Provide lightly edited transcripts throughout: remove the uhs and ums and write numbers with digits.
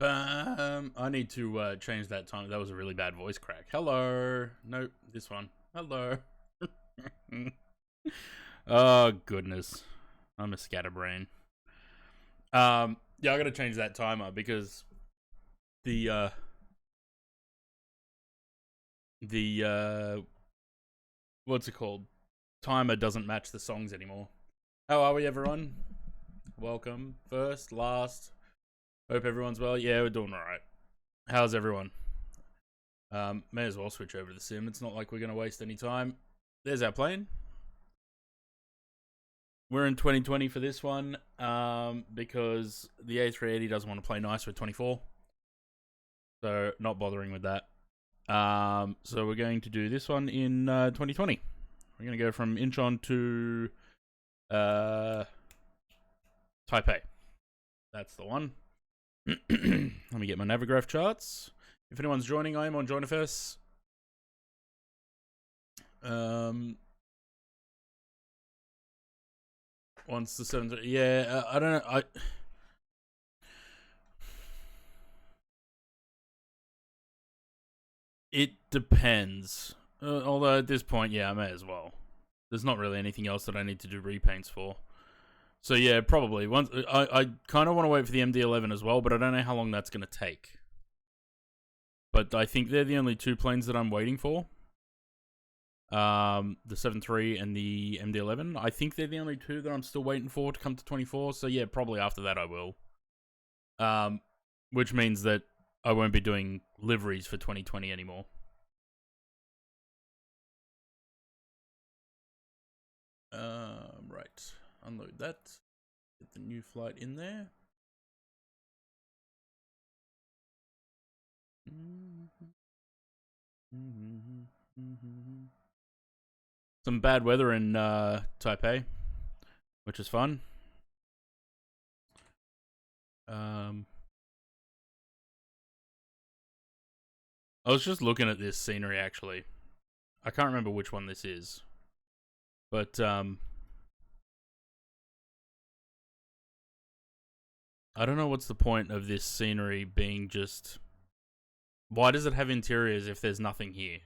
I need to change that time. That was a really bad voice crack. Hello. Nope, this one. Hello. Oh goodness, I'm a scatterbrain. Yeah, I gotta change that timer because the what's it called? Timer doesn't match the songs anymore. How are we, everyone? Welcome. First, last. Hope everyone's well. Yeah, we're doing alright. How's everyone? May as well switch over to the sim. It's not like we're gonna waste any time. There's our plane. We're in 2020 for this one, because the A380 doesn't want to play nice with 24. So, not bothering with that. So we're going to do this one in 2020. We're going to go from Incheon to Taipei. That's the one. Let me get my Navigraph charts. If anyone's joining, I am on JoinFS. Once the 7th, yeah, I don't know. It depends. Although at this point, yeah, I may as well. There's not really anything else that I need to do repaints for. So yeah, probably. Once I kind of want to wait for the MD-11 as well, but I don't know how long that's going to take. But I think they're the only two planes that I'm waiting for. The 7.3 and the MD-11. I think they're the only two that I'm still waiting for to come to 24. So yeah, probably after that I will. Which means that I won't be doing liveries for 2020 anymore. Right. Unload that. Get the new flight in there. Some bad weather in Taipei, which is fun. I was just looking at this scenery actually. I can't remember which one this is, but I don't know what's the point of this scenery being just. Why does it have interiors if there's nothing here?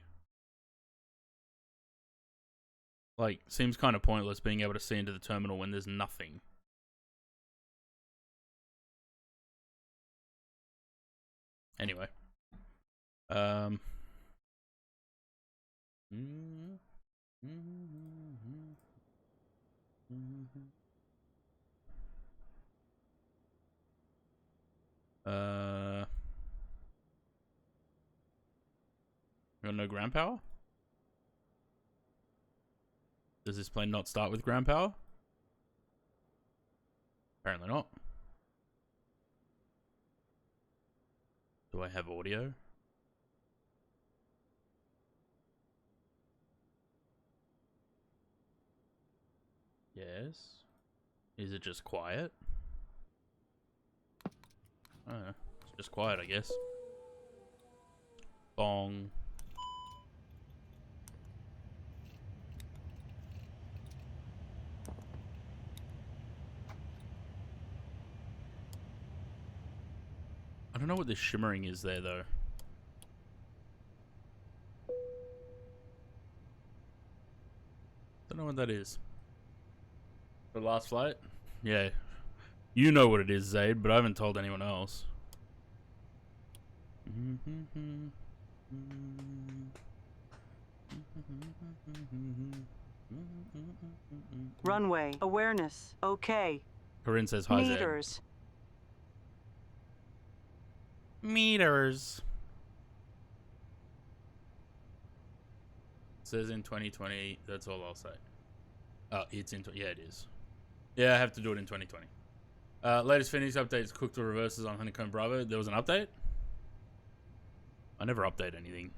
Like, seems kind of pointless being able to see into the terminal when there's nothing. Anyway. Got no ground power? Does this plane not start with ground power? Apparently not. Do I have audio? Yes. Is it just quiet? Oh, it's just quiet, I guess. Bong. I don't know what this shimmering is there, though. Don't know what that is. The last flight? Yeah. You know what it is, Zaid, but I haven't told anyone else. Runway awareness. Okay. Corinne says hi, Zaid. Meters. Meters. It says in 2020. That's all I'll say. Oh, it's in. Yeah, it is. Yeah, I have to do it in 2020. Latest Phoenix updates: cooked or reverses on Honeycomb Bravo. There was an update. I never update anything.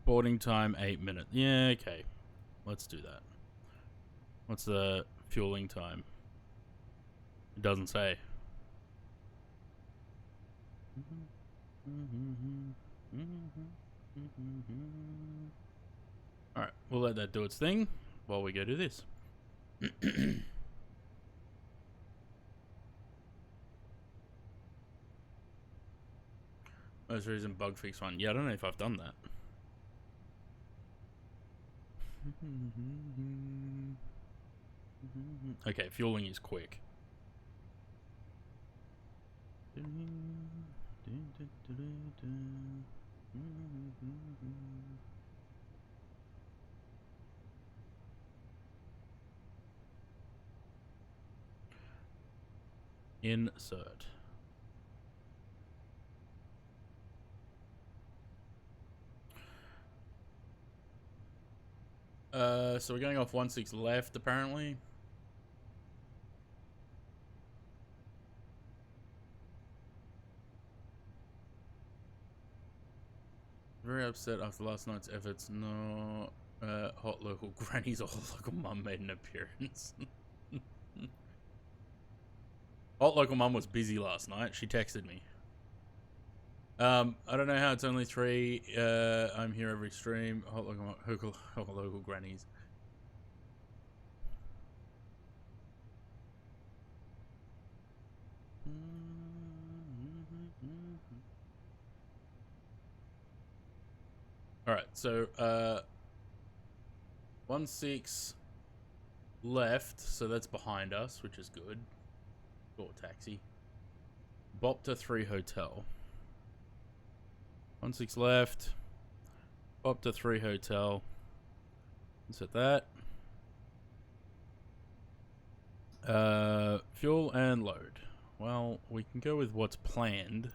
Boarding time 8 minutes. Yeah, okay. Let's do that. What's the fueling time? It doesn't say. Alright, we'll let that do its thing while we go do this. Most recent bug fix one. Yeah, I don't know if I've done that. Okay, fueling is quick. Insert. So we're going off 1-6 left, apparently. Very upset after last night's efforts. No, hot local grannies or hot local mum made an appearance. Hot local mum was busy last night. She texted me. I don't know how it's only 3. I'm here every stream. Hot local grannies. Alright, so 1-6 left, so that's behind us, which is good. Or taxi. Bopta 3 hotel. 1-6 left. Bopta 3 hotel. Insert that. Fuel and load. Well, we can go with what's planned.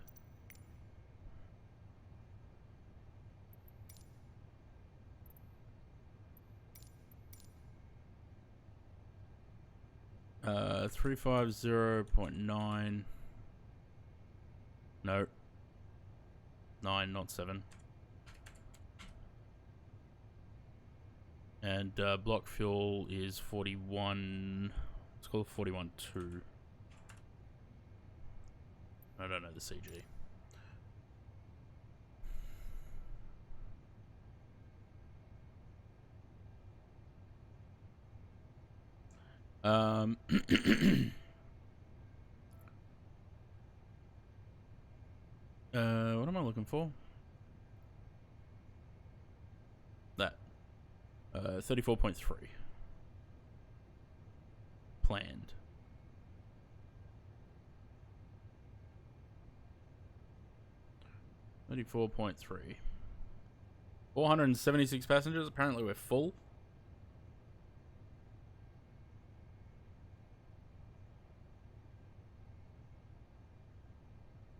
Uh, 350.9. No. 9, not 7. And block fuel is 41. Let's call it 41.2. I don't know the CG. What am I looking for? That. 34.3. Planned. $34.3. 476 passengers. Apparently we're full.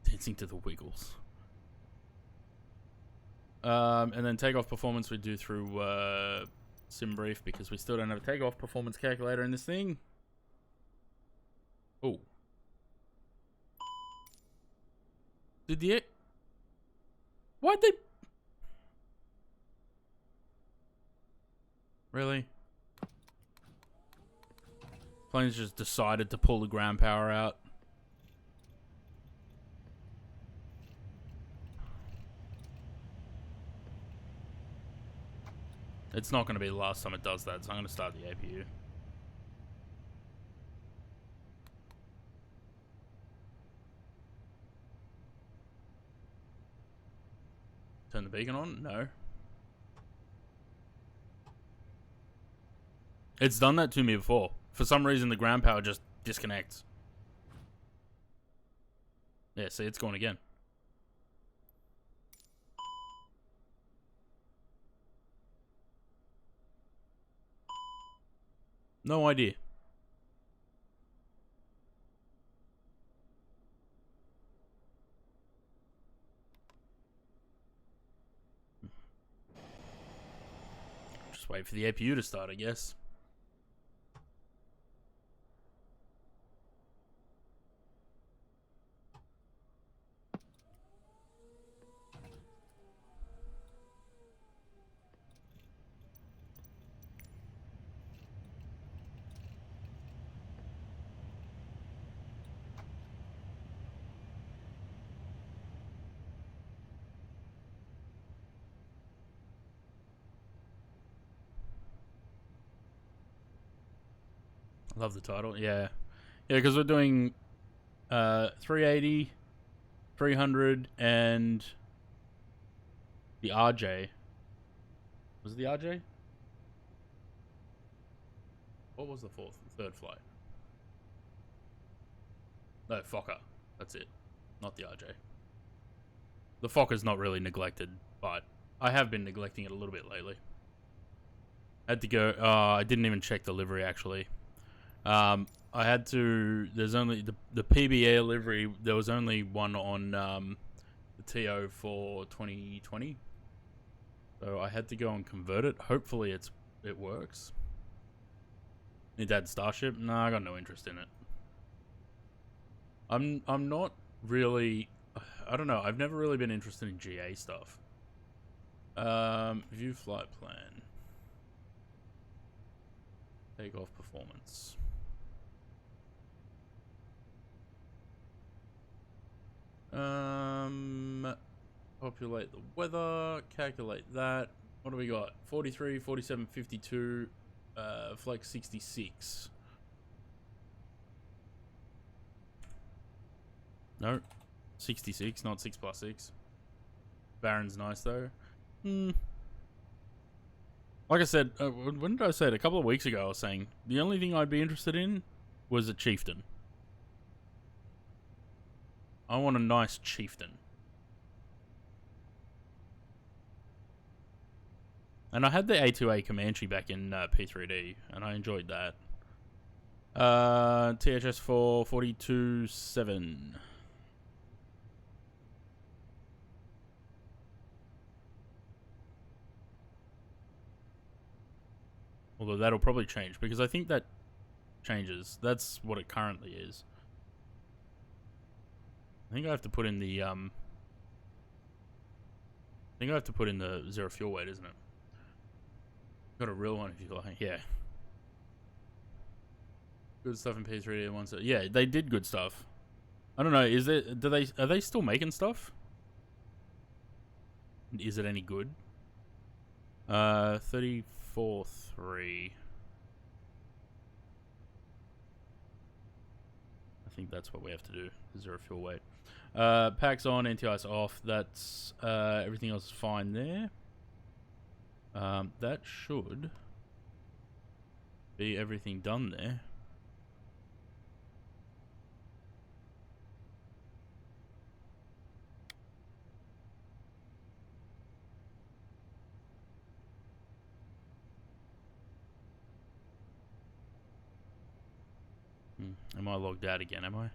Dancing to the Wiggles. And then takeoff performance we do through SimBrief because we still don't have a takeoff performance calculator in this thing. Oh. Did the... Why'd they... Really? Planes just decided to pull the ground power out. It's not going to be the last time it does that, so I'm going to start the APU. Turn the beacon on? No. It's done that to me before. For some reason, the ground power just disconnects. Yeah, see, it's gone again. No idea. Just wait for the APU to start, I guess. Love the title. Yeah. Yeah, because we're doing 380, 300, and the RJ. Was it the RJ? What was the third flight? No, Fokker. That's it. Not the RJ. The Fokker's not really neglected, but I have been neglecting it a little bit lately. I had to go. I didn't even check the livery actually. I had to. There's only the PBA livery. There was only one on the TO for 2020, so I had to go and convert it. Hopefully, it works. Need to add Starship? No, I got no interest in it. I'm not really. I don't know. I've never really been interested in GA stuff. View flight plan. Takeoff performance. Populate the weather. Calculate that. What do we got? 43, 47, 52. Flex 66. No. 66, not 6 plus 6. Baron's nice though. Like I said, when did I say it? A couple of weeks ago I was saying the only thing I'd be interested in was a chieftain. I want a nice chieftain. And I had the A2A Comanche back in P3D, and I enjoyed that. THS 4 42.7. Although that'll probably change, because I think that changes. That's what it currently is. I think I have to put in the zero fuel weight, isn't it? Got a real one if you like. Yeah. Good stuff in P3D and ones that, yeah, they did good stuff. I don't know, are they still making stuff? Is it any good? 34.3. I think that's what we have to do. Zero fuel weight. Packs on, anti-ice off. That's everything else is fine there. That should be everything done there. Am I logged out again, am I?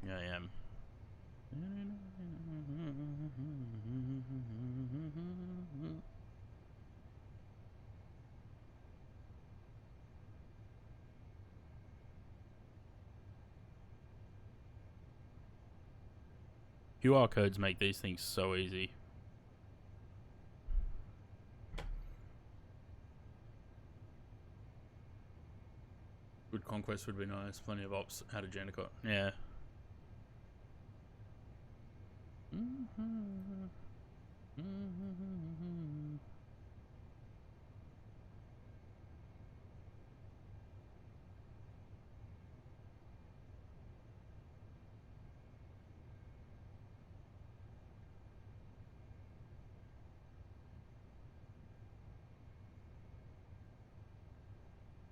Yeah, I am. QR codes make these things so easy. Good conquest would be nice. Plenty of ops out of Jandakot. Yeah.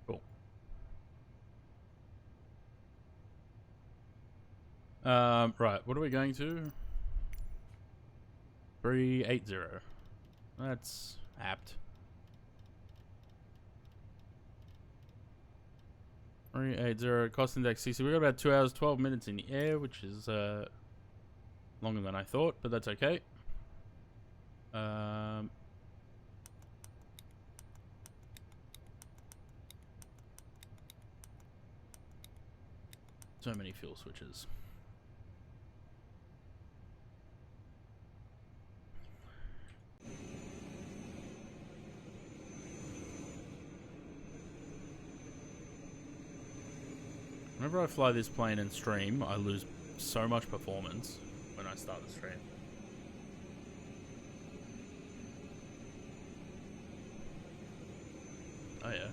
Cool. Right, what are we going to? 380. That's apt. 380, cost index 60. We got about 2 hours, 12 minutes in the air, which is longer than I thought, but that's okay. So many fuel switches. Whenever I fly this plane and stream, I lose so much performance when I start the stream. Oh yeah.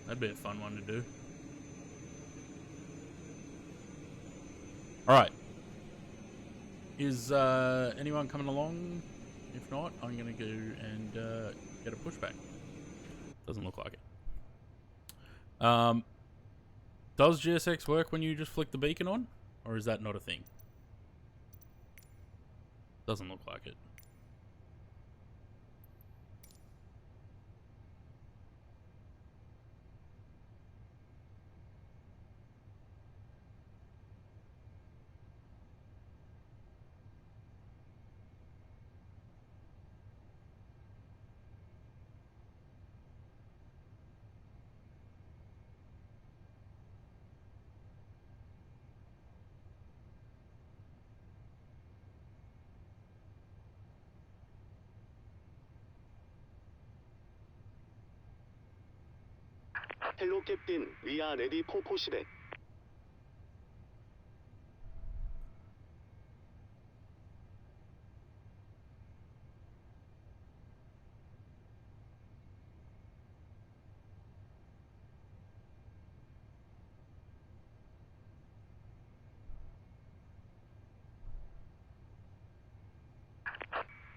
That'd be a fun one to do. Alright. Is anyone coming along? If not, I'm gonna go and get a pushback. Doesn't look like it. Does GSX work when you just flick the beacon on? Or is that not a thing? Doesn't look like it. 헬로 캡틴, we are ready for pushback.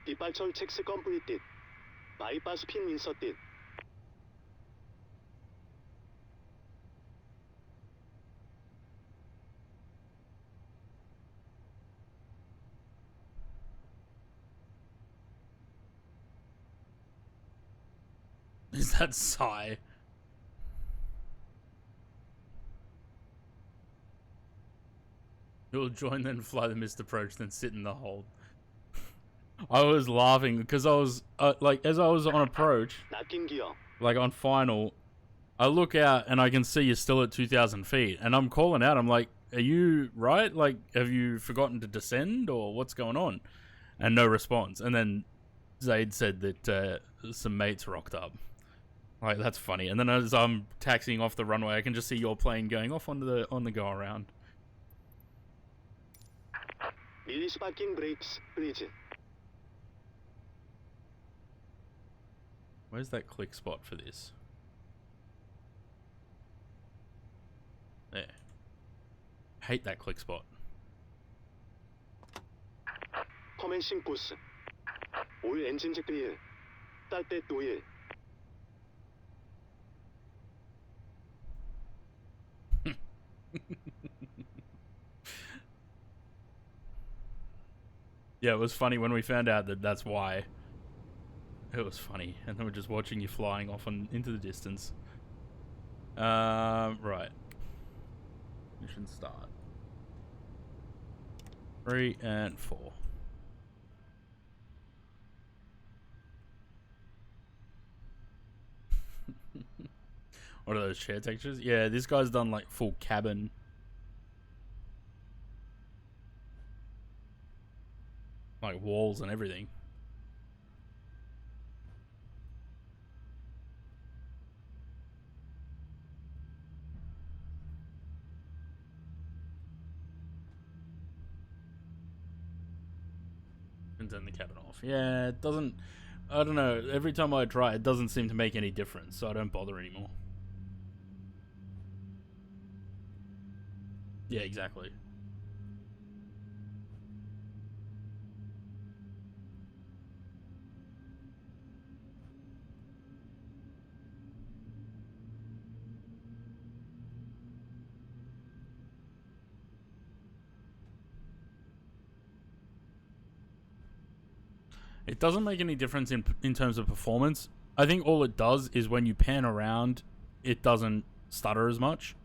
Departure checks completed. Bypass pin inserted. Is that Psy? You'll join then fly the missed approach, then sit in the hold. I was laughing because I was like, as I was on approach, Knocking gear. like on final, I look out and I can see you're still at 2,000 feet, and I'm calling out. I'm like, "Are you right? Like, have you forgotten to descend, or what's going on?" And no response. And then Zaid said that some mates rocked up. Like, that's funny. And then as I'm taxiing off the runway, I can just see your plane going off on the go around. Release parking brakes, please. Where's that click spot for this? There. Hate that click spot. Commencing push. All engines clear. Started to wheel. Yeah, it was funny when we found out that that's why. It was funny, and then we're just watching you flying off into the distance. Right. Mission start. 3 and 4. What are those chair textures? Yeah, this guy's done like full cabin. Like walls and everything. And turn the cabin off. Yeah, it doesn't. I don't know. Every time I try, it doesn't seem to make any difference, so I don't bother anymore. Yeah, exactly. It doesn't make any difference in terms of performance. I think all it does is when you pan around, it doesn't stutter as much.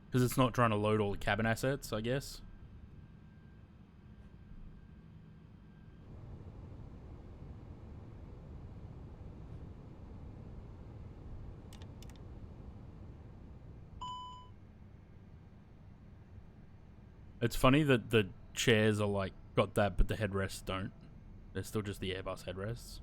Because it's not trying to load all the cabin assets, I guess. It's funny that the chairs are like got that, but the headrests don't. They're still just the Airbus headrests.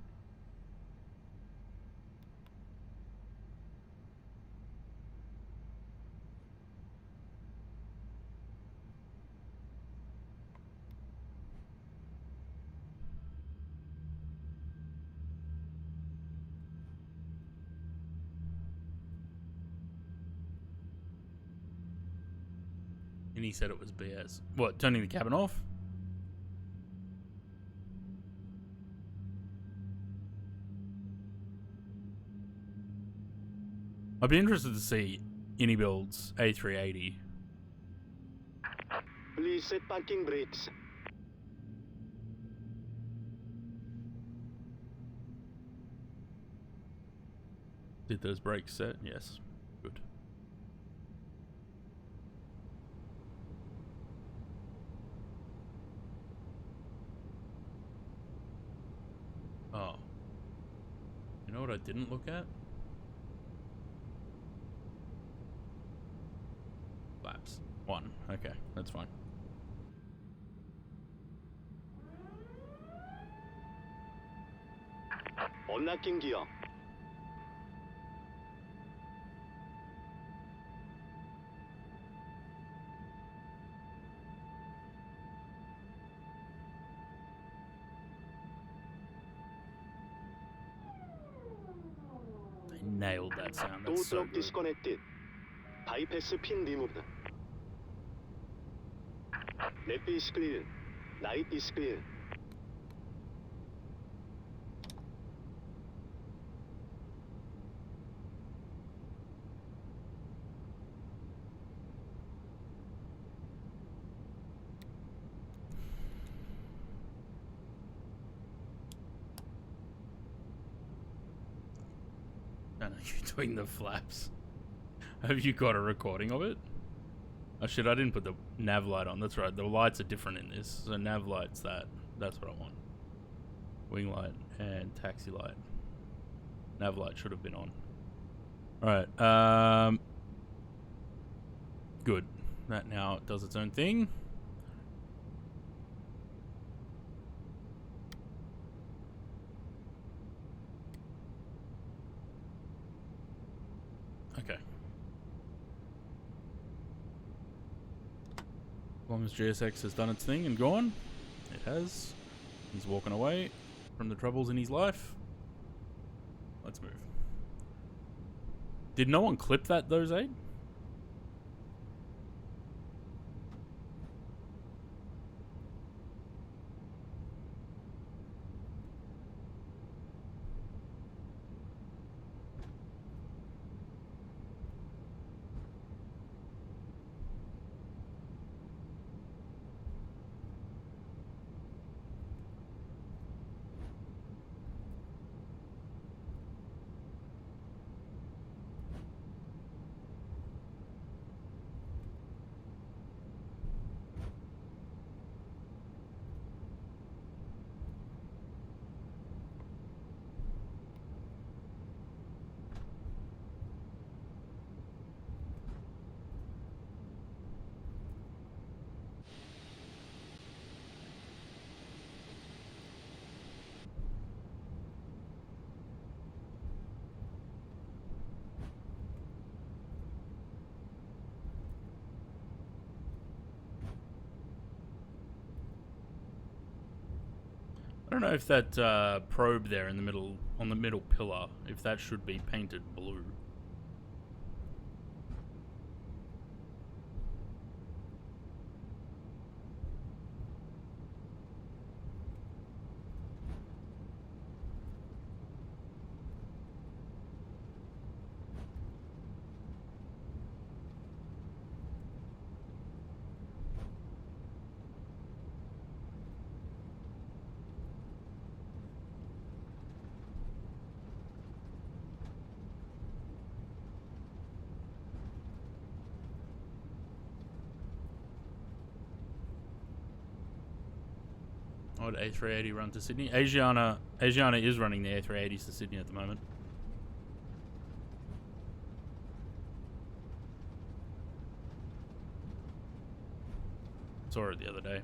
And he said it was BS. What, turning the cabin off? I'd be interested to see Inibuild's A380. Please set parking brakes. Did those brakes set? Yes. Good. Oh. You know what I didn't look at? Flaps. 1. Okay, that's fine. Unlocking gear. They nailed that sound. Tow That's so truck good. disconnected. Bypass pin removed. Left is clear. Right is clear. I know you're doing the flaps. Have you got a recording of it? Oh shit, I didn't put the nav light on. That's right, the lights are different in this. So nav light's that. That's what I want. Wing light and taxi light. Nav light should have been on. Alright, good. That now does its own thing. Okay. As long as GSX has done its thing and gone, it has. He's walking away from the troubles in his life. Let's move. Did no one clip that though, Zaid? I don't know if that probe there in the middle, on the middle pillar, if that should be painted blue. Oh, would A380 run to Sydney? Asiana is running the A380s to Sydney at the moment. Saw it the other day.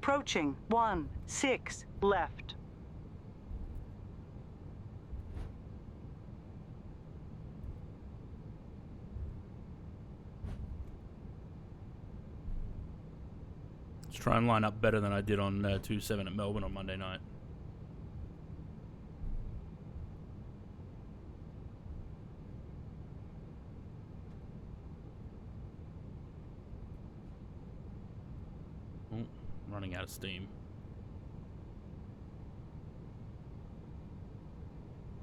Approaching 16 left. Let's try and line up better than I did on 2-7 at Melbourne on Monday night. Oh, running out of steam.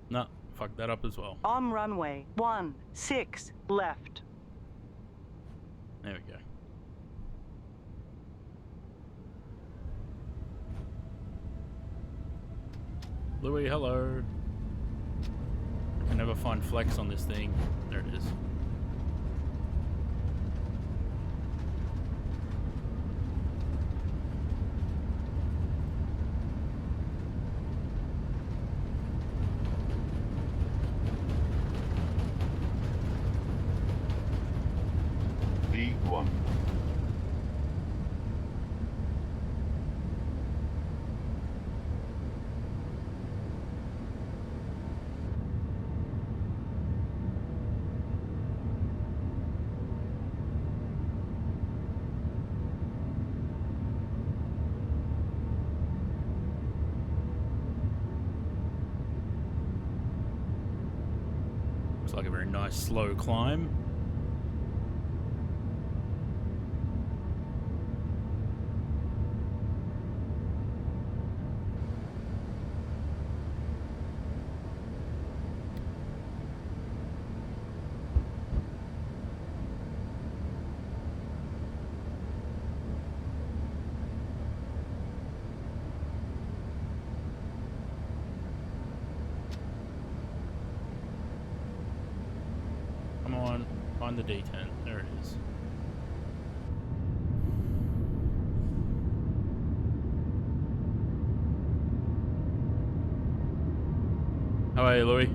No, fucked that up as well. On runway 16 left. There we go. Louis, hello. I can never find flex on this thing. There it is. V1. Looks like a very nice slow climb. Come on, find the D10. There it is. How are you, Louis?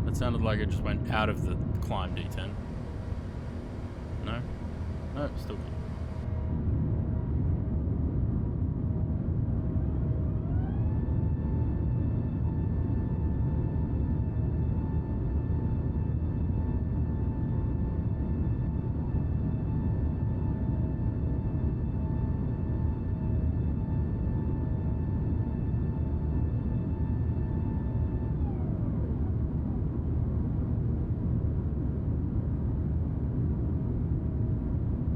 That sounded like it just went out of the climb D10. No? No, still good.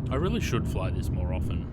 I really should fly this more often.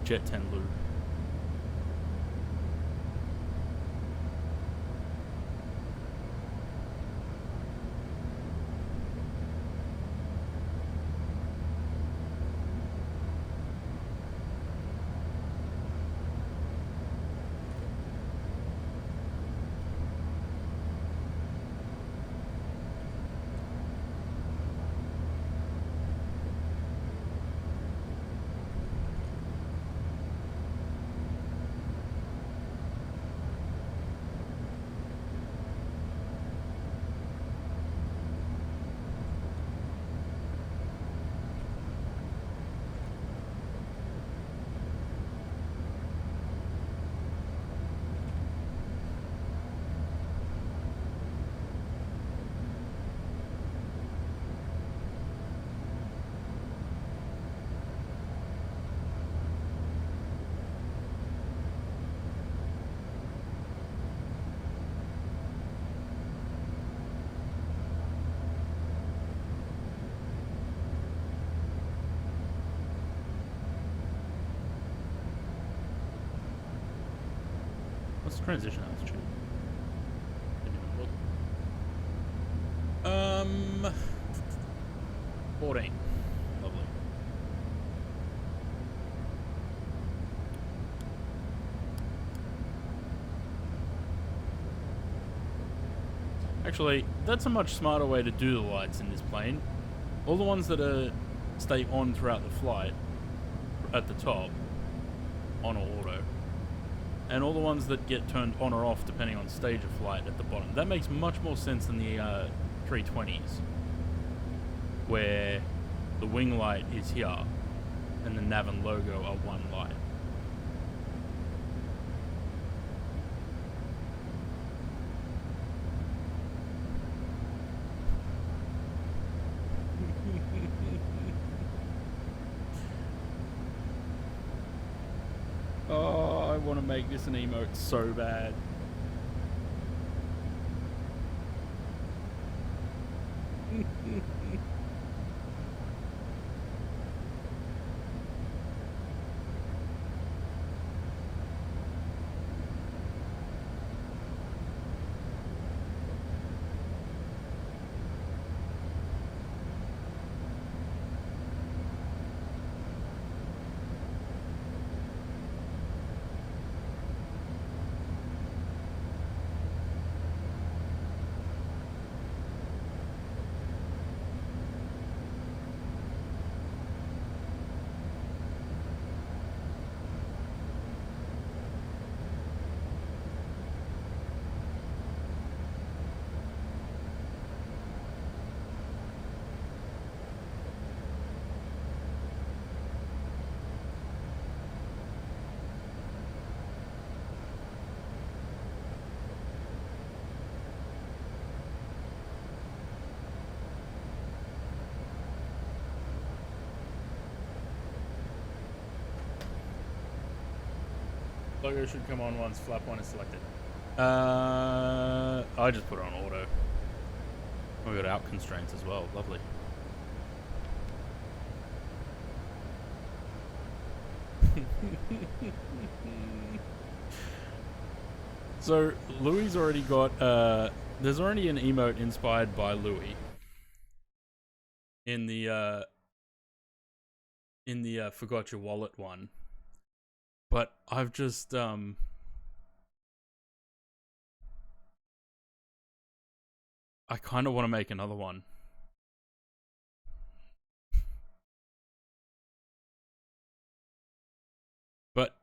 Jet 10 Lou. Transition altitude. Didn't even look. 14. Lovely. Actually, that's a much smarter way to do the lights in this plane. All the ones that stay on throughout the flight at the top, on or auto, and all the ones that get turned on or off depending on stage of flight at the bottom. That makes much more sense than the 320s, where the wing light is here and the nav and logo are one light. Oh, I want to make this an emote so bad. Logo should come on once flap 1 is selected. I just put it on auto. We got out constraints as well. Lovely. So Louis already got there's already an emote inspired by Louis in the forgot your wallet one. But I've just I kind of want to make another one. But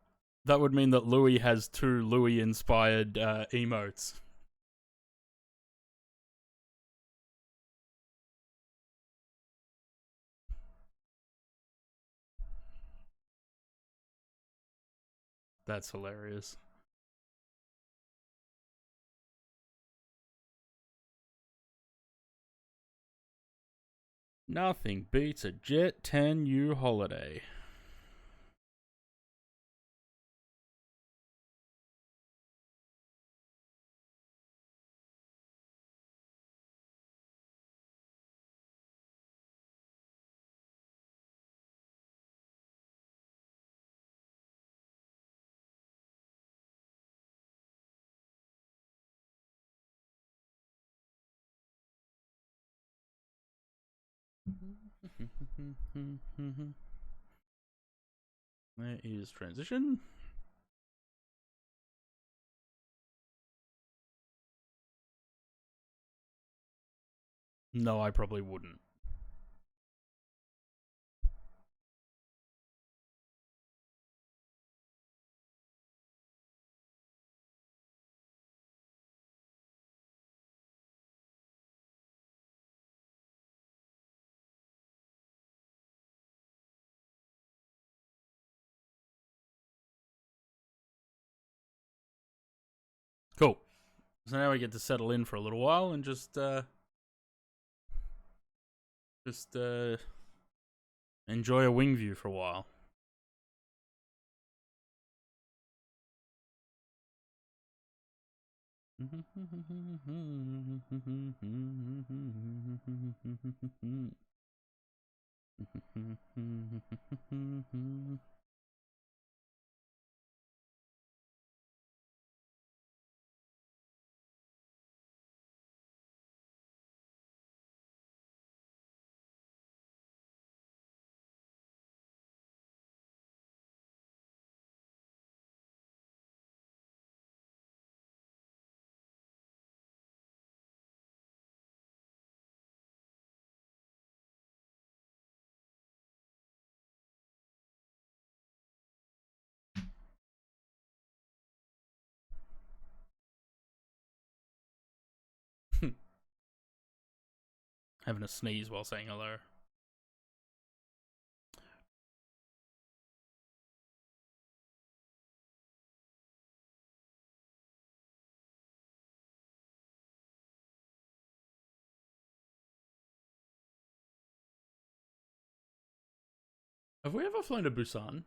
that would mean that Louis has 2 Louis inspired emotes. That's hilarious. Nothing beats a Jet 10U holiday. There is transition. No, I probably wouldn't. Cool. So now we get to settle in for a little while and just enjoy a wing view for a while. having a sneeze while saying hello. Have we ever flown to Busan?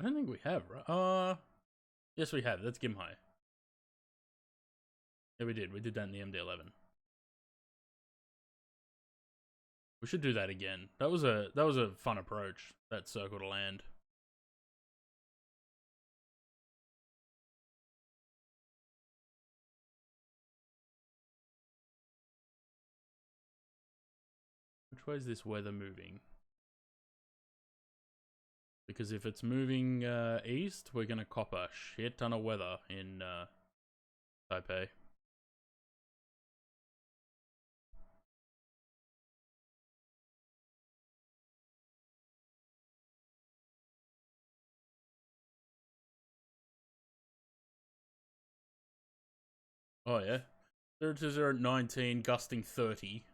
I don't think we have, right? Yes, we have. That's Gimhae. Yeah, we did. We did that in the MD-11. We should do that again. That was a fun approach. That circle to land. Which way is this weather moving? Because if it's moving east, we're gonna cop a shit ton of weather in Taipei. Oh yeah, 0 to 19, gusting 30.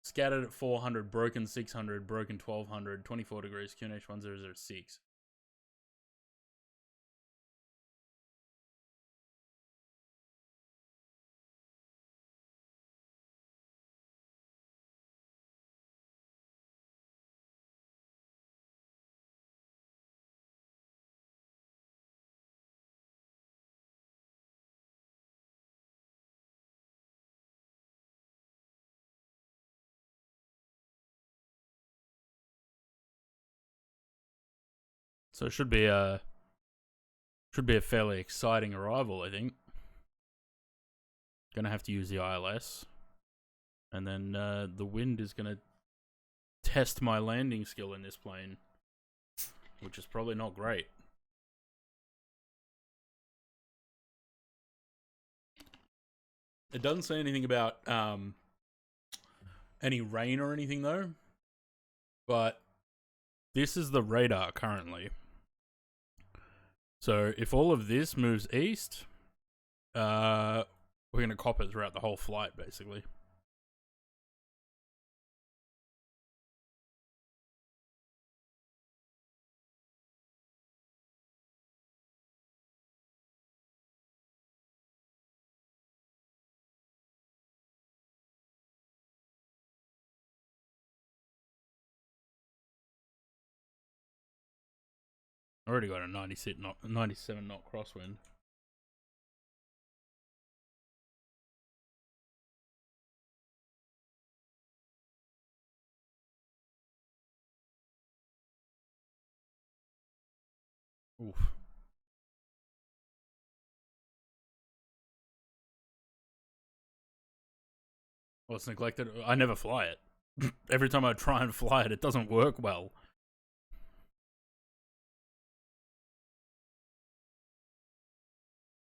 Scattered at 400, broken 600, broken 1200, 24 degrees, QNH 1006. So it should be a fairly exciting arrival, I think. Gonna have to use the ILS, and then the wind is gonna test my landing skill in this plane, which is probably not great. It doesn't say anything about any rain or anything though, but this is the radar currently. So if all of this moves east, we're gonna cop it throughout the whole flight, basically. Already got a 97 knot crosswind. Oof. Well, it's neglected. I never fly it. Every time I try and fly it, it doesn't work well.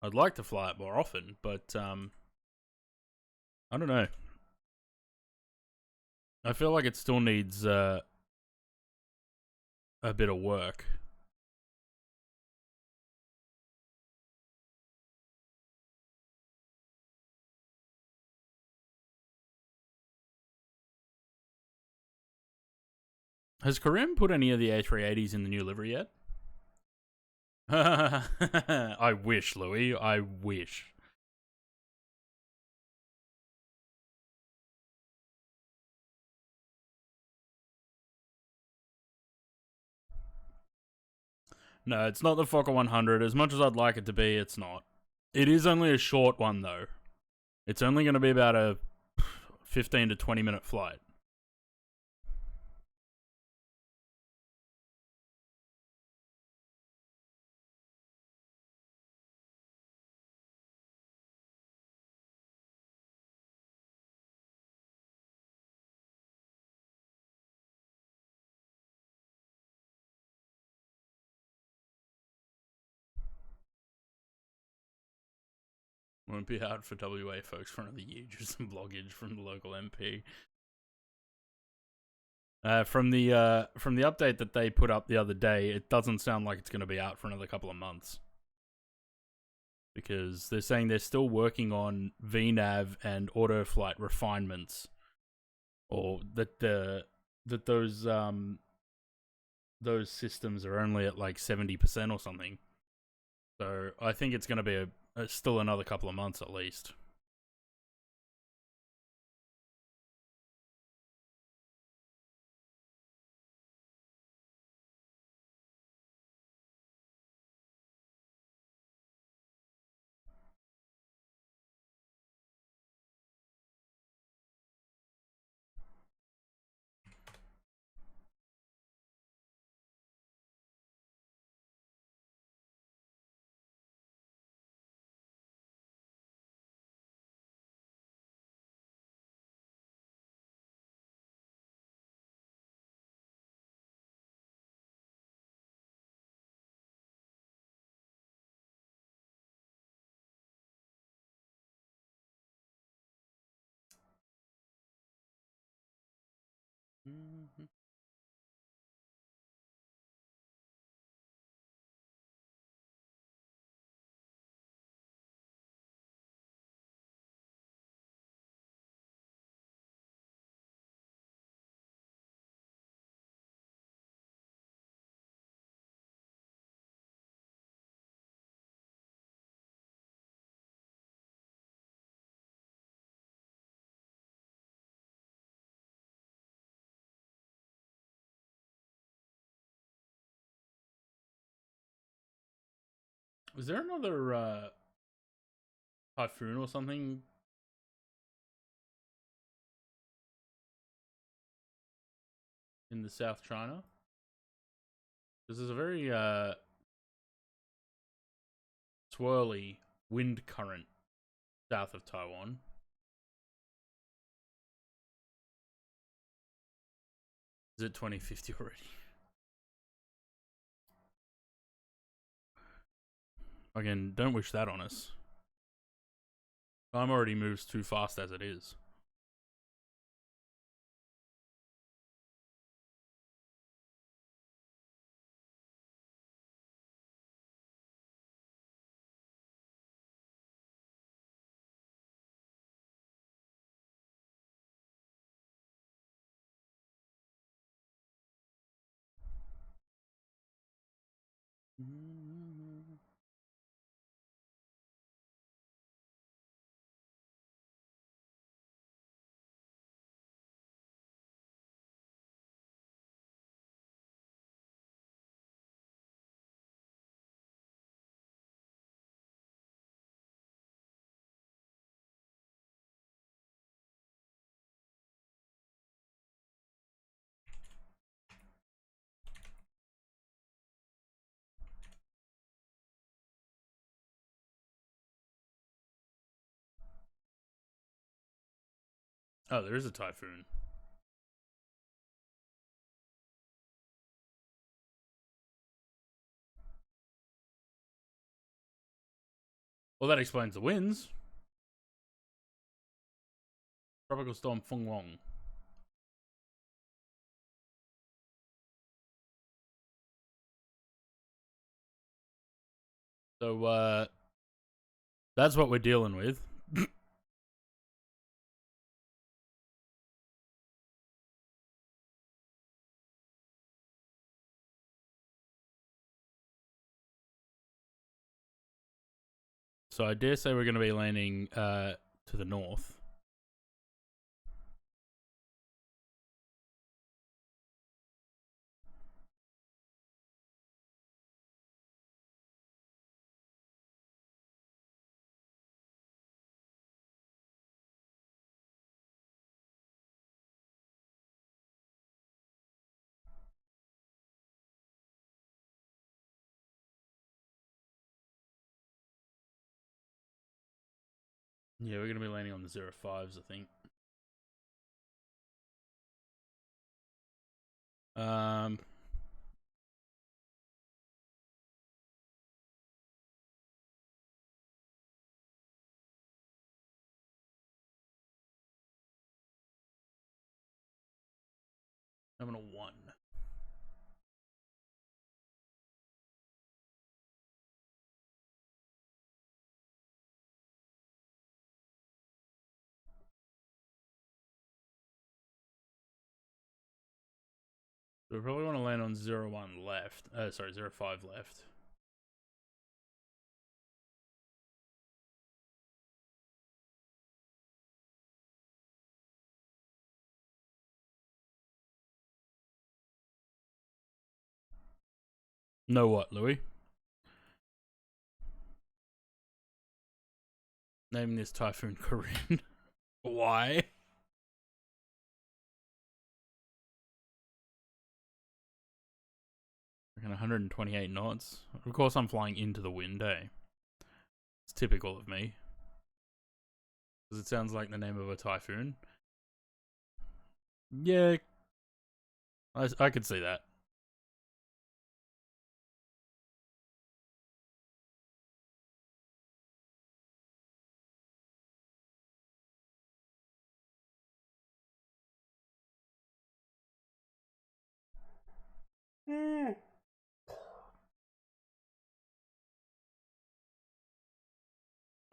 I'd like to fly it more often, but I don't know. I feel like it still needs a bit of work. Has Karim put any of the A380s in the new livery yet? I wish, Louis. I wish. No, it's not the Fokker 100. As much as I'd like it to be, it's not. It is only a short one, though. It's only going to be about a 15 to 20 minute flight. Won't be hard for WA folks for another year. Just some bloggage from the local MP. From the update that they put up the other day, it doesn't sound like it's going to be out for another couple of months. because they're saying they're still working on VNav and auto flight refinements, or that those systems are only at like 70% or something. So I think it's going to be still another couple of months at least. Mm-hmm. Is there another typhoon or something in the South China? This is a very swirly wind current south of Taiwan. Is it 2050 already? Again, don't wish that on us. Time already moves too fast as it is. Oh, there is a typhoon. Well, that explains the winds. Tropical storm Feng Wong. So, that's what we're dealing with. So I dare say we're going to be landing to the north. Yeah, we're going to be landing on the 05s, I think. Um, I'm going to 1. So we probably want to land on 01 left. Sorry, 05 left. No what, Louis? Name this typhoon Corinne. Why? Freaking 128 knots. Of course I'm flying into the wind, eh? It's typical of me. Because it sounds like the name of a typhoon. Yeah. I could see that.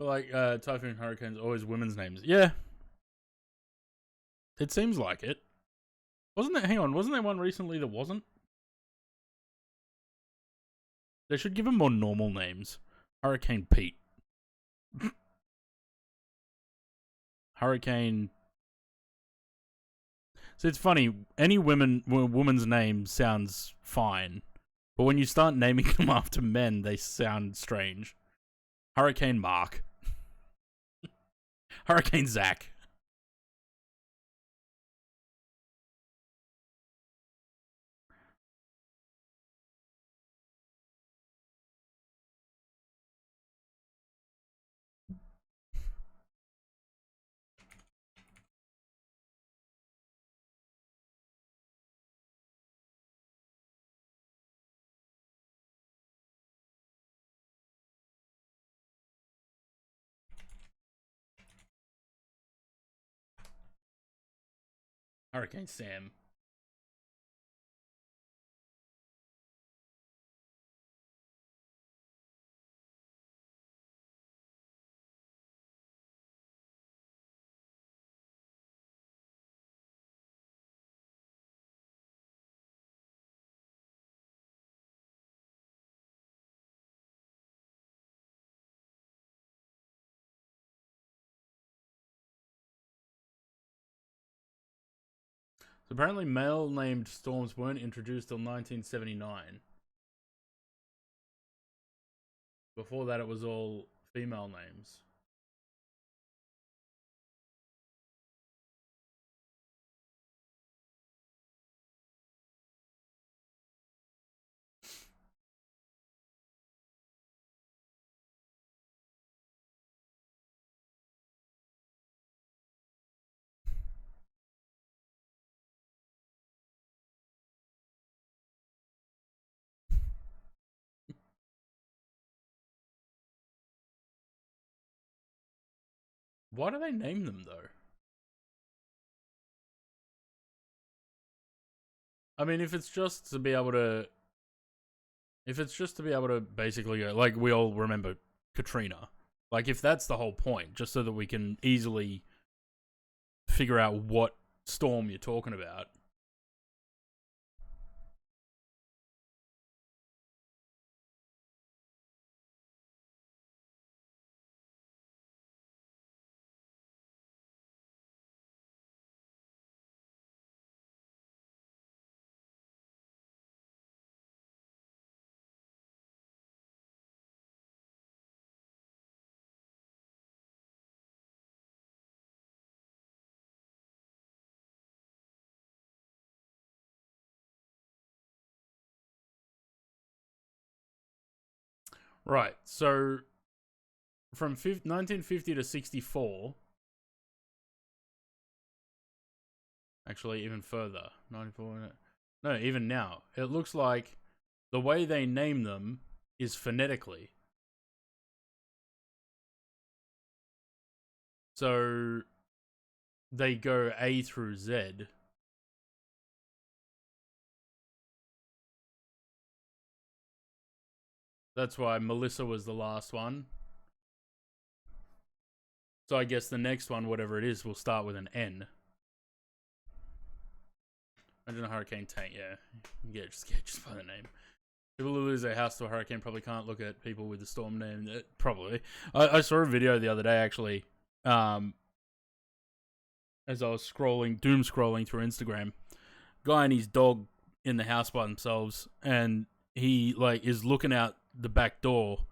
Like, typhoon, hurricanes, always women's names. Yeah. It seems like it. Wasn't there, hang on, wasn't there one recently that wasn't? They should give them more normal names. Hurricane Pete. Hurricane. So it's funny, any woman's name sounds fine. But when you start naming them after men, they sound strange. Hurricane Mark. Hurricane Zach. Hurricane Sam. So apparently male named storms weren't introduced till 1979. Before that, it was all female names. Why do they name them though? I mean, if it's just to be able to, basically go, like we all remember Katrina, like if that's the whole point, just so that we can easily figure out what storm you're talking about. Right. So from 1950 to 64, actually even further, 94. No, even now, it looks like the way they name them is phonetically. So they go A through Z. That's why Melissa was the last one. So I guess the next one, whatever it is, will start with an N. Imagine a hurricane tank. Yeah, just by the name. People who lose their house to a hurricane probably can't look at people with the storm name. Probably. I saw a video the other day actually. As I was doom scrolling through Instagram, guy and his dog in the house by themselves, and he like is looking out the back door,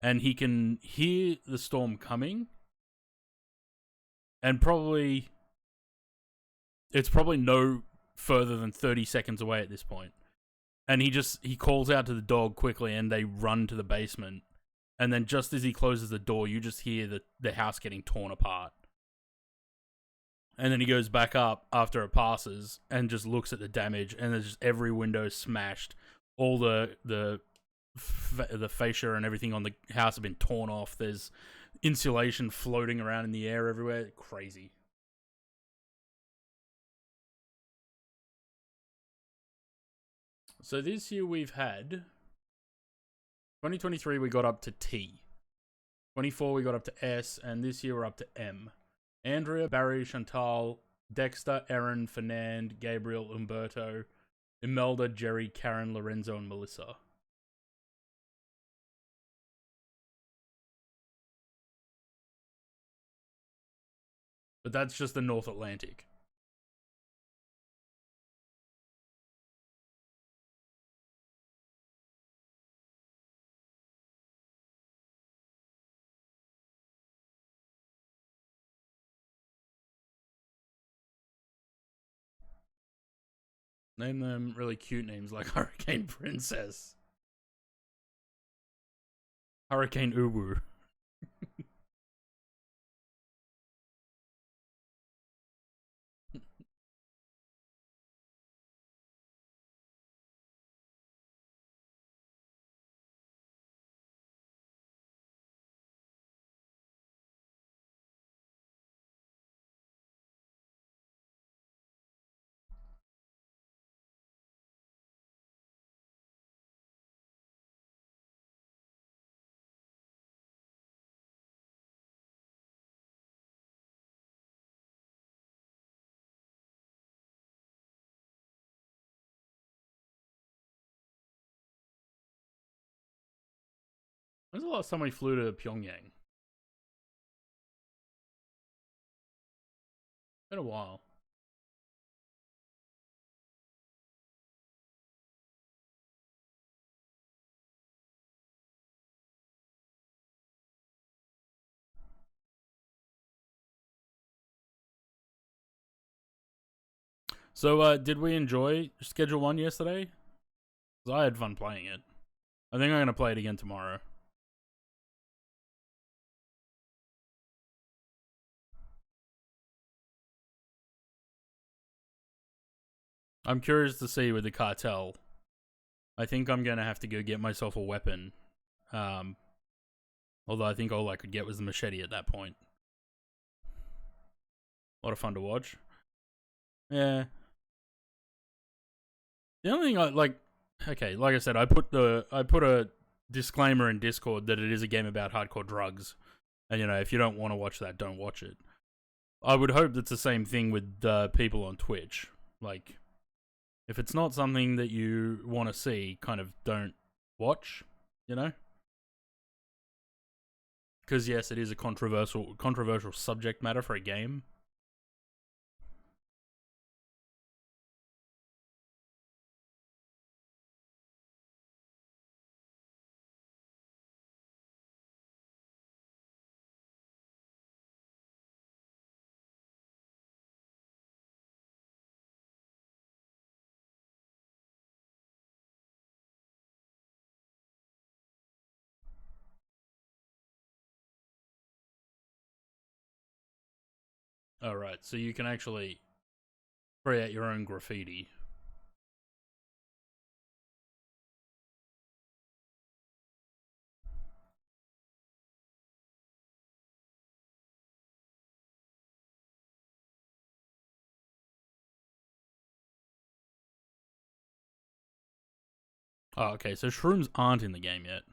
and he can hear the storm coming, and it's probably no further than 30 seconds away at this point. And he calls out to the dog quickly, and they run to the basement. And then just as he closes the door, you just hear the house getting torn apart. And then he goes back up after it passes and just looks at the damage, and there's just every window smashed. All the fascia and everything on the house have been torn off. There's insulation floating around in the air everywhere. Crazy. So this year we've had 2023 we got up to T. 24 we got up to S, and this year we're up to M. Andrea, Barry, Chantal, Dexter, Erin, Fernand, Gabriel, Umberto, Imelda, Jerry, Karen, Lorenzo, and Melissa. But that's just the North Atlantic. Name them really cute names like Hurricane Princess. Hurricane Uwu. When's the last time we flew to Pyongyang? Been a while. So, did we enjoy Schedule 1 yesterday? 'Cause I had fun playing it. I think I'm going to play it again tomorrow. I'm curious to see with the cartel. I think I'm going to have to go get myself a weapon. Although I think all I could get was the machete at that point. A lot of fun to watch. Yeah. The only thing like I said, I put a disclaimer in Discord that it is a game about hardcore drugs. And if you don't want to watch that, don't watch it. I would hope that's the same thing with people on Twitch. Like, if it's not something that you want to see, kind of don't watch, Because yes, it is a controversial subject matter for a game. Alright, so you can actually create your own graffiti. Oh, okay, so shrooms aren't in the game yet.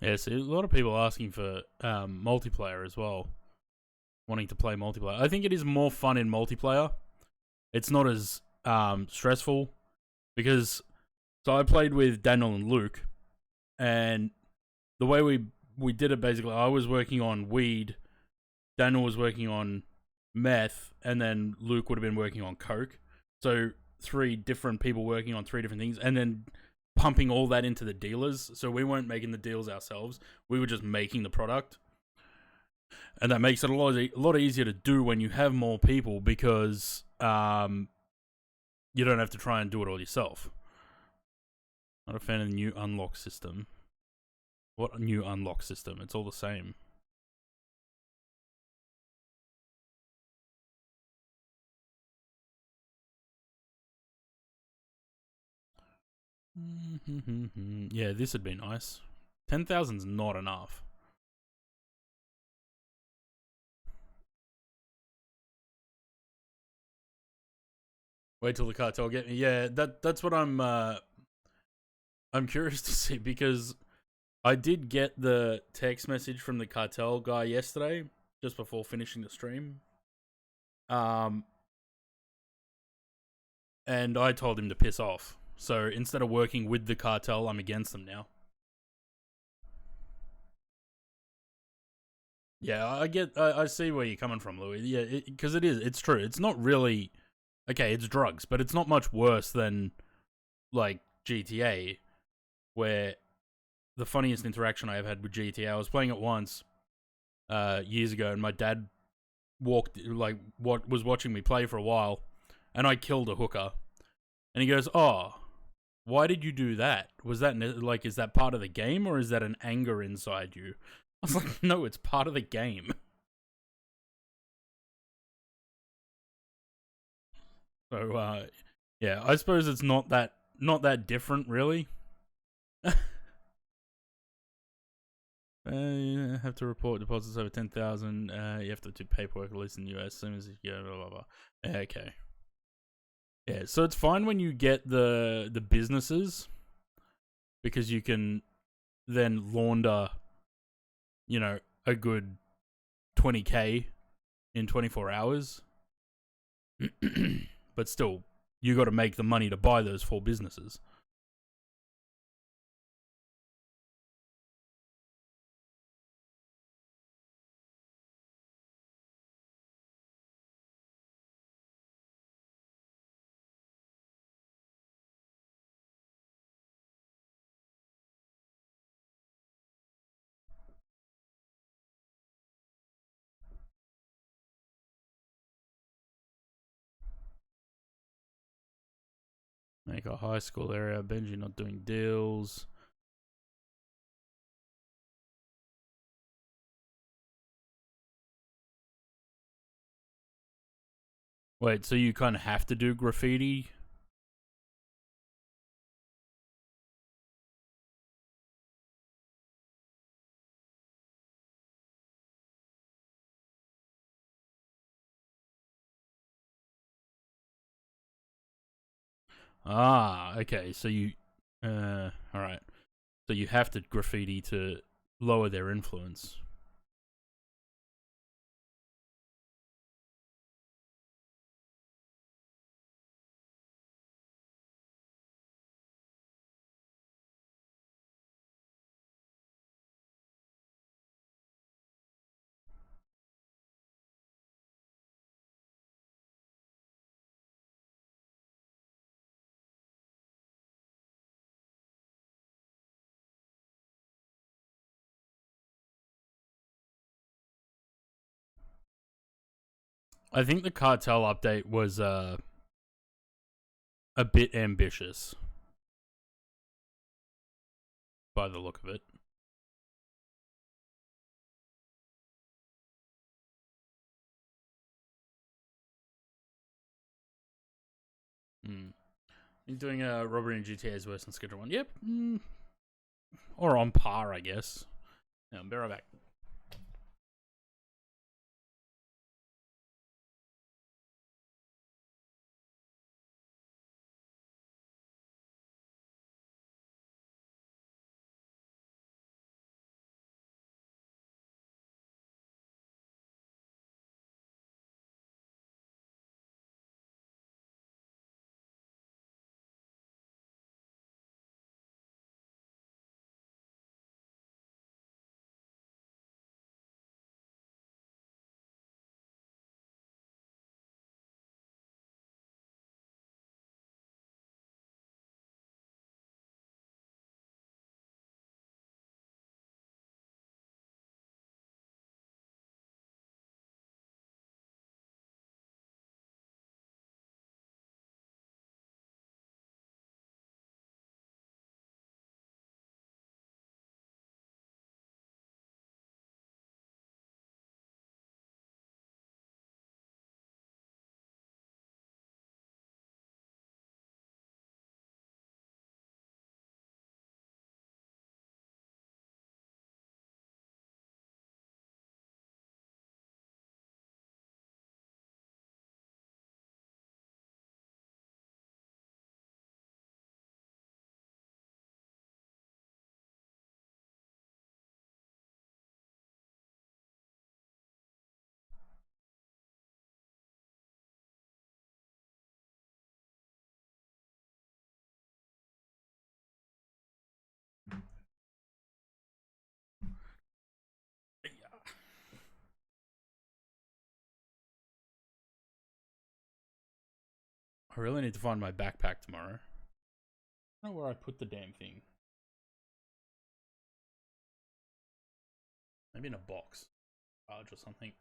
Yeah, see, a lot of people asking for multiplayer as well, wanting to play multiplayer. I think it is more fun in multiplayer. It's not as stressful because so I played with Daniel and Luke, and the way we did it basically, I was working on weed, Daniel was working on meth, and then Luke would have been working on coke. So 3 different people working on 3 different things, and then pumping all that into the dealers. So we weren't making the deals ourselves. We were just making the product. And that makes it a lot easier to do when you have more people because you don't have to try and do it all yourself. Not a fan of the new unlock system. What new unlock system? It's all the same. Yeah, this would be nice. 10,000's not enough. Wait till the cartel get me. Yeah, that's what I'm curious to see because I did get the text message from the cartel guy yesterday, just before finishing the stream. And I told him to piss off. So instead of working with the cartel, I'm against them now. Yeah, I see where you're coming from, Louis. Yeah, because it's true. It's not really, okay, it's drugs, but it's not much worse than, like, GTA, where the funniest interaction I have had with GTA, I was playing it once, years ago, and my dad was watching me play for a while, and I killed a hooker. And he goes, "Oh, why did you do that? Was that, like, is that part of the game, or is that an anger inside you?" I was like, "No, it's part of the game." So, yeah, I suppose it's not that different, really. You have to report deposits over 10,000. You have to do paperwork, at least in the US, as soon as you go, blah, blah, blah. Okay. Yeah, so it's fine when you get the businesses because you can then launder, a good 20K in 24 hours. But still, you got to make the money to buy those 4 businesses. Make a high school area. Benji not doing deals. Wait, so you kind of have to do graffiti? Ah, okay. So you, all right. So you have to graffiti to lower their influence. I think the cartel update was a bit ambitious by the look of it. Hmm. You're doing a robbery in GTA is worse than Schedule 1. Yep. Or on par, I guess. Yeah, I'll be right back. I really need to find my backpack tomorrow. I don't know where I put the damn thing. Maybe in a box. Large or something.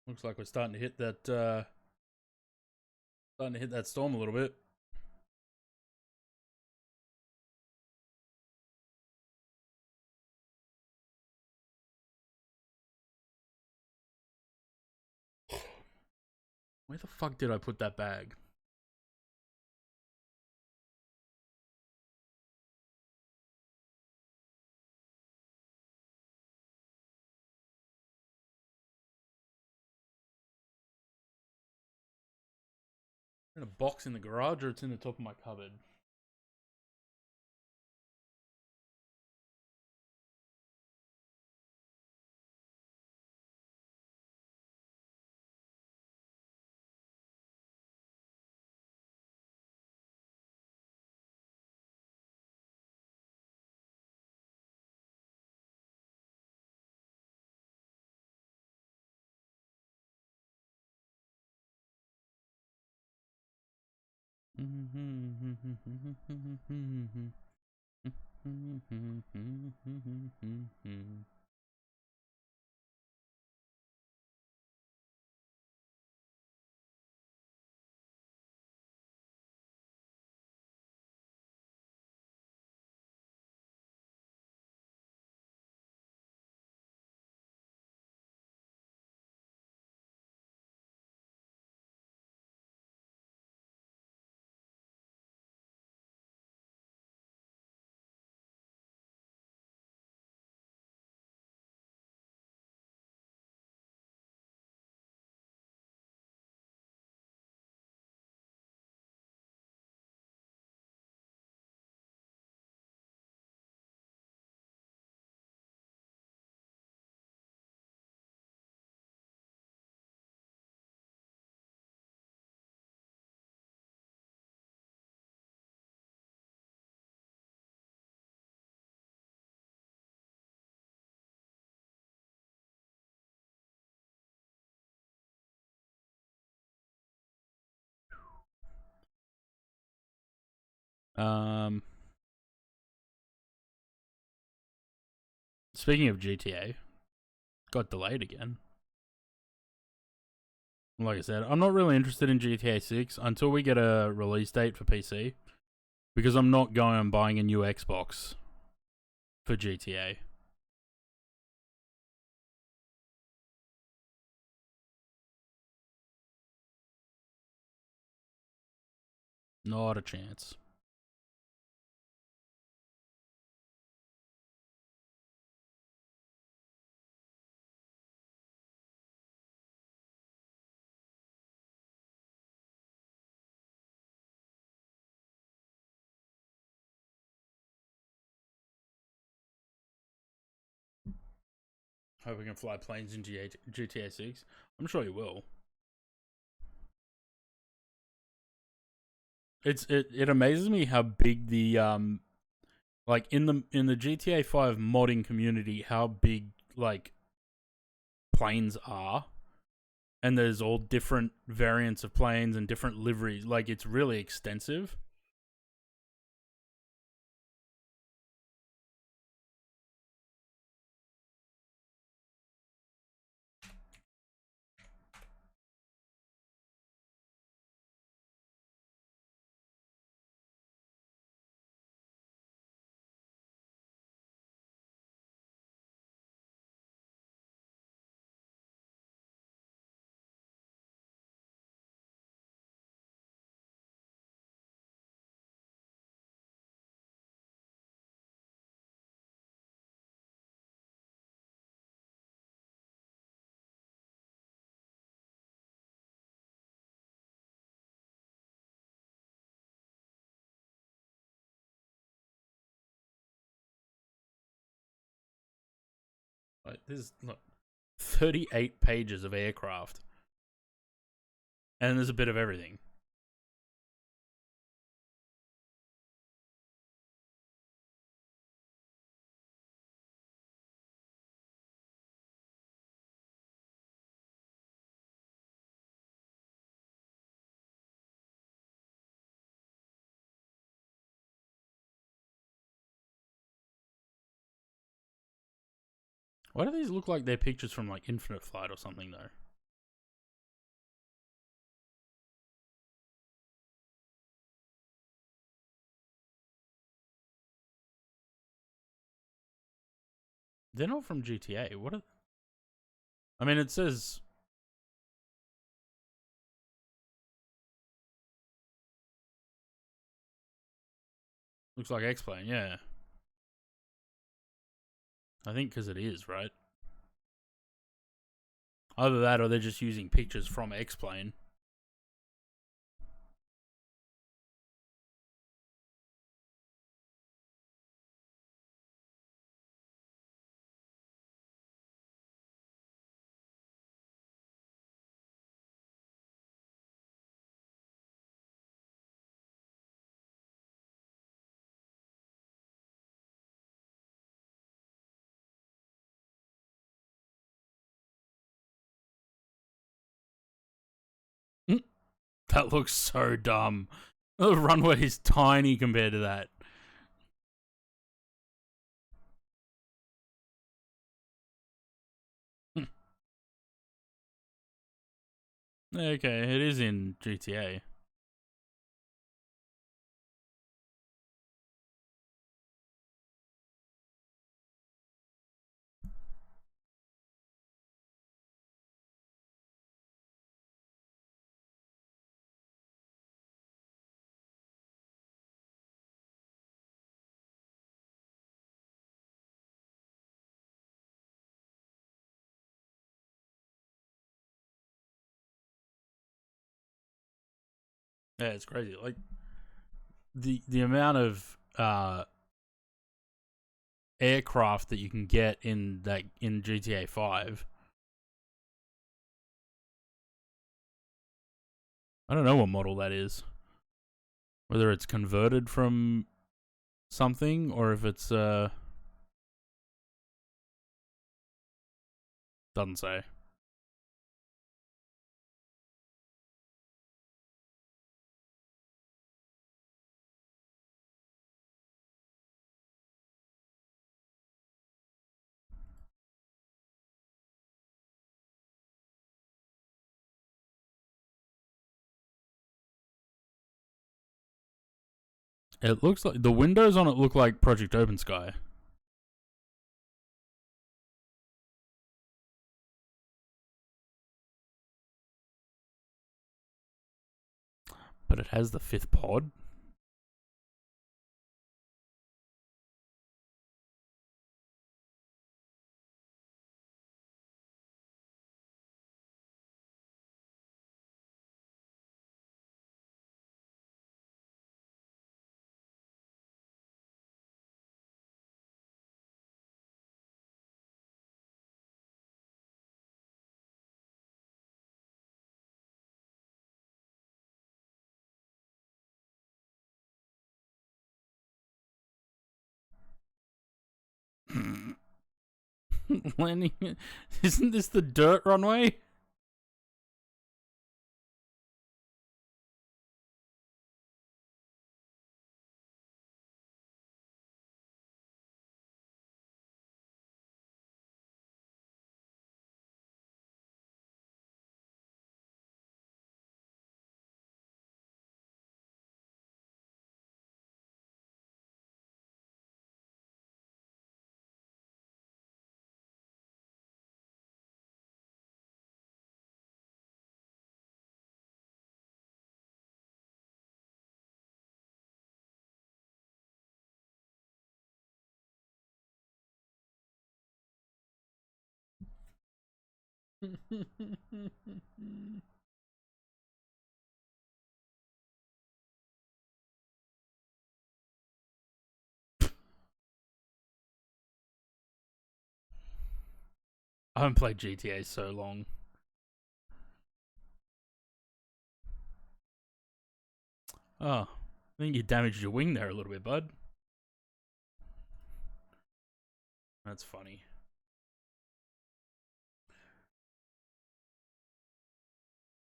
Looks like we're starting to hit that storm a little bit. Where the fuck did I put that bag? In a box in the garage, or it's in the top of my cupboard? Speaking of GTA, got delayed again. Like I said, I'm not really interested in GTA 6 until we get a release date for PC, because I'm not going and buying a new Xbox for GTA. Not a chance. Hope we can fly planes in GTA 6. I'm sure you will. It amazes me how big the like in the GTA 5 modding community, how big like planes are, and there's all different variants of planes and different liveries. Like, it's really extensive. Like, there's 38 pages of aircraft, and there's a bit of everything. Why do these look like they're pictures from like Infinite Flight or something though? They're not from GTA. What are... I mean, it says... Looks like X-Plane, yeah. I think because it is, right? Either that or they're just using pictures from X-Plane. That looks so dumb. The runway is tiny compared to that. Okay, it is in GTA. Yeah, it's crazy. Like the amount of aircraft that you can get in GTA 5. I don't know what model that is. Whether it's converted from something or if it's doesn't say. It looks like the windows on it look like Project Open Sky. But it has the 5th pod. Landing. Isn't this the dirt runway? I haven't played GTA so long. Oh, I think you damaged your wing there a little bit, bud. That's funny.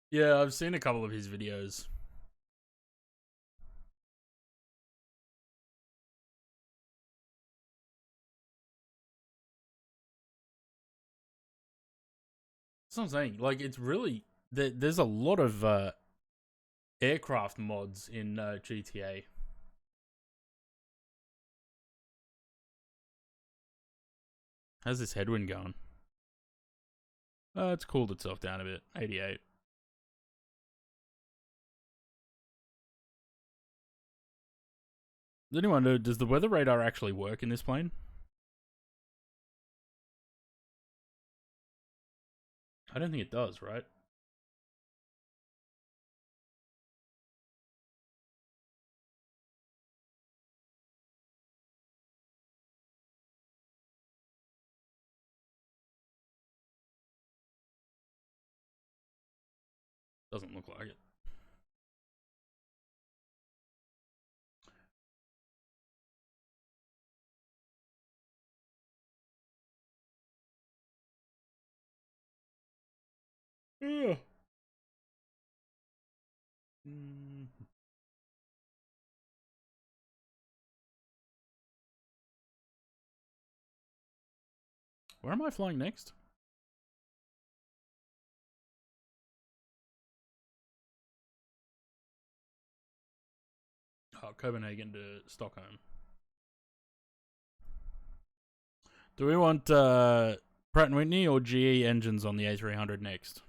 Yeah, I've seen a couple of his videos. what I'm saying. Like, it's really there's a lot of aircraft mods in GTA. How's this headwind going? It's cooled itself down a bit. 88. Does anyone know, does the weather radar actually work in this plane? I don't think it does, right? Doesn't look like it. Yeah. Where am I flying next? Oh, Copenhagen to Stockholm. Do we want Pratt & Whitney or GE engines on the A300 next?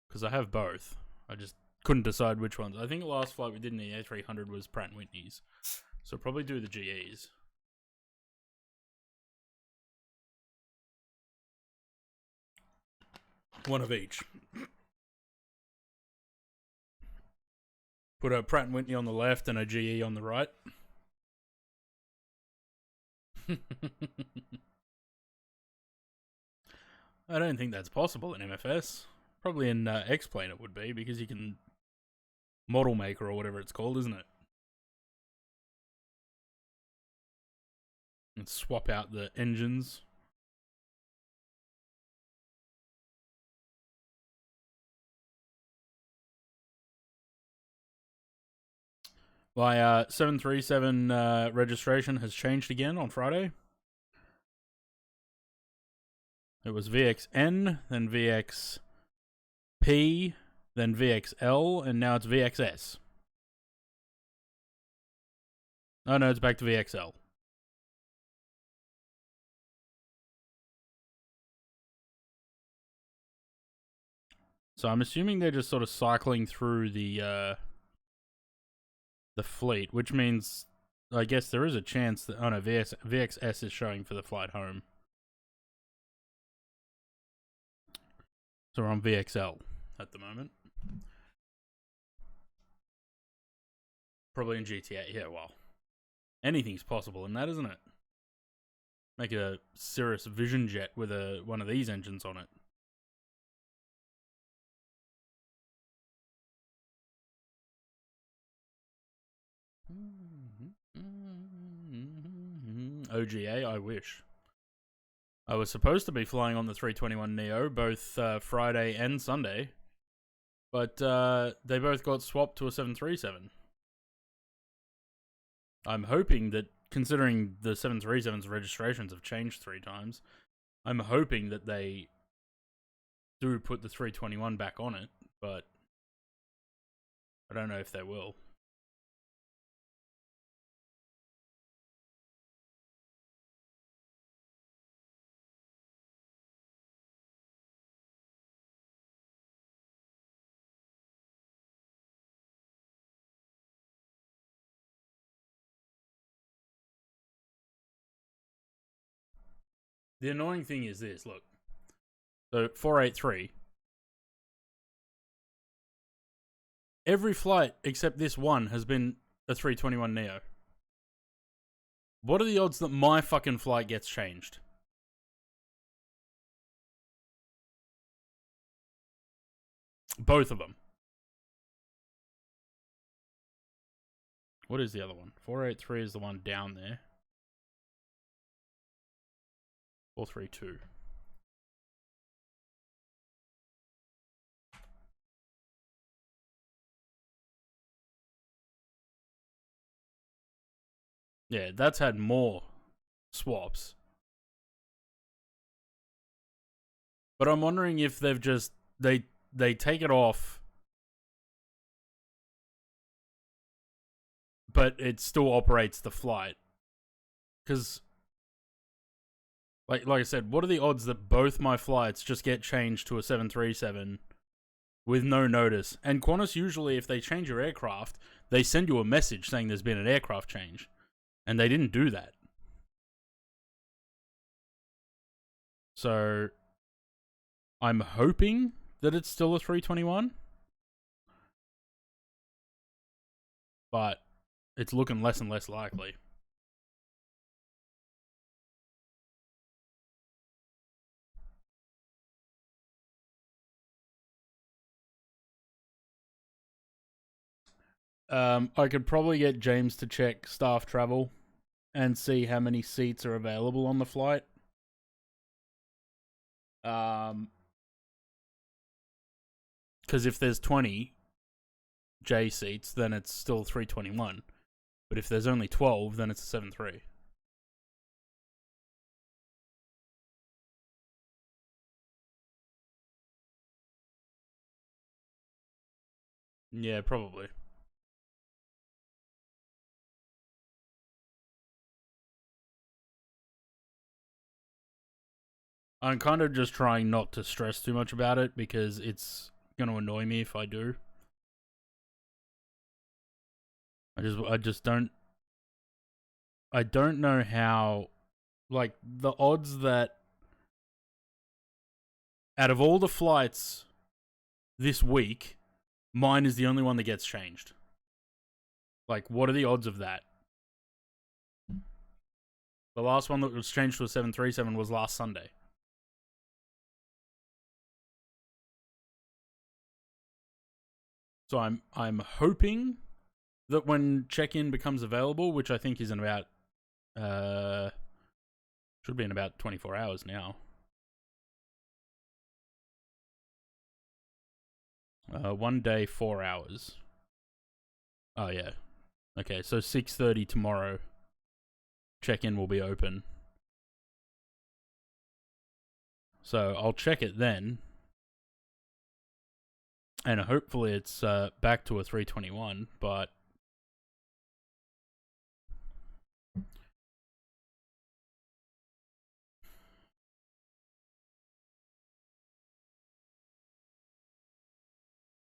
Because I have both. I just couldn't decide which ones. I think the last flight we did in the A300 was Pratt & Whitney's. So probably do the GEs. One of each. Put a Pratt & Whitney on the left and a GE on the right. I don't think that's possible in MFS. Probably in X-Plane it would be, because you can model maker or whatever it's called, isn't it? And swap out the engines. My 737 registration has changed again on Friday. It was VXN, then VXP, then VXL, and now it's VXS. Oh no, it's back to VXL. So I'm assuming they're just sort of cycling through the fleet, which means I guess there is a chance that VXS is showing for the flight home. So we're on VXL at the moment. Probably in GTA. Yeah, well, anything's possible in that, isn't it? Make it a Cirrus Vision Jet with one of these engines on it. OGA, I wish. I was supposed to be flying on the 321 Neo both Friday and Sunday, but they both got swapped to a 737. I'm hoping that, considering the 737's registrations have changed 3 times, I'm hoping that they do put the 321 back on it, but I don't know if they will. The annoying thing is this, look. So 483. Every flight except this one has been a 321 Neo. What are the odds that my fucking flight gets changed? Both of them. What is the other one? 483 is the one down there. 432. Yeah, that's had more swaps. But I'm wondering if they've just they take it off, but it still operates the flight. Because, like I said, what are the odds that both my flights just get changed to a 737 with no notice? And Qantas usually, if they change your aircraft, they send you a message saying there's been an aircraft change, and they didn't do that. So I'm hoping that it's still a 321, but it's looking less and less likely. I could probably get James to check staff travel and see how many seats are available on the flight. Because if there's 20 J seats, then it's still 321. But if there's only 12, then it's a 7-3. Yeah, probably. I'm kind of just trying not to stress too much about it because it's going to annoy me if I do. I just don't know how, like, the odds that out of all the flights this week, mine is the only one that gets changed. Like, what are the odds of that? The last one that was changed to a 737 was last Sunday. So I'm hoping that when check-in becomes available, which I think is in about should be in about 24 hours now. 1 day, 4 hours. Oh yeah. Okay, so 6:30 tomorrow. Check-in will be open. So I'll check it then. And hopefully it's back to a 321, but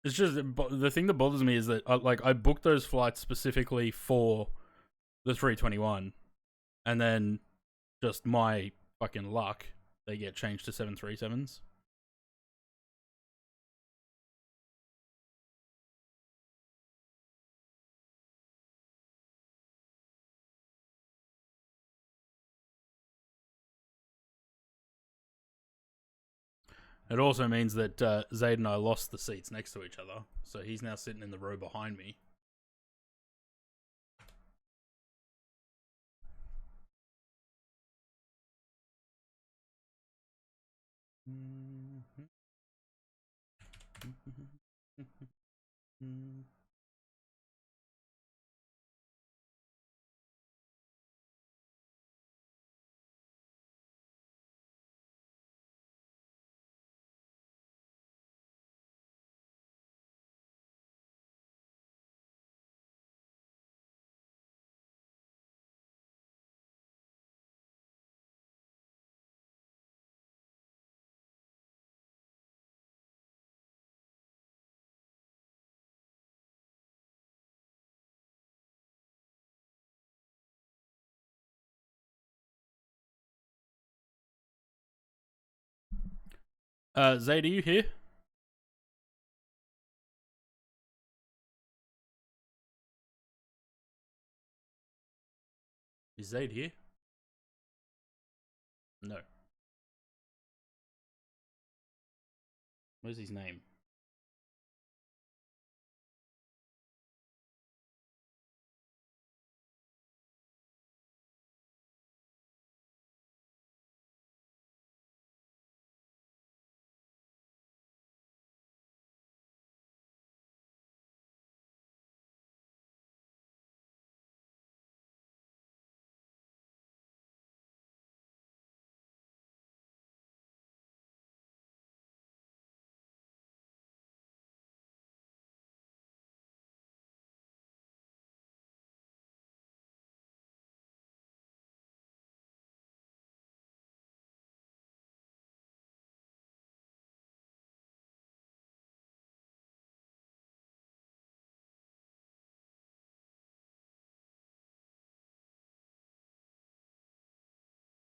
it's just the thing that bothers me is that I booked those flights specifically for the 321, and then just my fucking luck, they get changed to 737s. It also means that Zayd and I lost the seats next to each other, so he's now sitting in the row behind me. Zayd, are you here? Is Zayd here? No. Where's his name?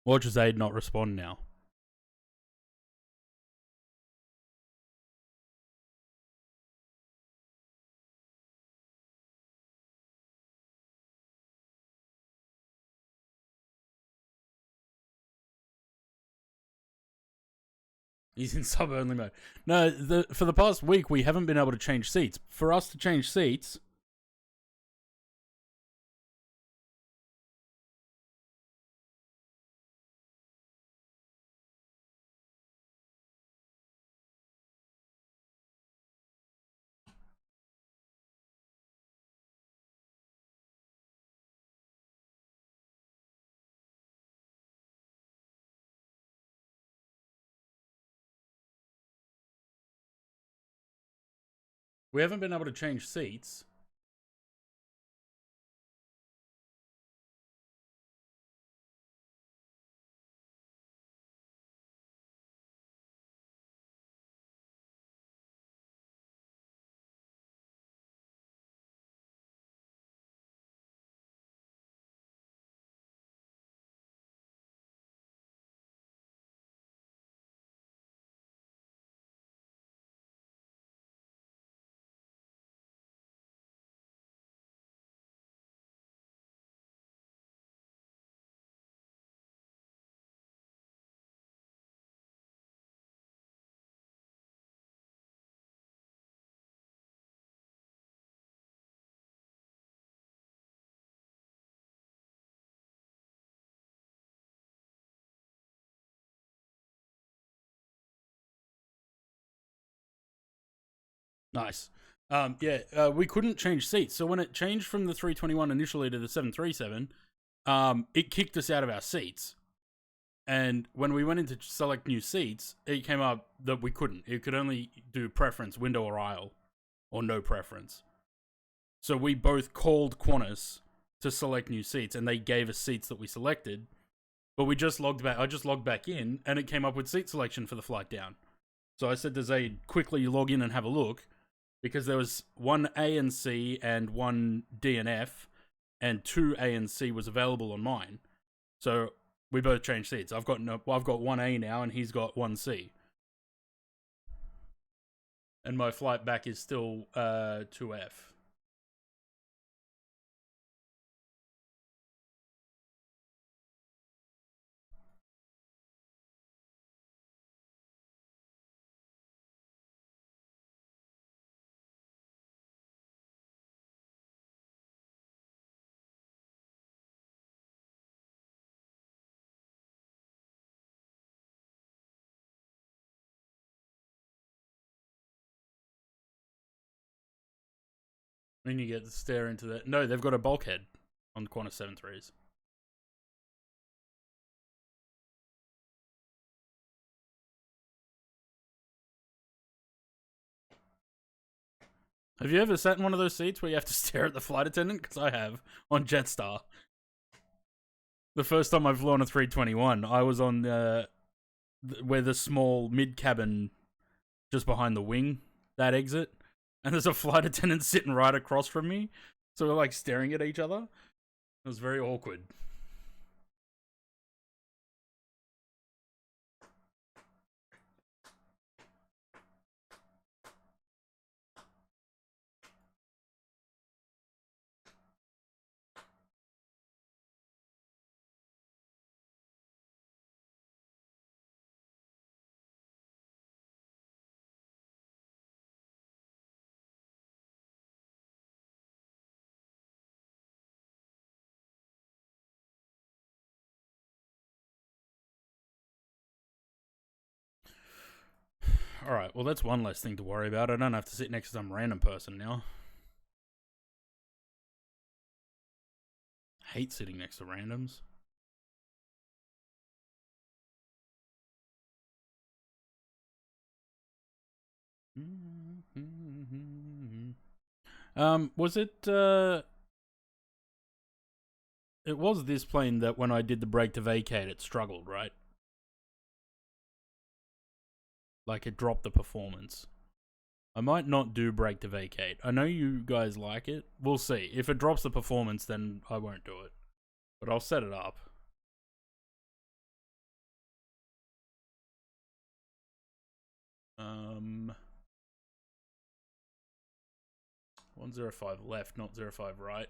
Watch as Aid not respond now. He's in sub-only mode. No, for the past week, we haven't been able to change seats. For us to change seats... We haven't been able to change seats. Nice. We couldn't change seats. So when it changed from the 321 initially to the 737, it kicked us out of our seats. And when we went in to select new seats, it came up that we couldn't. It could only do preference, window or aisle, or no preference. So we both called Qantas to select new seats, and they gave us seats that we selected. But we just logged back. I just logged back in, and it came up with seat selection for the flight down. So I said to Zaid, quickly log in and have a look, because there was one A and C and one D and F, and 2 A and C was available on mine. So we both changed seats. I've got 1A now, and he's got 1C. And my flight back is still 2F. And you get to stare into that. No, they've got a bulkhead on the Qantas 73s. Have you ever sat in one of those seats where you have to stare at the flight attendant? Because I have, on Jetstar. The first time I've flown a 321, I was on where the small mid-cabin, just behind the wing, that exit. And there's a flight attendant sitting right across from me. So we're like staring at each other. It was very awkward. Alright, well that's one less thing to worry about. I don't have to sit next to some random person now. I hate sitting next to randoms. Was it, it was this plane that when I did the break to vacate, it struggled, right? Like, it dropped the performance. I might not do break to vacate. I know you guys like it. We'll see. If it drops the performance, then I won't do it. But I'll set it up. 105 left, not 05 right.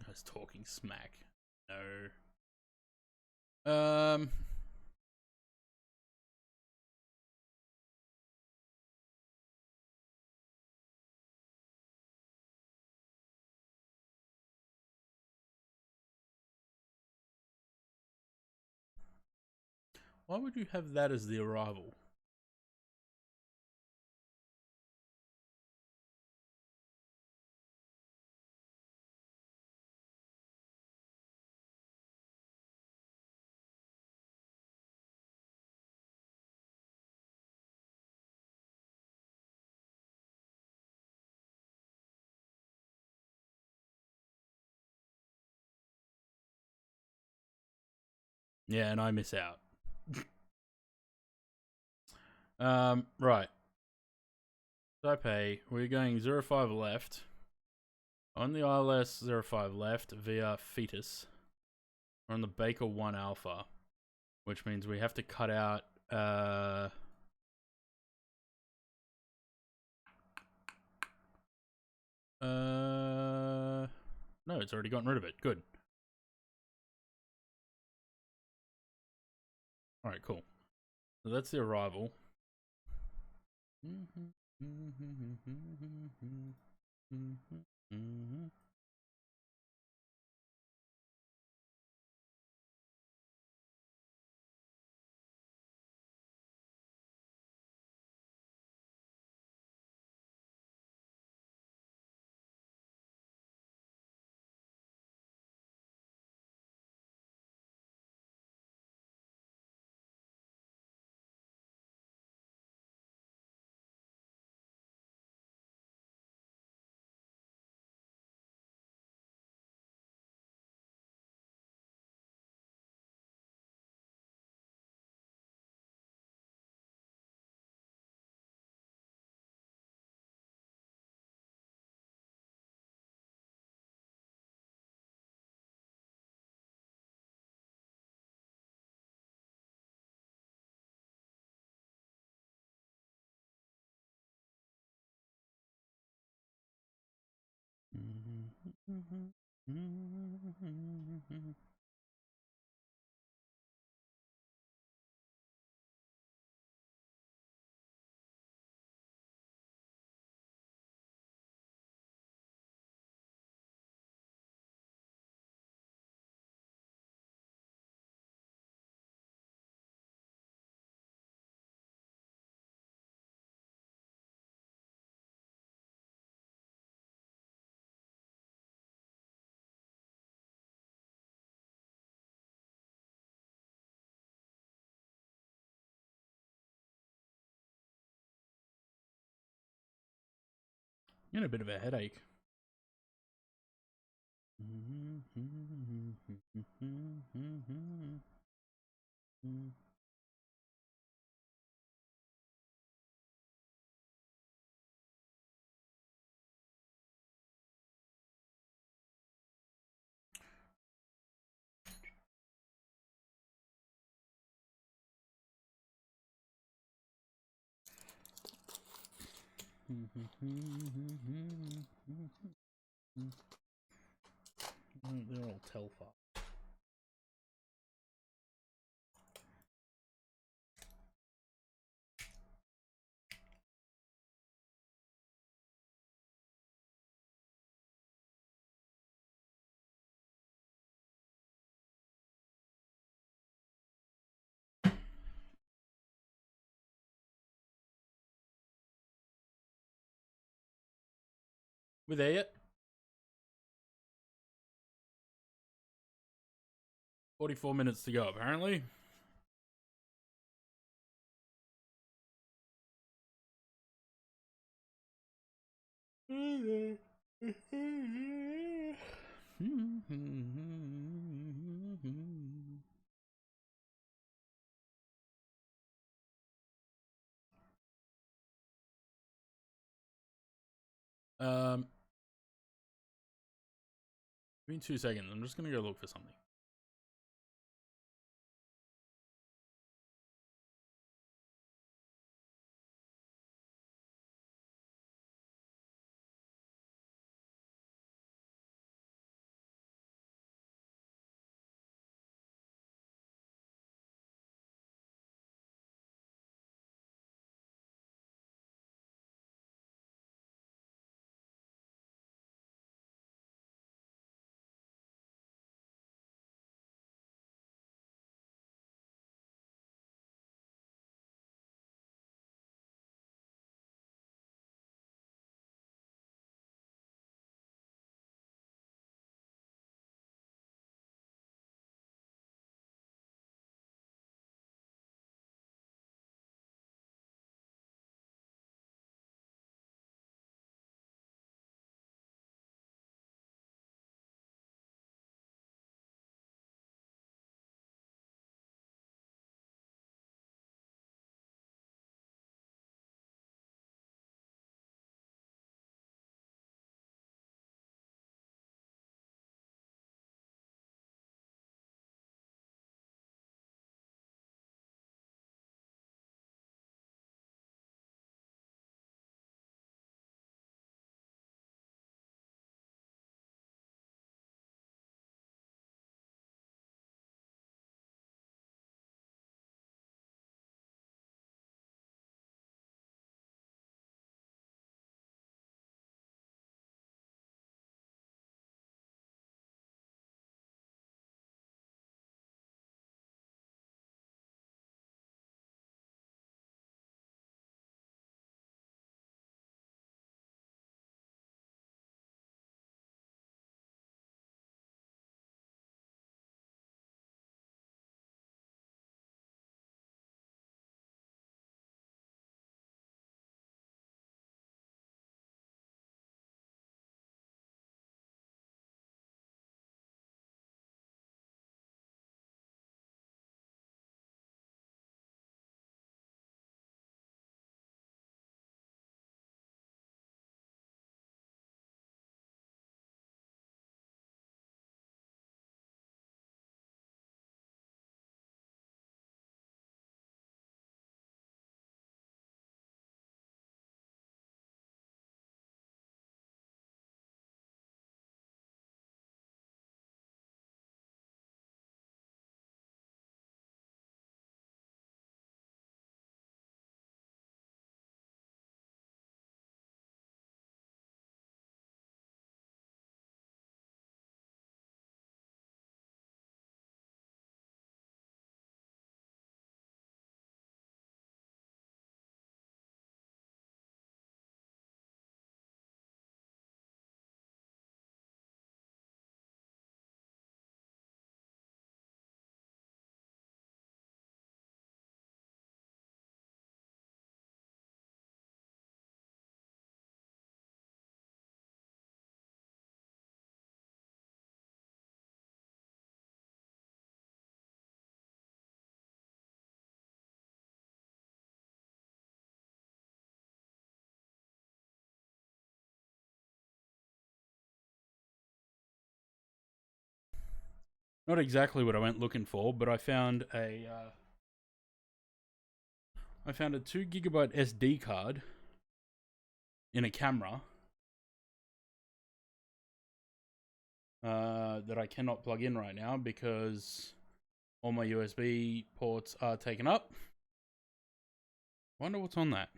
I was talking smack. No. Why would you have that as the arrival? Yeah, and I miss out. Right. Taipei, we're going 05 left. On the ILS 05 left via Fetus. We're on the Baker 1 Alpha, which means we have to cut out no, it's already gotten rid of it. Good. Alright, cool. So that's the arrival. In a bit of a headache. They're all Telfar. We there yet? 44 minutes to go, apparently. Um, give me 2 seconds. I'm just gonna go look for something. Not exactly what I went looking for, but I found a 2 GB SD card in a camera that I cannot plug in right now because all my USB ports are taken up. Wonder what's on that.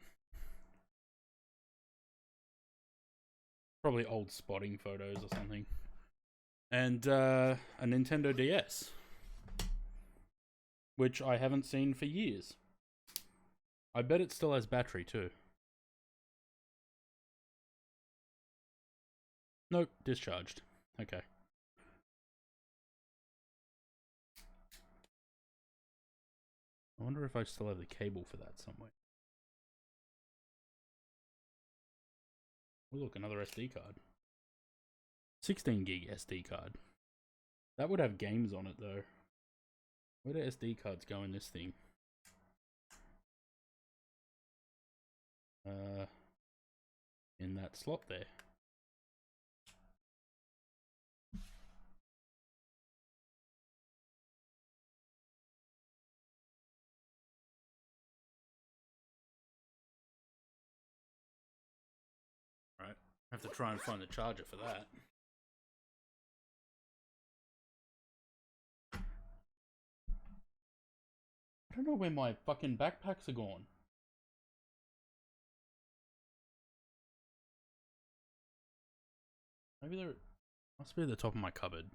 Probably old spotting photos or something. And a Nintendo DS, which I haven't seen for years. I bet it still has battery too. Nope, discharged. Okay. I wonder if I still have the cable for that somewhere. Oh, look, another SD card. 16 gig SD card. That would have games on it though. Where do SD cards go in this thing? In that slot there. Right, I have to try and find the charger for that. I don't know where my fucking backpacks are gone. Maybe they're... must be at the top of my cupboard.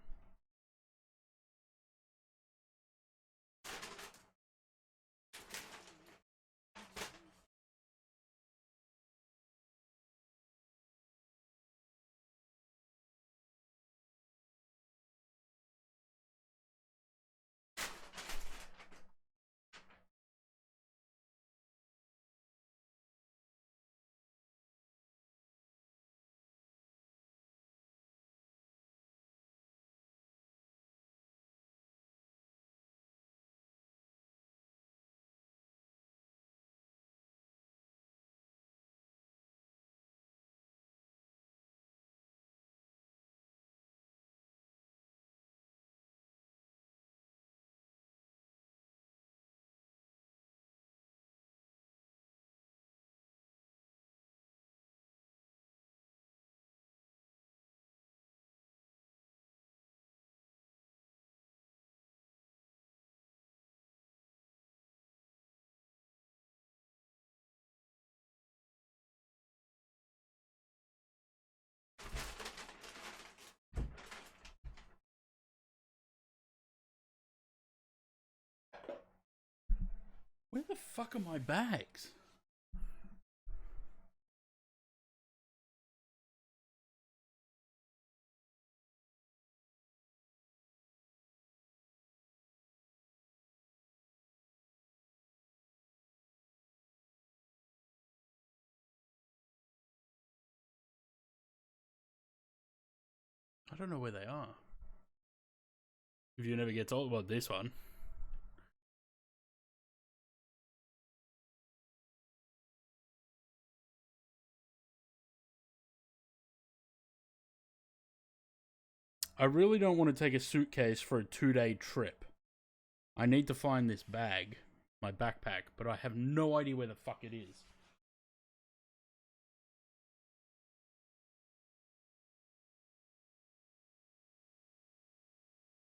Where the fuck are my bags? I don't know where they are. If you never get told about this one. I really don't want to take a suitcase for a 2-day trip. I need to find this bag, my backpack, but I have no idea where the fuck it is.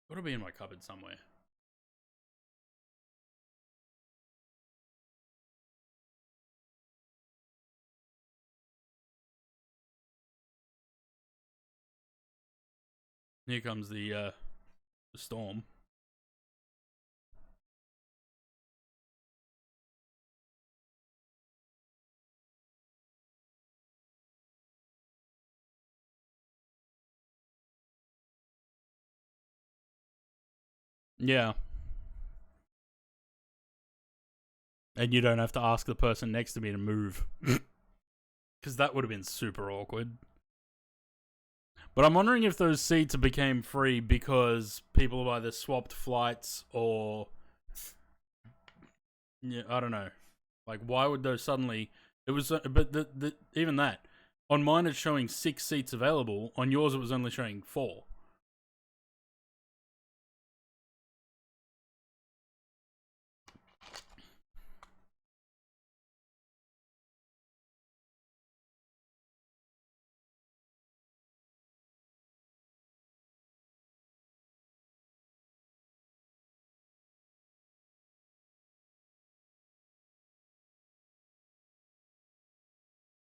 Gotta be in my cupboard somewhere. Here comes the storm. Yeah. And you don't have to ask the person next to me to move. Because that would have been super awkward. But I'm wondering if those seats became free because people have either swapped flights or... yeah, I don't know. Like, why would those suddenly... It was... but even that. On mine it's showing 6 seats available. On yours it was only showing 4.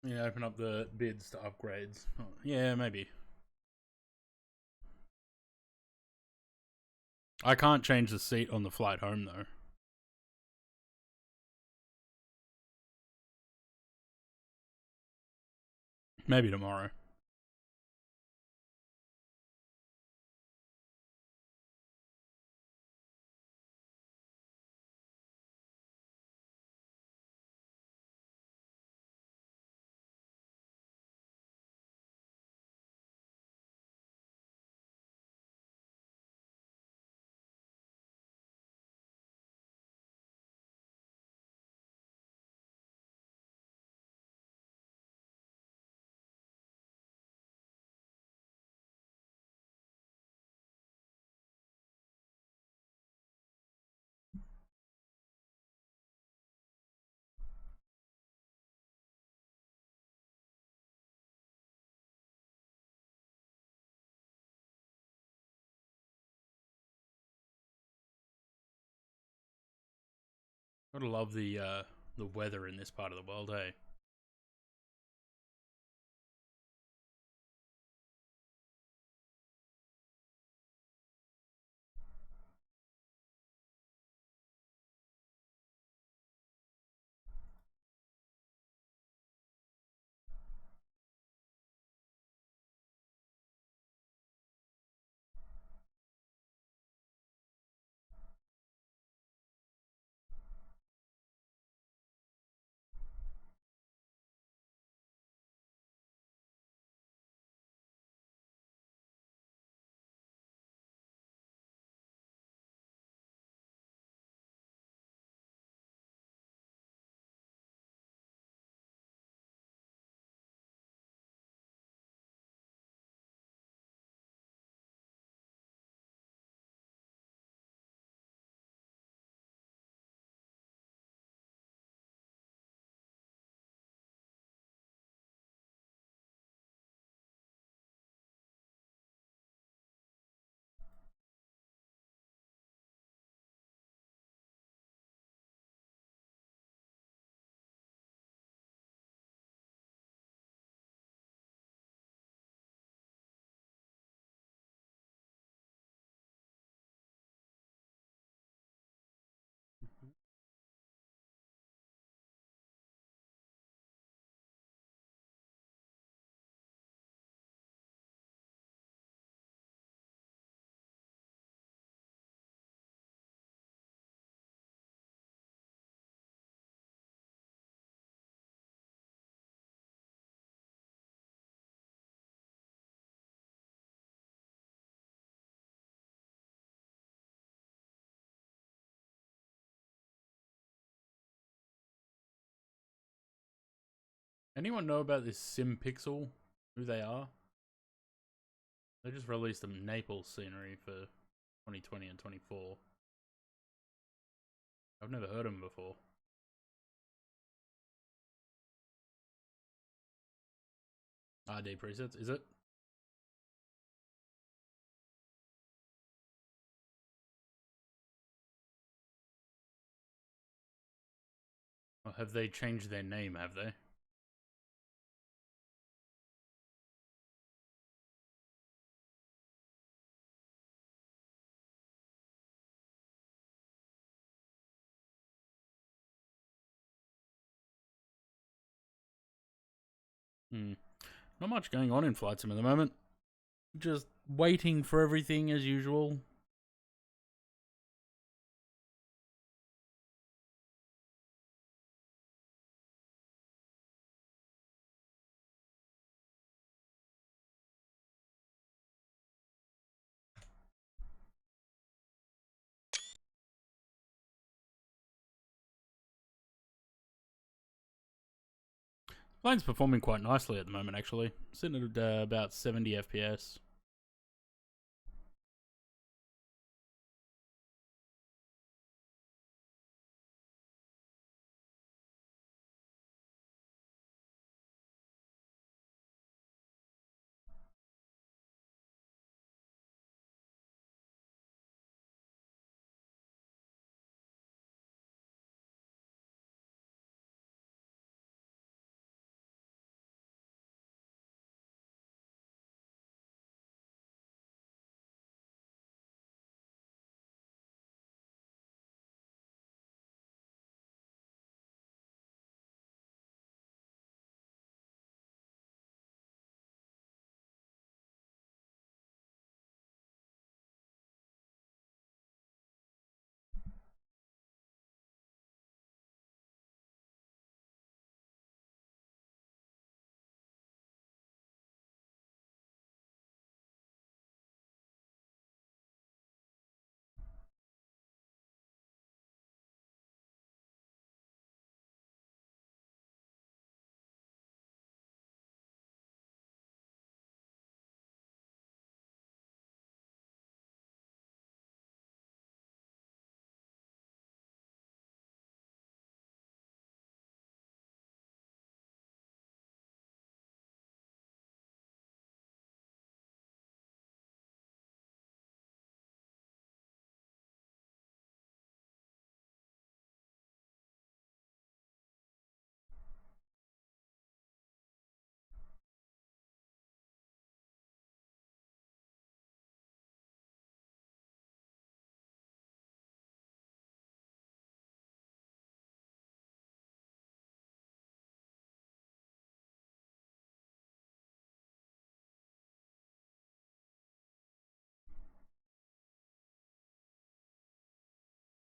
Yeah, open up the bids to upgrades. Oh, yeah, maybe. I can't change the seat on the flight home, though. Maybe tomorrow. Gotta love the weather in this part of the world, hey. Anyone know about this SimPixel? Who they are? They just released some Naples scenery for 2020 and 24. I've never heard of them before. RD presets, is it? Or have they changed their name, have they? Hmm. Not much going on in Flight Sim at the moment. Just waiting for everything as usual. Plane's performing quite nicely at the moment, actually. Sitting at about 70 FPS.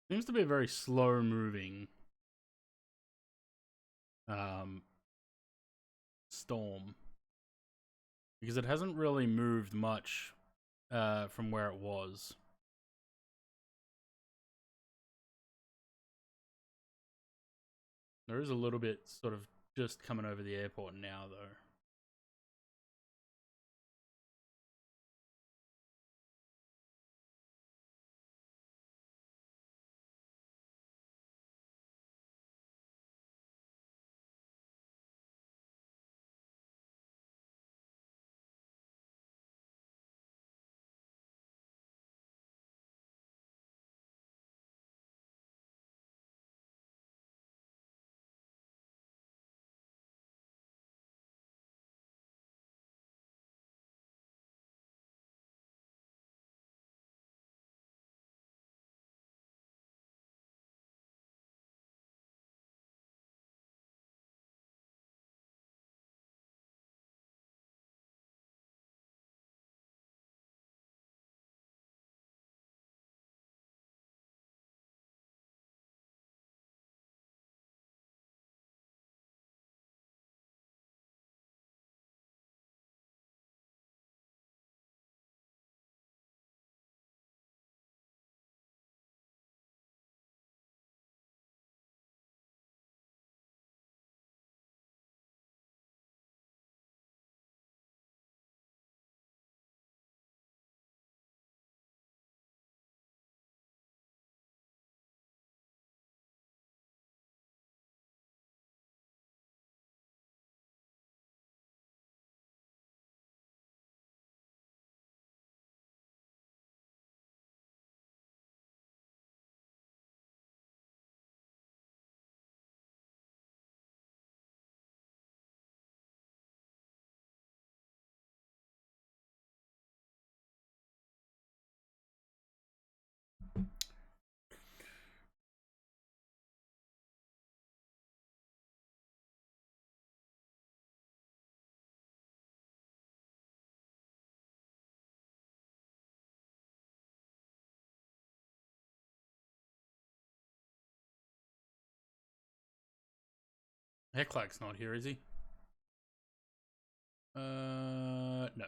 Seems to be a very slow moving storm, because it hasn't really moved much from where it was. There is a little bit sort of just coming over the airport now, though. Heclack's not here, is he? No.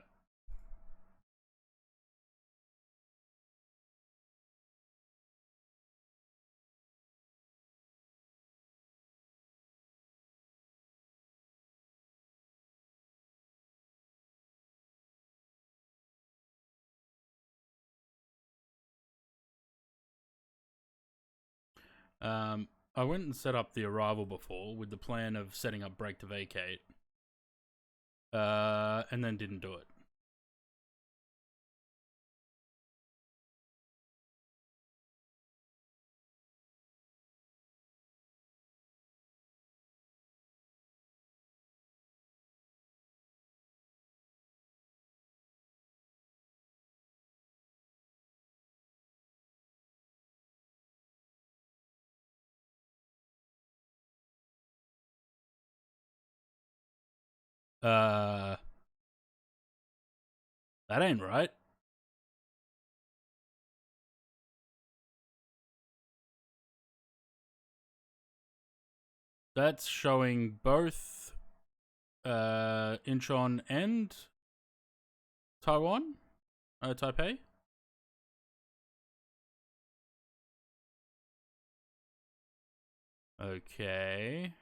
I went and set up the arrival before with the plan of setting up break to vacate. And then didn't do it. Uh, that ain't right. That's showing both Incheon and Taiwan, Taipei. Okay.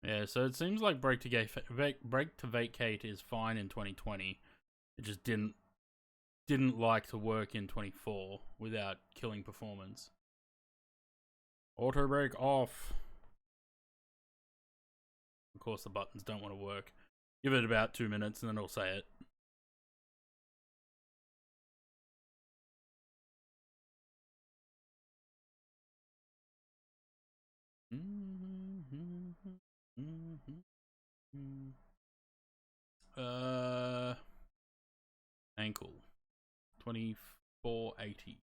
Yeah, so it seems like break to vacate is fine in 2020. It just didn't like to work in 24 without killing performance. Auto brake off. Of course, the buttons don't want to work. Give it about 2 minutes and then it'll say it. Ankle 2480.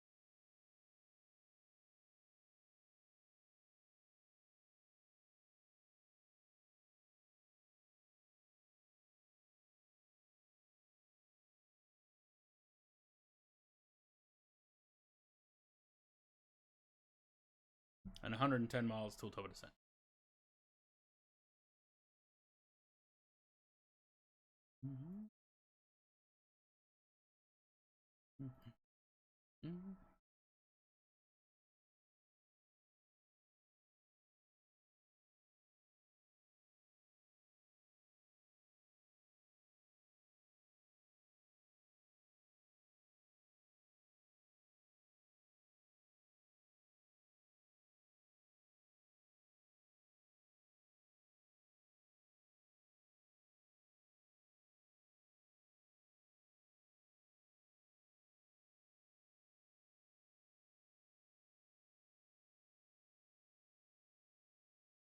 And 110 miles till top of descent. Mm-hmm. Mm-hmm. Mm-hmm.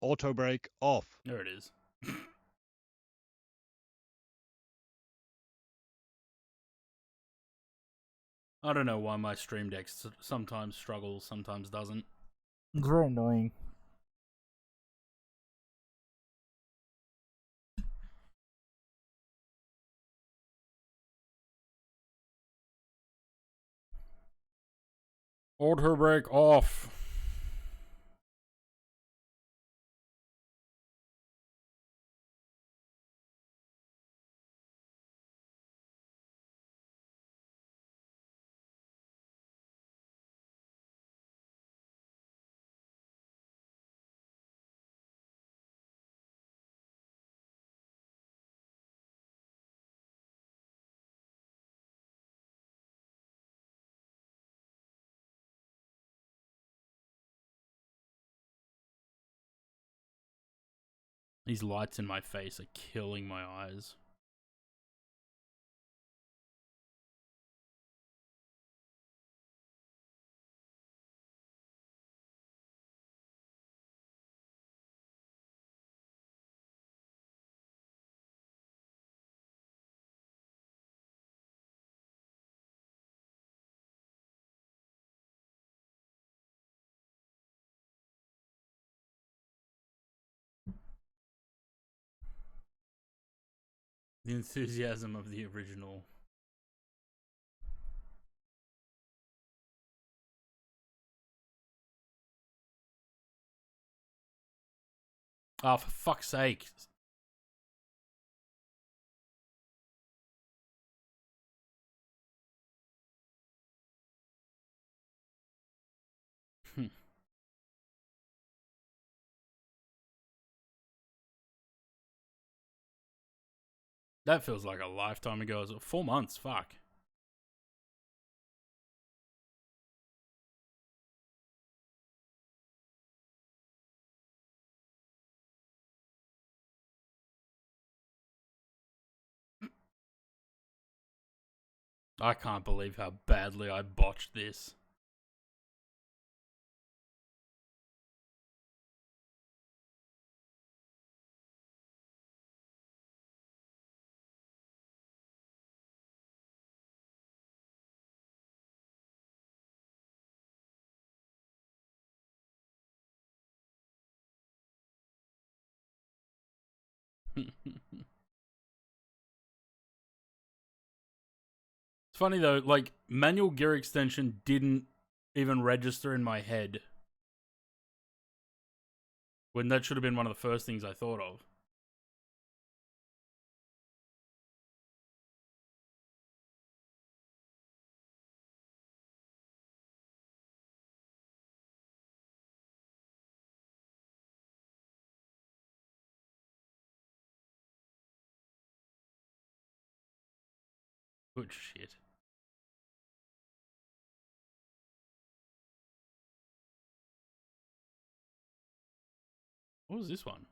Auto brake off. There it is. I don't know why my Stream Deck sometimes struggles, sometimes doesn't. It's very annoying. Auto brake off. These lights in my face are killing my eyes. The enthusiasm of the original. Oh, for fuck's sake. That feels like a lifetime ago. Is it 4 months? Fuck. I can't believe how badly I botched this. It's funny though, like, manual gear extension didn't even register in my head. When that should have been one of the first things I thought of. Good shit. What was this one?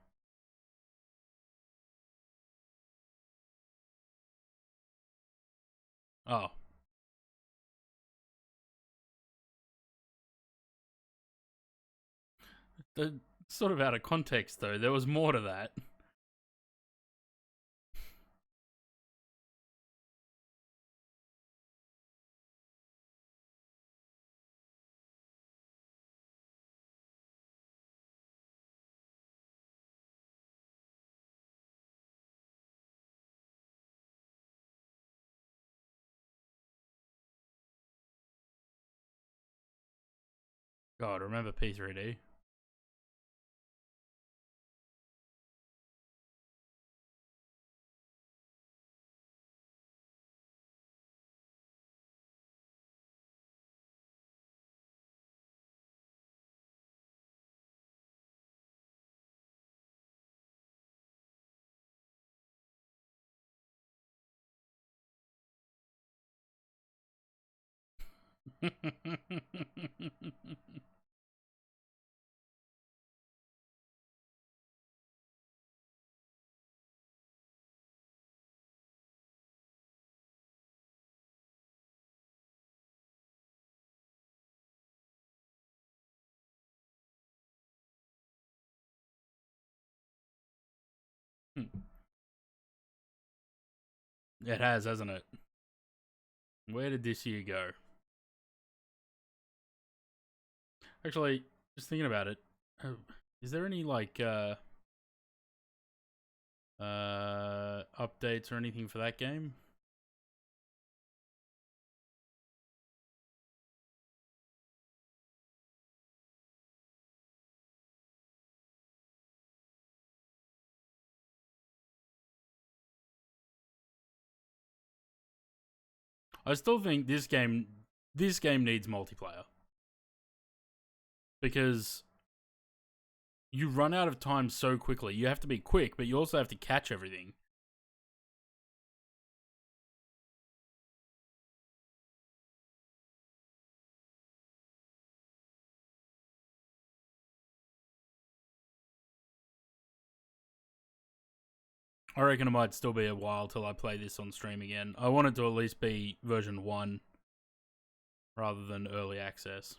Oh. Sort of out of context though. There was more to that. God, remember P3D? It has, hasn't it? Where did this year go? Actually, just thinking about it, is there any like updates or anything for that game? I still think this game needs multiplayer because you run out of time so quickly. You have to be quick, but you also have to catch everything. I reckon it might still be a while till I play this on stream again. I want it to at least be version 1 rather than early access.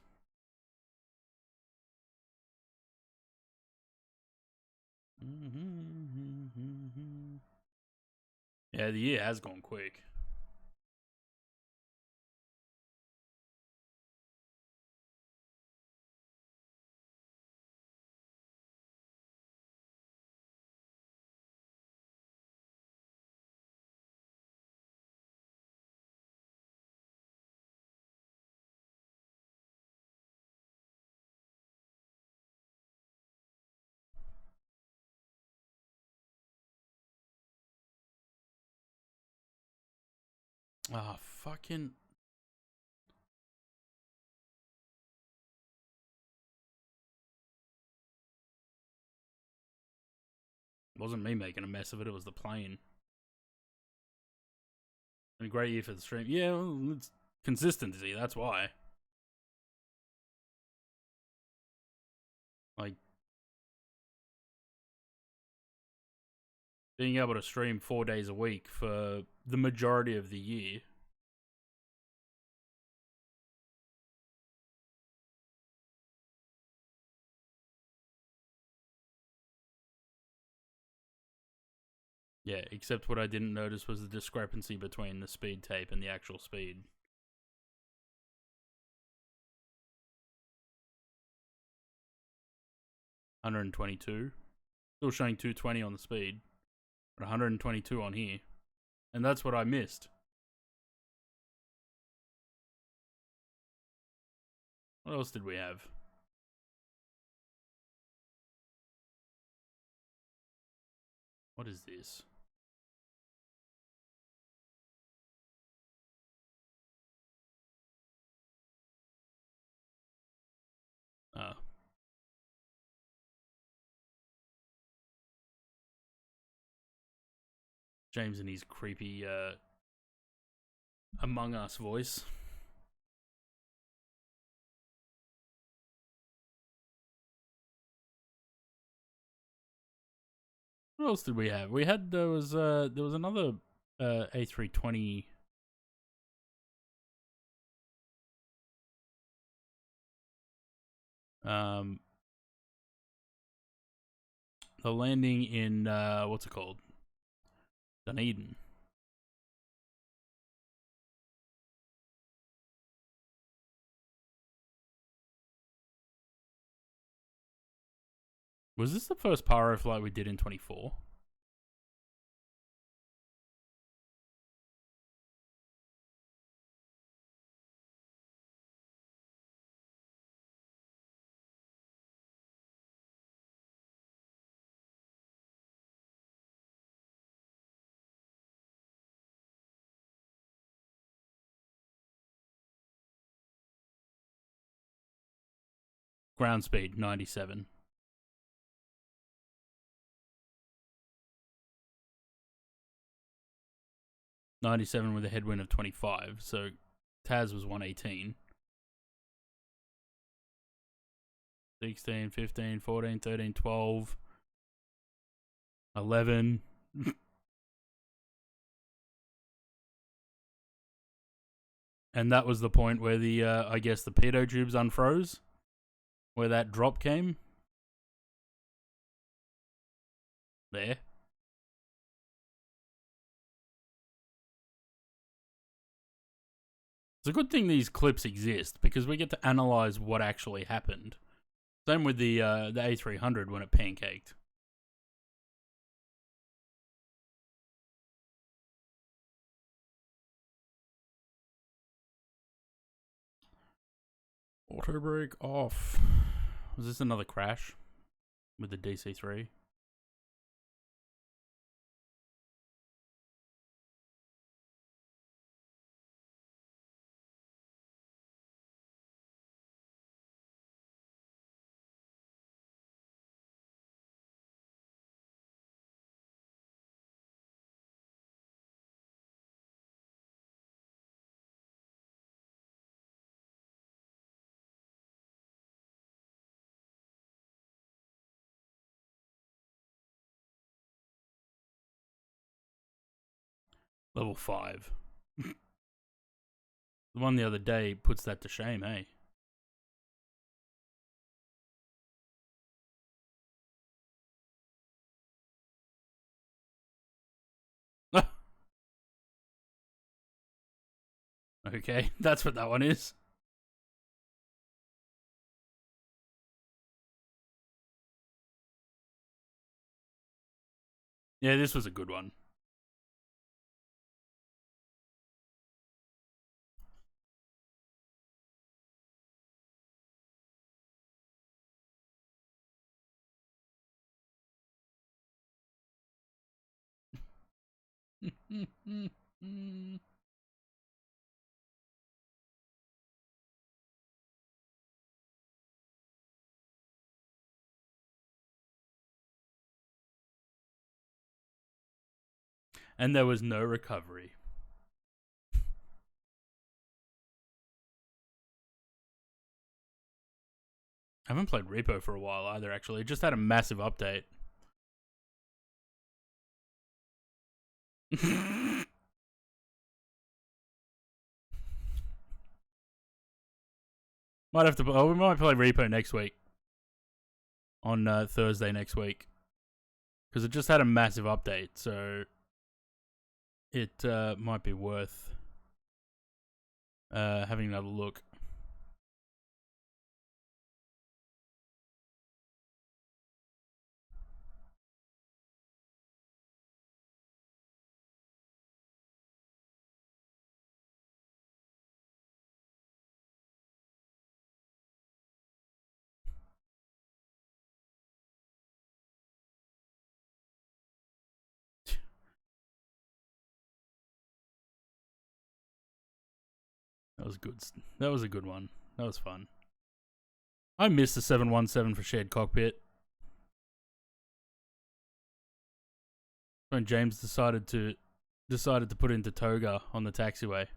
Yeah, the year has gone quick. Ah, fucking. It wasn't me making a mess of it, it was the plane. And a great year for the stream. Yeah, well, it's consistency, that's why. Like, being able to stream 4 days a week for the majority of the year. Yeah, except what I didn't notice was the discrepancy between the speed tape and the actual speed. $122. Still showing 220 on the speed, but 122 on here. And that's what I missed. What else did we have? What is this? Oh. James and his creepy Among Us voice. What else did we have? We had there was another A320. The landing in what's it called? Dunedin. Was this the first pyro flight we did in 24? Ground speed 97. .97 with a headwind of 25. So Taz was 118. 16, 15, 14, 13, 12, 11. And that was the point where the, I guess the pitot tubes unfroze. Where that drop came. There. It's a good thing these clips exist because we get to analyze what actually happened. Same with the A300 when it pancaked. Auto brake off. Was this another crash with the DC3? Level 5. The one the other day puts that to shame, eh? Okay, that's what that one is. Yeah, this was a good one. And there was no recovery. I haven't played Repo for a while either, actually. It just had a massive update. Might have to. Oh, we might play Repo next week. On Thursday next week. Because it just had a massive update, so it might be worth having another look. That was good. That was a good one. That was fun. I missed the 717 for shared cockpit. When James decided to put into toga on the taxiway.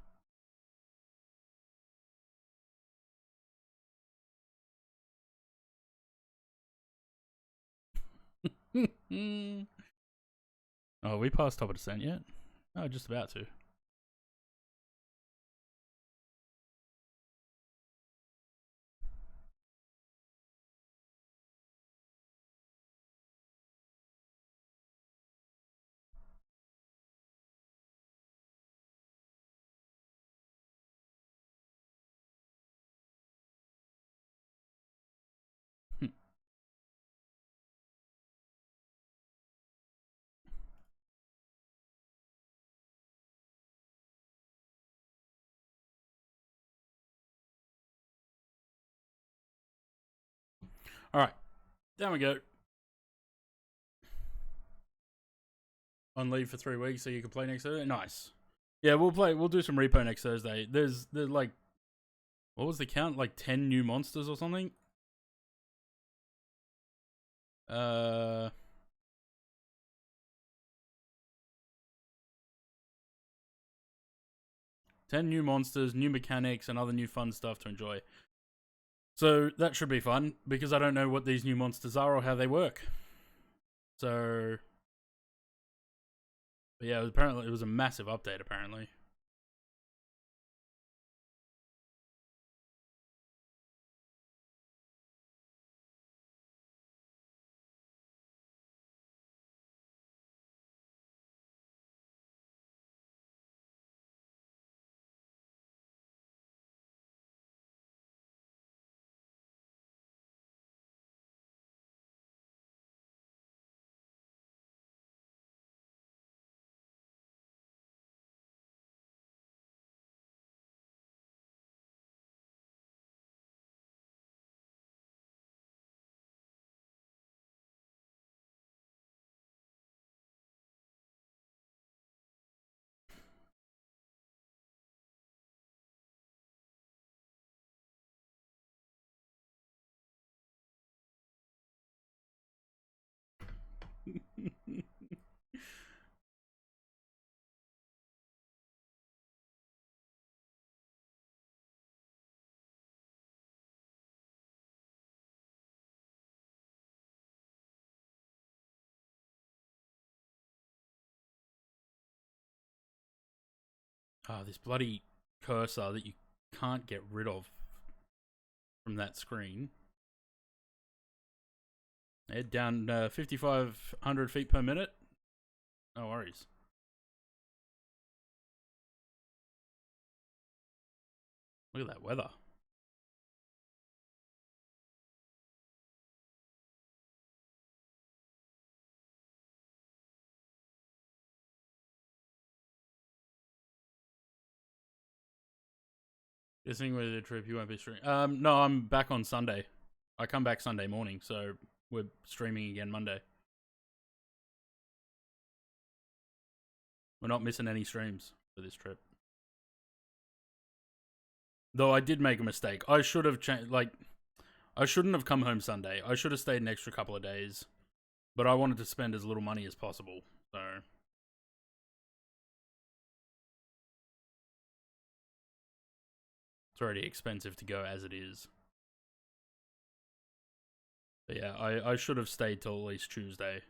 Oh, we passed top of descent yet? Oh, just about to. All right, down we go. On leave for 3 weeks, so you can play next Thursday. Nice. Yeah, we'll play. We'll do some Repo next Thursday. There's like, what was the count? Like 10 new monsters or something. Uh, 10 new monsters, new mechanics, and other new fun stuff to enjoy. So that should be fun, because I don't know what these new monsters are or how they work. So, but yeah, it was a massive update, apparently. This bloody cursor that you can't get rid of from that screen. Head down 5,500 feet per minute. No worries. Look at that weather. Guessing with the trip you won't be streaming. No, I'm back on Sunday. I come back Sunday morning, so we're streaming again Monday. We're not missing any streams for this trip. Though I did make a mistake. I should have changed. I shouldn't have come home Sunday. I should have stayed an extra couple of days. But I wanted to spend as little money as possible. So it's already expensive to go as it is. But yeah, I should have stayed till at least Tuesday.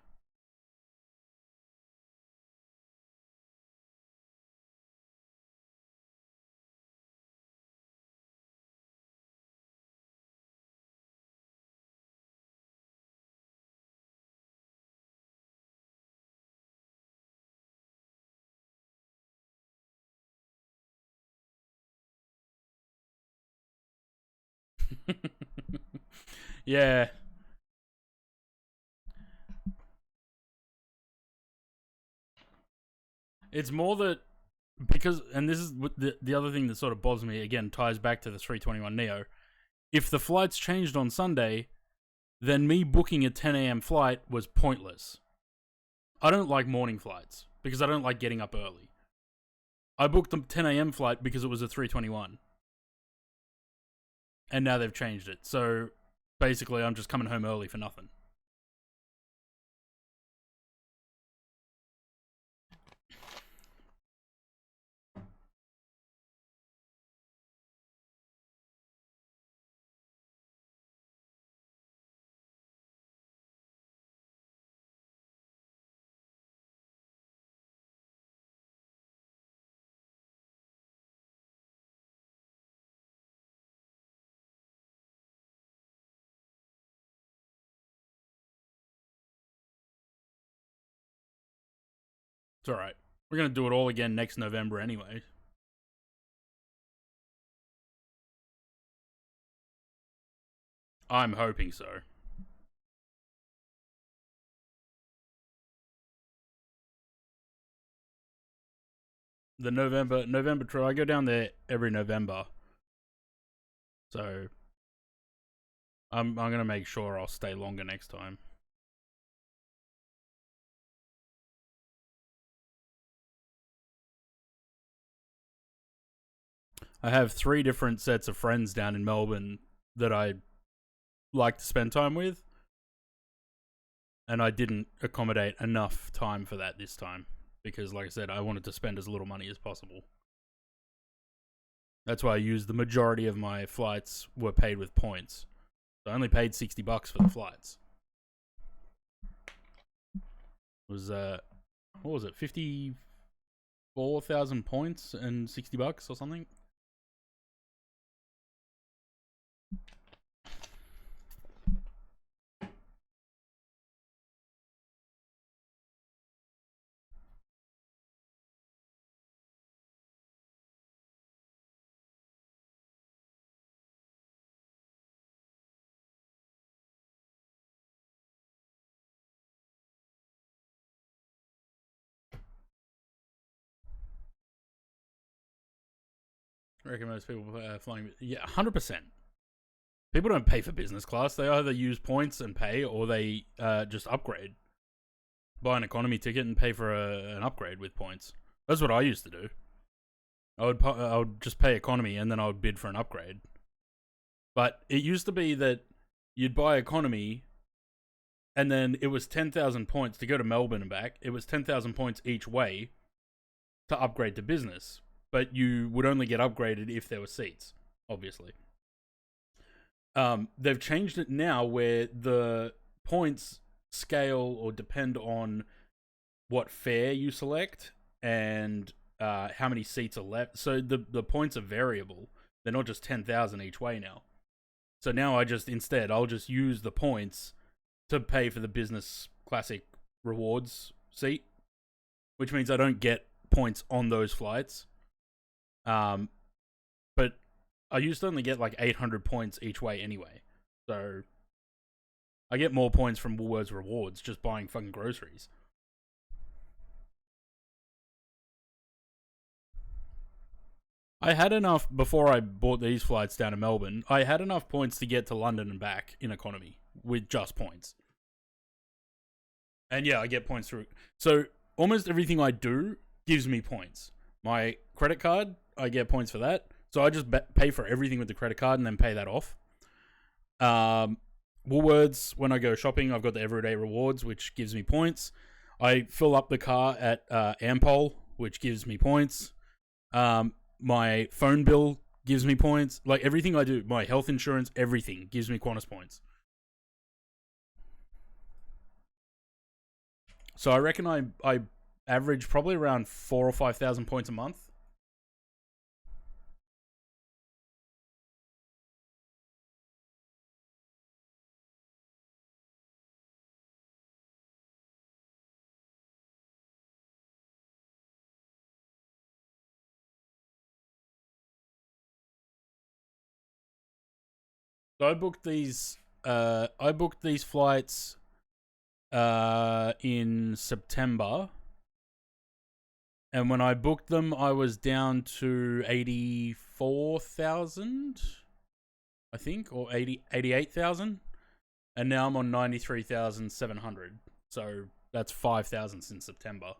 Yeah. It's more that because, and this is the other thing that sort of bothers me, again, ties back to the 321 Neo. If the flights changed on Sunday, then me booking a 10 a.m. flight was pointless. I don't like morning flights because I don't like getting up early. I booked the 10 a.m. flight because it was a 321. And now they've changed it. So basically, I'm just coming home early for nothing. It's alright. We're going to do it all again next November anyway. I'm hoping so. The November trip, I go down there every November. So I'm going to make sure I'll stay longer next time. I have 3 different sets of friends down in Melbourne that I like to spend time with. and I didn't accommodate enough time for that this time because, like I said, I wanted to spend as little money as possible. That's why I used the majority of my flights were paid with points. So I only paid $60 for the flights. It was what was it? 54,000 points and $60 or something. I reckon most people flying, 100%. People don't pay for business class. They either use points and pay, or they just upgrade. Buy an economy ticket and pay for an upgrade with points. That's what I used to do. I would just pay economy and then I would bid for an upgrade. But it used to be that you'd buy economy and then it was 10,000 points to go to Melbourne and back. It was 10,000 points each way to upgrade to business. But you would only get upgraded if there were seats, obviously. They've changed it now where the points scale or depend on what fare you select and how many seats are left. So the points are variable. They're not just 10,000 each way now. So now I'll just use the points to pay for the business classic rewards seat, which means I don't get points on those flights. But I used to only get like 800 points each way anyway. So I get more points from Woolworths Rewards just buying fucking groceries. I had enough before I bought these flights down to Melbourne. I had enough points to get to London and back in economy with just points. And yeah, I get points through. So almost everything I do gives me points. My credit card, I get points for that. So I just pay for everything with the credit card and then pay that off. Woolworths, when I go shopping, I've got the everyday rewards, which gives me points. I fill up the car at Ampol, which gives me points. My phone bill gives me points. Like everything I do, my health insurance, everything gives me Qantas points. So I reckon I average probably around 4,000 or 5,000 points a month. So I booked these flights in September. And when I booked them, I was down to 84,000, I think, or 88,000. And now I'm on 93,700. So that's 5,000 since September.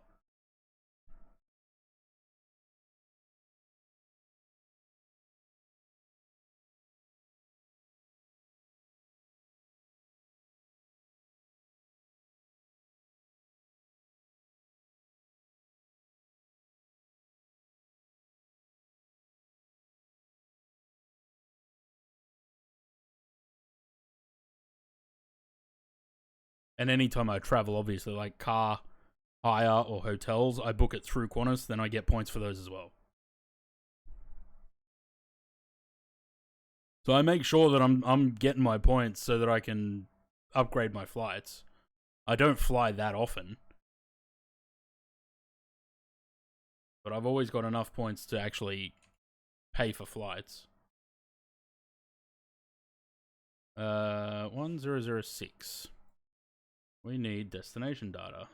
And anytime I travel, obviously, like car hire or hotels, I book it through Qantas, then I get points for those as well. So I make sure that I'm getting my points so that I can upgrade my flights. I don't fly that often, but I've always got enough points to actually pay for flights. 1006. We need destination data.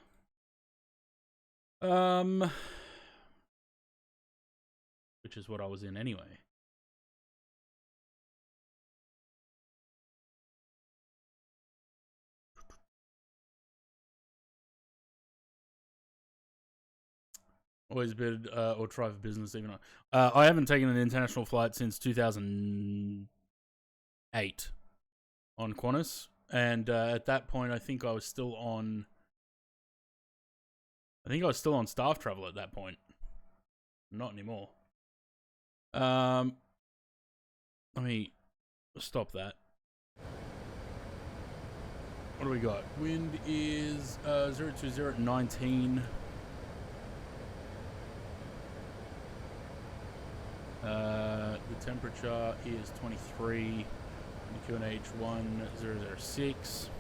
Which is what I was in anyway. Always bid or try for business even. I haven't taken an international flight since 2008 on Qantas. And at that point, I think I was still on staff travel at that point. Not anymore. Let me stop that. What do we got? Wind is 020 at 19. The temperature is 23. QNH 1006.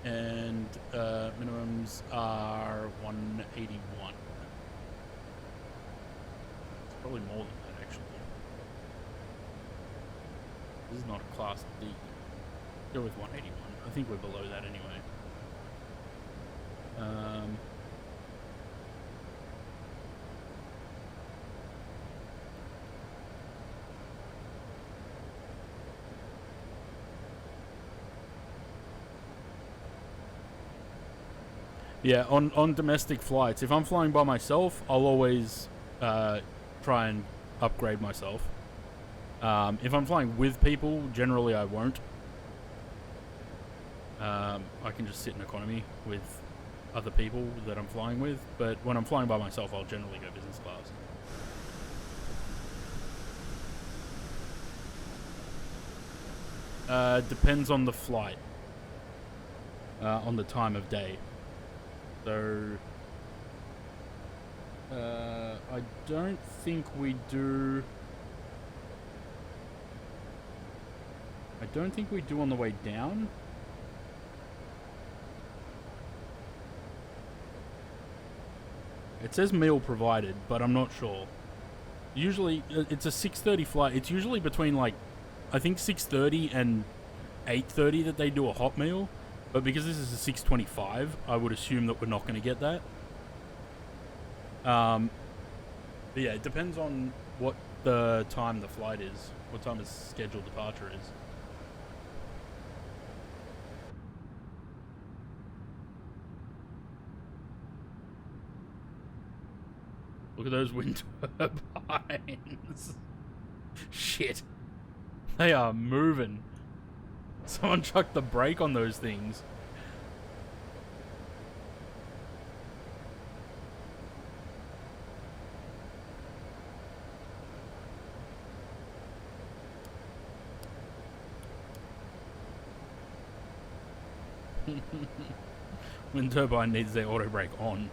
And minimums are 181. It's probably more than that, actually. This is not a class D. Go with 181. I think we're below that anyway. Yeah, on domestic flights, if I'm flying by myself, I'll always try and upgrade myself. If I'm flying with people, generally I won't. I can just sit in economy with other people that I'm flying with, but when I'm flying by myself, I'll generally go business class. Depends on the flight, on the time of day. So, I don't think we do... on the way down. It says meal provided, but I'm not sure. Usually, it's a 6:30 flight. It's usually between, like, I think 6:30 and 8:30 that they do a hot meal. But because this is a 6:25, I would assume that we're not going to get that. But yeah, it depends on what the time the flight is, what time its scheduled departure is. Look at those wind turbines. Shit. They are moving. Someone chucked the brake on those things. Wind turbine needs their auto brake on.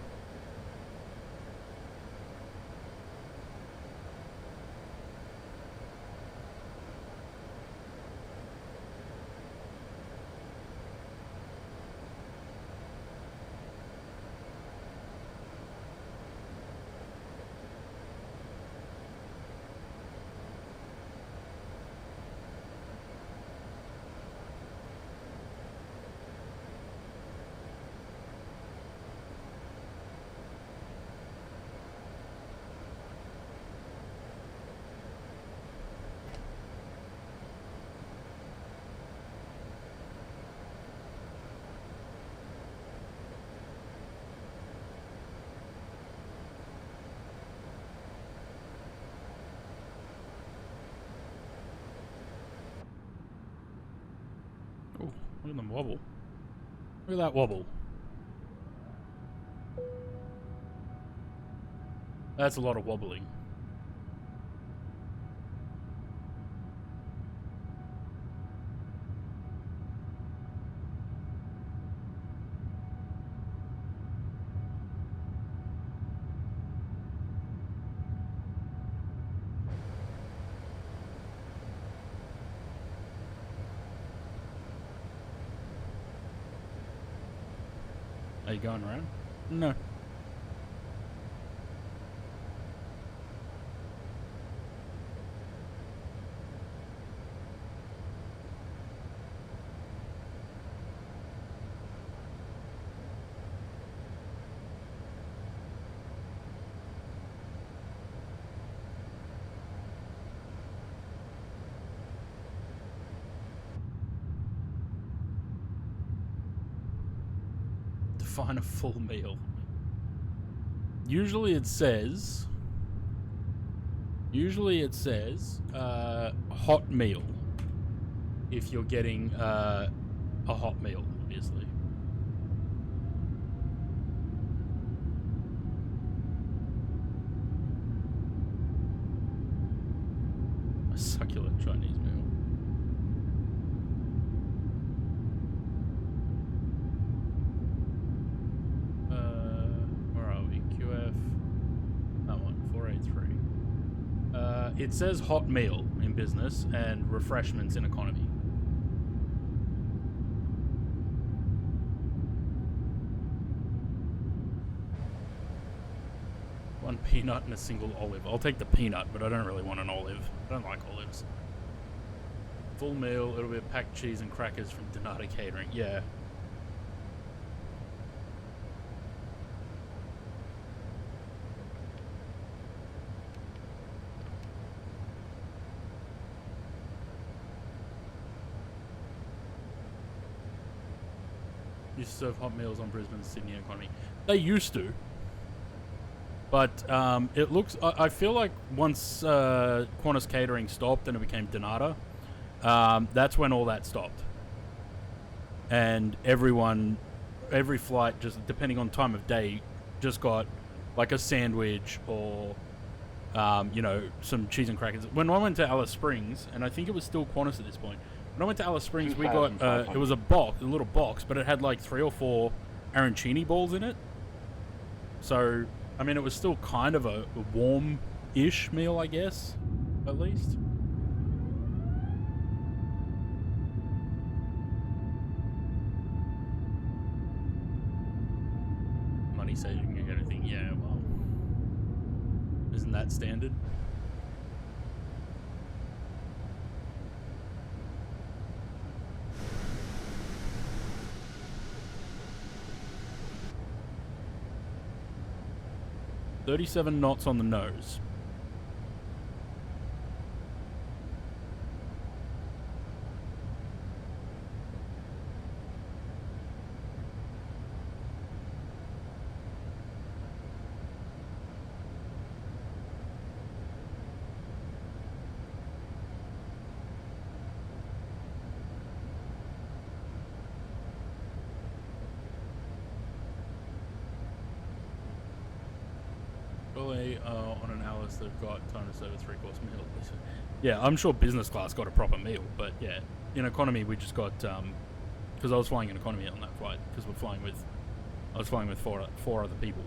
Look at them wobble. Look at that wobble. That's a lot of wobbling. Are you going around? No. Define a full meal. Usually it says Usually it says hot meal if you're getting a hot meal, obviously. A succulent Chinese meal. Where are we? QF. That one, 483. It says hot meal in business and refreshments in economy. One peanut and a single olive. I'll take the peanut, but I don't really want an olive. I don't like olives. Full meal, a little bit of packed cheese and crackers from Donata Catering. Yeah. Used to serve hot meals on Brisbane's Sydney economy. They used to. But it looks... I feel like once Qantas Catering stopped and it became Donata, that's when all that stopped. And every flight, just depending on time of day, just got like a sandwich or, some cheese and crackers. When I went to Alice Springs, and I think it was still Qantas at this point, when I went to Alice Springs, we got... it was a little box, but it had like 3 or 4 arancini balls in it. So... I mean, it was still kind of a warm-ish meal, I guess, at least. Money says you can get anything. Yeah, well, isn't that standard? .37 knots on the nose. On an Alice, they've got time to serve a 3-course meal. Yeah, I'm sure business class got a proper meal, but yeah, in economy we just got because I was flying in economy on that flight because I was flying with four other people.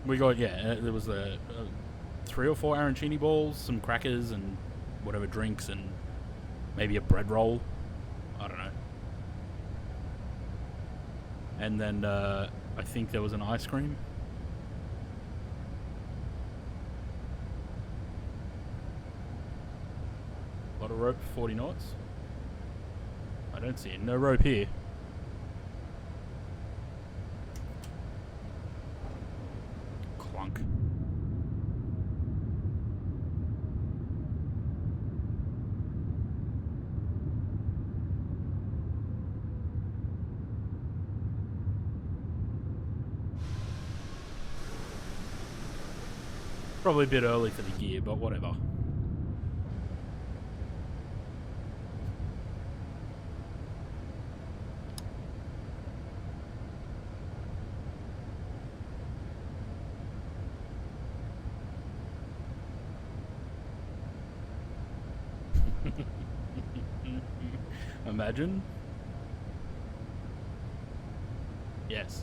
We got there was 3 or 4 arancini balls, some crackers, and whatever drinks, and maybe a bread roll. I don't know. And then I think there was an ice cream. A lot of rope for 40 knots. I don't see it. No rope here. Clunk. Probably a bit early for the gear, but whatever. Imagine. Yes.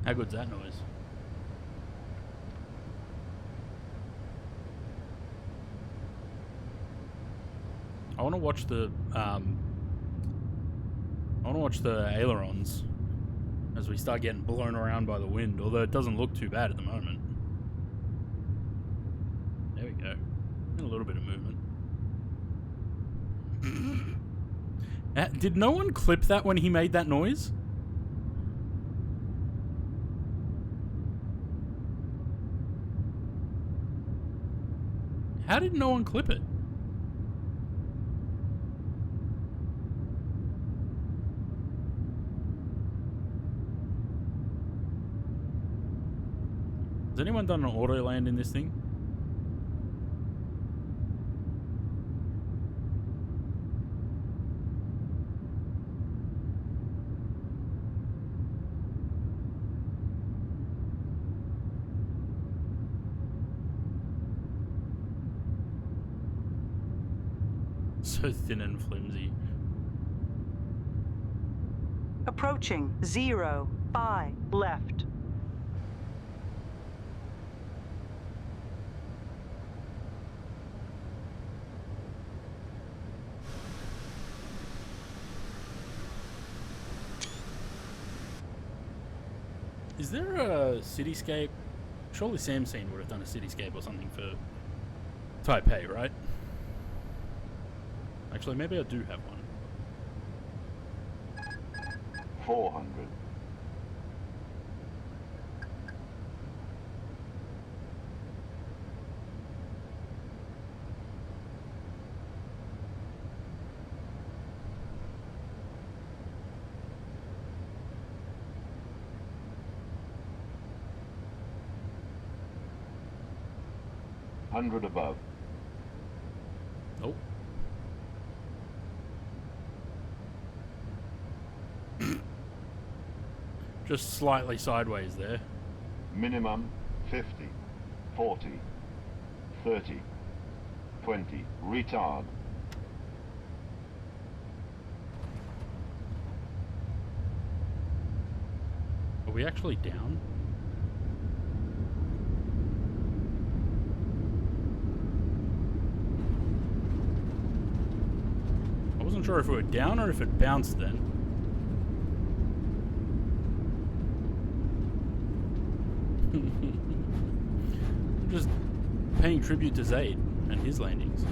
How good's that noise? I want to watch the ailerons as we start getting blown around by the wind, although it doesn't look too bad at the moment. There we go. A little bit of movement. Did no one clip that when he made that noise? How did no one clip it? Has anyone done an auto land in this thing? So thin and flimsy. Approaching 05 left. Is there a cityscape? Surely Samseen would have done a cityscape or something for Taipei, right? Actually, maybe I do have one. 400. Hundred above. Nope. Just slightly sideways there. Minimum 50, 40, 30, 20. Retard. Are we actually down? I wasn't sure if we were down or if it bounced then. I'm just paying tribute to Zaid and his landings.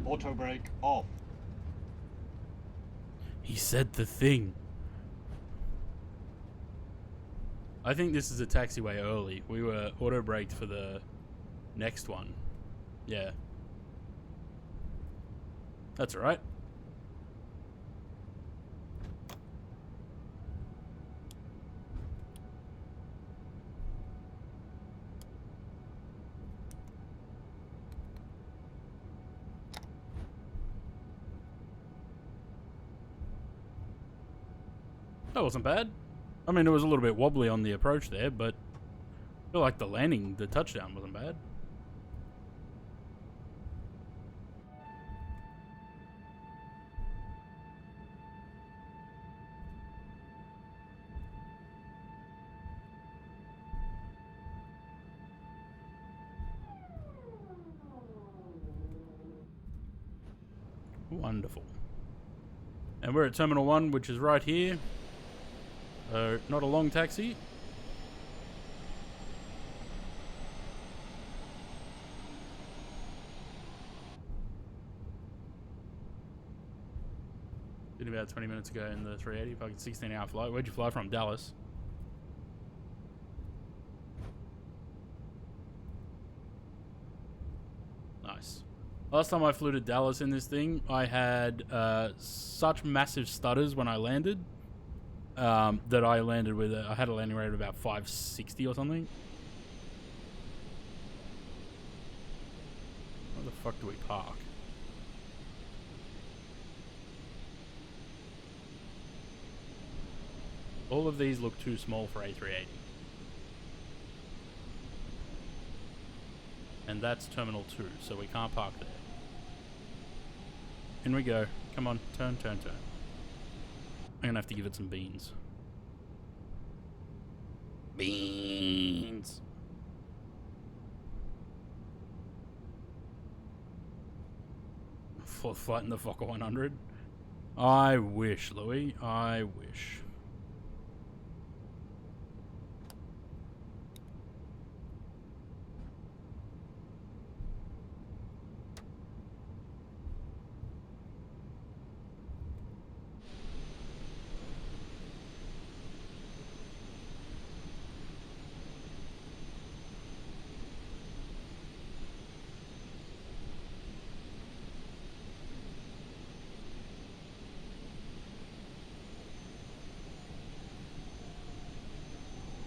Auto brake off. He said the thing. I think this is a taxiway early. We were auto braked for the next one. Yeah. That's alright. That wasn't bad. I mean, it was a little bit wobbly on the approach there, but I feel like the landing, the touchdown wasn't bad. Wonderful. And we're at Terminal 1, which is right here. Not a long taxi. Did about 20 minutes ago in the 380, fucking 16-hour flight. Where'd you fly from? Dallas. Nice. Last time I flew to Dallas in this thing, I had such massive stutters when I landed that I landed with I had a landing rate of about 560 or something. Where the fuck do we park? All of these look too small for A380. And that's Terminal 2, so we can't park there. In we go. Come on, turn, turn, turn. I'm gonna have to give it some beans. Beans. For fighting the Fokker 100. I wish, Louis. I wish.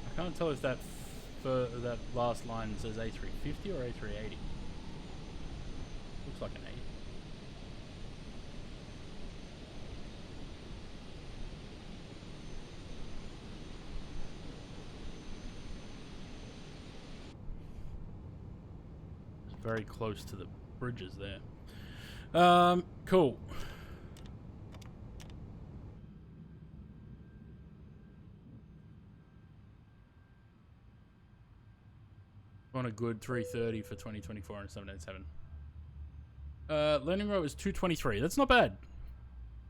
I can't tell if that that last line says A350 or A380. Looks like an 8. It's very close to the bridges there. Cool. On a good 330 for 2024 and 787. Landing rate was 223. That's not bad.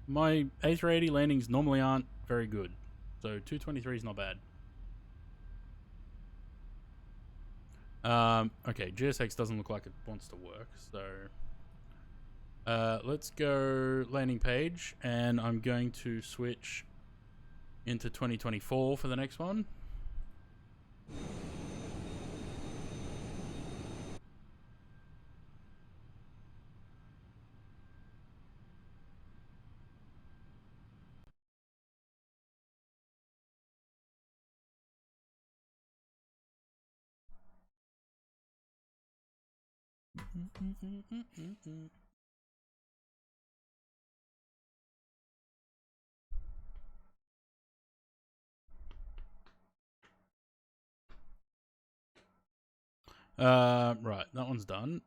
My A380 landings normally aren't very good, so 223 is not bad. Okay, GSX doesn't look like it wants to work, so let's go landing page, and I'm going to switch into 2024 for the next one. Right, that one's done.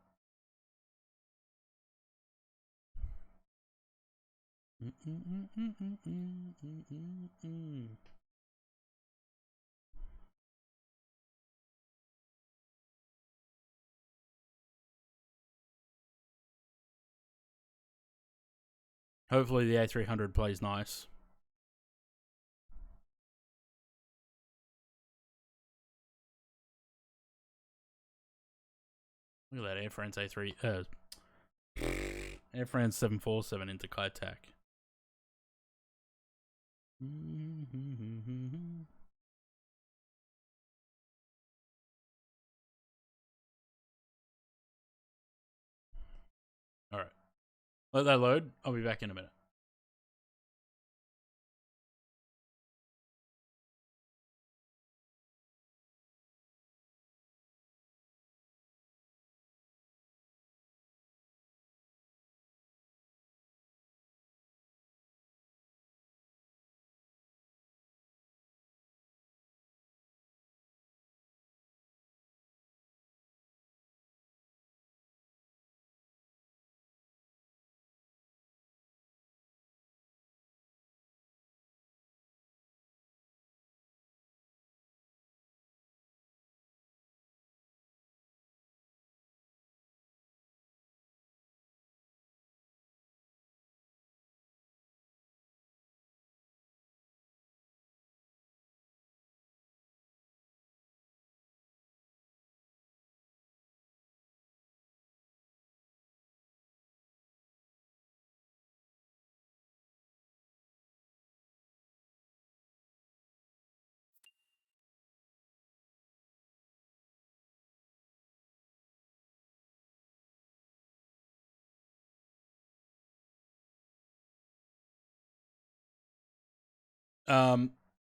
Hopefully the A300 plays nice. Look at that Air France A3 Air France 747 into Kai Tak. Alright. Let that load. I'll be back in a minute.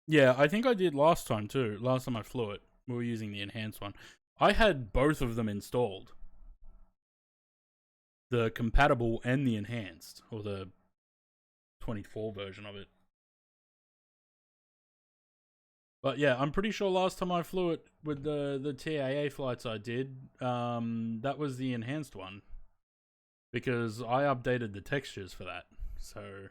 Yeah, I think I did last time too. Last time I flew it, we were using the enhanced one. I had both of them installed. The compatible and the enhanced, or the 24 version of it. But yeah, I'm pretty sure last time I flew it with the TAA flights I did, that was the enhanced one. Because I updated the textures for that. So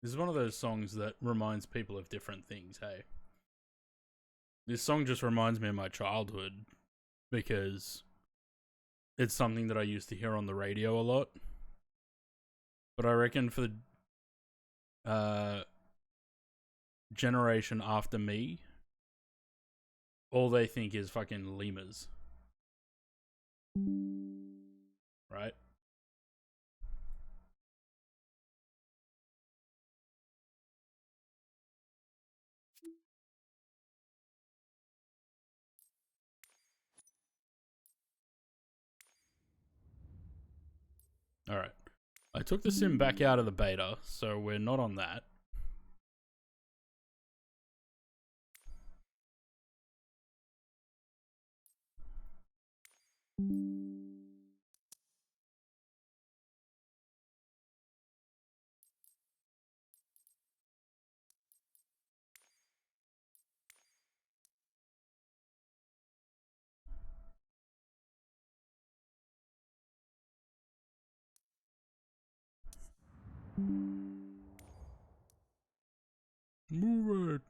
This is one of those songs that reminds people of different things, hey? This song just reminds me of my childhood because it's something that I used to hear on the radio a lot. But I reckon for the generation after me, all they think is fucking lemurs. Right? Alright. I took the sim back out of the beta, so we're not on that. Move it.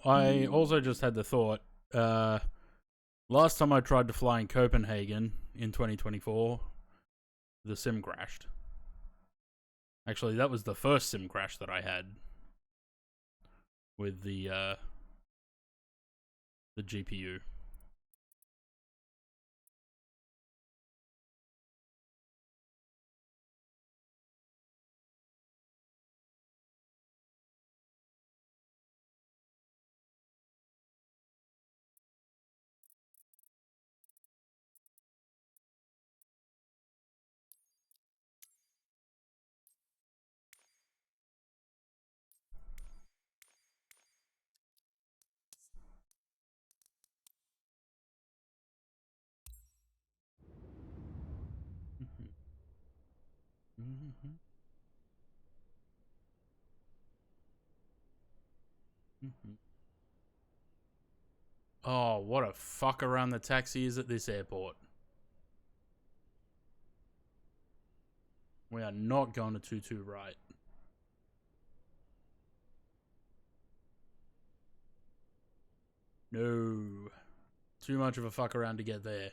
I also just had the thought, last time I tried to fly in Copenhagen in 2024, the sim crashed. Actually, that was the first sim crash that I had with the GPU. Oh, what a fuck around the taxi is at this airport. We are not going to 22 right. No. Too much of a fuck around to get there.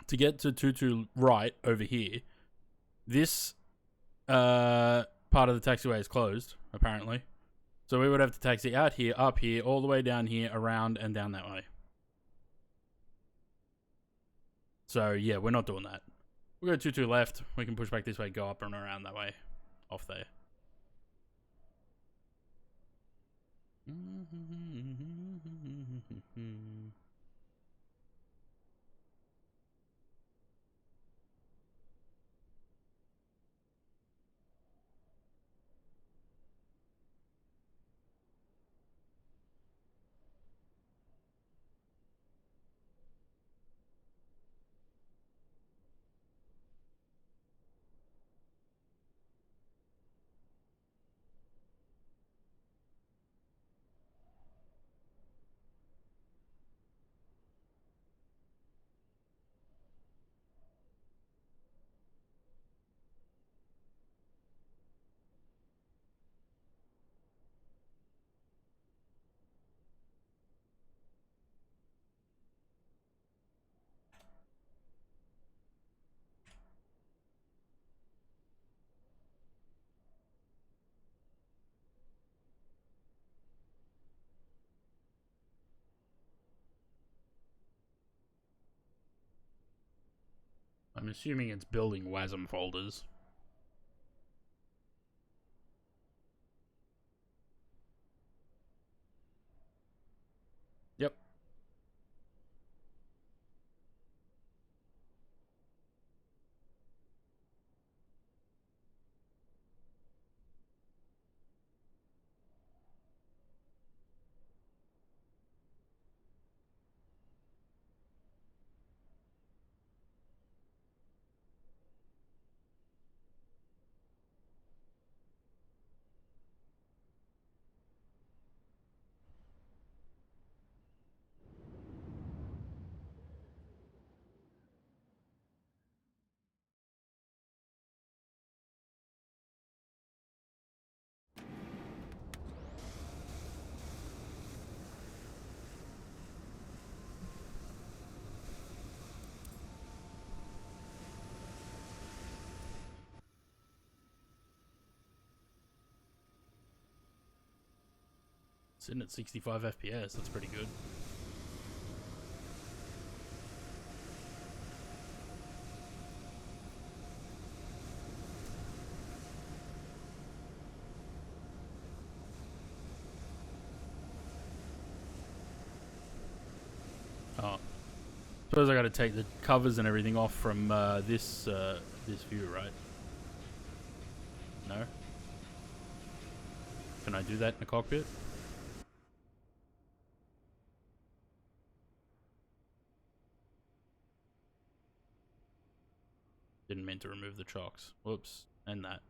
To get to 22 right over here, this part of the taxiway is closed, apparently. So we would have to taxi out here, up here, all the way down here, around, and down that way. So, yeah, we're not doing that. We'll go 22 left. We can push back this way, go up and around that way. Off there. I'm assuming it's building WASM folders. Yep. Sitting at 65 FPS, that's pretty good. Oh. Suppose I gotta take the covers and everything off from this view, right? No? Can I do that in the cockpit? Didn't mean to remove the chocks. Whoops. And that.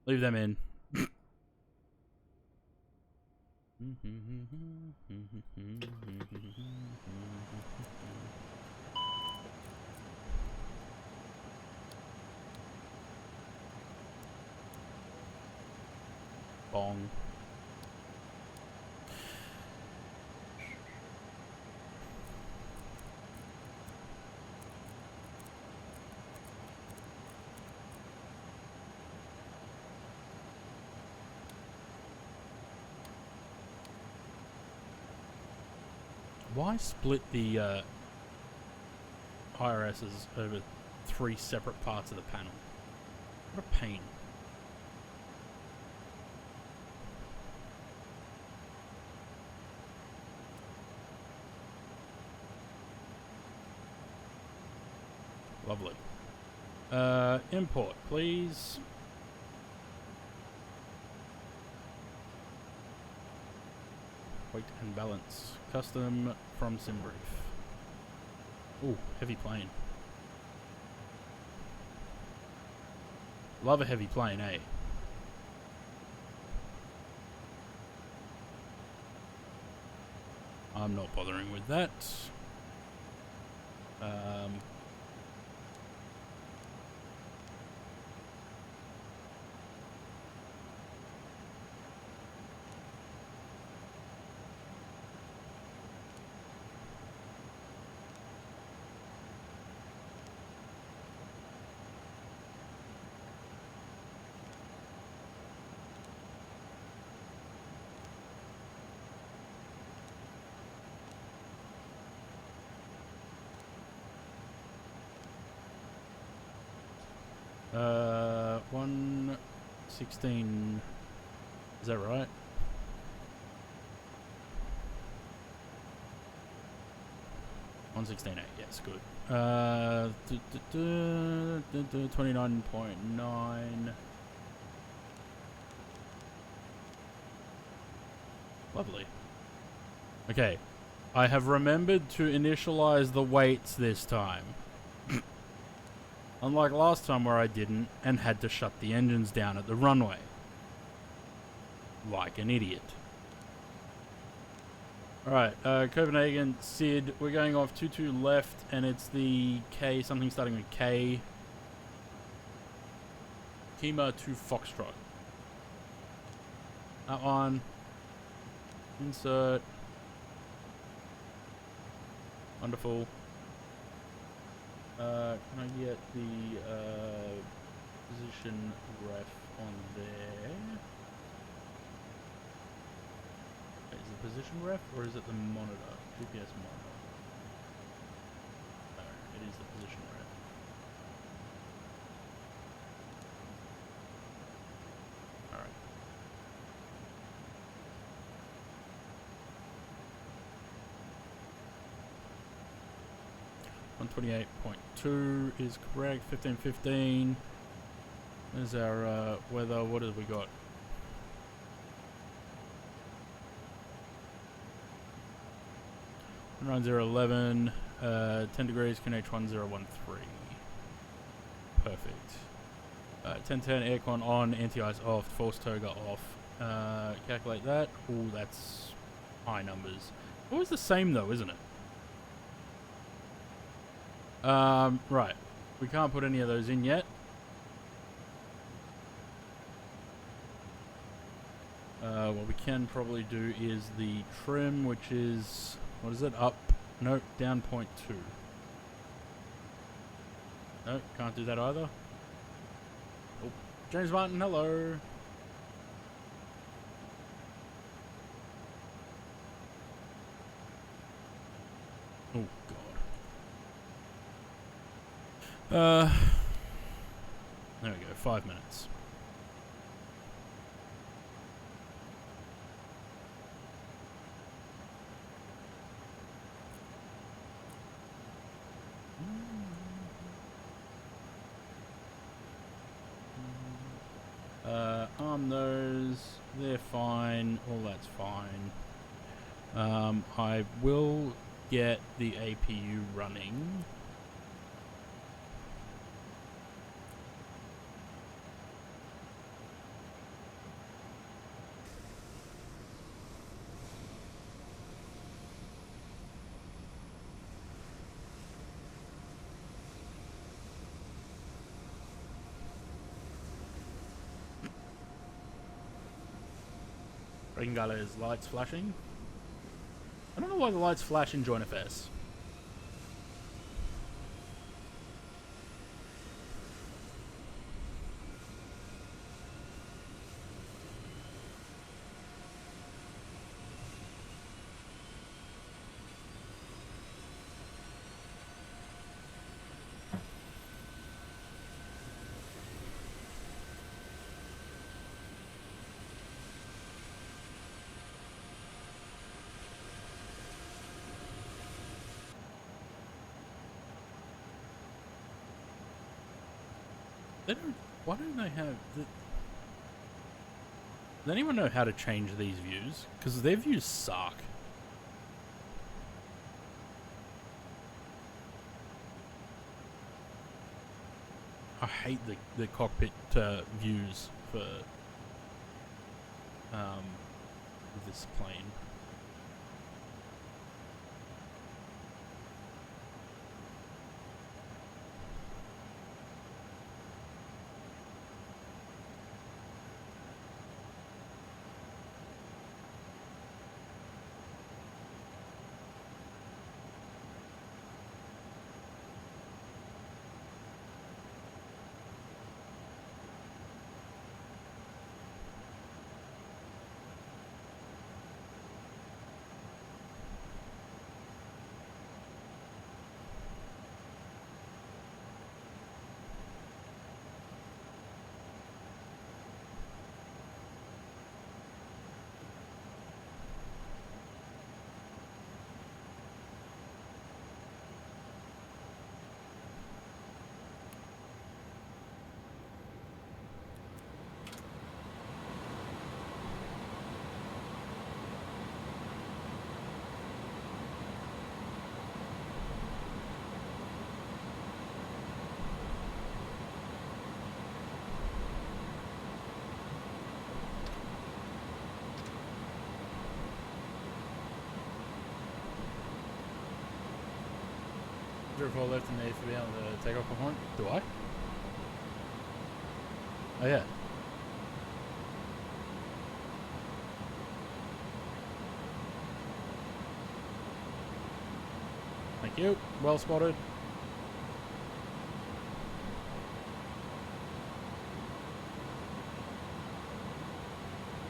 Leave them in. Bong. Why split the IRSs over 3 separate parts of the panel? What a pain. Lovely. Import, please. Weight and balance. Custom from SimBrief. Ooh, heavy plane. Love a heavy plane, eh? I'm not bothering with that. Uh, 116. Is that right? $116.8. Yes, good. 29.9. Lovely. Okay, I have remembered to initialize the weights this time. Unlike last time where I didn't and had to shut the engines down at the runway. Like an idiot. Alright, Copenhagen, Sid, we're going off 22 left and it's the K, something starting with K. Kima to Foxtrot. That one. Insert. Wonderful. Can I get the position ref on there? Wait, is it position ref or is it the monitor? GPS monitor. No, it is the position ref. 128.2 is correct. 1515. There's our weather. What have we got? Run 011. 10 degrees. QNH 1013. Perfect. 1010 aircon on. Anti-ice off. False toga off. Calculate that. Oh, that's high numbers. Always the same though, isn't it? Right. We can't put any of those in yet. What we can probably do is the trim, which is, what is it? Up? Nope, down 0.2. Nope, can't do that either. Oh, James Martin, hello. Oh, God. There we go, 5 minutes. Arm those, they're fine, all that's fine. I will get the APU running. Ringala's lights flashing. I don't know why the lights flash in Join FS. They don't. Why don't they have? Does anyone know how to change these views? Because their views suck. I hate the cockpit views for this plane. Four left in the AFB on the takeoff point. Do I? Oh yeah. Thank you. Well spotted.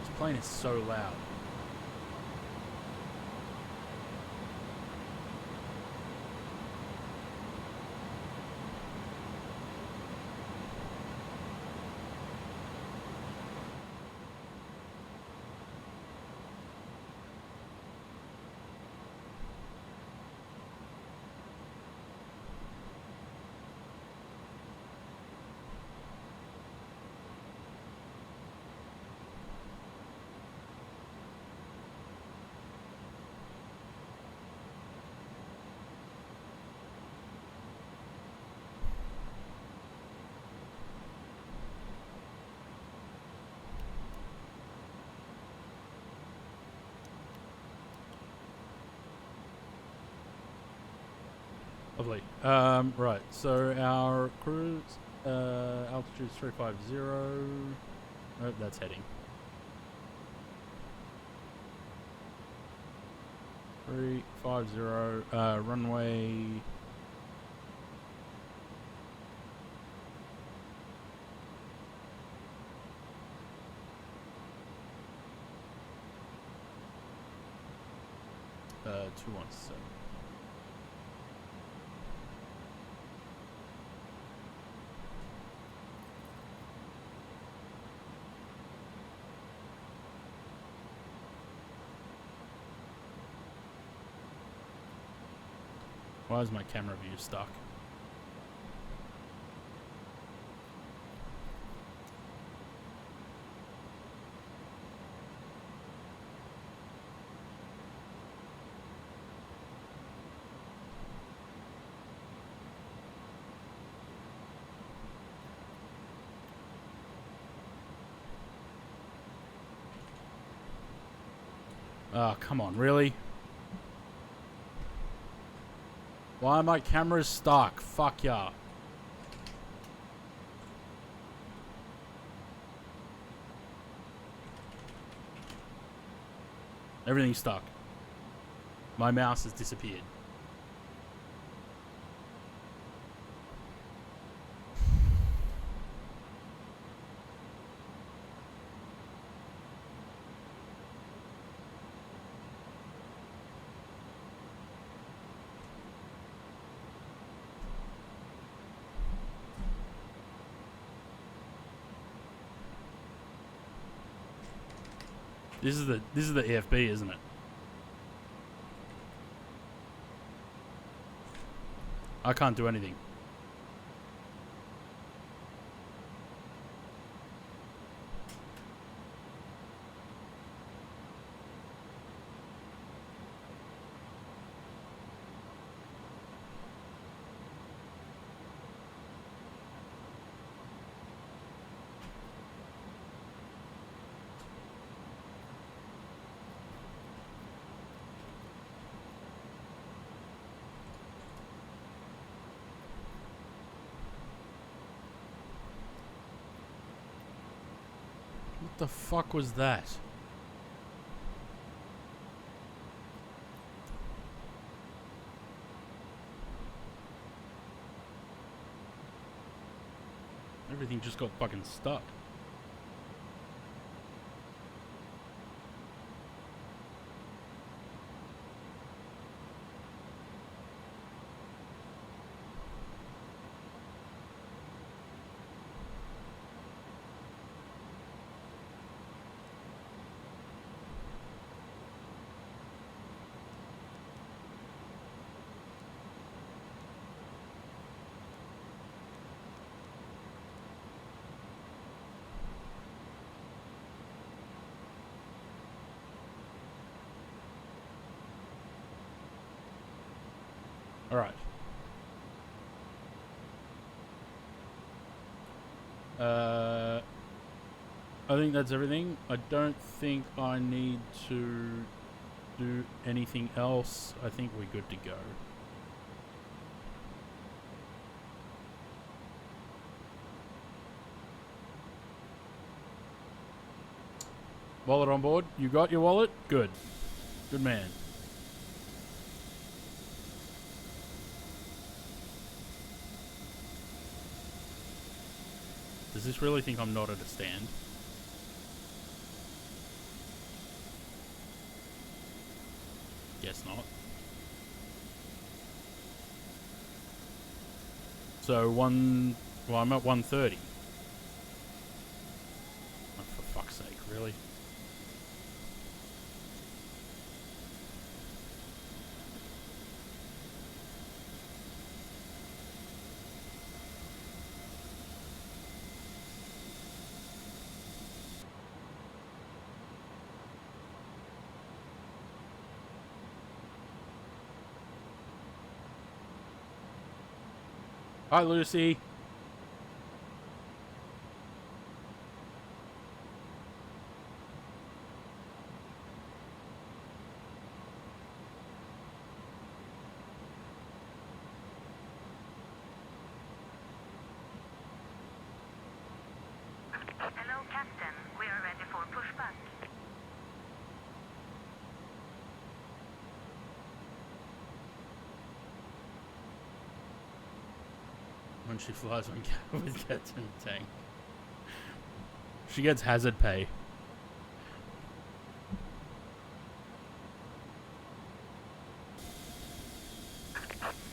This plane is so loud. Lovely. Right. So our cruise altitude is 350. Nope, that's heading. 350. Runway. Uh, 217. Why is my camera view stuck? Oh, come on, really? Why are my cameras stuck? Fuck yeah. Everything's stuck. My mouse has disappeared. This is the EFB, isn't it? I can't do anything. What the fuck was that? Everything just got fucking stuck. All right. I think that's everything. I don't think I need to do anything else. I think we're good to go. Wallet on board. You got your wallet? Good. Good man. Does this really think I'm not at a stand? Guess not. So well, I'm at 130. Oh, for fuck's sake, really? Hi, Lucy. Hello, Captain. We are ready for pushback. When she flies with gets in the tank. She gets hazard pay.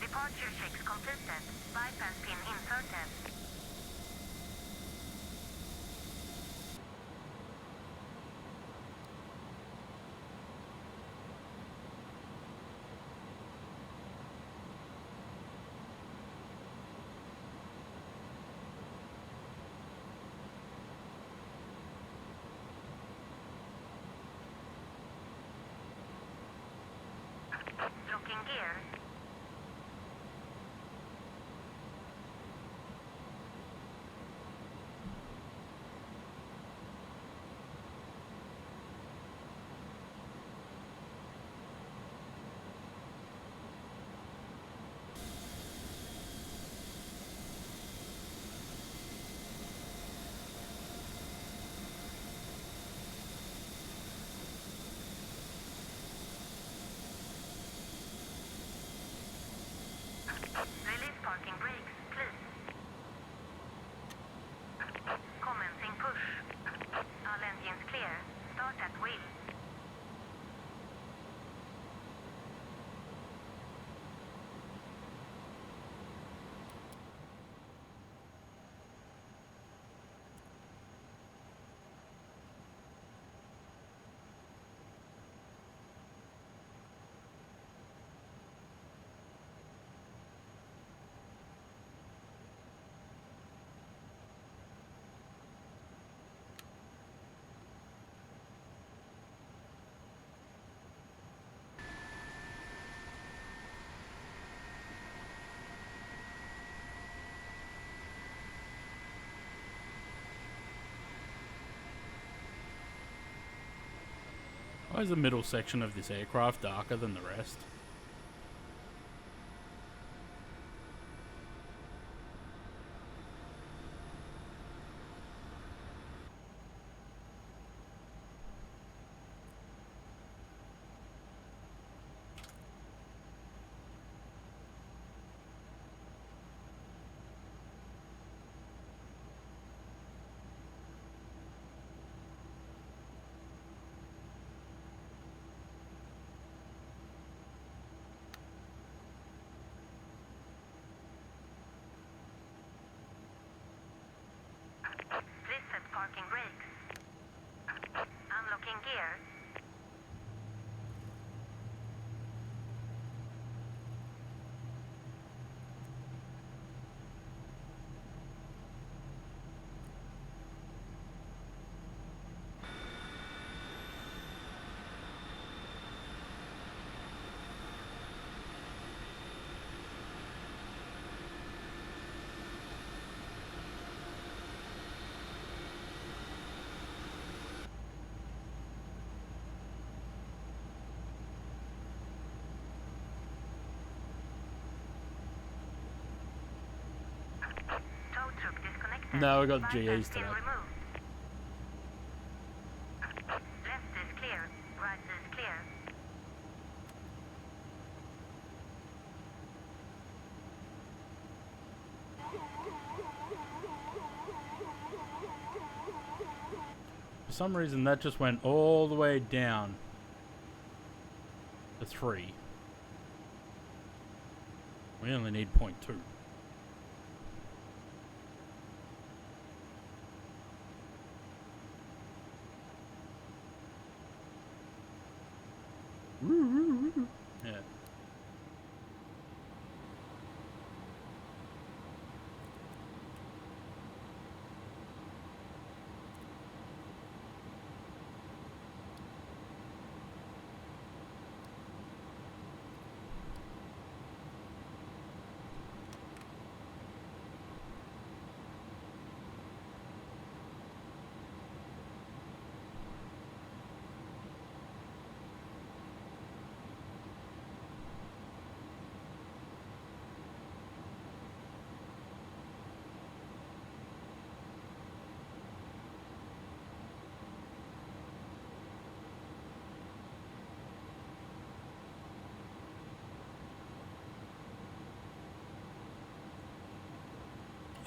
Departure checks completed. Bypass pin inserted. Locking gear. Release parking brakes, please. Commencing push. All engines clear. Start at wheel. Why is the middle section of this aircraft darker than the rest? Reset parking brakes. Unlocking gear. Tow truck disconnected. No, we got Bypass GAs to pin that. removed. Left is clear. Right is clear. For some reason, that just went all the way down to 3. We only need 0.2. Yeah.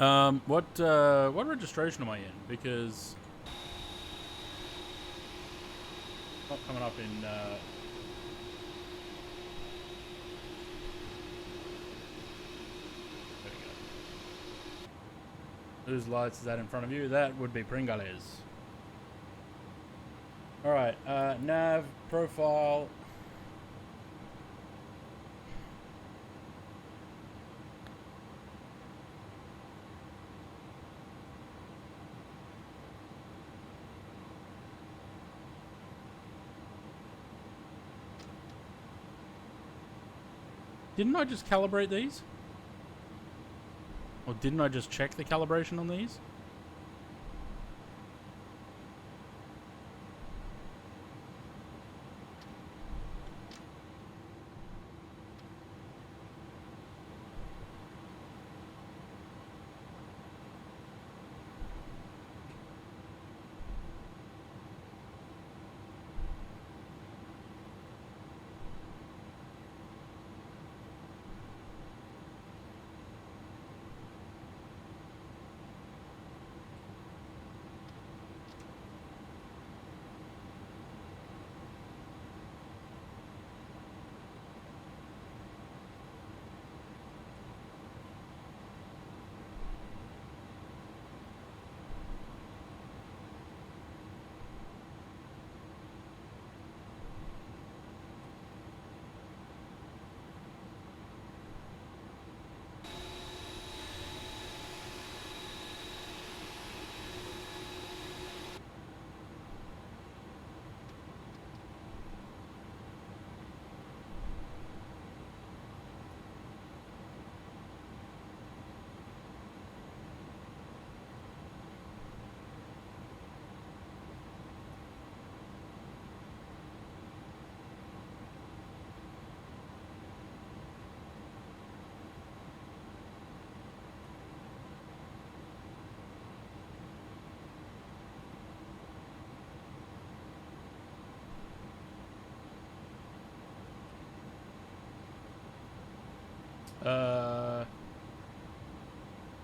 What registration am I in? Because not coming up in. There we go. Whose lights is that in front of you? That would be Pringales. All right. Nav profile. Didn't I just calibrate these? Or didn't I just check the calibration on these?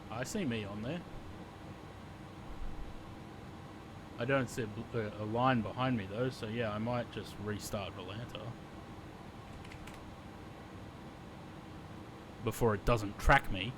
I see me on there. I don't see a line behind me though, so yeah, I might just restart Volanta before it doesn't track me.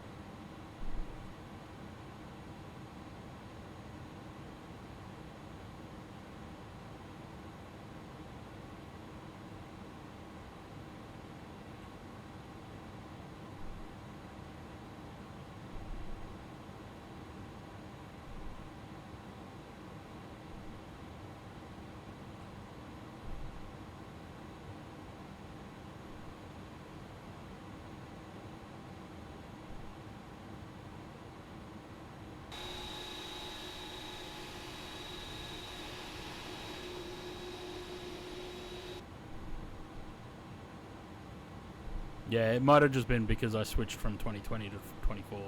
Yeah, it might have just been because I switched from 2020 to 24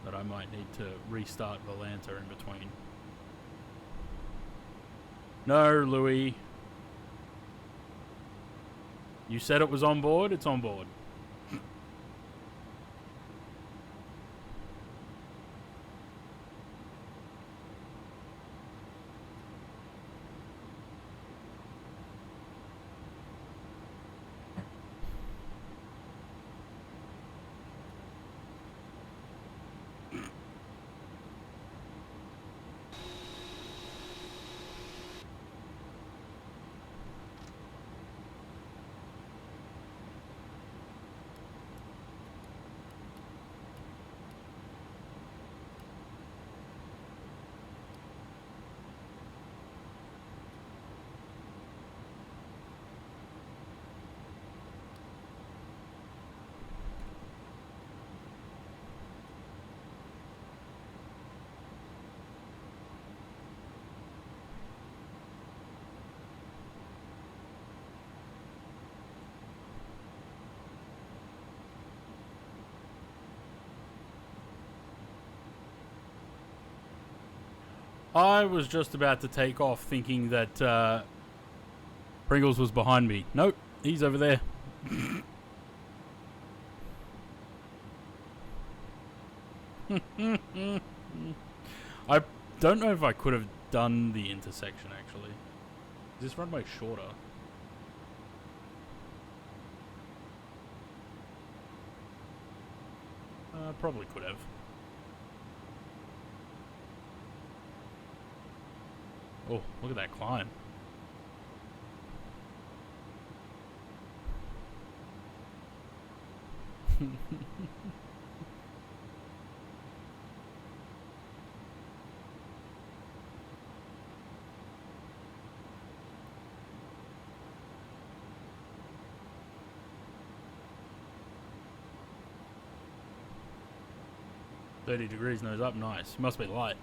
that I might need to restart Volanta in between. No, Louis. You said it was on board, it's on board. I was just about to take off thinking that Pringles was behind me. Nope, he's over there. I don't know if I could have done the intersection actually. This runway shorter. Probably could have. Oh, look at that climb. $30 nose up, nice. Must be light.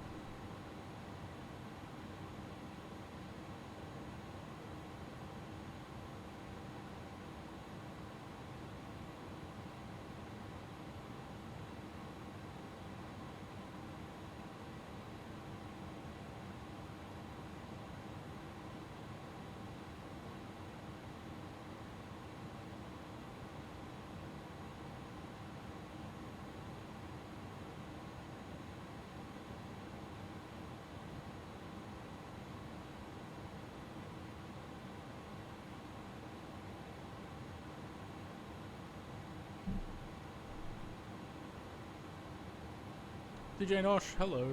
DJ Nosh, hello.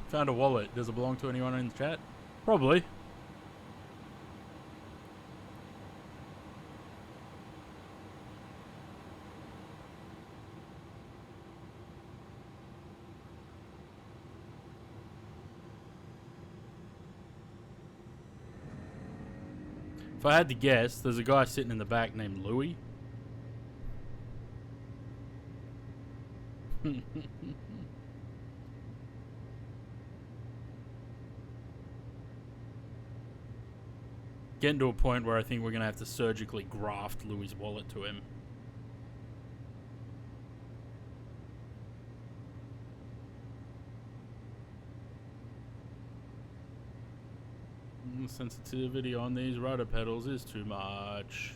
Found a wallet. Does it belong to anyone in the chat? Probably. If I had to guess, there's a guy sitting in the back named Louis. Getting to a point where I think we're going to have to surgically graft Louis' wallet to him. The sensitivity on these rudder pedals is too much.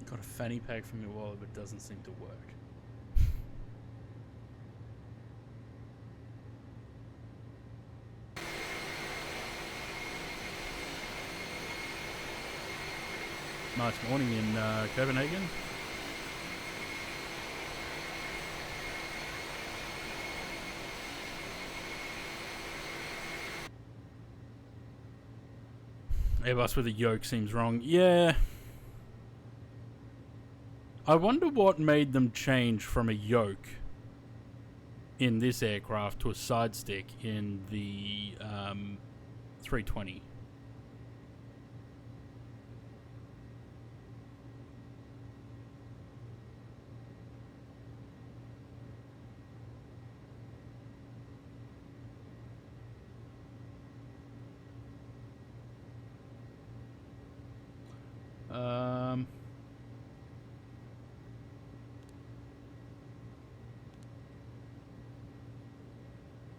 Got a fanny pack from your wallet, but doesn't seem to work. Nice morning in Copenhagen. Airbus with a yoke seems wrong. Yeah. I wonder what made them change from a yoke in this aircraft to a side stick in the 320.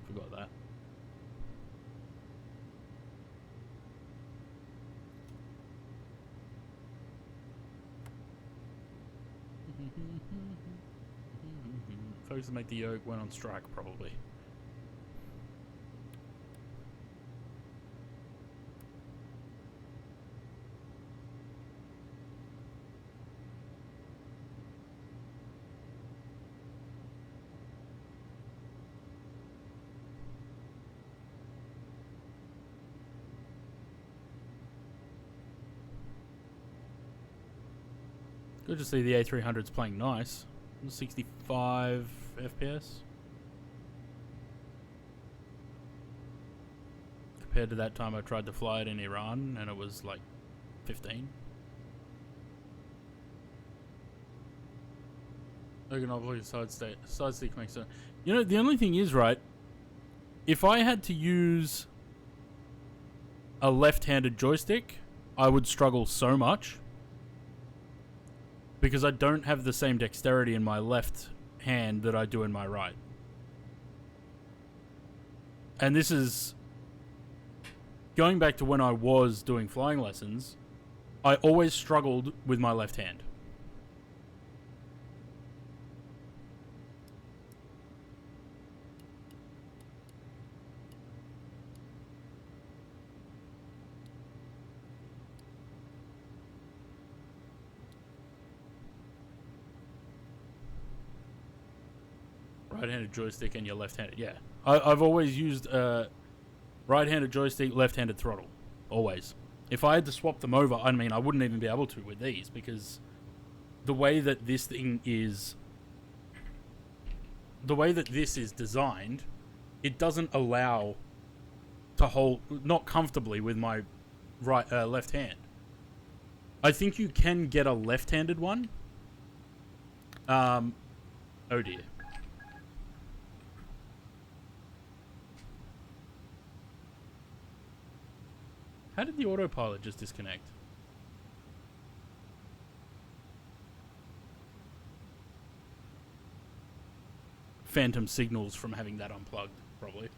Forgot that. Folks that make the yoke went on strike, probably. Good to see the A300's playing nice. 65 FPS. compared to that time I tried to fly it in Iran and it was like 15. Ergonomically side stick makes sense. You know, the only thing is, right, if I had to use a left-handed joystick, I would struggle so much because I don't have the same dexterity in my left hand that I do in my right. And this is going back to when I was doing flying lessons. I always struggled with my left hand. Right-handed joystick and your left-handed, yeah. I've always used right-handed joystick, left-handed throttle, always. If I had to swap them over, I mean, I wouldn't even be able to with these because the way that this thing is, the way that this is designed, it doesn't allow to hold not comfortably with my left hand. I think you can get a left-handed one. Oh dear. How did the autopilot just disconnect? Phantom signals from having that unplugged, probably.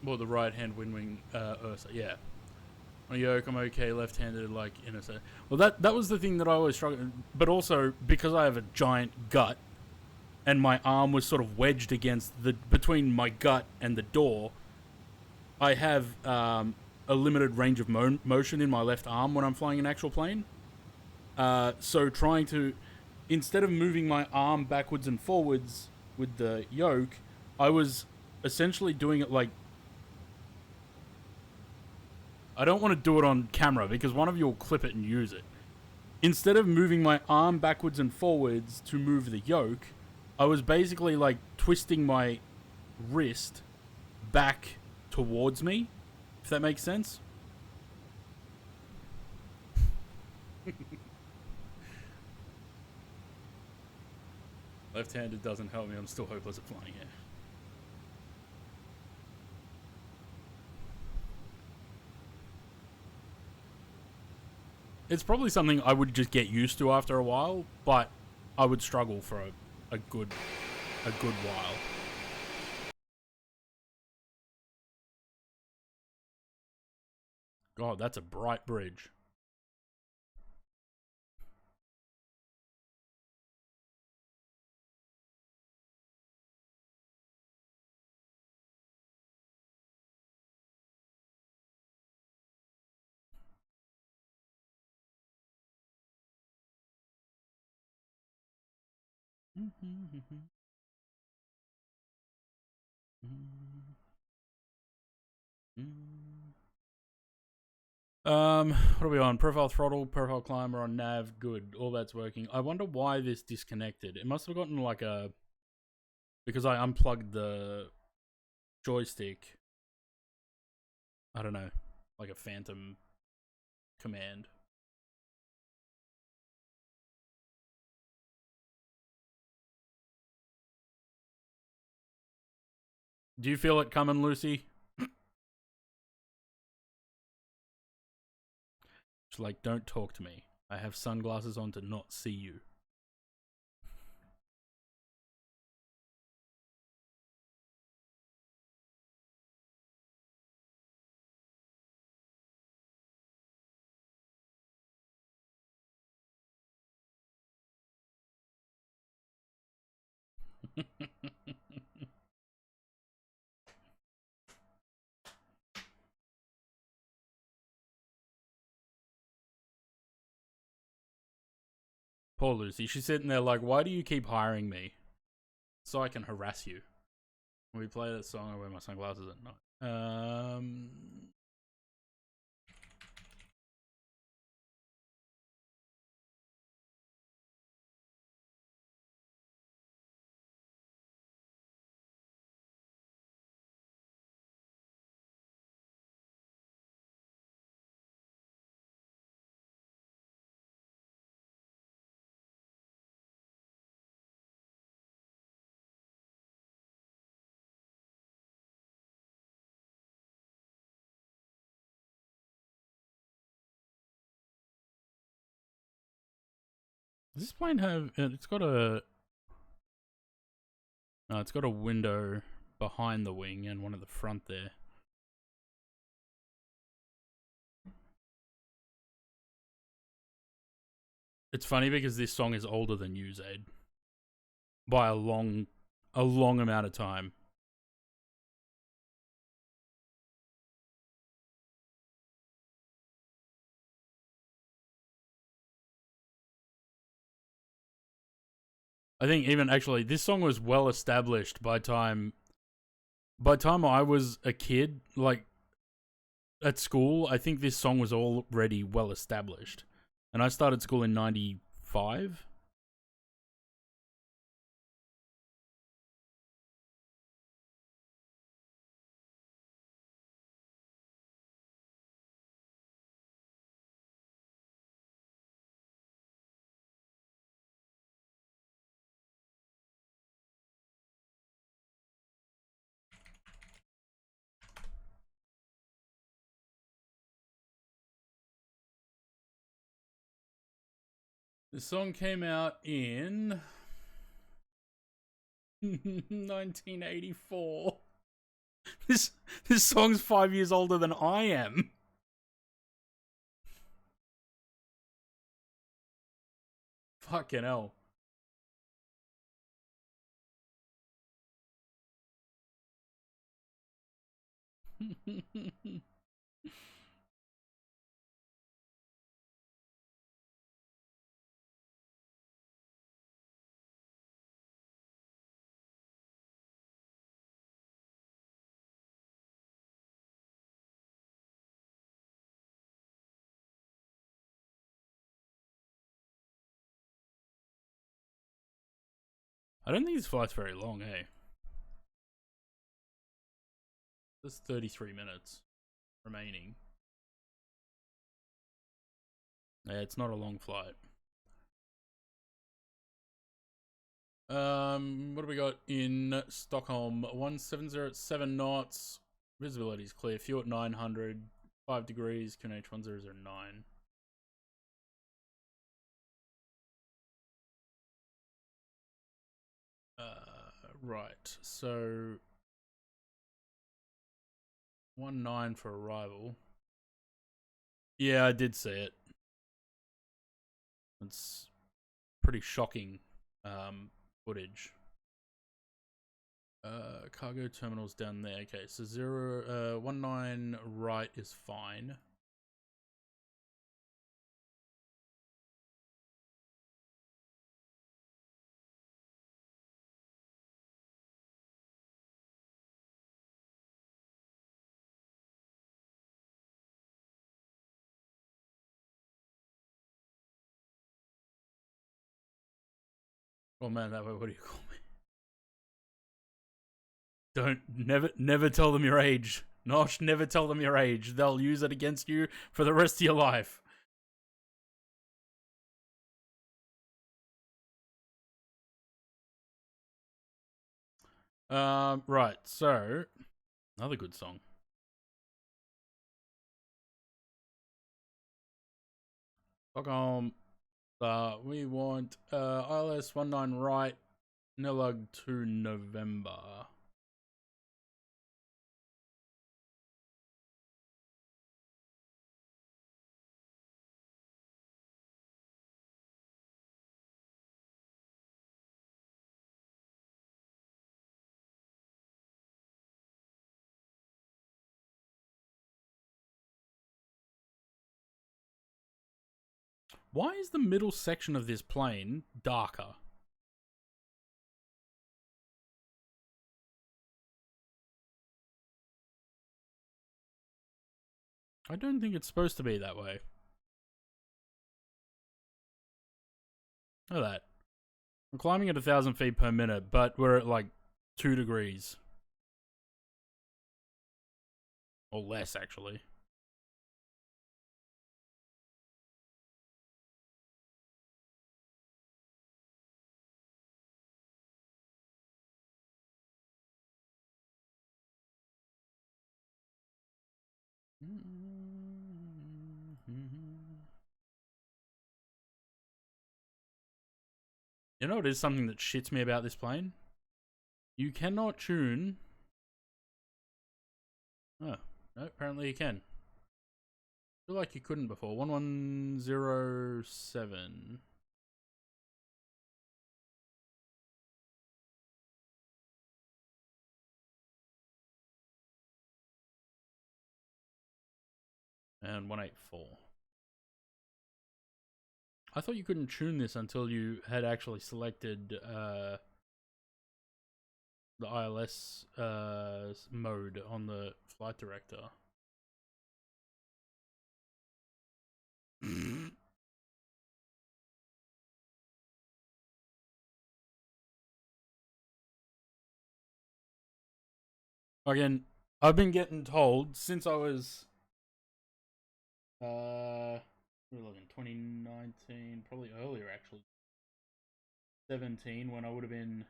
Or the right-hand wing Ursa, yeah. On a yoke, I'm okay, left-handed, like, in a set. Well, that was the thing that I always struggled, but also, because I have a giant gut, and my arm was sort of wedged against between my gut and the door, I have a limited range of motion in my left arm when I'm flying an actual plane. So trying to, instead of moving my arm backwards and forwards with the yoke, I was essentially doing it like, I don't want to do it on camera because one of you will clip it and use it. Instead of moving my arm backwards and forwards to move the yoke, I was basically like twisting my wrist back towards me, if that makes sense. Left-handed doesn't help me, I'm still hopeless at flying here. It's probably something I would just get used to after a while, but I would struggle for a good while. God, that's a bright bridge. What are we on? Profile throttle, profile climber on nav, good. All that's working. I wonder why this disconnected. It must have gotten like a... Because I unplugged the joystick. I don't know. Like a phantom command. Do you feel it coming, Lucy? She's like, don't talk to me. I have sunglasses on to not see you. Poor Lucy. She's sitting there like, why do you keep hiring me? So I can harass you. When we play that song, I wear my sunglasses at night. Does this plane have? It's got a. No, it's got a window behind the wing and one at the front there. It's funny because this song is older than Usaid by a long amount of time. I think even actually this song was well established by time I was a kid, like at school. I think this song was already well established. And I started school in 95. The song came out in 1984. This song's 5 years older than I am. Fucking hell. I don't think this flight's very long, eh? There's 33 minutes remaining. Yeah, it's not a long flight. What do we got in Stockholm? 1707 at 7 knots. Visibility is clear. Fuel at 900. 5 degrees. QNH 1009. Right. So 19 for arrival. Yeah, I did see it. It's pretty shocking footage. Cargo terminals down there. Okay, so 19 right is fine. Oh man, that way, what do you call me? Never tell them your age. Nosh, never tell them your age. They'll use it against you for the rest of your life. Right, so another good song. Stockholm. We want ILS 19 right, Nilug to November. Why is the middle section of this plane darker? I don't think it's supposed to be that way. Look at that. I'm climbing at 1,000 feet per minute, but we're at like 2 degrees. Or less, actually. You know, it is something that shits me about this plane. You cannot tune. Oh, no, apparently you can. I feel like you couldn't before. 1107. And 184. I thought you couldn't tune this until you had actually selected the ILS mode on the flight director. Again, I've been getting told since I was 2019, probably earlier actually, 17, when I would have been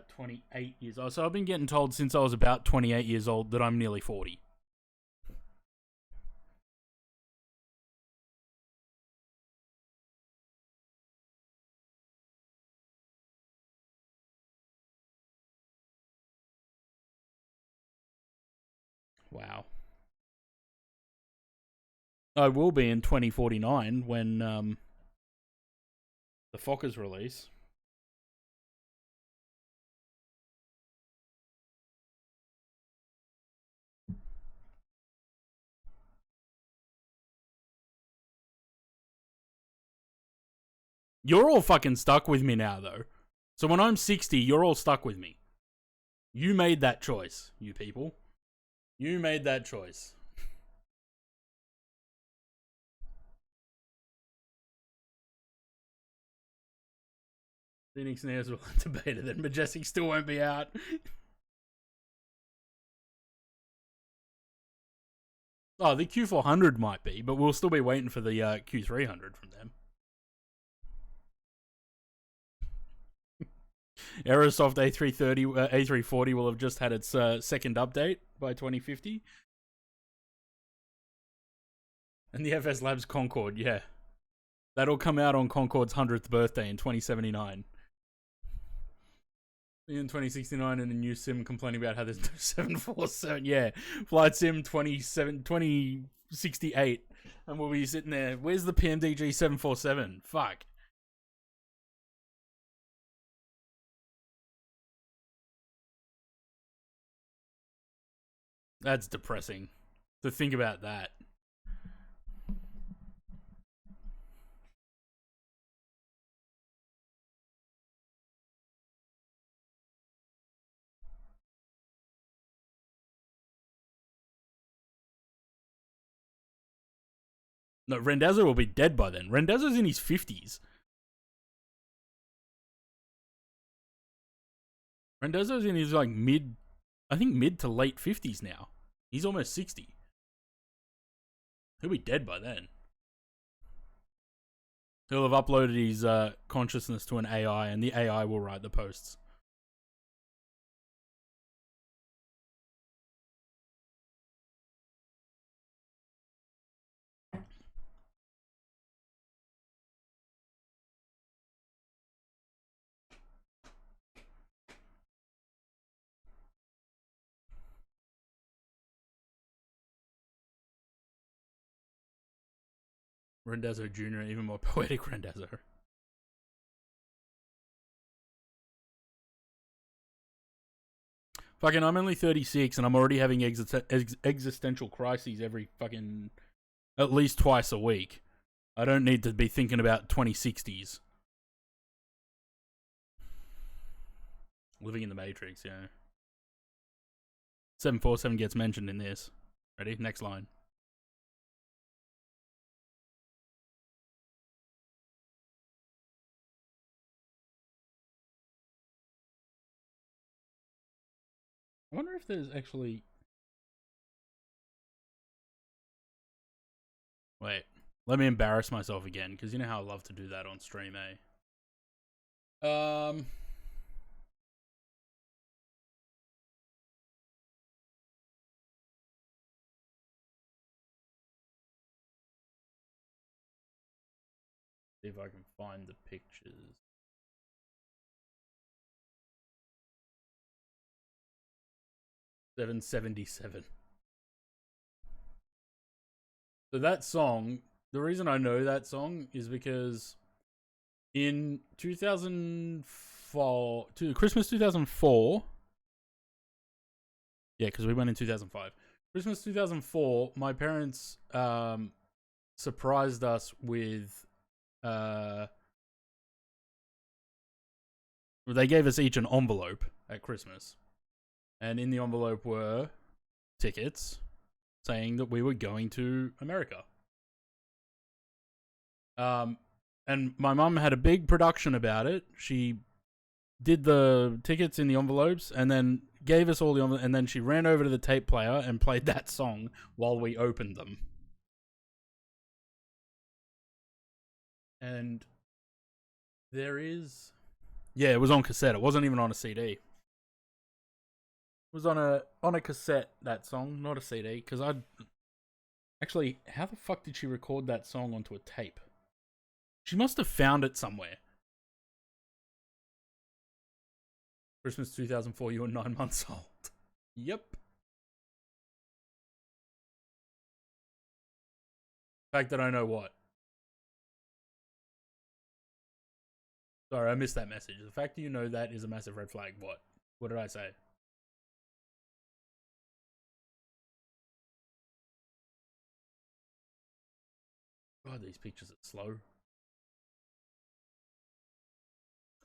28 years old. So I've been getting told since I was about 28 years old that I'm nearly 40. Wow. I will be in 2049 when the Fokkers release. You're all fucking stuck with me now, though. So when I'm 60, you're all stuck with me. You made that choice, you people. You made that choice. Phoenix Nares will debate it, then Majestic still won't be out. Oh, the Q400 might be, but we'll still be waiting for the Q300 from them. Aerosoft A330, A340 will have just had its second update by 2050. And the FS Labs Concorde, yeah. That'll come out on Concorde's 100th birthday in 2079. In 2069, and a new sim complaining about how there's no 747. Yeah, Flight Sim 2068. And we'll be sitting there. Where's the PMDG 747? Fuck. That's depressing to think about that. No, Rendazzo will be dead by then. Rendazzo's in his 50s. Rendazzo's in his mid to late 50s now. He's almost 60. He'll be dead by then. He'll have uploaded his consciousness to an AI, and the AI will write the posts. Rendazzo Jr., even more poetic Rendazzo. Fucking, I'm only 36 and I'm already having existential crises every fucking, at least twice a week. I don't need to be thinking about 2060s. Living in the Matrix, yeah. 747 gets mentioned in this. Ready? Next line. I wonder if there's actually... Wait, let me embarrass myself again, because you know how I love to do that on stream, eh? See if I can find the pictures. 777. So that song, the reason I know that song is because in 2004, Christmas 2004, yeah, because we went in 2005. Christmas 2004, my parents surprised us with they gave us each an envelope at Christmas, and in the envelope were tickets saying that we were going to America. And my mum had a big production about it. She did the tickets in the envelopes and then gave us all the envelopes, and then she ran over to the tape player and played that song while we opened them. And there is... Yeah, it was on cassette. It wasn't even on a CD. It was on a cassette, that song, not a CD, because I'd... Actually, how the fuck did she record that song onto a tape? She must have found it somewhere. Christmas 2004, you were 9 months old. Yep. The fact that I know what. Sorry, I missed that message. The fact that you know that is a massive red flag. What? What did I say? God, these pictures are slow.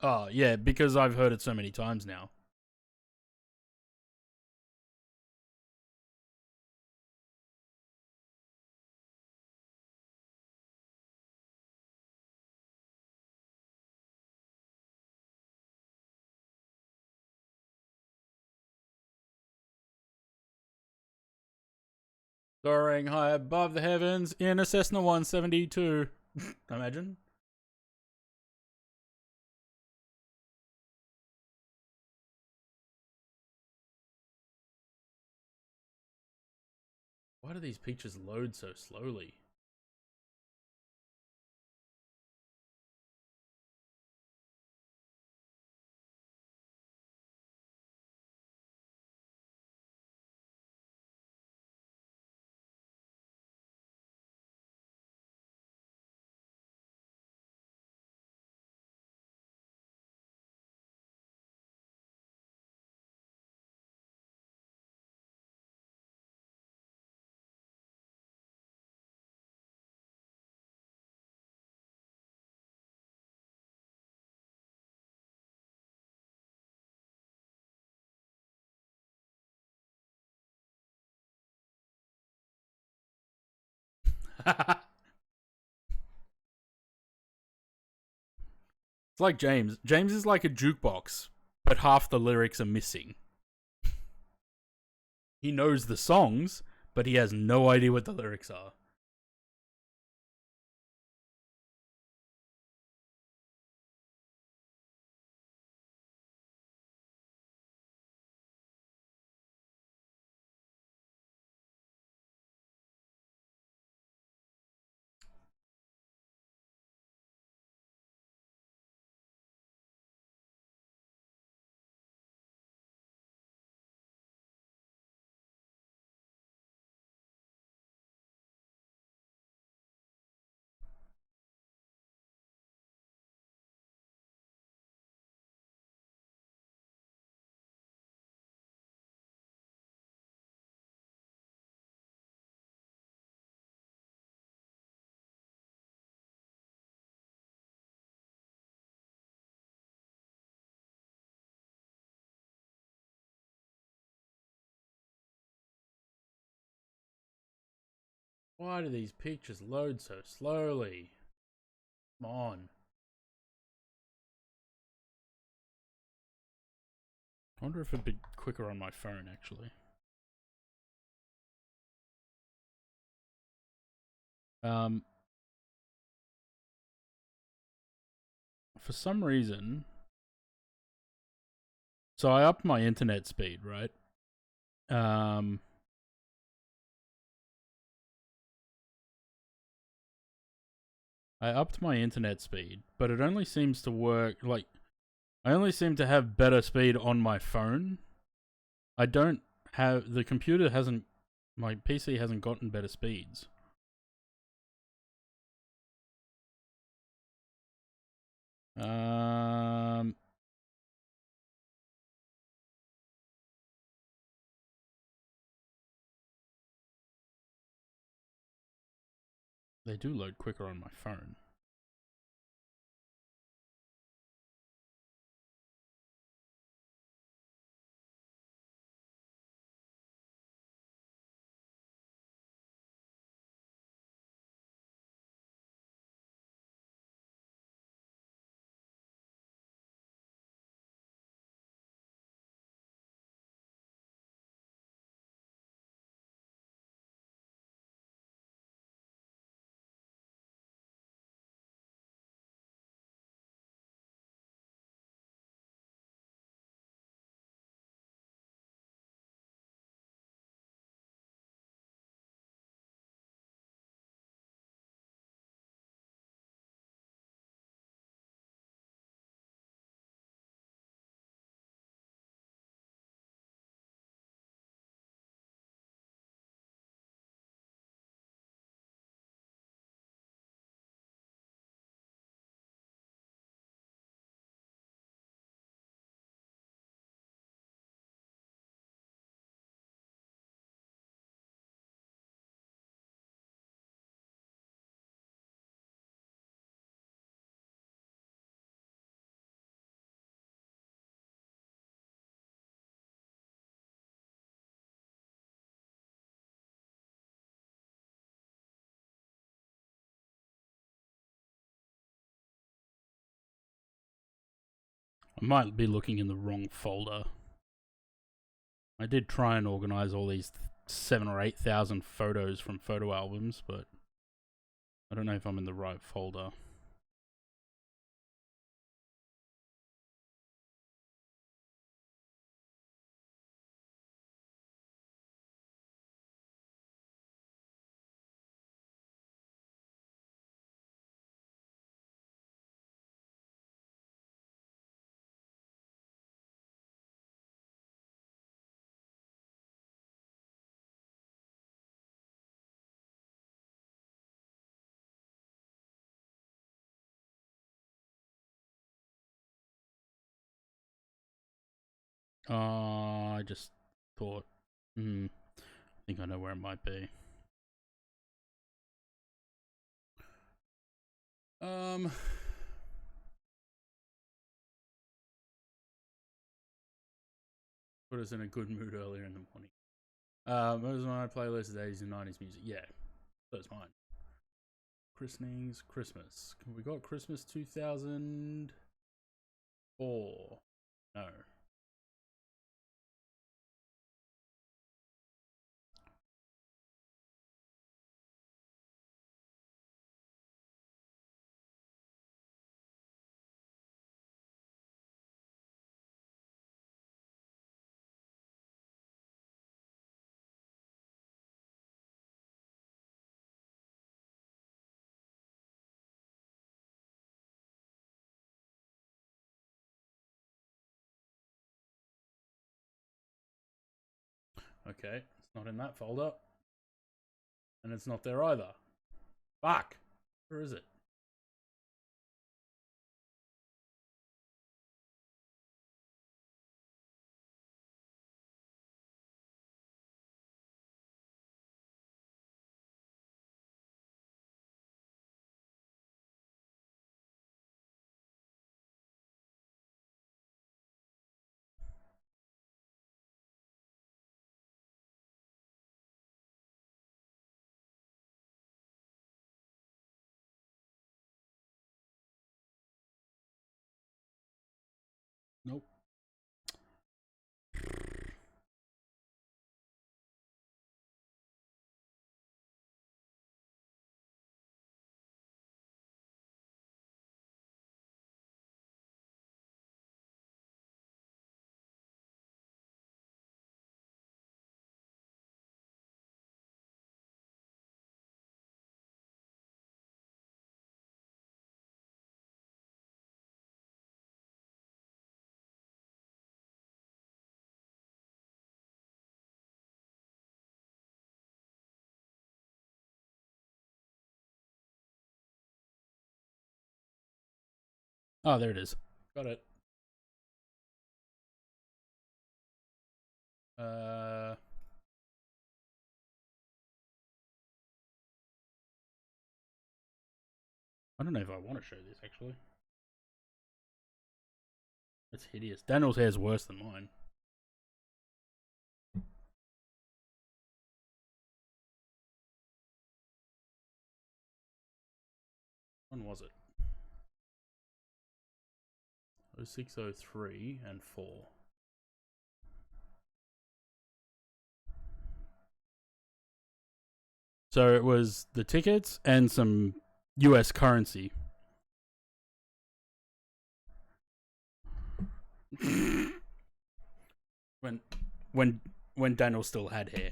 Oh, yeah, because I've heard it so many times now. Soaring high above the heavens in a Cessna 172. Imagine. Why do these pictures load so slowly? It's like James. James is like a jukebox, but half the lyrics are missing. He knows the songs, but he has no idea what the lyrics are. Why do these pictures load so slowly? Come on. I wonder if it'd be quicker on my phone, actually. For some reason... So I upped my internet speed, right? I upped my internet speed, but it only seems to work, like, I only seem to have better speed on my phone. I don't have the computer hasn't, my PC hasn't gotten better speeds. They do load quicker on my phone. I might be looking in the wrong folder. I did try and organize all these 7,000 or 8,000 photos from photo albums, but I don't know if I'm in the right folder. I just thought, I think I know where it might be. Put us in a good mood earlier in the morning. What was my playlist of 80s and 90s music? Yeah, that's mine. Christenings, Christmas. We got Christmas 2004. No. Okay, it's not in that folder. And it's not there either. Fuck! Where is it? Nope. Oh, there it is. Got it. I don't know if I want to show this actually. It's hideous. Daniel's hair is worse than mine. When was it? 0603 and 4. So it was the tickets and some US currency. when Daniel still had hair.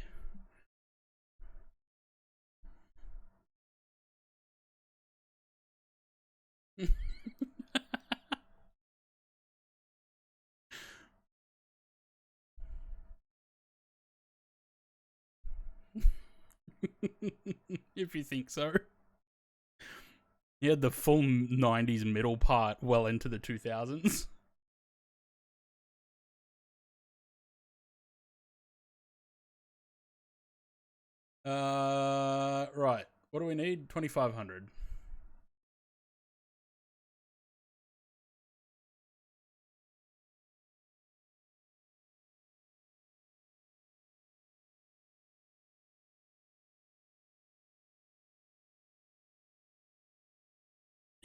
If you think so. He had the full 90s middle part well into the 2000s. Right. What do we need? 2,500.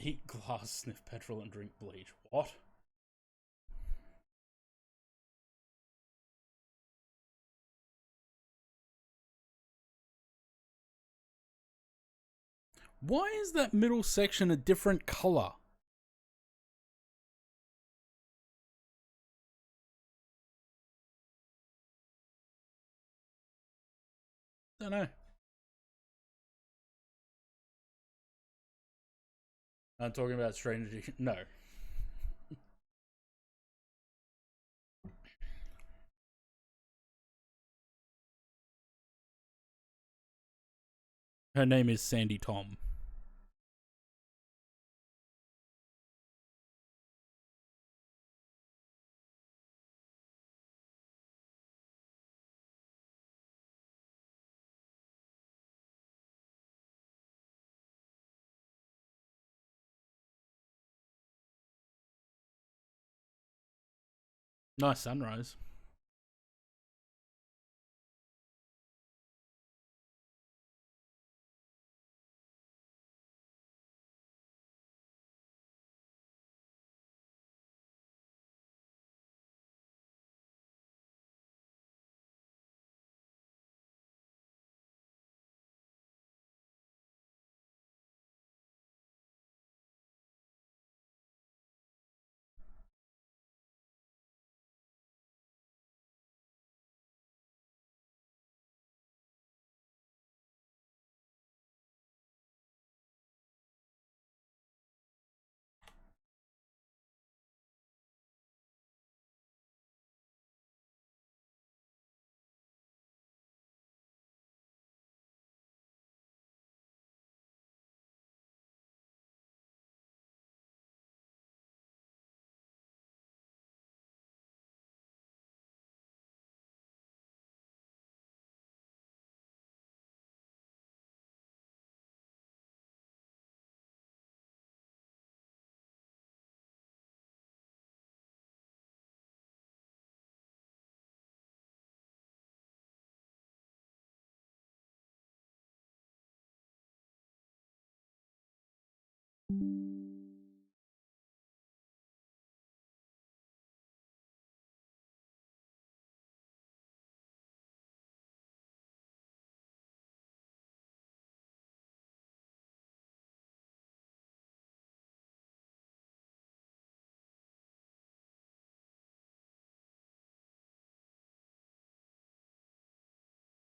Eat glass, sniff petrol, and drink bleach. What? Why is that middle section a different color? Don't know. I'm talking about Stranger. No. Her name is Sandy Tom. Nice sunrise.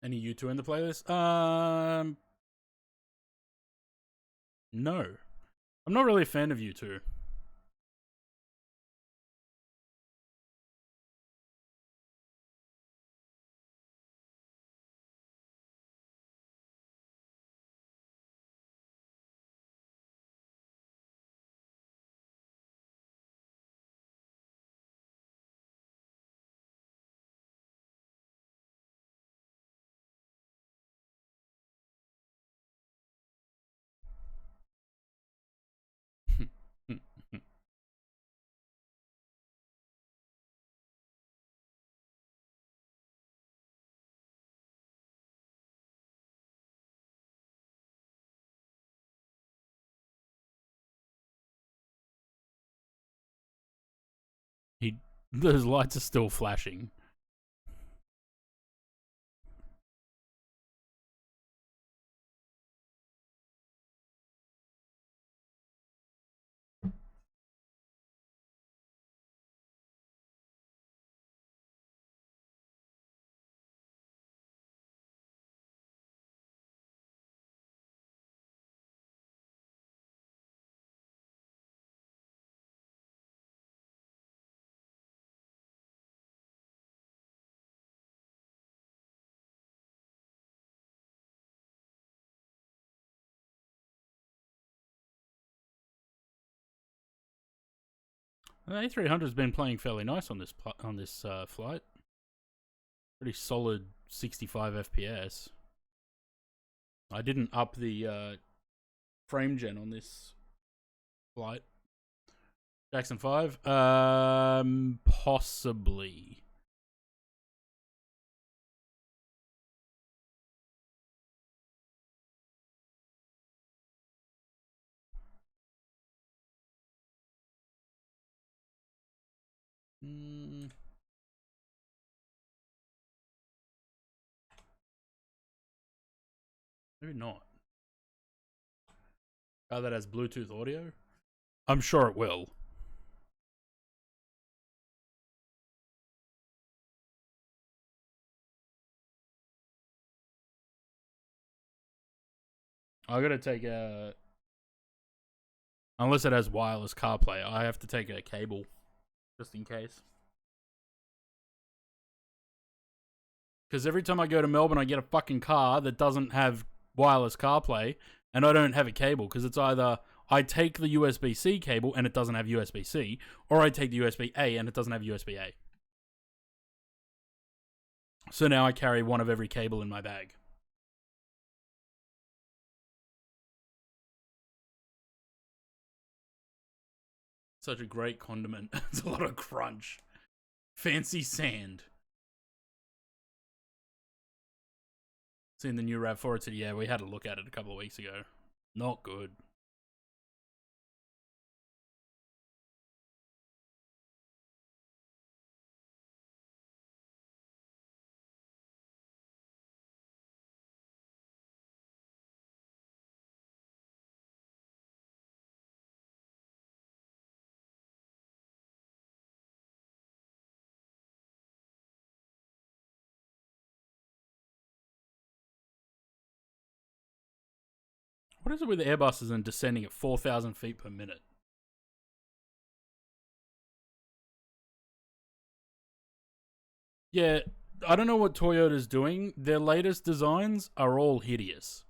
Any U2 in the playlist? No. I'm not really a fan of U2. Those lights are still flashing. The A300's been playing fairly nice on this flight. Pretty solid 65 FPS. I didn't up the frame gen on this flight. Jackson 5? Possibly. Maybe not. Oh, that has Bluetooth audio? I'm sure it will. I gotta take a... Unless it has wireless CarPlay, I have to take a cable. Just in case. Because every time I go to Melbourne, I get a fucking car that doesn't have wireless CarPlay, and I don't have a cable, because it's either I take the USB-C cable and it doesn't have USB-C, or I take the USB-A and it doesn't have USB-A. So now I carry one of every cable in my bag. Such a great condiment. It's a lot of crunch. Fancy sand. Seen the new RAV4? It's yeah, we had a look at it a couple of weeks ago. Not good. What is it with Airbuses and descending at 4,000 feet per minute? Yeah, I don't know what Toyota's doing. Their latest designs are all hideous.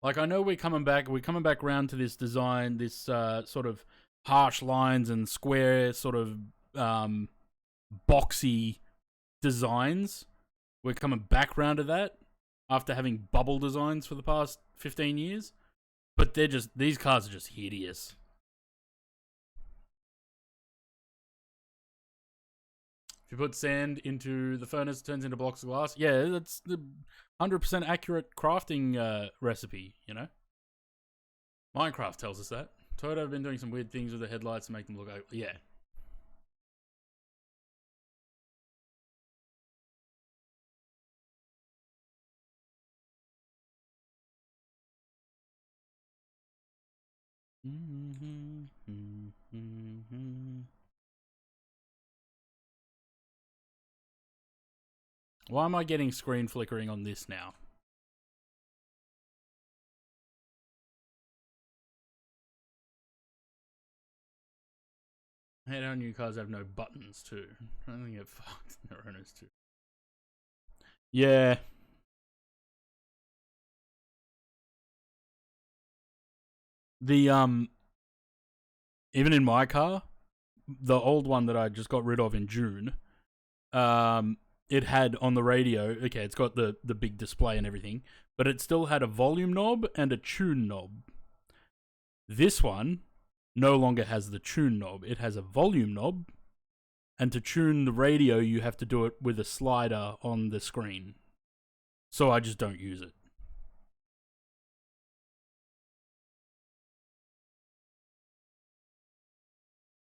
Like, I know we're coming back round to this design, this sort of harsh lines and square sort of boxy designs. We're coming back round to that after having bubble designs for the past 15 years. But these cars are just hideous. If you put sand into the furnace, it turns into blocks of glass. Yeah, that's the 100% accurate crafting recipe, you know? Minecraft tells us that. Toyota have been doing some weird things with the headlights to make them look ugly. Yeah. Why am I getting screen flickering on this now? I hate how new cars have no buttons too. I don't think it fucked their owners too. Yeah. The even in my car, the old one that I just got rid of in June, it had on the radio, okay, it's got the big display and everything, but it still had a volume knob and a tune knob. This one no longer has the tune knob. It has a volume knob, and to tune the radio, you have to do it with a slider on the screen. So I just don't use it.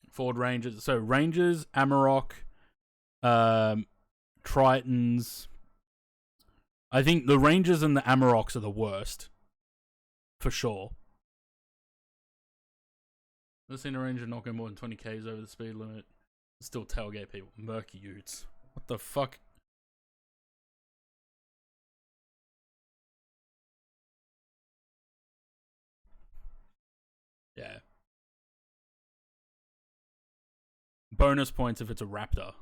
Ford Rangers. So Rangers, Amarok, Tritons. I think the Rangers and the Amaroks are the worst. For sure. I've seen a Ranger knocking more than 20 Ks over the speed limit. Still tailgate people. Murky Utes. What the fuck? Yeah. Bonus points if it's a Raptor.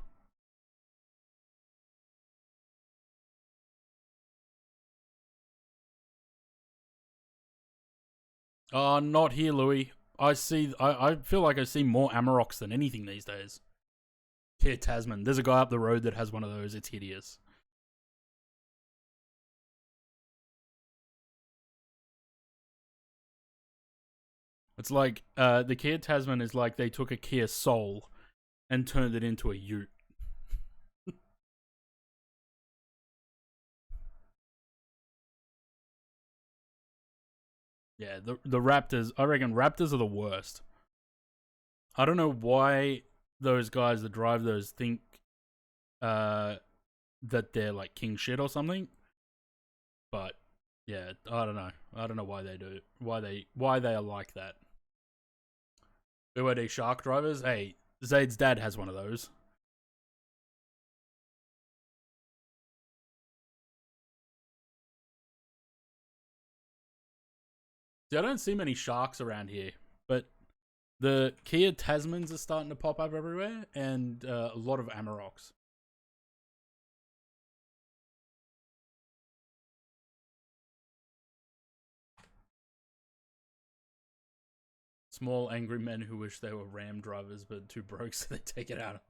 Not here, Louis. I feel like I see more Amaroks than anything these days. Here, Tasman. There's a guy up the road that has one of those. It's hideous. It's like, the Kia Tasman is like they took a Kia Soul and turned it into a Ute. Yeah, the Raptors, I reckon Raptors are the worst. I don't know why those guys that drive those think that they're like king shit or something. But yeah, I don't know. I don't know why they do. Why they are like that. BYD Shark drivers? Hey, Zaid's dad has one of those. See, I don't see many sharks around here, but the Kia Tasmans are starting to pop up everywhere, and a lot of Amaroks. Small angry men who wish they were Ram drivers, but too broke, so they take it out.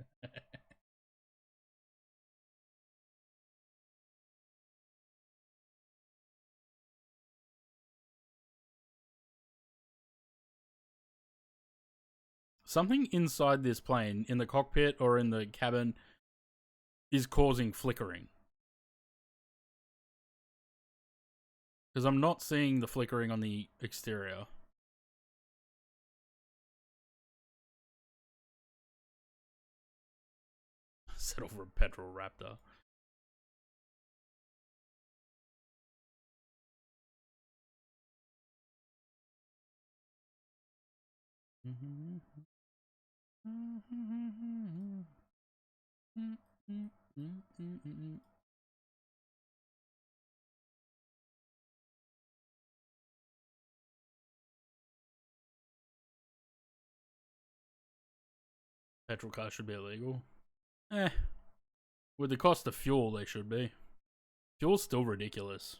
Something inside this plane, in the cockpit or in the cabin, is causing flickering. Because I'm not seeing the flickering on the exterior. Settle for a petrol Raptor. Petrol cars should be illegal. With the cost of fuel, they should be. Fuel's still ridiculous.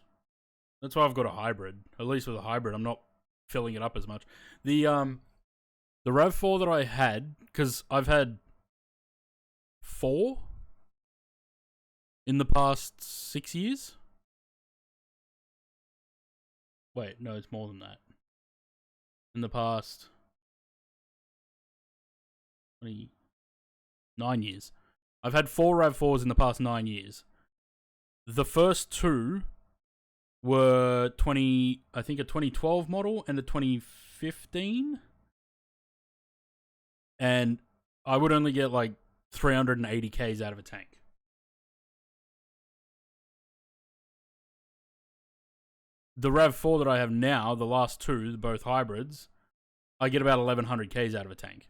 That's why I've got a hybrid. At least with a hybrid, I'm not filling it up as much. The RAV4 that I had, because I've had 4 in the past 6 years. Wait, no, it's more than that. In the past 9 years. I've had 4 RAV4s in the past 9 years. The first 2 were I think a 2012 model and a 2015. And I would only get like 380 Ks out of a tank. The RAV4 that I have now, the last 2, both hybrids, I get about 1100 Ks out of a tank.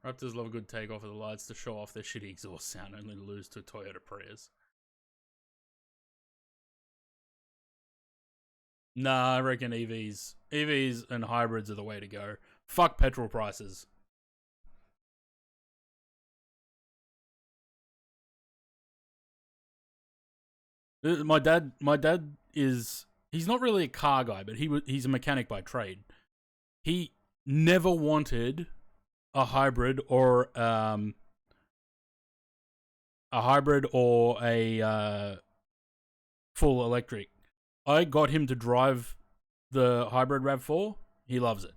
Raptors love a good takeoff of the lights to show off their shitty exhaust sound, only to lose to Toyota Prius. Nah, I reckon EVs and hybrids are the way to go. Fuck petrol prices. My dad is, he's not really a car guy, but he's a mechanic by trade. He never wanted a hybrid or a full electric. I got him to drive the hybrid RAV4. He loves it.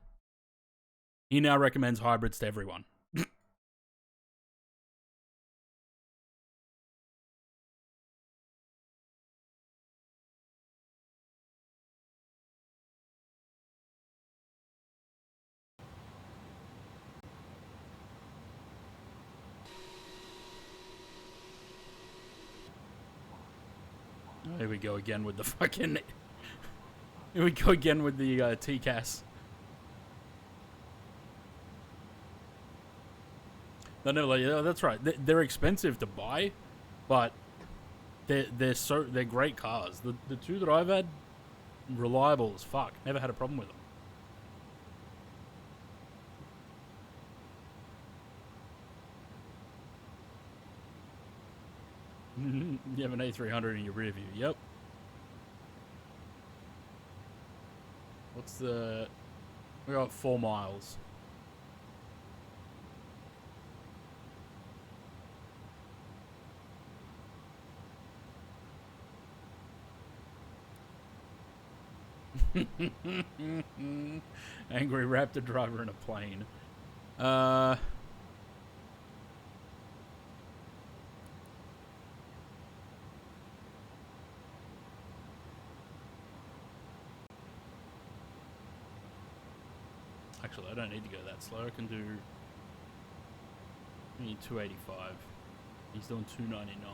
He now recommends hybrids to everyone. Here we go again with the fucking... Here we go again with the TCAS. No, like, yeah, that's right. They're expensive to buy, but they're great cars. The two that I've had, reliable as fuck. Never had a problem with them. You have an A300 in your rear view. Yep. What's the... We got 4 miles. Angry Raptor driver in a plane. Actually, I don't need to go that slow. I can do... I need 285. He's doing 299.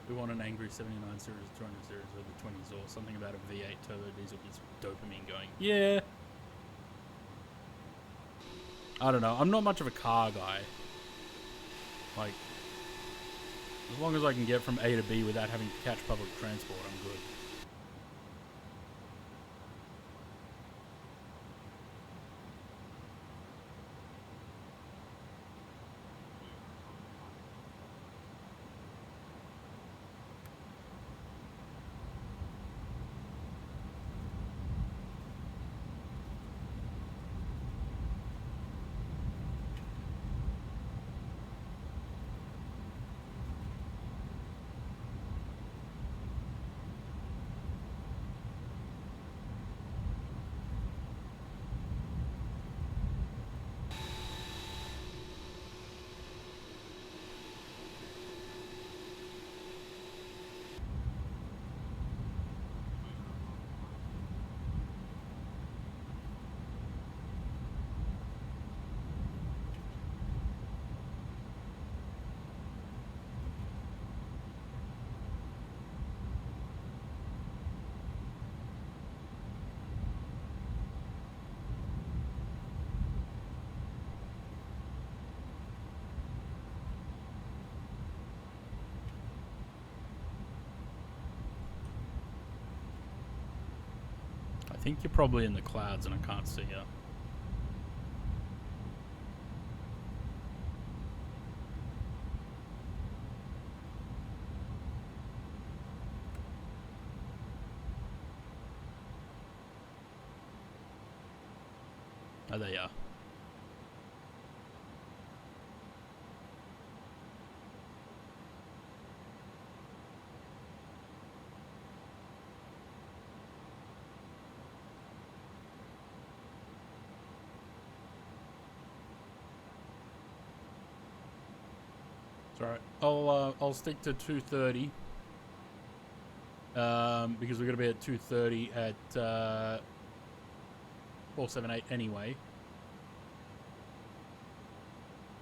We want an angry 79 series, 200 series over 20s or something about a V8 turbo diesel gets dopamine going. Yeah. I don't know. I'm not much of a car guy. Like, as long as I can get from A to B without having to catch public transport, I'm good. I think you're probably in the clouds and I can't see you. Oh, there you are. It's alright. I'll stick to 2:30. Because we're gonna be at 2:30 at 478 anyway,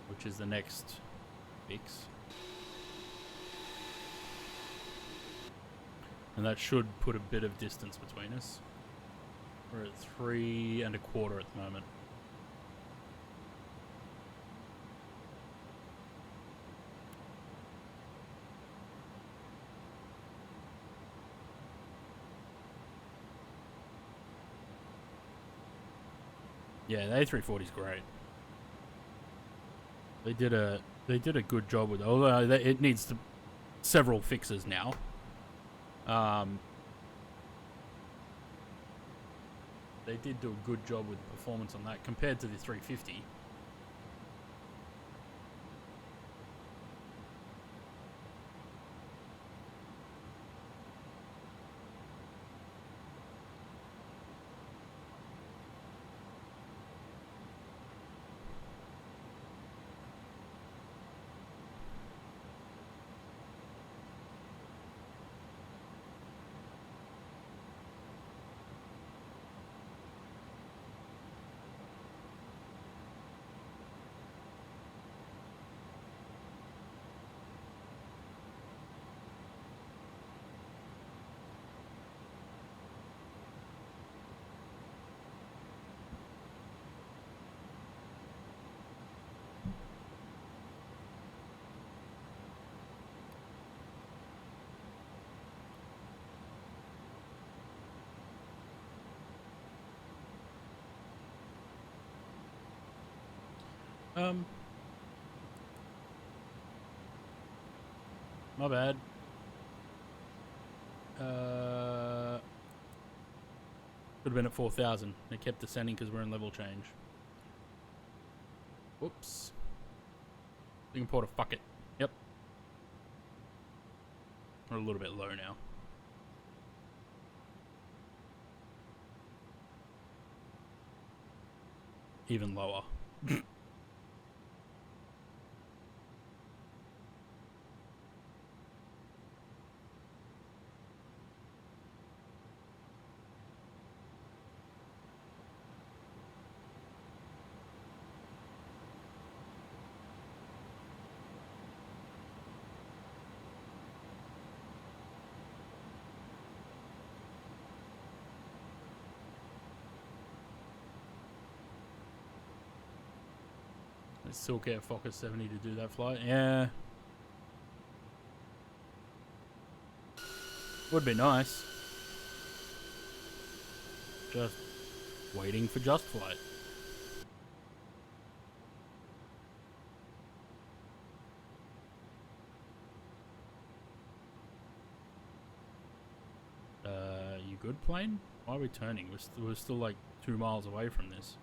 which is the next fix, and that should put a bit of distance between us. We're at 3 1/4 at the moment. Yeah, the A340 is great. They did a good job with it, although it needs several fixes now. They did do a good job with the performance on that compared to the 350. My bad. Could have been at 4,000. It kept descending because we're in level change. Whoops. We can port a fuck it. Yep. We're a little bit low now. Even lower. Let's still get Focus 70 to do that flight. Yeah. Would be nice. Just waiting for Just Flight. You good, plane? Why are we turning? We're still like 2 miles away from this.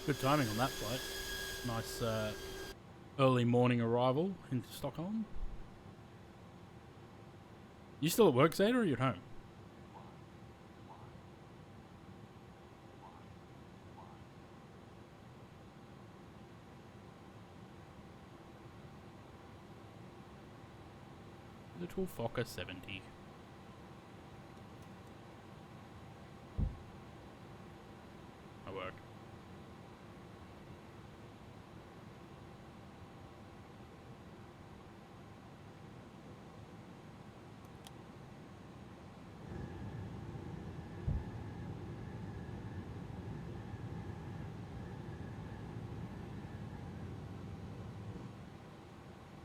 Good timing on that flight. Nice early morning arrival into Stockholm. You still at work, Zeta, or are you at home? Little Fokker 70. I work.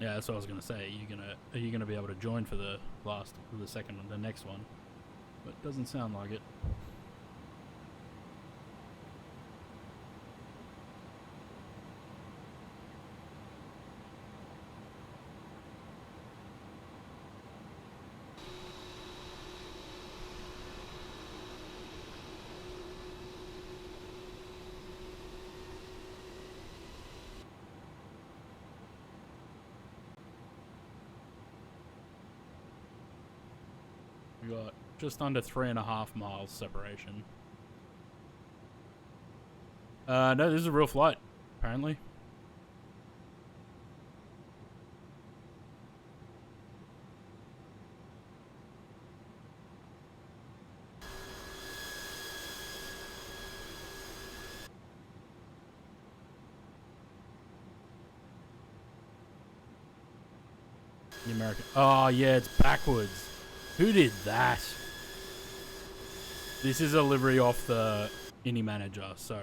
Yeah, that's what I was gonna say. Are you gonna be able to join for the next one? But it doesn't sound like it. got? Just under 3.5 miles separation. No, this is a real flight, apparently. The American. Oh, yeah, it's backwards. Who did that? This is a livery off the Indy Manager, so...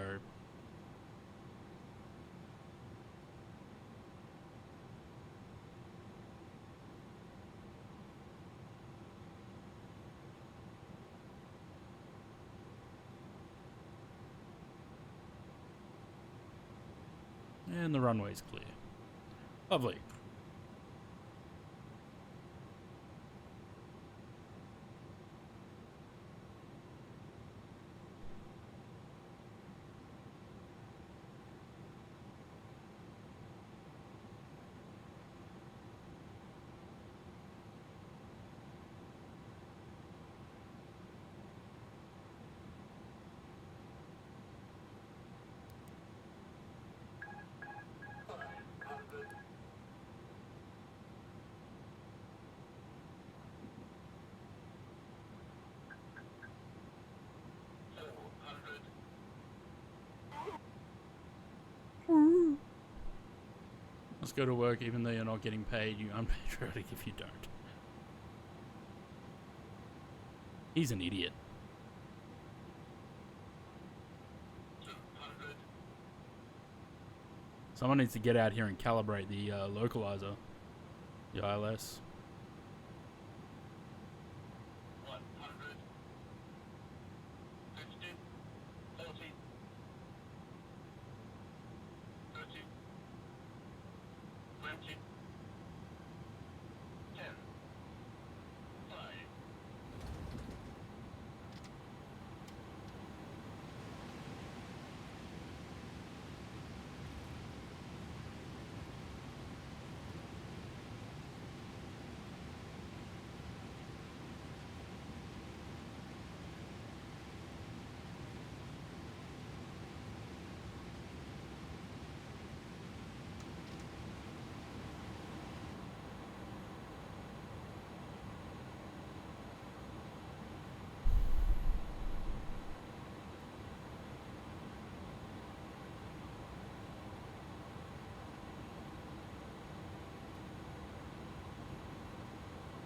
And the runway's clear. Lovely. Let's go to work even though you're not getting paid, you unpatriotic if you don't. He's an idiot. Someone needs to get out here and calibrate the localizer, the ILS.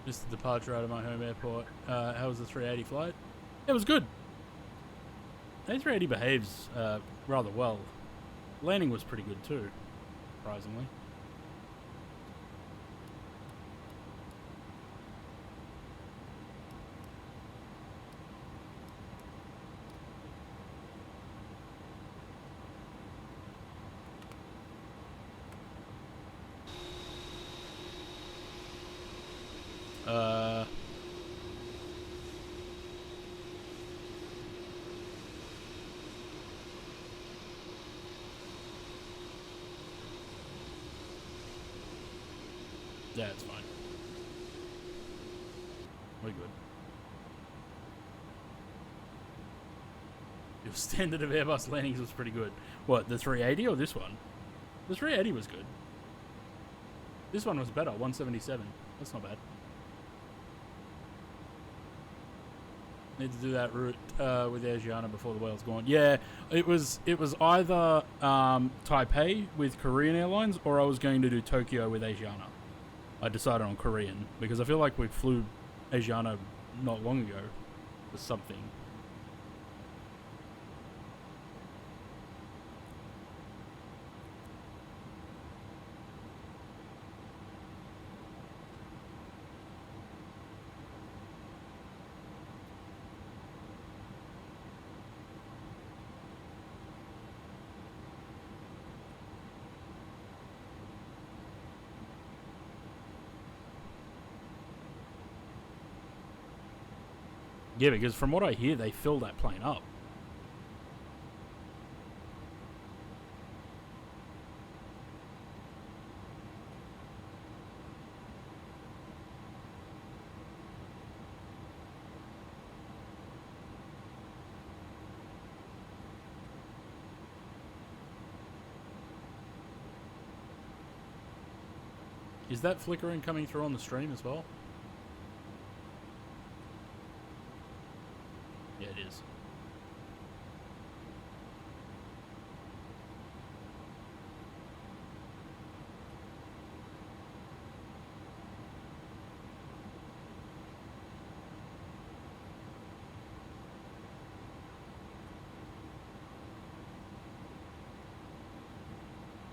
Just the departure out of my home airport. How was the 380 flight? It was good. A380 behaves rather well. Landing was pretty good too, surprisingly. Yeah, it's fine. We're good. Your standard of Airbus landings was pretty good. What, the 380 or this one? The 380 was good. This one was better, 177. That's not bad. Need to do that route with Asiana before the whale's gone. Yeah, it was either Taipei with Korean Airlines or I was going to do Tokyo with Asiana. I decided on Korean because I feel like we flew Asiana not long ago for something. Yeah, because from what I hear, they fill that plane up. Is that flickering coming through on the stream as well? Yeah, it is.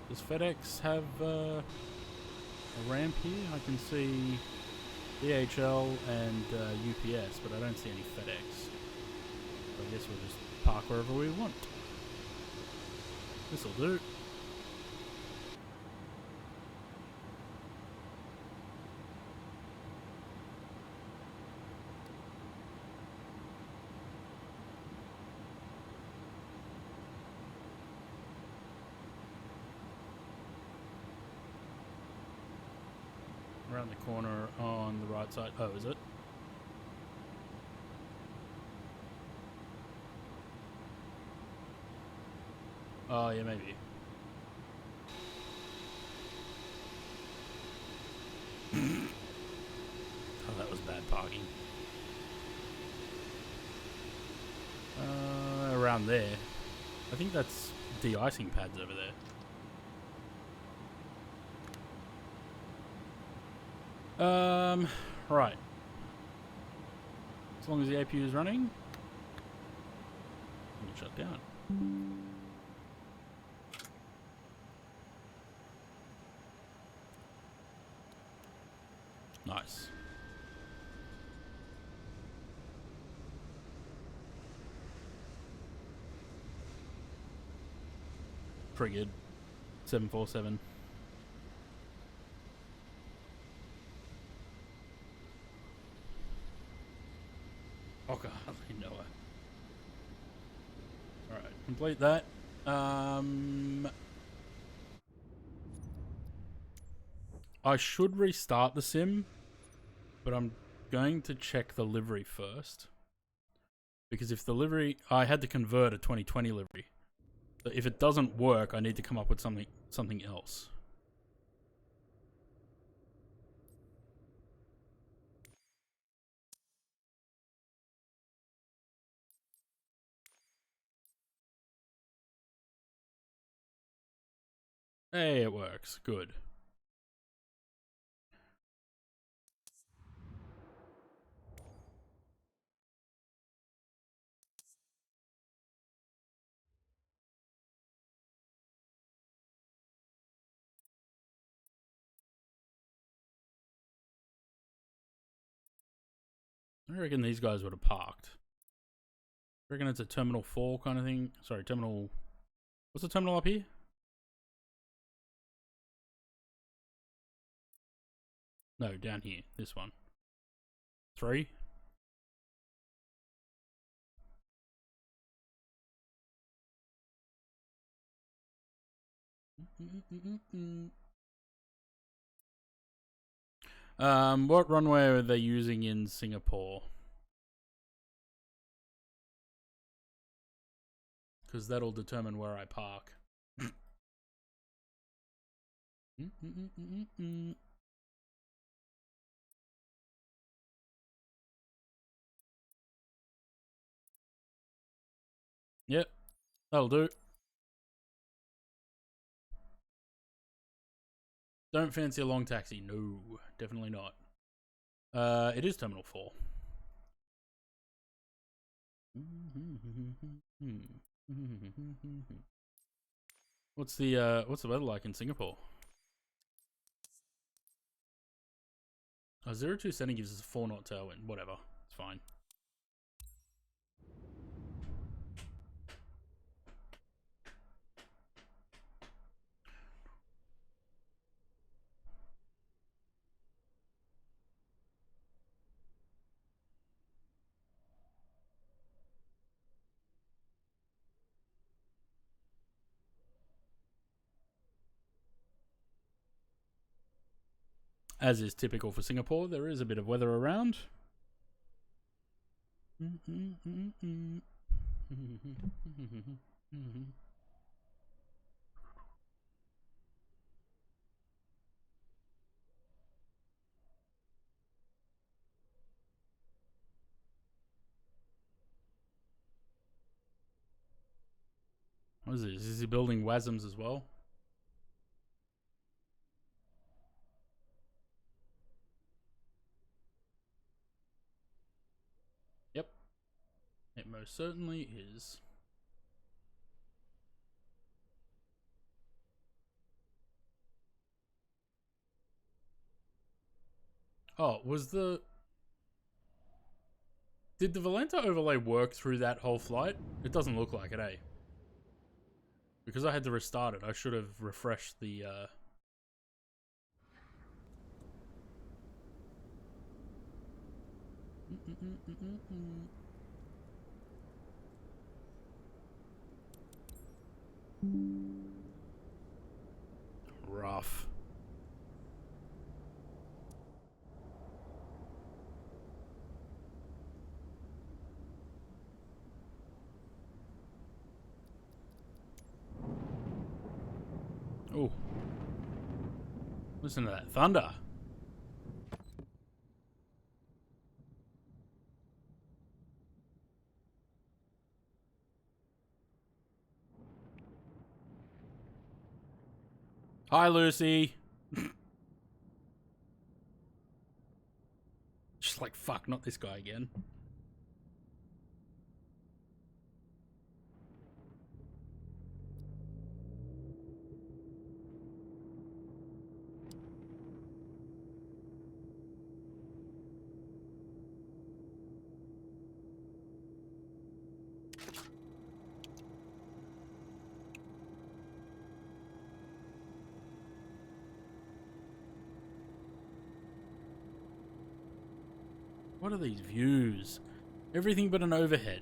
Does FedEx have a ramp here? I can see DHL and UPS, but I don't see any FedEx. So I guess we'll just park wherever we want. This'll do. Around the corner on the right side. Oh, is it? Oh, yeah, maybe. Oh, that was bad parking. Around there. I think that's de-icing pads over there. Right. As long as the APU is running, it'll shut down. Nice. Triggered. 747. Oh god, I know it. Alright, complete that. I should restart the sim, but I'm going to check the livery first. Because if the livery... I had to convert a 2020 livery. So if it doesn't work, I need to come up with something else. Hey, it works. Good. I reckon these guys would have parked. I reckon it's a Terminal 4 kind of thing. Sorry, Terminal... What's the terminal up here? No, down here. This one. 3? What runway are they using in Singapore? Because that'll determine where I park. Yep, that'll do. Don't fancy a long taxi. No, definitely not. It is Terminal 4. What's the weather like in Singapore? 02 setting gives us a 4 knot tailwind. Whatever, it's fine. As is typical for Singapore, there is a bit of weather around. What is this? Is he building WASMs as well? Yep. It most certainly is. Oh, did the Valenta overlay work through that whole flight? It doesn't look like it, eh? Because I had to restart it, I should have refreshed the, Rough. Oh. Listen to that thunder. Hi, Lucy. Just like, fuck, not this guy again. What are these views? Everything but an overhead.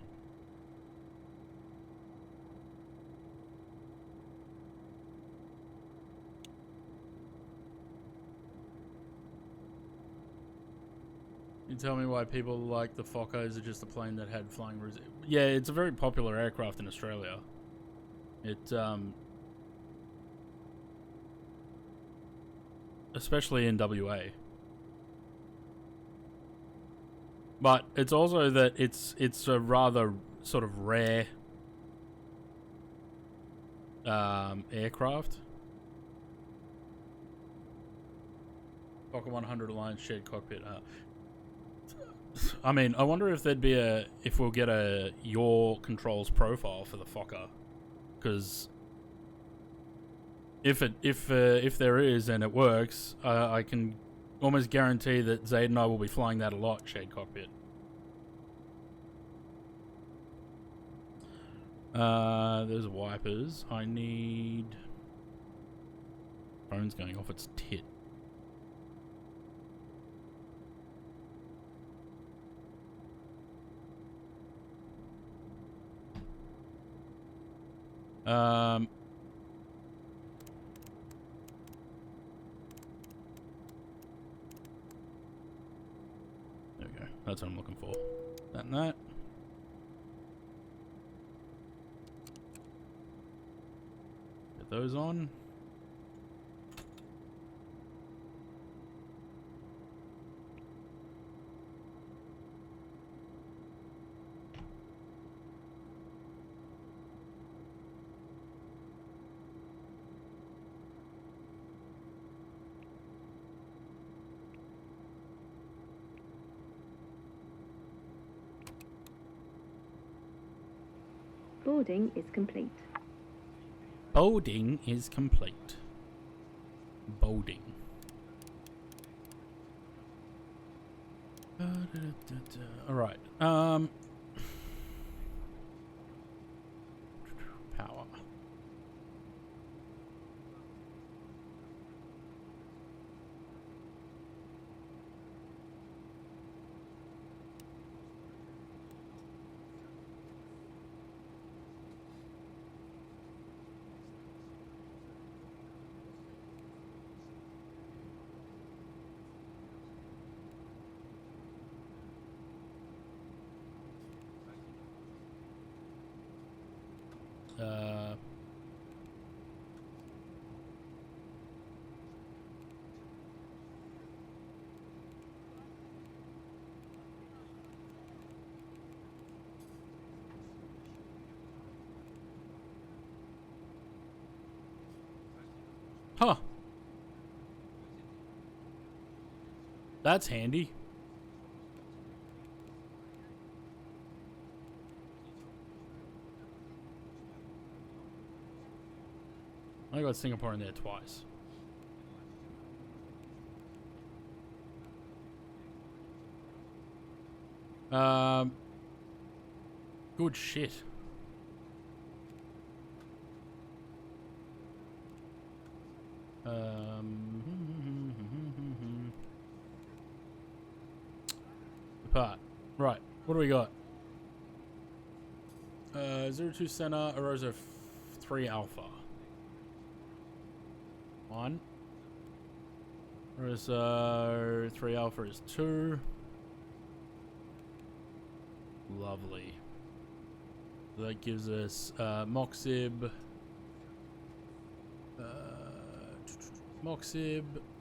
You tell me why people like the Fokkers are just a plane that had flying routes. Yeah, it's a very popular aircraft in Australia. It, especially in WA. But it's also that it's a rather sort of rare aircraft. Fokker 100 Alliance shared cockpit. I mean, I wonder if there'd be if we'll get a your controls profile for the Fokker, because if there is and it works, I can almost guarantee that Zaid and I will be flying that a lot, shared cockpit. There's wipers. I need... Phone's going off its tit. There we go. That's what I'm looking for. That and that. Get those on. Boarding is complete. Boarding is complete. Boarding. Alright. Power. Huh. That's handy. I got Singapore in there twice. Good shit. Depart. Right. What do we got? 02 center, Arosa 3 alpha. 1. Arosa 3 alpha is 2. Lovely. So that gives us Moxib,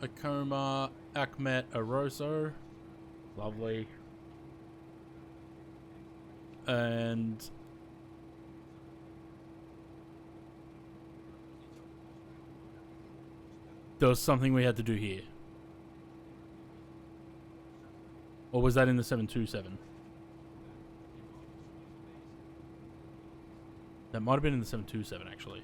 Akoma, Akmet, Aroso. Lovely. And there was something we had to do here. Or was that in the 727? That might have been in the 727, actually.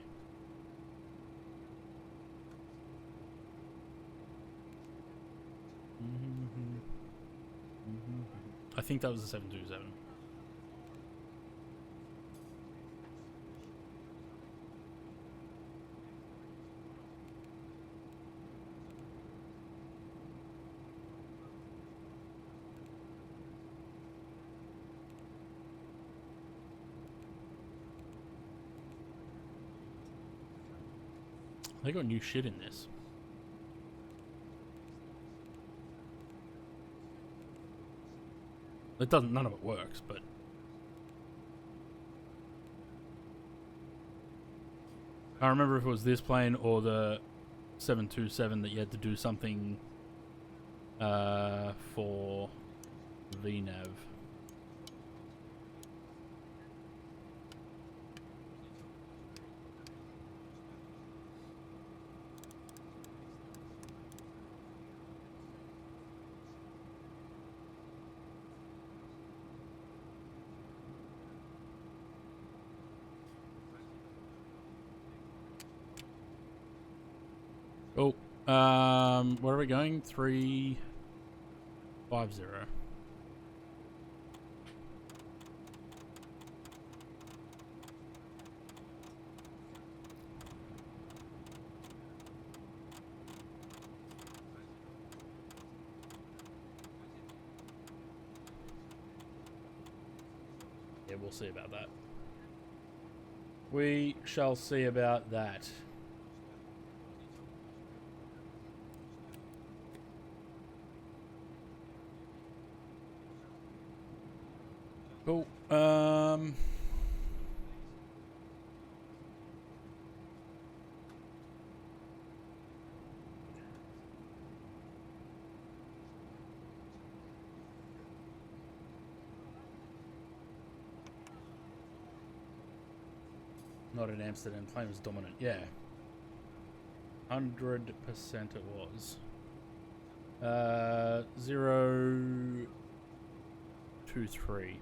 I think that was the 727. They got new shit in this. It doesn't. None of it works, but I remember if it was this plane or the 727 that you had to do something for VNAV. Oh, where are we going? 350. Yeah, we'll see about that. We shall see about that. Cool. Not in Amsterdam. Plane was dominant. Yeah. 100% it was. 023.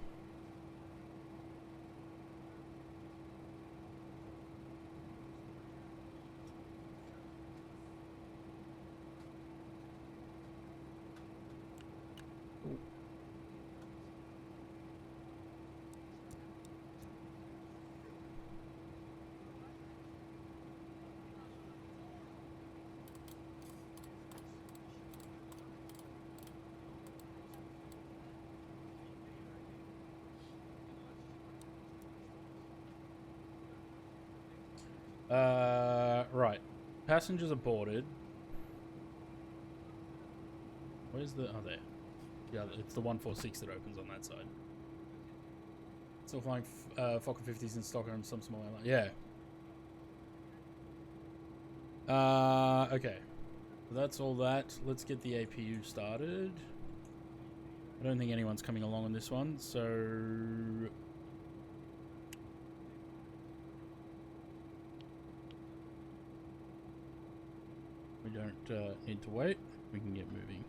Right. Passengers aborted. Where's the... Oh, there. Yeah, it's the 146 that opens on that side. Still flying Fokker 50s in Stockholm, some small airline. Yeah. Okay. So that's all that. Let's get the APU started. I don't think anyone's coming along on this one, so... We don't need to wait. We can get moving.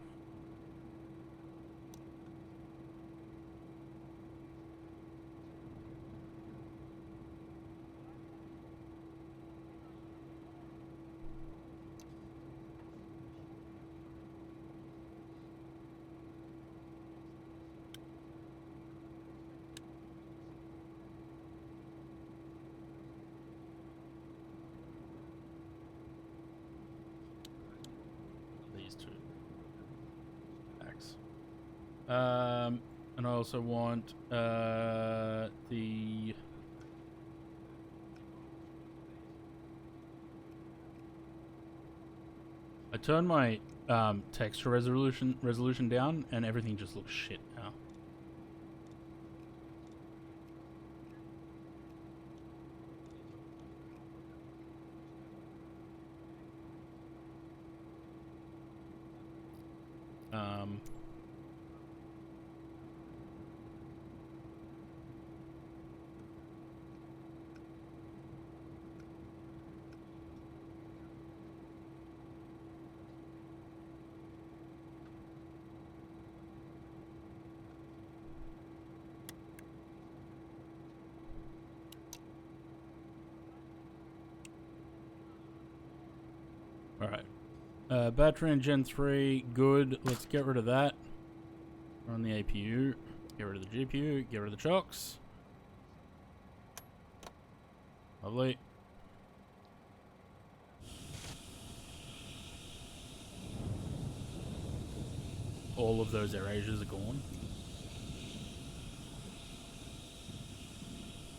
These two packs. And I also want the I turned my texture resolution down, and everything just looks shit now. Alright. Battery and Gen 3, good. Let's get rid of that. Run the APU. Get rid of the GPU. Get rid of the chocks. Lovely. All of those erasures are gone.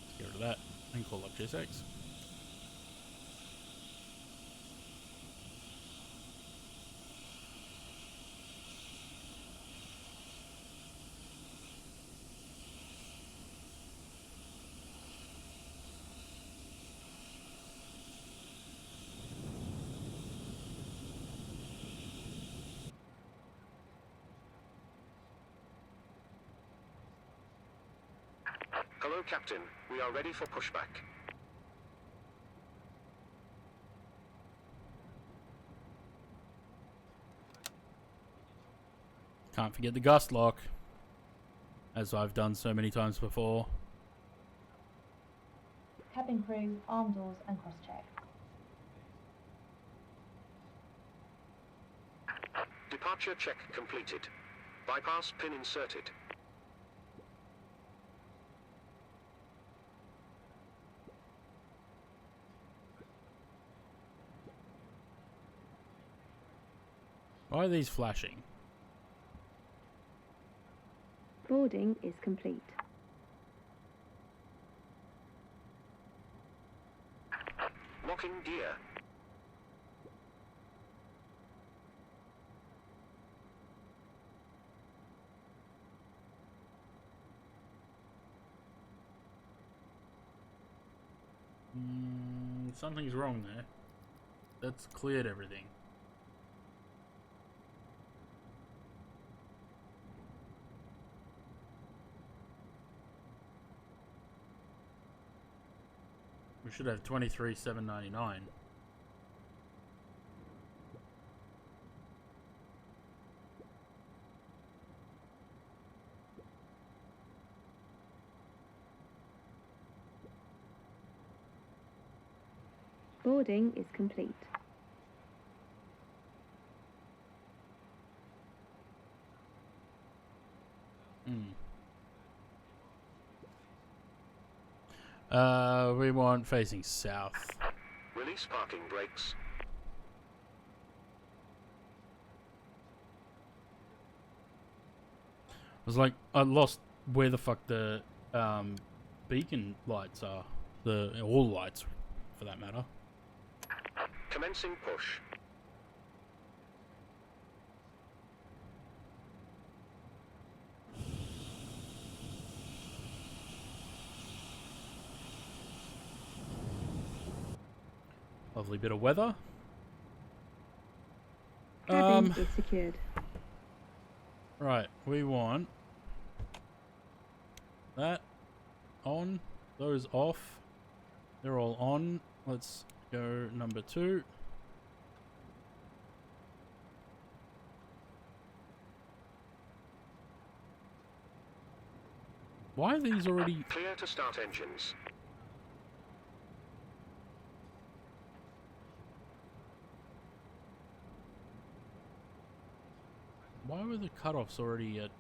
Let's get rid of that and call up GSX. Hello, Captain. We are ready for pushback. Can't forget the gust lock, as I've done so many times before. Cabin crew, arm doors and cross-check. Departure check completed. Bypass pin inserted. Why are these flashing? Boarding is complete. Locking gear. Something's wrong there. That's cleared everything. We should have 23,799. Boarding is complete. We want facing south. Release parking brakes. I was like, I lost where the fuck the beacon lights are. All lights, for that matter. Commencing push. Lovely bit of weather. Cabin is secured. Right, we want that on, those off. They're all on. Let's go number 2. Why are these already... Clear to start engines. Why were the cutoffs already at,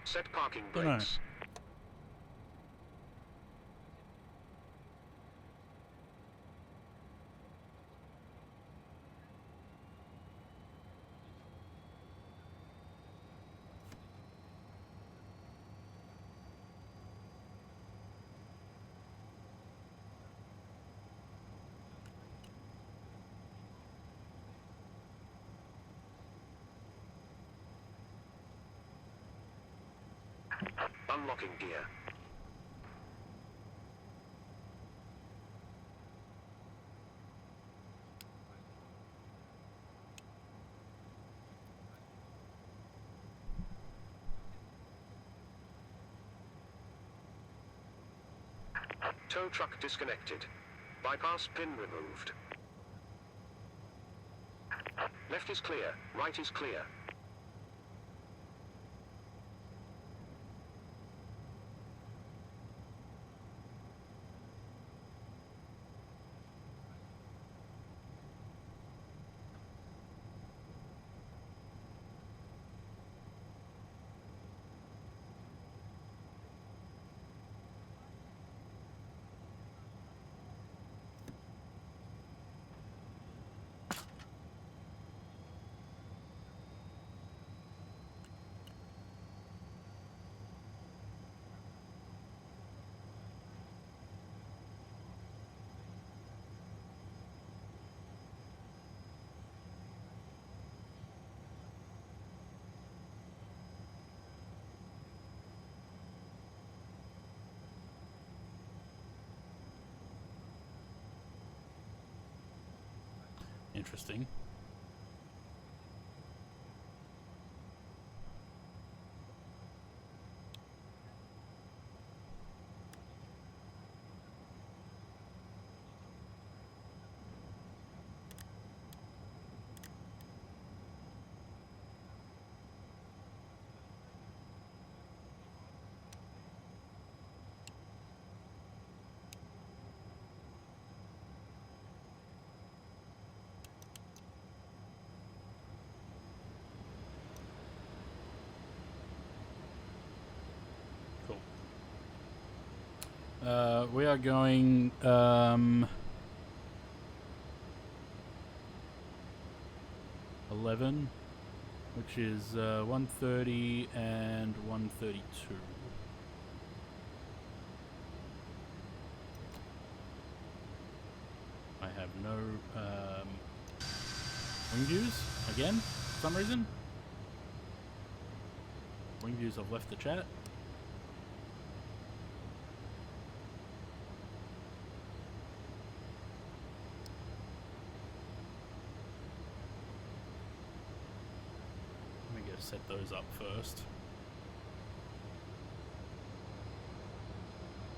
Set parking Dunno. brakes. Unlocking gear. Tow truck disconnected. Bypass pin removed. Left is clear. Right is clear. interesting. We are going 11, which is 130 and 132. I have no wing views again for some reason. Wing views have left the chat. Set those up first.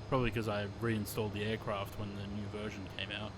Probably because I reinstalled the aircraft when the new version came out.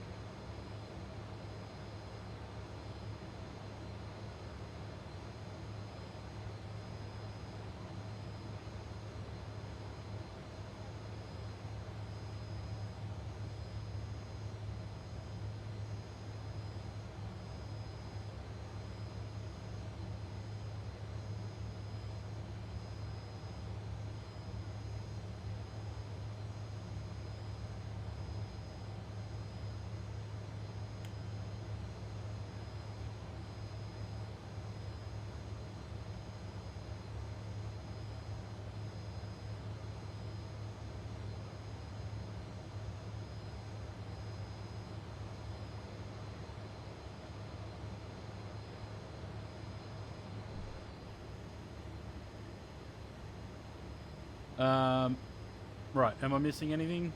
Right, am I missing anything?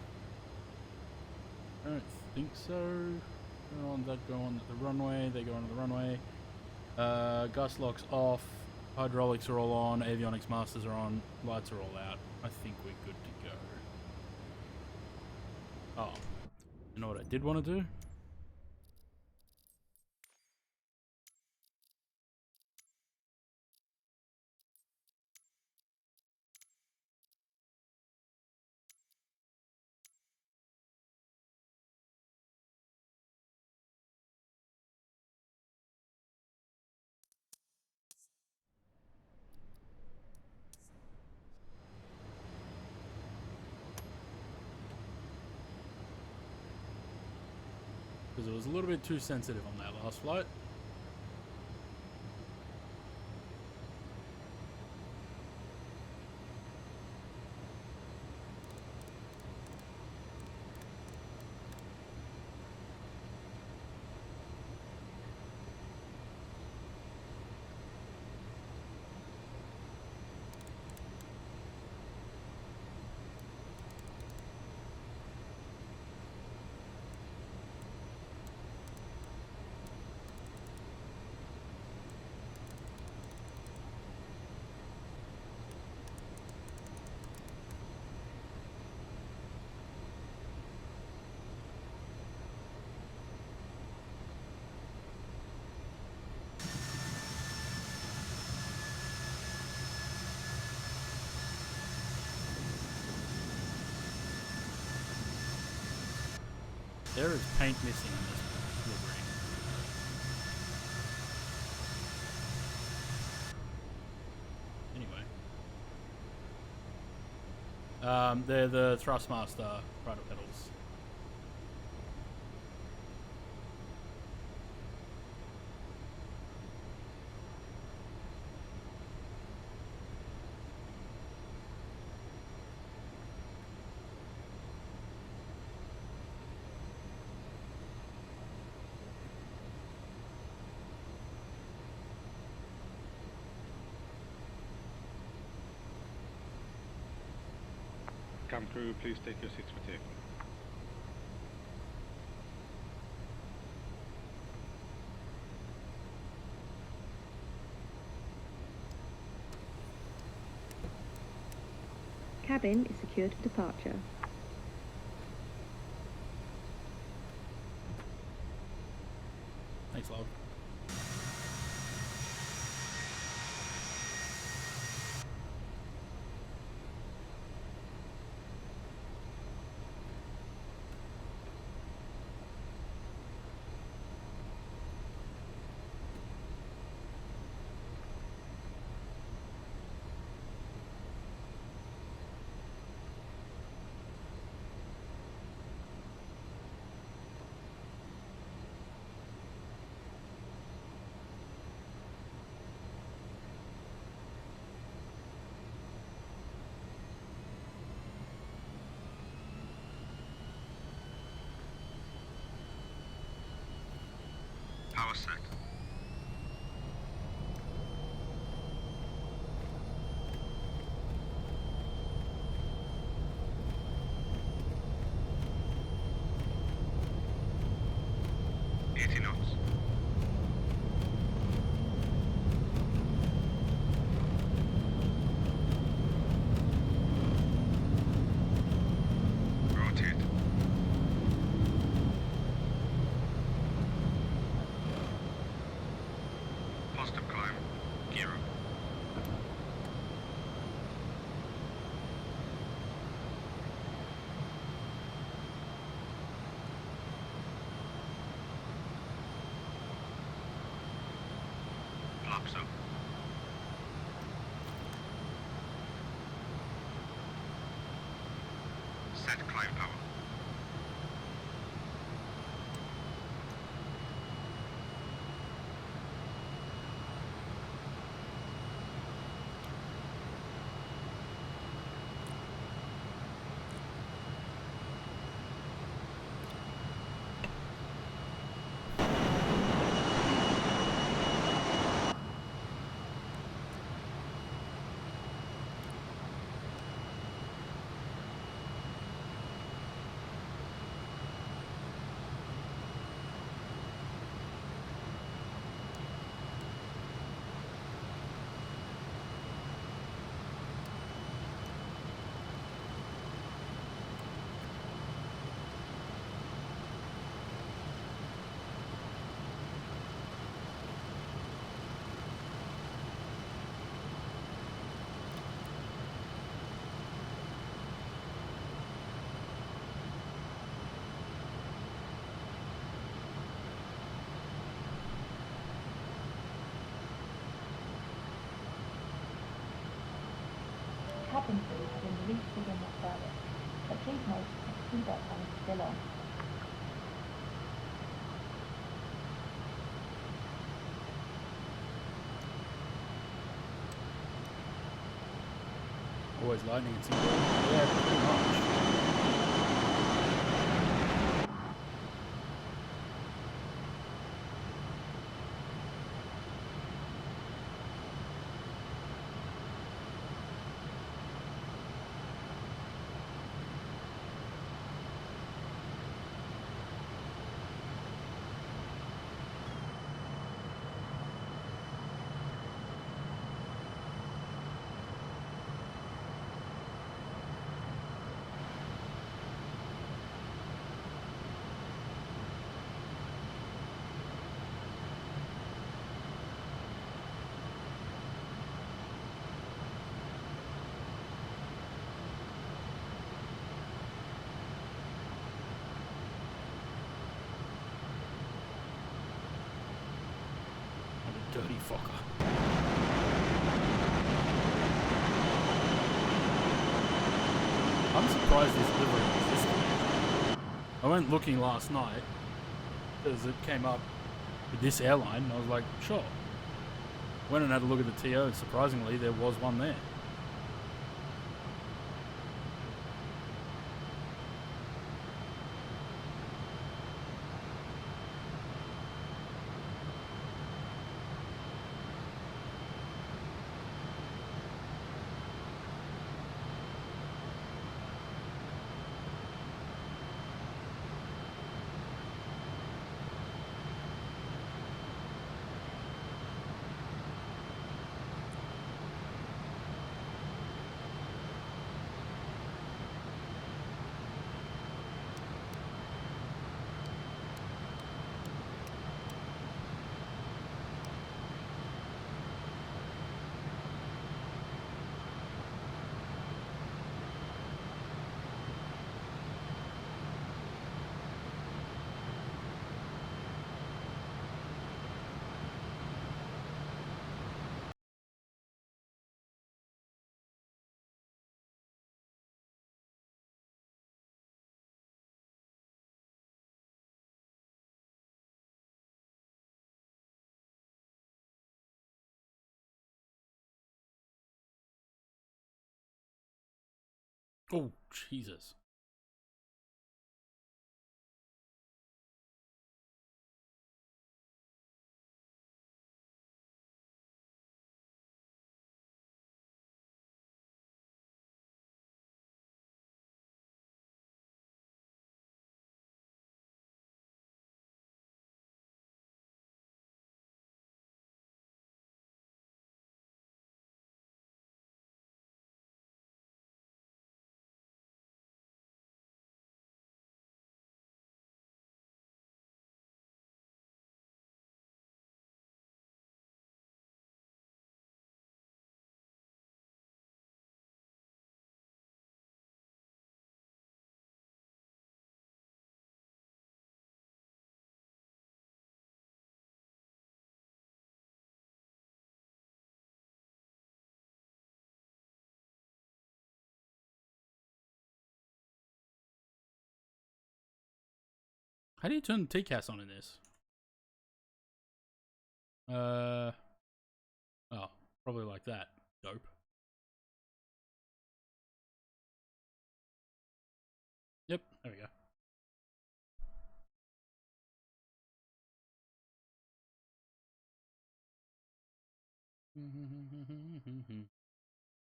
I don't think so. Everyone that go on the runway, they go onto the runway. Gust locks off. Hydraulics are all on. Avionics masters are on. Lights are all out. I think we're good to go. Oh, you know what I did want to do? Because it was a little bit too sensitive on that last flight. There is paint missing in this livery. Anyway. They're the Thrustmaster rider pedals. Cam crew, please take your seats for takeoff. Cabin is secured for departure. Thanks, love. Power set. Knots. Rotate. Positive climb. Gear up. Flaps up. Set climb power. cabin crew have been released to begin their service, but please note that the seatbelt sign is still on. Always lightning in Singapore. Yeah, pretty much. Dirty fucker. I'm surprised this livery existed. I went looking last night because it came up with this airline and I was like, sure. Went and had a look at the TO and surprisingly there was one there. Oh, Jesus. How do you turn the TCAS on in this? Oh, probably like that. Dope. Yep, there we go.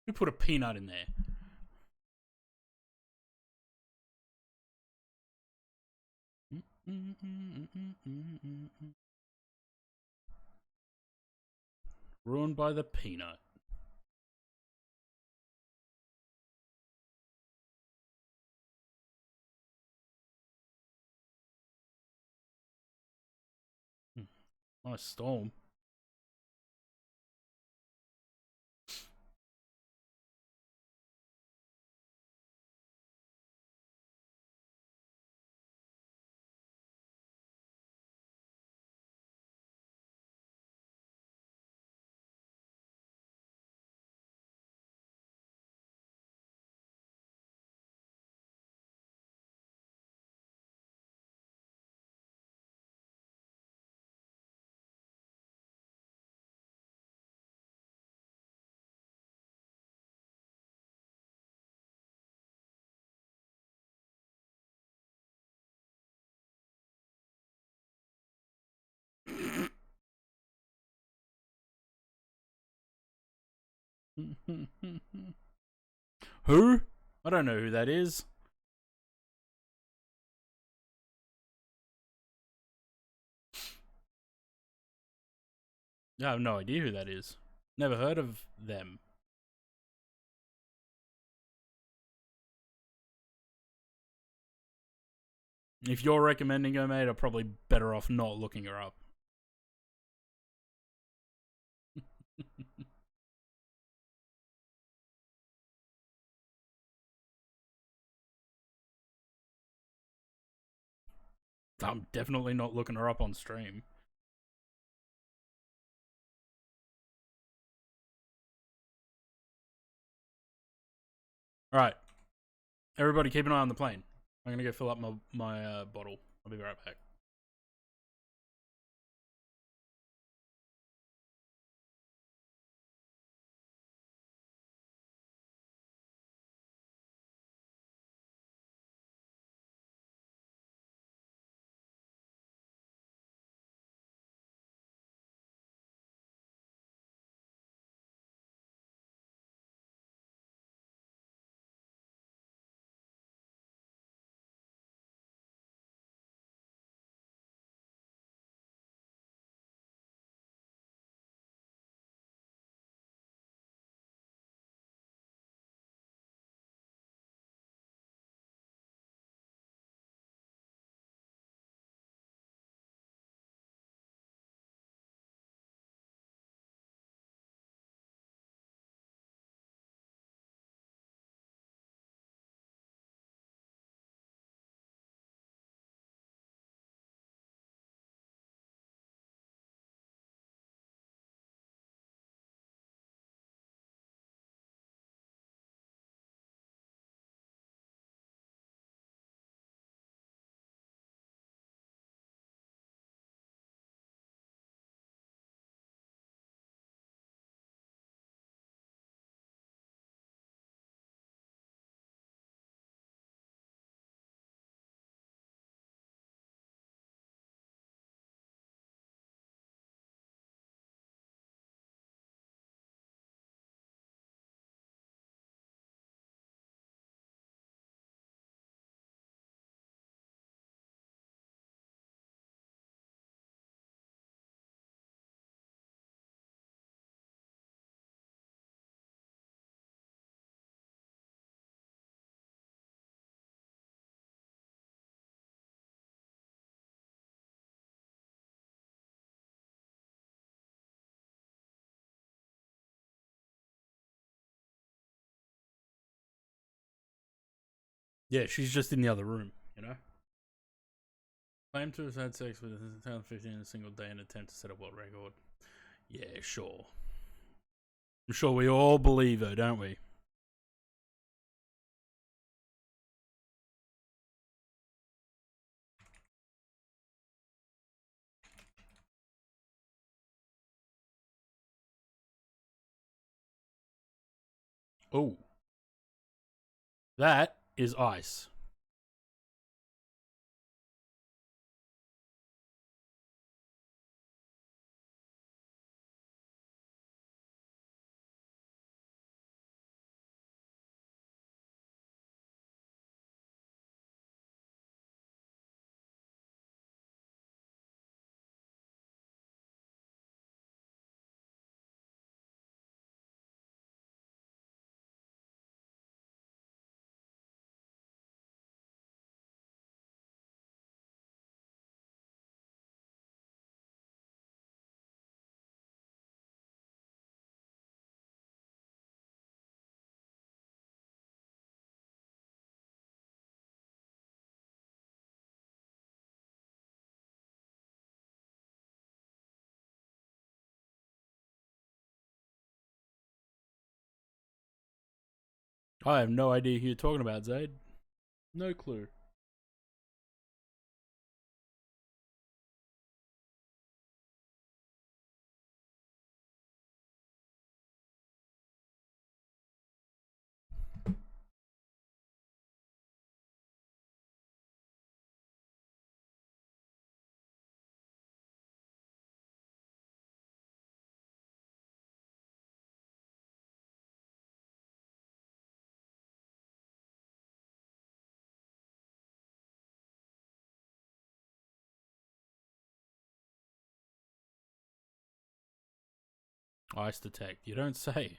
Who put a peanut in there? Ruined by the peanut. Nice storm. Who? I don't know who that is. I have no idea who that is. Never heard of them. If you're recommending her, mate, I'm probably better off not looking her up. I'm definitely not looking her up on stream. Alright. Everybody keep an eye on the plane. I'm gonna go fill up my bottle. I'll be right back. Yeah, she's just in the other room, you know? Claim to have had sex with a 2015 in a single day and attempt to set a world record. Yeah, sure. I'm sure we all believe her, don't we? Oh. That is ice. I have no idea who you're talking about, Zaid. No clue. Ice detect. You don't say.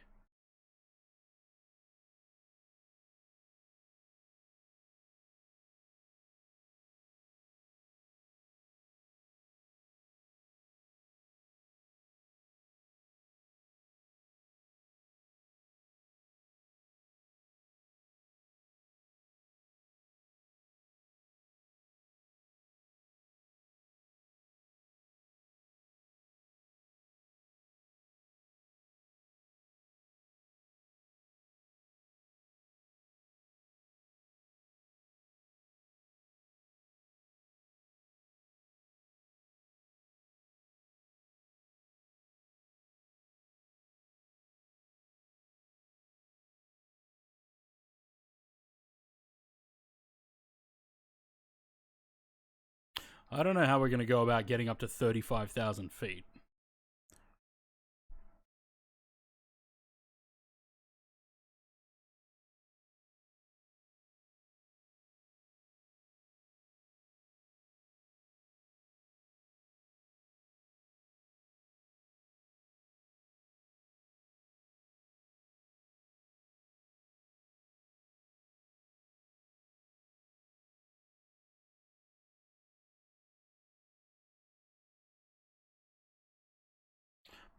I don't know how we're going to go about getting up to 35,000 feet.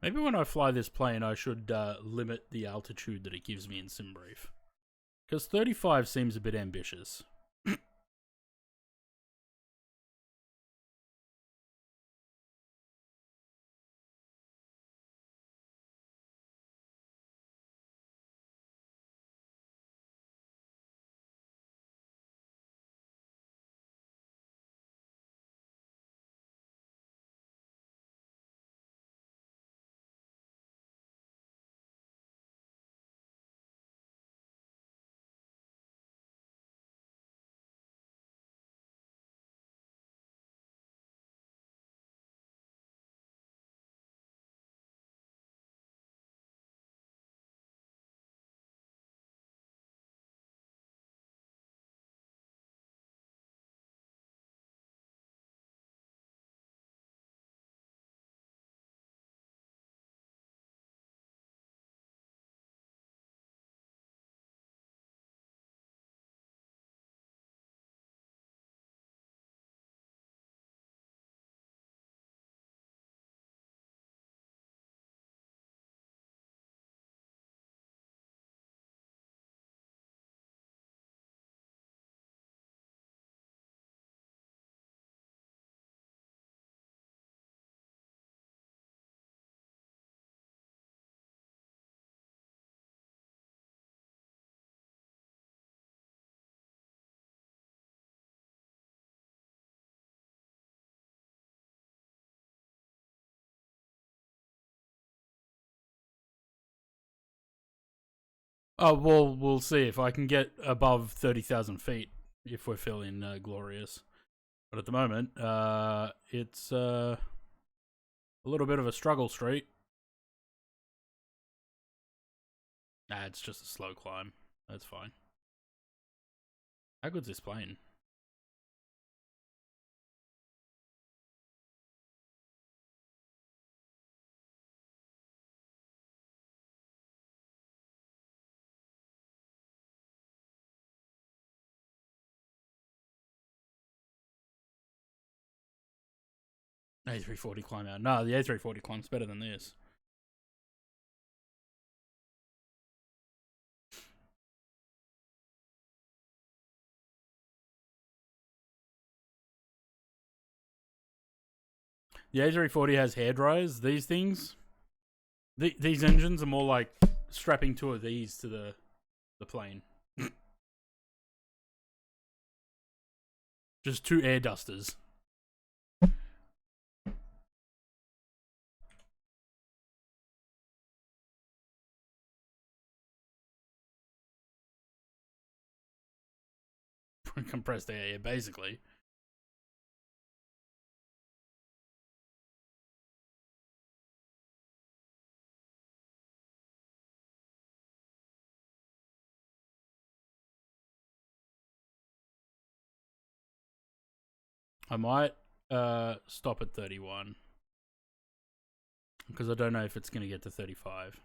Maybe when I fly this plane, I should limit the altitude that it gives me in SimBrief. Because 35 seems a bit ambitious. Oh, well, we'll see if I can get above 30,000 feet if we're feeling glorious. But at the moment, it's a little bit of a struggle street. Nah, it's just a slow climb. That's fine. How good's this plane? A340 climb out. No, the A340 climb's better than this. The A340 has hair dryers. These things, these engines are more like strapping two of these to the plane. Just two air dusters. Compressed air, yeah, basically. I might stop at 31. because I don't know if it's going to get to 35.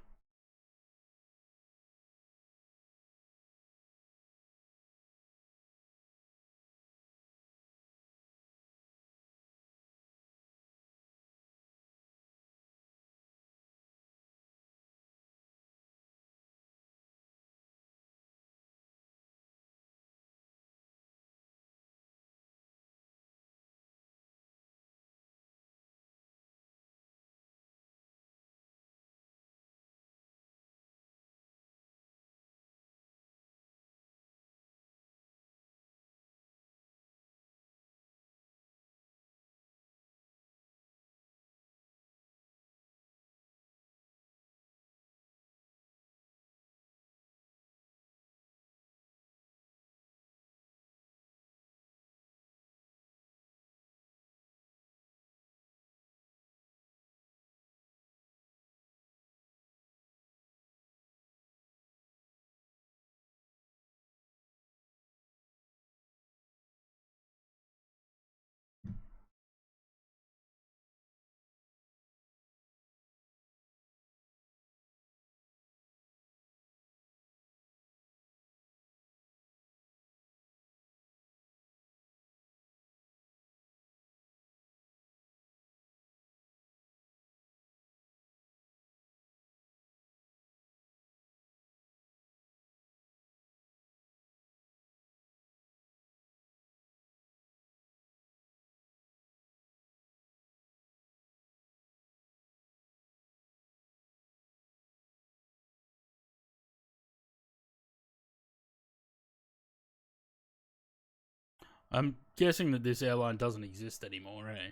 I'm guessing that this airline doesn't exist anymore, eh?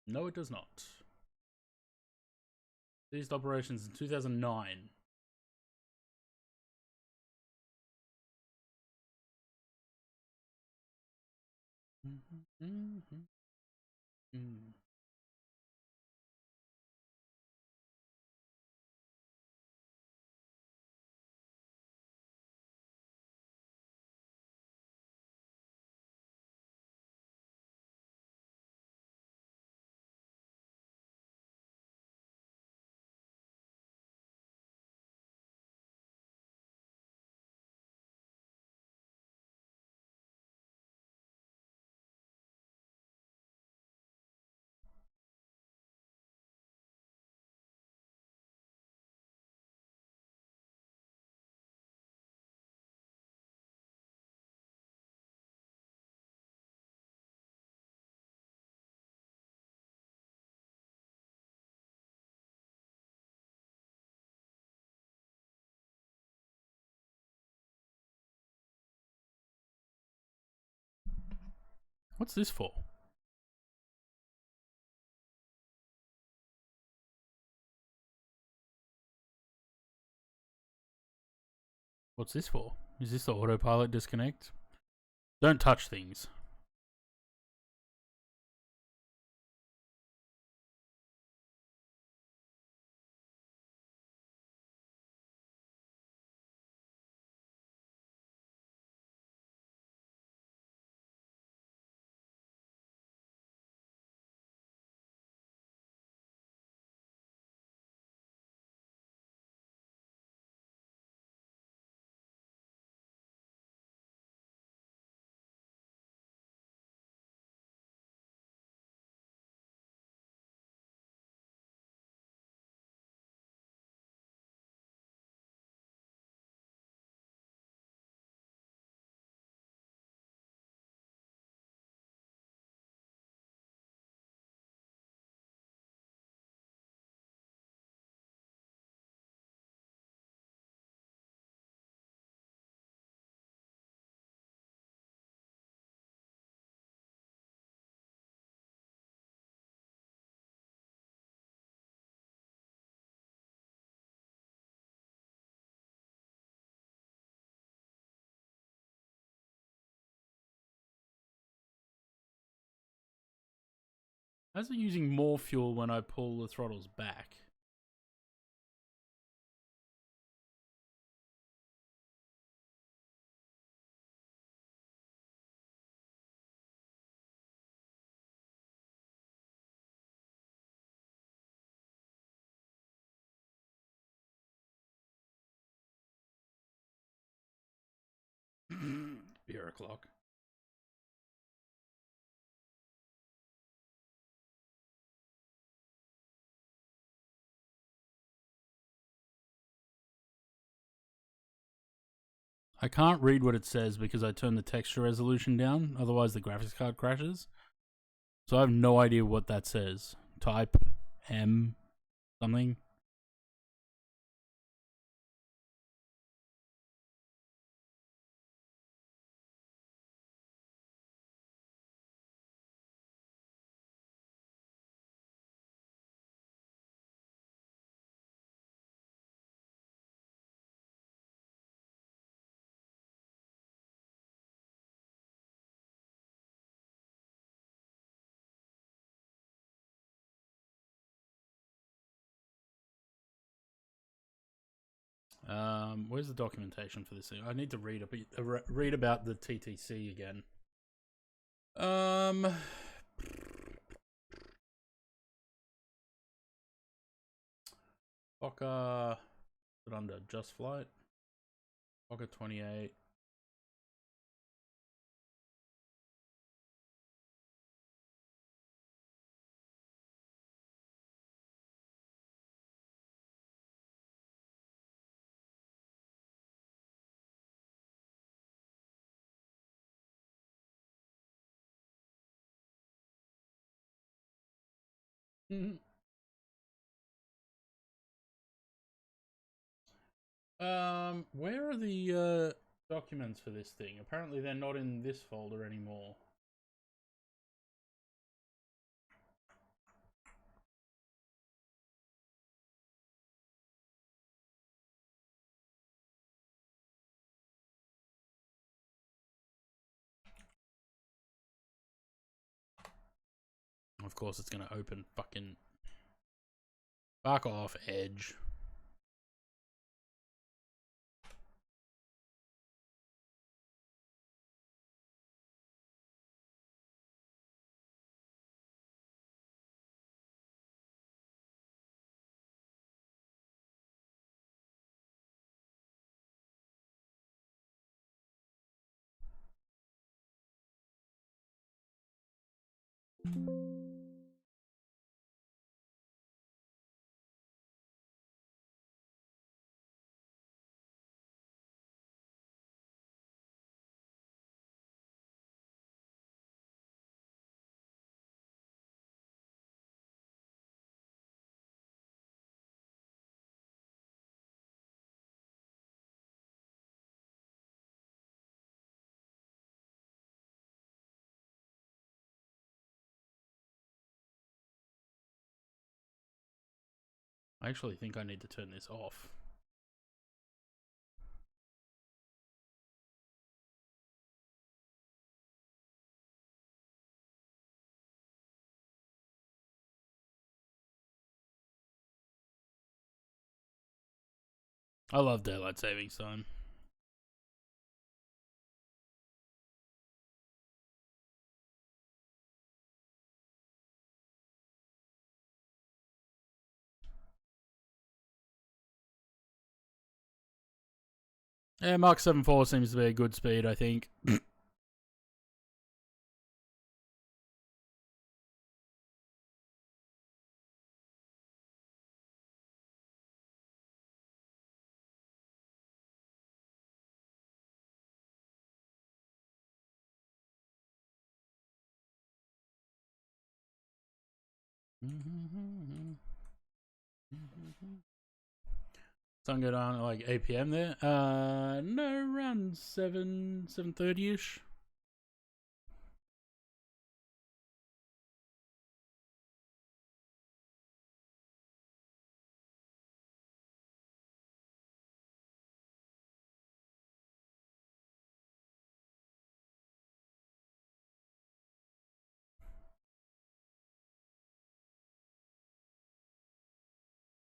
No, it does not. Ceased operations in 2009. What's this for? What's this for? Is this the autopilot disconnect? Don't touch things. How's it using more fuel when I pull the throttles back? Beer o'clock. I can't read what it says because I turned the texture resolution down, otherwise the graphics card crashes. So I have no idea what that says. Type M something. Where's the documentation for this thing? I need to read read about the TTC again. Fokker, put under Just Flight. Fokker 28. Where are the documents for this thing? Apparently they're not in this folder anymore. Of course it's gonna open fucking... Fuck off, Edge. I actually think I need to turn this off. I love daylight savings time. Yeah, Mark 7.4 seems to be a good speed, I think. Sun go down at like 8 PM there. No, around 7:30ish.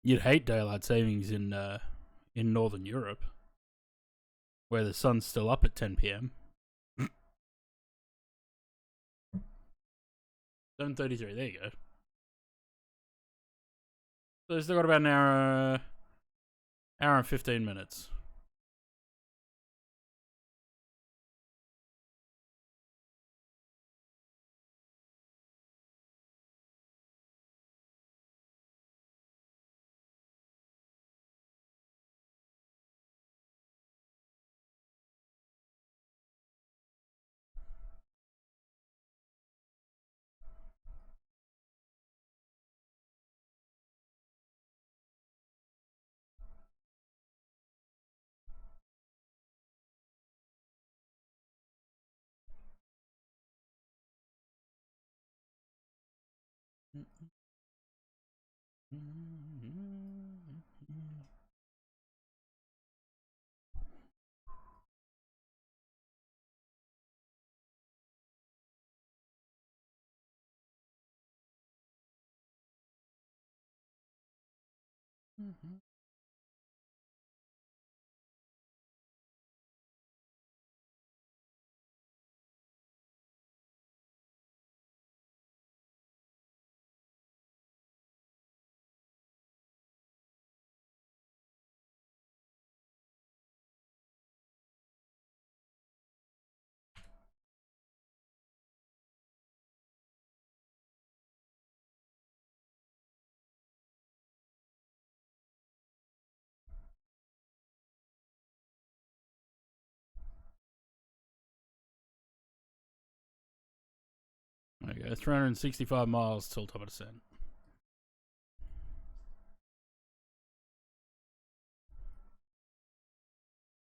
You'd hate daylight savings in Northern Europe, where the sun's still up at 10 PM. 7:33. There you go. So they've still got about an hour and 15 minutes. Mm-hmm. Okay, 365 miles till top of descent.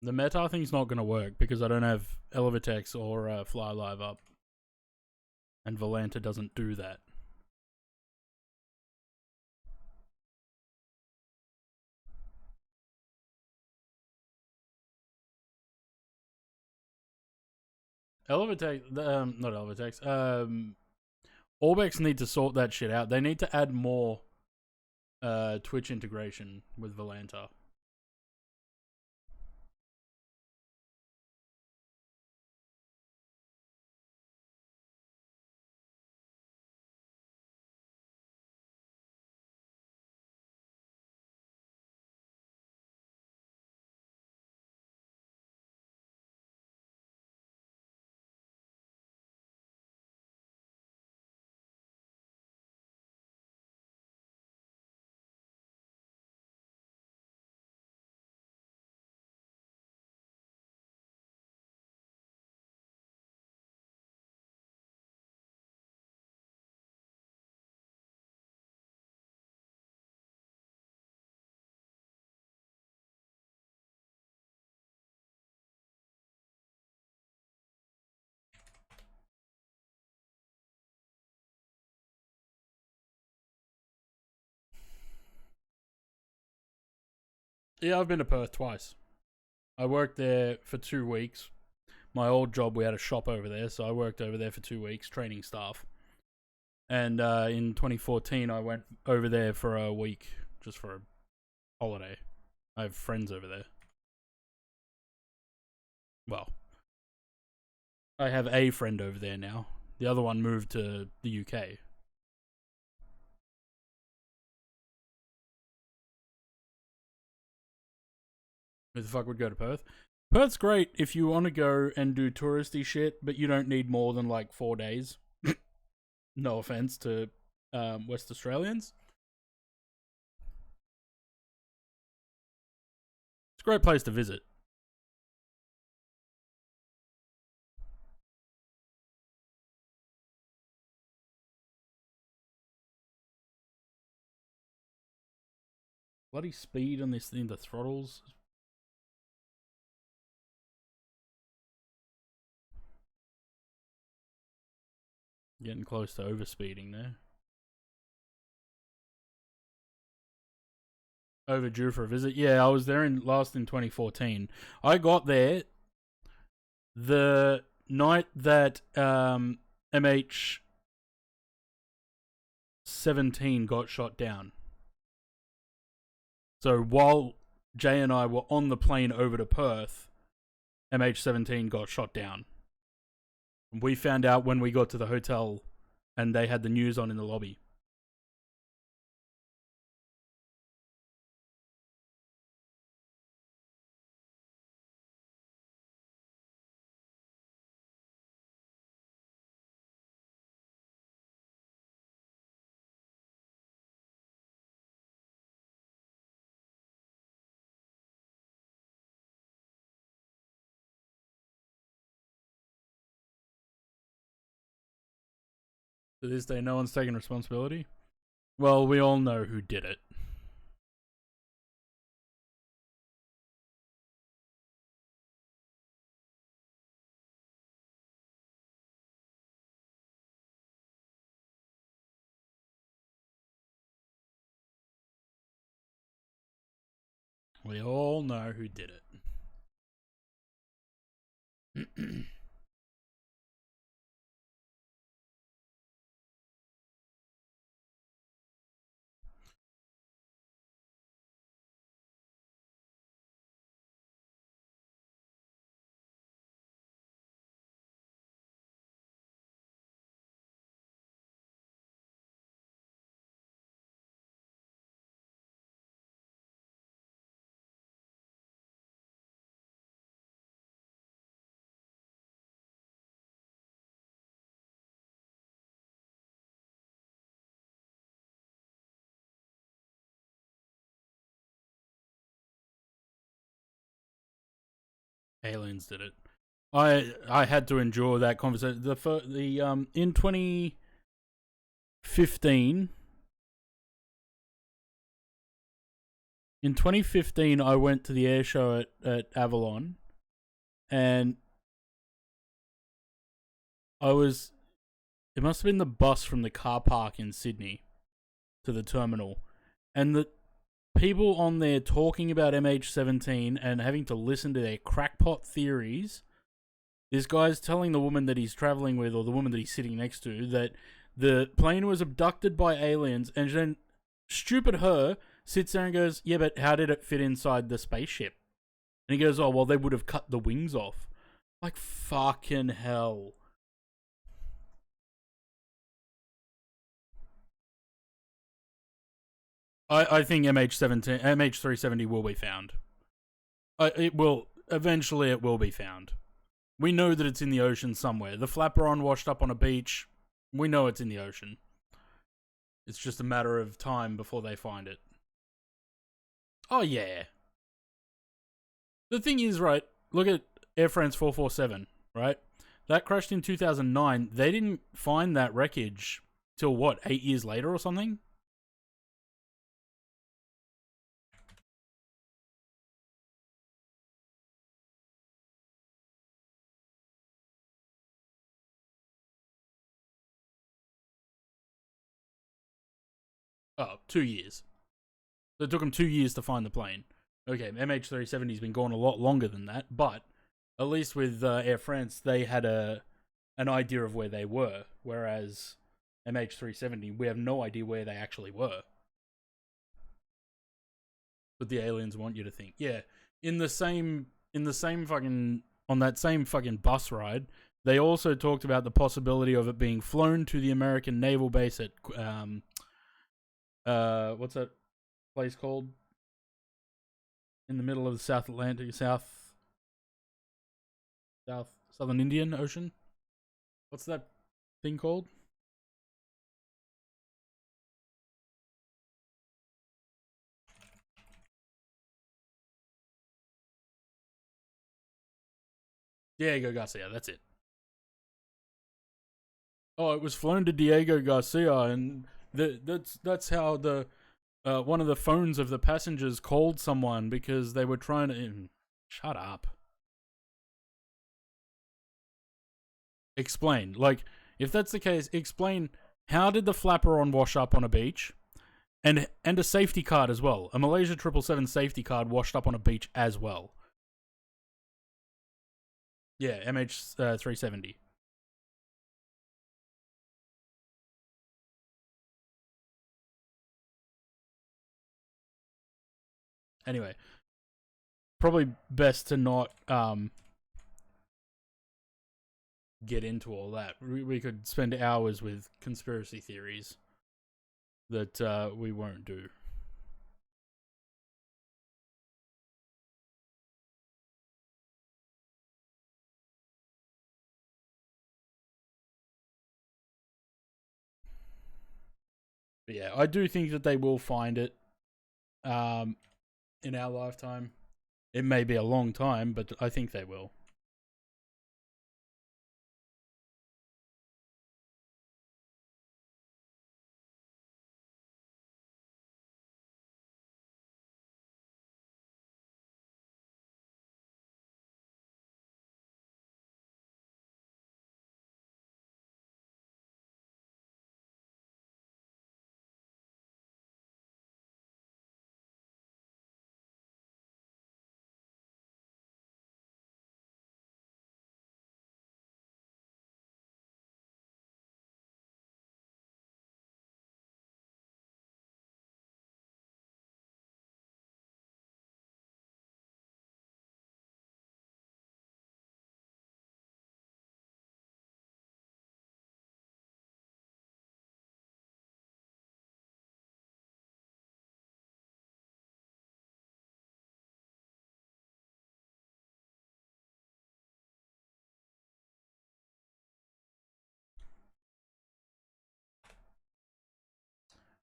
The meta thing's not going to work because I don't have Elevitex or Fly Live up. And Volanta doesn't do that. Elevitex, not Elevitex, Orbex need to sort that shit out. They need to add more Twitch integration with Volanta. Yeah, I've been to Perth twice. I worked there for 2 weeks. My old job, we had a shop over there, so I worked over there for 2 weeks training staff. And in 2014, I went over there for a week just for a holiday. I have friends over there. Well, I have a friend over there now. The other one moved to the UK. Who the fuck would go to Perth? Perth's great if you want to go and do touristy shit, but you don't need more than like 4 days. No offense to West Australians. It's a great place to visit. Bloody speed on this thing, the throttles. Getting close to overspeeding there. Overdue for a visit. Yeah, I was there last in 2014. I got there the night that MH17 got shot down. So while Jay and I were on the plane over to Perth, MH17 got shot down. We found out when we got to the hotel and they had the news on in the lobby. To this day, no one's taken responsibility. Well, we all know who did it. We all know who did it. Aliens did it. I had to endure that conversation. In 2015. In 2015, I went to the air show at Avalon, and it must have been the bus from the car park in Sydney to the terminal, and the people on there talking about MH17 and having to listen to their crackpot theories. This guy's telling the woman that he's traveling with, or the woman that he's sitting next to, that the plane was abducted by aliens, and then stupid her sits there and goes, yeah, but how did it fit inside the spaceship? And he goes, oh, well, they would have cut the wings off. Like, fucking hell. I think MH370 will be found. Eventually it will be found. We know that it's in the ocean somewhere. The Flaperon washed up on a beach. We know it's in the ocean. It's just a matter of time before they find it. Oh, yeah. The thing is, right, look at Air France 447, right? That crashed in 2009. They didn't find that wreckage till, what, 8 years later or something? Oh, 2 years. So it took them 2 years to find the plane. Okay, MH370's been gone a lot longer than that, but at least with Air France, they had an idea of where they were, whereas MH370, we have no idea where they actually were. But the aliens want you to think. Yeah, on that same fucking bus ride, they also talked about the possibility of it being flown to the American naval base at what's that place called? In the middle of the South Atlantic, Southern Indian Ocean. What's that thing called? Diego Garcia, that's it. Oh, it was flown to Diego Garcia, and that's how the one of the phones of the passengers called someone because they were trying to... Shut up. Explain. Like, if that's the case, explain how did the Flaperon wash up on a beach? And a safety card as well. A Malaysia 777 safety card washed up on a beach as well. Yeah, MH370. Anyway, probably best to not get into all that. We could spend hours with conspiracy theories that we won't do. But yeah, I do think that they will find it in our lifetime. It may be a long time, but I think they will.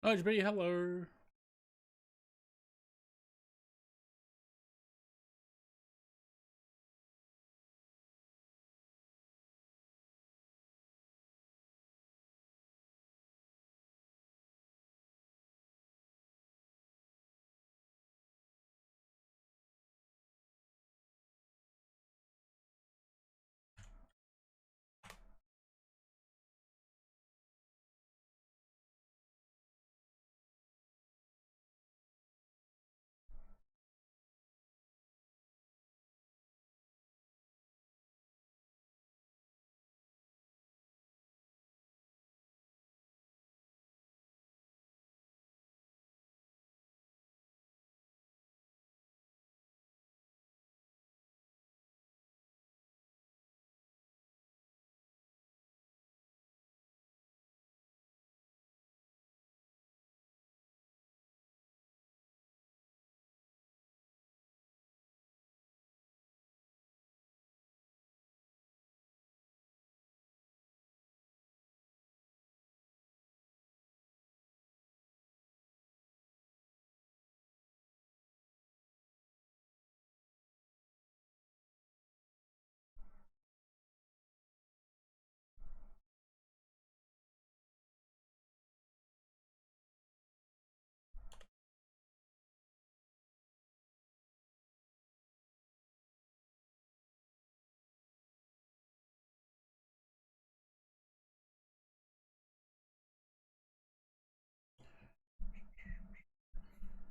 HB, hello.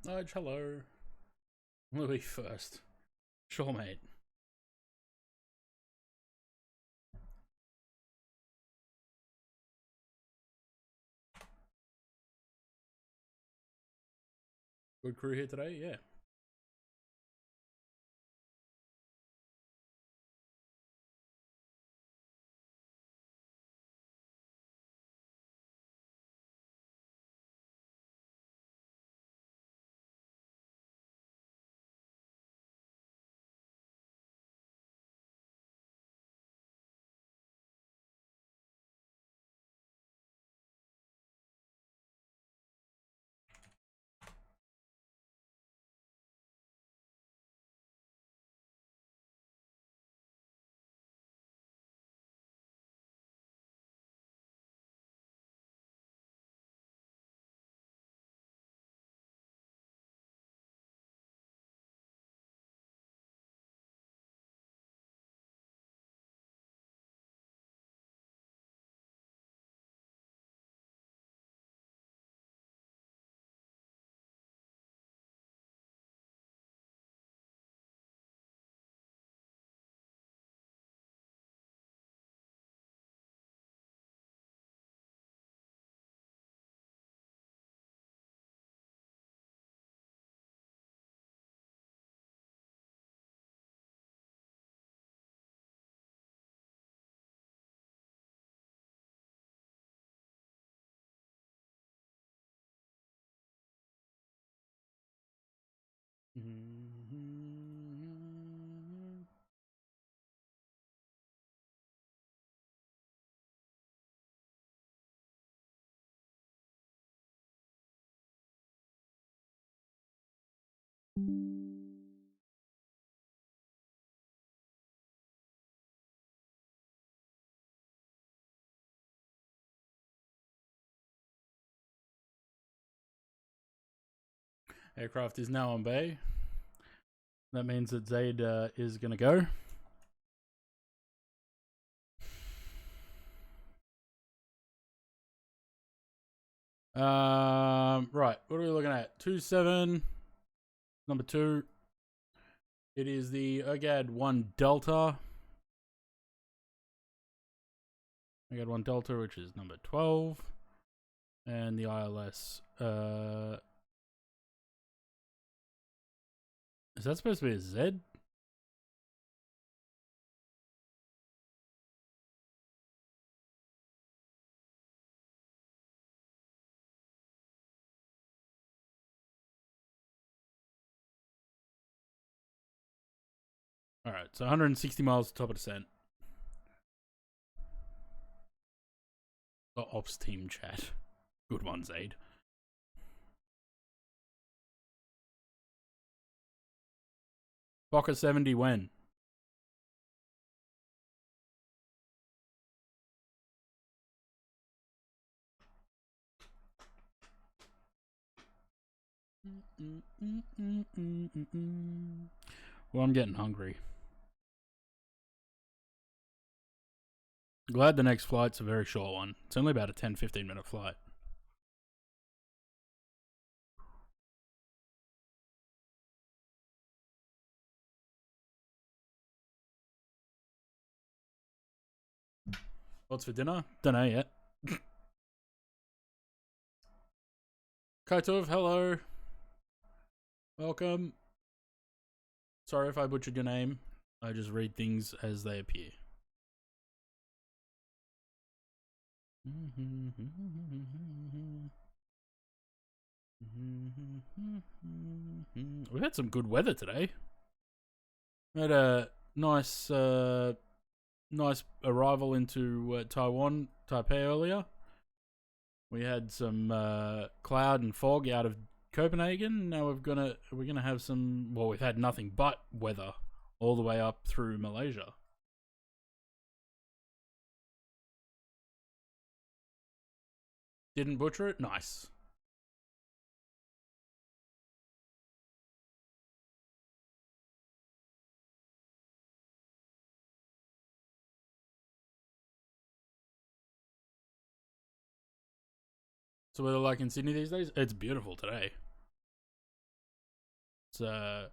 Nige, hello. Louis first. Sure, mate. Good crew here today, yeah. Aircraft is now on bay. That means that Zaid is going to go. Right, what are we looking at? 27, number 2. It is the OGAD 1 Delta. OGAD 1 Delta, which is number 12. And the ILS. Is that supposed to be a Z? Alright, so 160 miles to top of descent. The ops team chat. Good one, Zaid. Boca 70 when? Well, I'm getting hungry. Glad the next flight's a very short one. It's only about a 10-15 minute flight. What's for dinner? Don't know yet. Kaitov, hello. Welcome. Sorry if I butchered your name. I just read things as they appear. We've had some good weather today. We had a nice nice arrival into Taiwan, Taipei earlier. We had some cloud and fog out of Copenhagen. Now we're gonna have some. Well, we've had nothing but weather all the way up through Malaysia. Didn't butcher it. Nice. So weather like in Sydney these days? It's beautiful today. It's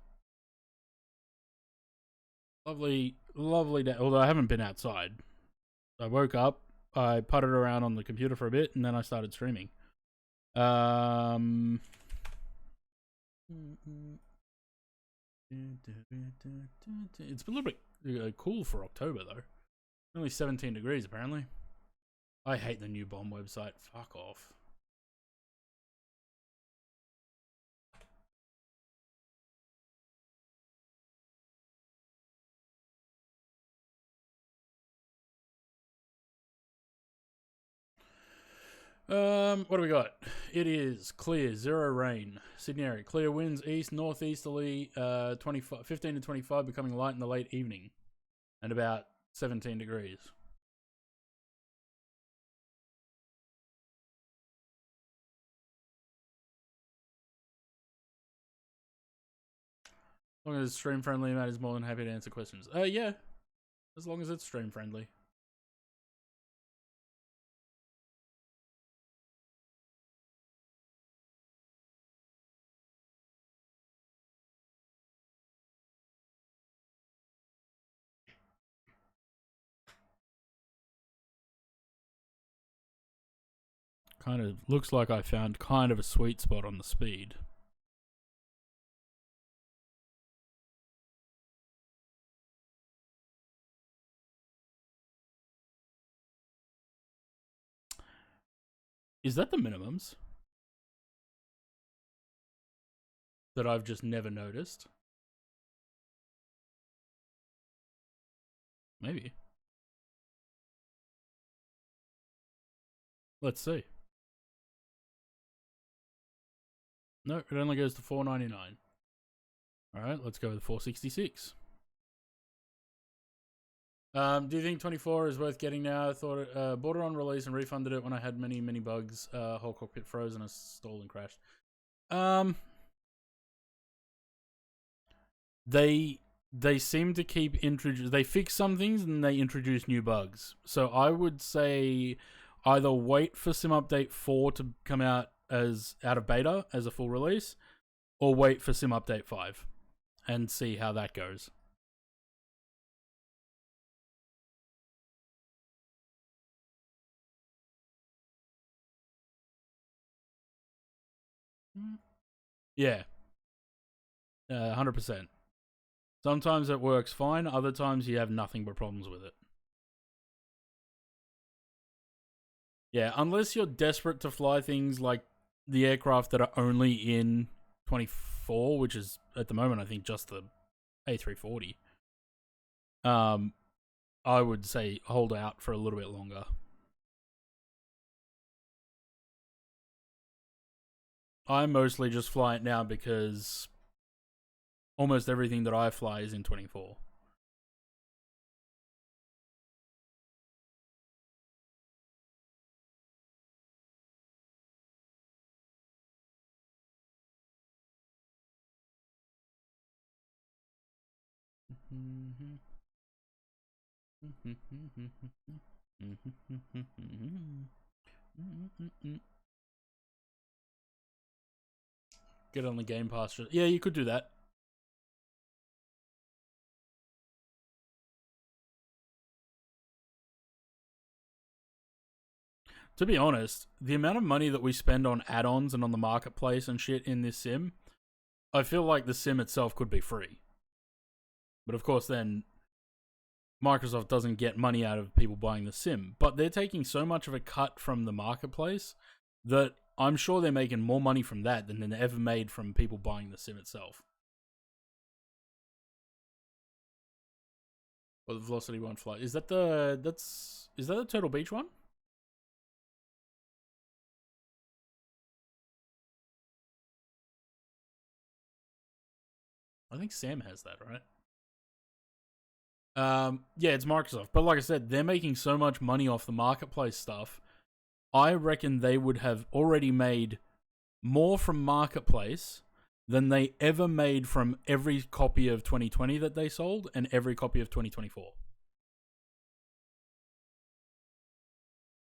lovely, lovely day. Although I haven't been outside. I woke up, I putted around on the computer for a bit, and then I started streaming. It's a little bit cool for October though. Only 17 degrees apparently. I hate the new bomb website. Fuck off. What do we got? It is clear, zero rain. Sydney area, clear winds east, northeasterly, 15 to 25, becoming light in the late evening, and about 17 degrees. As long as it's stream friendly, Matt is more than happy to answer questions. Yeah, as long as it's stream friendly. Kind of looks like I found kind of a sweet spot on the speed. Is that the minimums? That I've just never noticed? Maybe. Let's see. No, it only goes to $4.99. Alright, let's go with 466. Do you think 24 is worth getting now? I thought it, bought it on release and refunded it when I had many bugs. Whole cockpit froze and I stalled and crashed. They seem to keep they fix some things and they introduce new bugs. So I would say either wait for Sim Update 4 to come out as out of beta as a full release, or wait for Sim Update 5 and see how that goes. Yeah. 100%. Sometimes it works fine, other times you have nothing but problems with it. Yeah, unless you're desperate to fly things like the aircraft that are only in 24, which is at the moment I think just the A340. I would say hold out for a little bit longer. I mostly just fly it now because almost everything that I fly is in 24. Get on the Game Pass. Yeah, you could do that. To be honest, the amount of money that we spend on add-ons and on the marketplace and shit in this sim, I feel like the sim itself could be free. But of course then Microsoft doesn't get money out of people buying the sim. But they're taking so much of a cut from the marketplace that I'm sure they're making more money from that than they ever made from people buying the sim itself. Or the Velocity 1 flight. Is that the Turtle Beach one? I think Sam has that, right? Yeah, it's Microsoft. But like I said, they're making so much money off the marketplace stuff. I reckon they would have already made more from marketplace than they ever made from every copy of 2020 that they sold and every copy of 2024.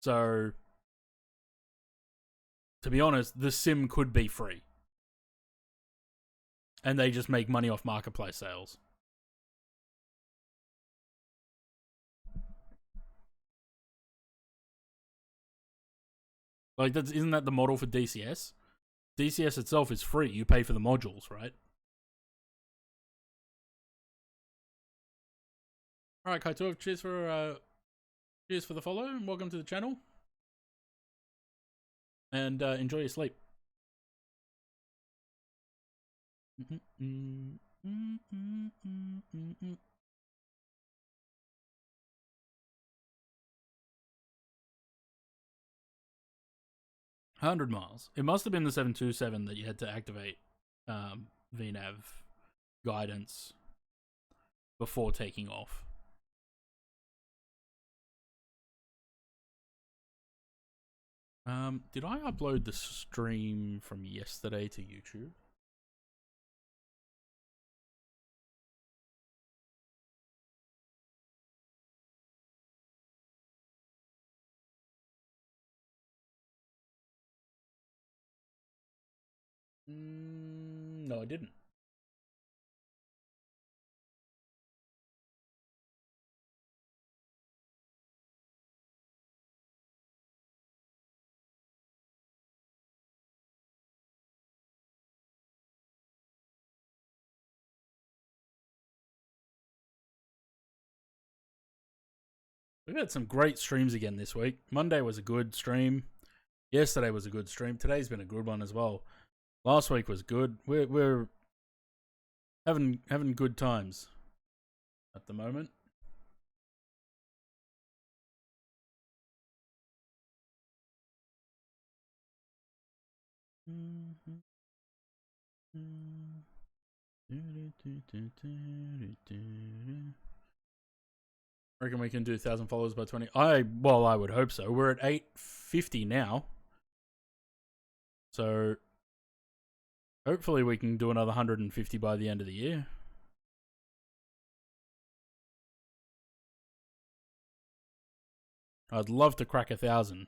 So, to be honest, the sim could be free. and they just make money off marketplace sales. Like, isn't that the model for DCS? DCS itself is free. You pay for the modules, right? All right, Kaito, cheers for the follow, and welcome to the channel. And enjoy your sleep. $100 miles. It must have been the 727 that you had to activate VNAV guidance before taking off. Did I upload the stream from yesterday to YouTube? No, I didn't. We've had some great streams again this week. Monday was a good stream. Yesterday was a good stream. Today's been a good one as well. Last week was good. We're having good times at the moment. I reckon we can do 1,000 followers by 20. I would hope so. We're at 850 now. So hopefully we can do another 150 by the end of the year. I'd love to crack 1,000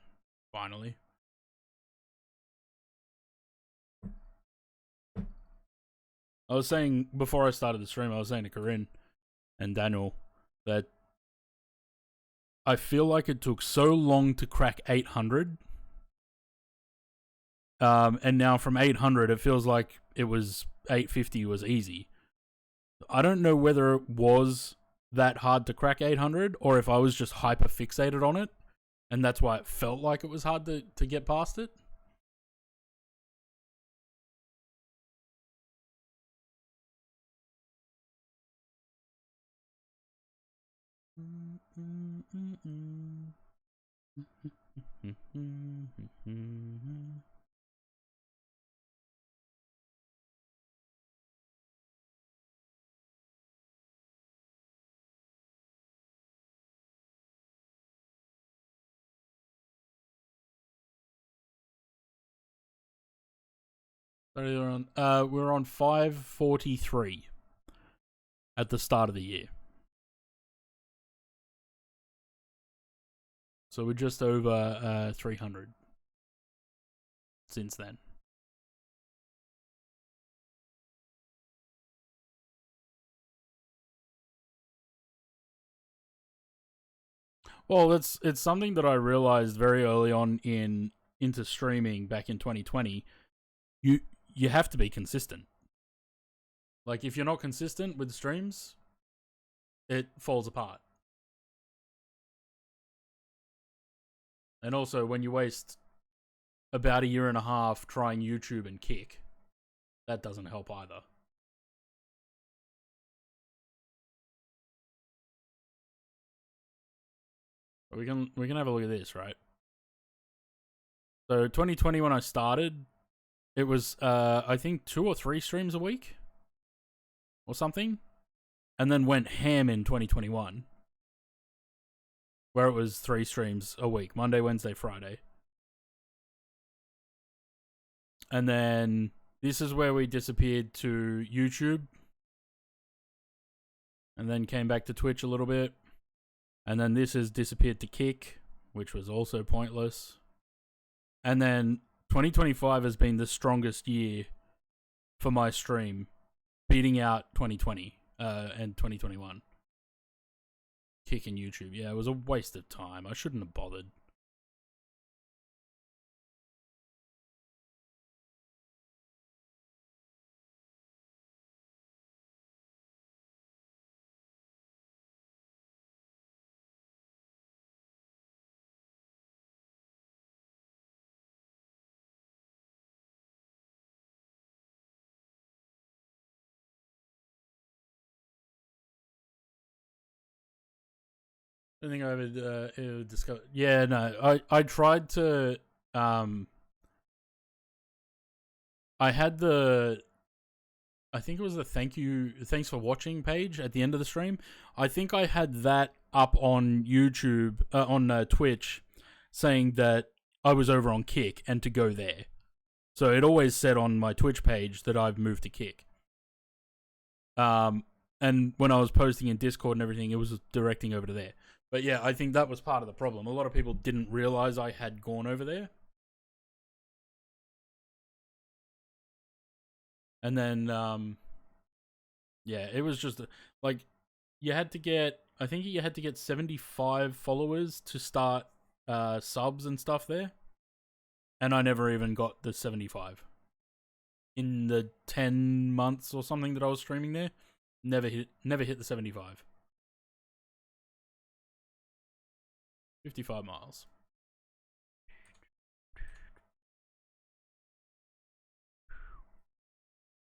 finally. I was saying before I started the stream, I was saying to Corinne and Daniel that I feel like it took so long to crack 800. And now from 800, it feels like it was 850 was easy. I don't know whether it was that hard to crack 800 or if I was just hyper fixated on it. And that's why it felt like it was hard to get past it. We're on 543 at the start of the year. So we're just over 300 since then. Well, it's something that I realized very early on into streaming back in 2020. You have to be consistent. Like, if you're not consistent with streams, it falls apart. And also, when you waste about 1.5 years trying YouTube and Kick, that doesn't help either. But we can have a look at this, right? So 2020, when I started, it was I think 2 or 3 streams a week or something, and then went ham in 2021, where it was 3 streams a week: Monday, Wednesday, Friday. And then this is where we disappeared to YouTube, and then came back to Twitch a little bit. And then this has disappeared to Kick, which was also pointless. And then 2025 has been the strongest year for my stream beating out 2020 and 2021. Kick and YouTube. Yeah, it was a waste of time. I shouldn't have bothered. I think I ever discovered. Yeah, no, I tried to. I had the. I think it was the thanks for watching page at the end of the stream. I think I had that up on YouTube, on Twitch, saying that I was over on Kick and to go there. So it always said on my Twitch page that I've moved to Kick. And when I was posting in Discord and everything, it was directing over to there. But yeah, I think that was part of the problem. A lot of people didn't realize I had gone over there. And then, yeah, it was just like you had to get, I think you had to get 75 followers to start subs and stuff there. And I never even got the 75. In the 10 months or something that I was streaming there, never hit the 75. 55 miles.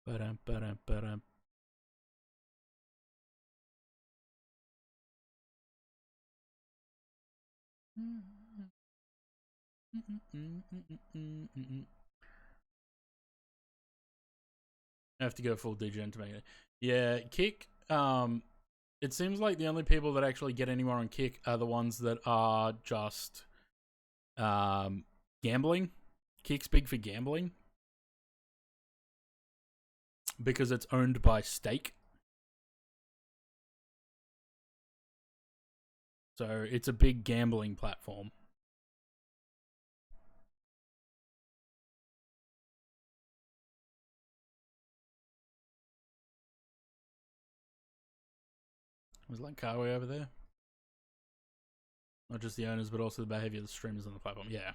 Ba-dum. I have to go full degen to make it. Yeah, Kick. It seems like the only people that actually get anywhere on Kick are the ones that are just gambling. Kick's big for gambling because it's owned by Stake. So it's a big gambling platform. Was Langkawi over there? Not just the owners, but also the behavior of the streamers on the platform. Yeah.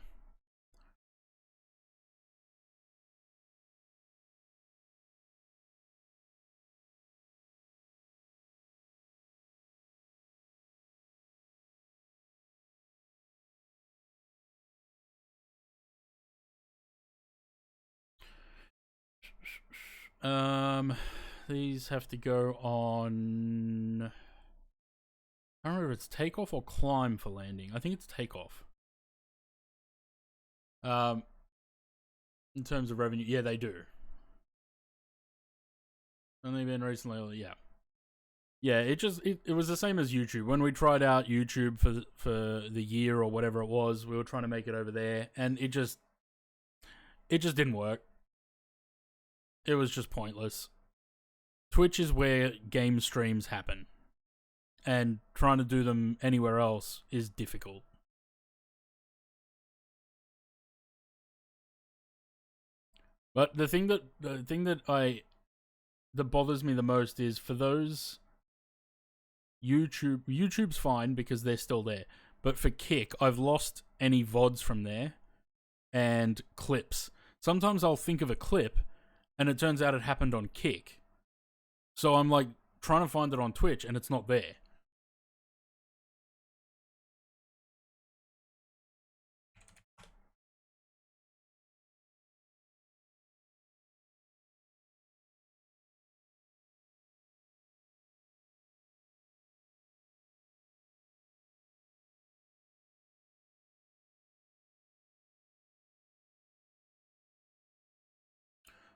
These have to go on. I don't remember if it's takeoff or climb for landing. I think it's takeoff. In terms of revenue, yeah, they do. Only been recently, yeah. Yeah, it was the same as YouTube. When we tried out YouTube for the year or whatever it was, we were trying to make it over there, and it just didn't work. It was just pointless. Twitch is where game streams happen, and trying to do them anywhere else is difficult. But the thing that bothers me the most is for those YouTube's fine because they're still there. But for Kick, I've lost any VODs from there and clips. Sometimes I'll think of a clip and it turns out it happened on Kick. So I'm like trying to find it on Twitch and it's not there.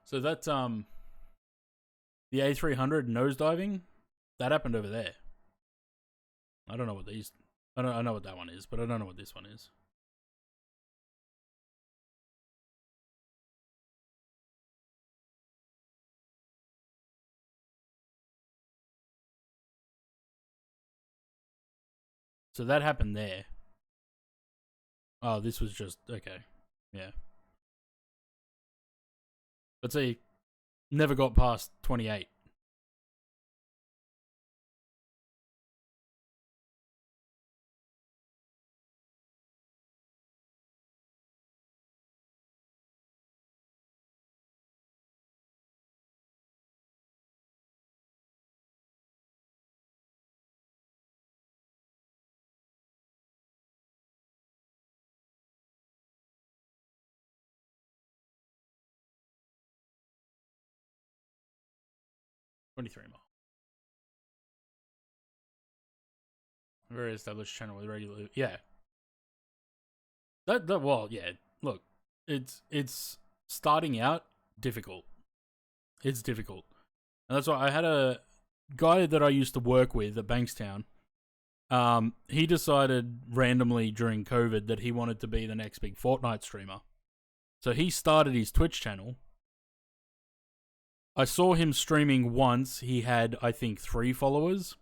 So that's the A300 nosediving, that happened over there. I don't know what these. I know what that one is, but I don't know what this one is. So that happened there. Oh, this was just okay. Yeah. Let's see. Never got past 28. 23 mile. A very established channel with regular. Yeah. Well, yeah. Look, it's starting out difficult. It's difficult. And that's why I had a guy that I used to work with at Bankstown. He decided randomly during COVID that he wanted to be the next big Fortnite streamer. So he started his Twitch channel. I saw him streaming once. He had, I think, 3 followers.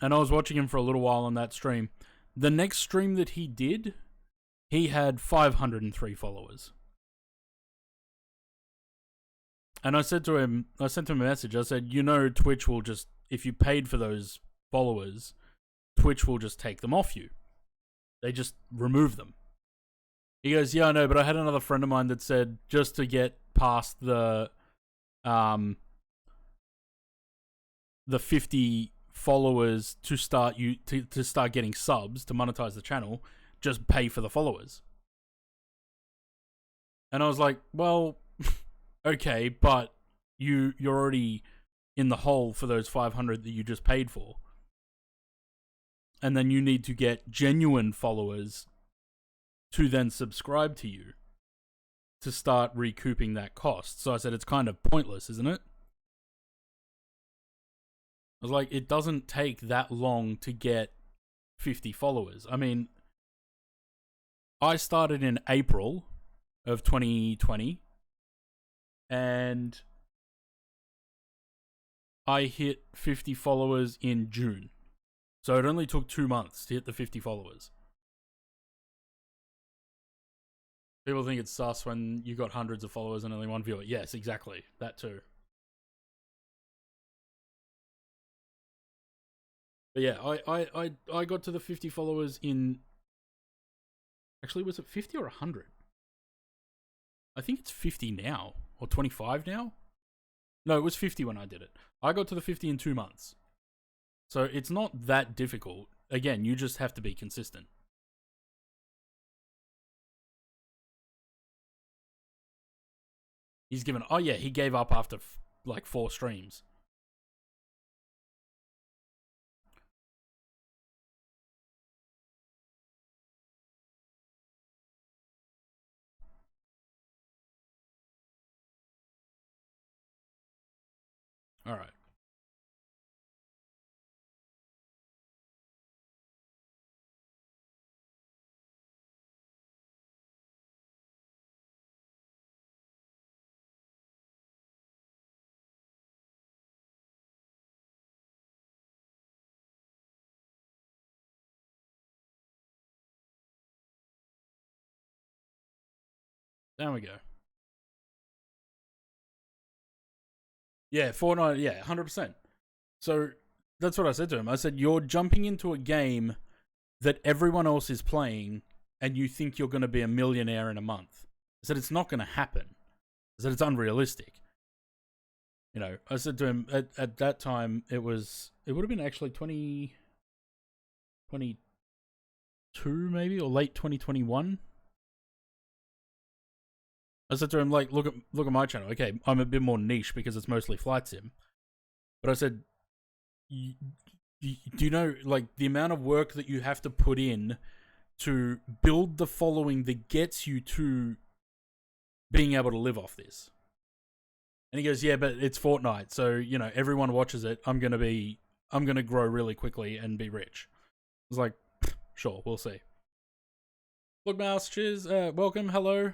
And I was watching him for a little while on that stream. The next stream that he did, he had 503 followers. And I said to him, I sent him a message. I said, you know, Twitch will just, if you paid for those followers, Twitch will just take them off you. They just remove them. He goes, yeah, I know, but I had another friend of mine that said just to get past the 50 followers to start to start getting subs to monetize the channel, just pay for the followers. And I was like, well, okay, but you're already in the hole for those 500 that you just paid for. And then you need to get genuine followers to then subscribe to you to start recouping that cost. So I said, it's kind of pointless, isn't it? I was like, it doesn't take that long to get 50 followers. I mean, I started in April of 2020 and I hit 50 followers in June. So it only took 2 months to hit the 50 followers. People think it's sus when you got hundreds of followers and only 1 viewer. Yes, exactly. That too. But yeah, I got to the 50 followers in... Actually, was it 50 or 100? I think it's 50 now. Or 25 now? No, it was 50 when I did it. I got to the 50 in 2 months. So it's not that difficult. Again, you just have to be consistent. He's given... Oh yeah, he gave up after like 4 streams. All right. There we go. Yeah, Fortnite, yeah, 100%. So that's what I said to him. I said, you're jumping into a game that everyone else is playing and you think you're going to be a millionaire in a month. I said, it's not going to happen. I said, it's unrealistic. You know, I said to him, at that time, it would have been actually 2022 maybe, or late 2021. I said to him, like, look at my channel. Okay, I'm a bit more niche because it's mostly flight sim. But I said, do you know, like, the amount of work that you have to put in to build the following that gets you to being able to live off this? And he goes, yeah, but it's Fortnite, so, you know, everyone watches it. I'm gonna grow really quickly and be rich. I was like, sure, we'll see. Look, Mouse, cheers, welcome, hello.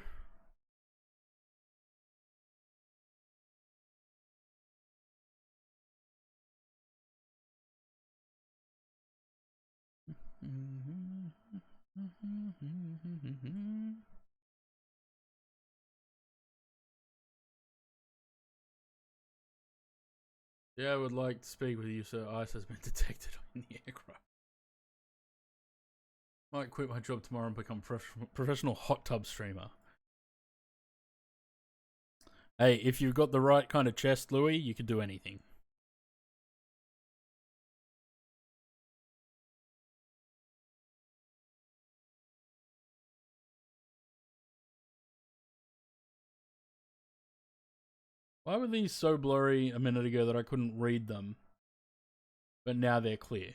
Yeah, I would like to speak with you, sir. ICE has been detected in the aircraft. Might quit my job tomorrow and become professional hot tub streamer. Hey, if you've got the right kind of chest, Louis, you could do anything. Why were these so blurry a minute ago that I couldn't read them? But now they're clear.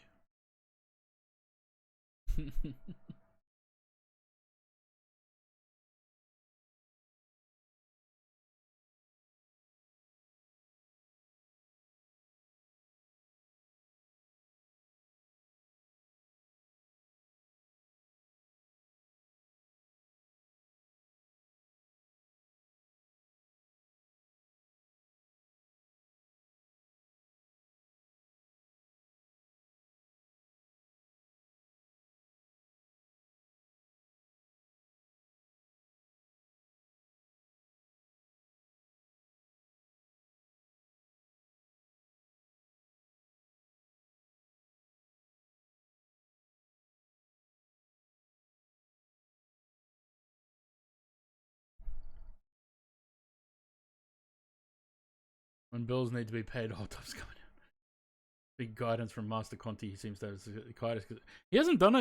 When bills need to be paid, hot tubs coming out. Big guidance from Master Conti. He seems to have guidance. He hasn't done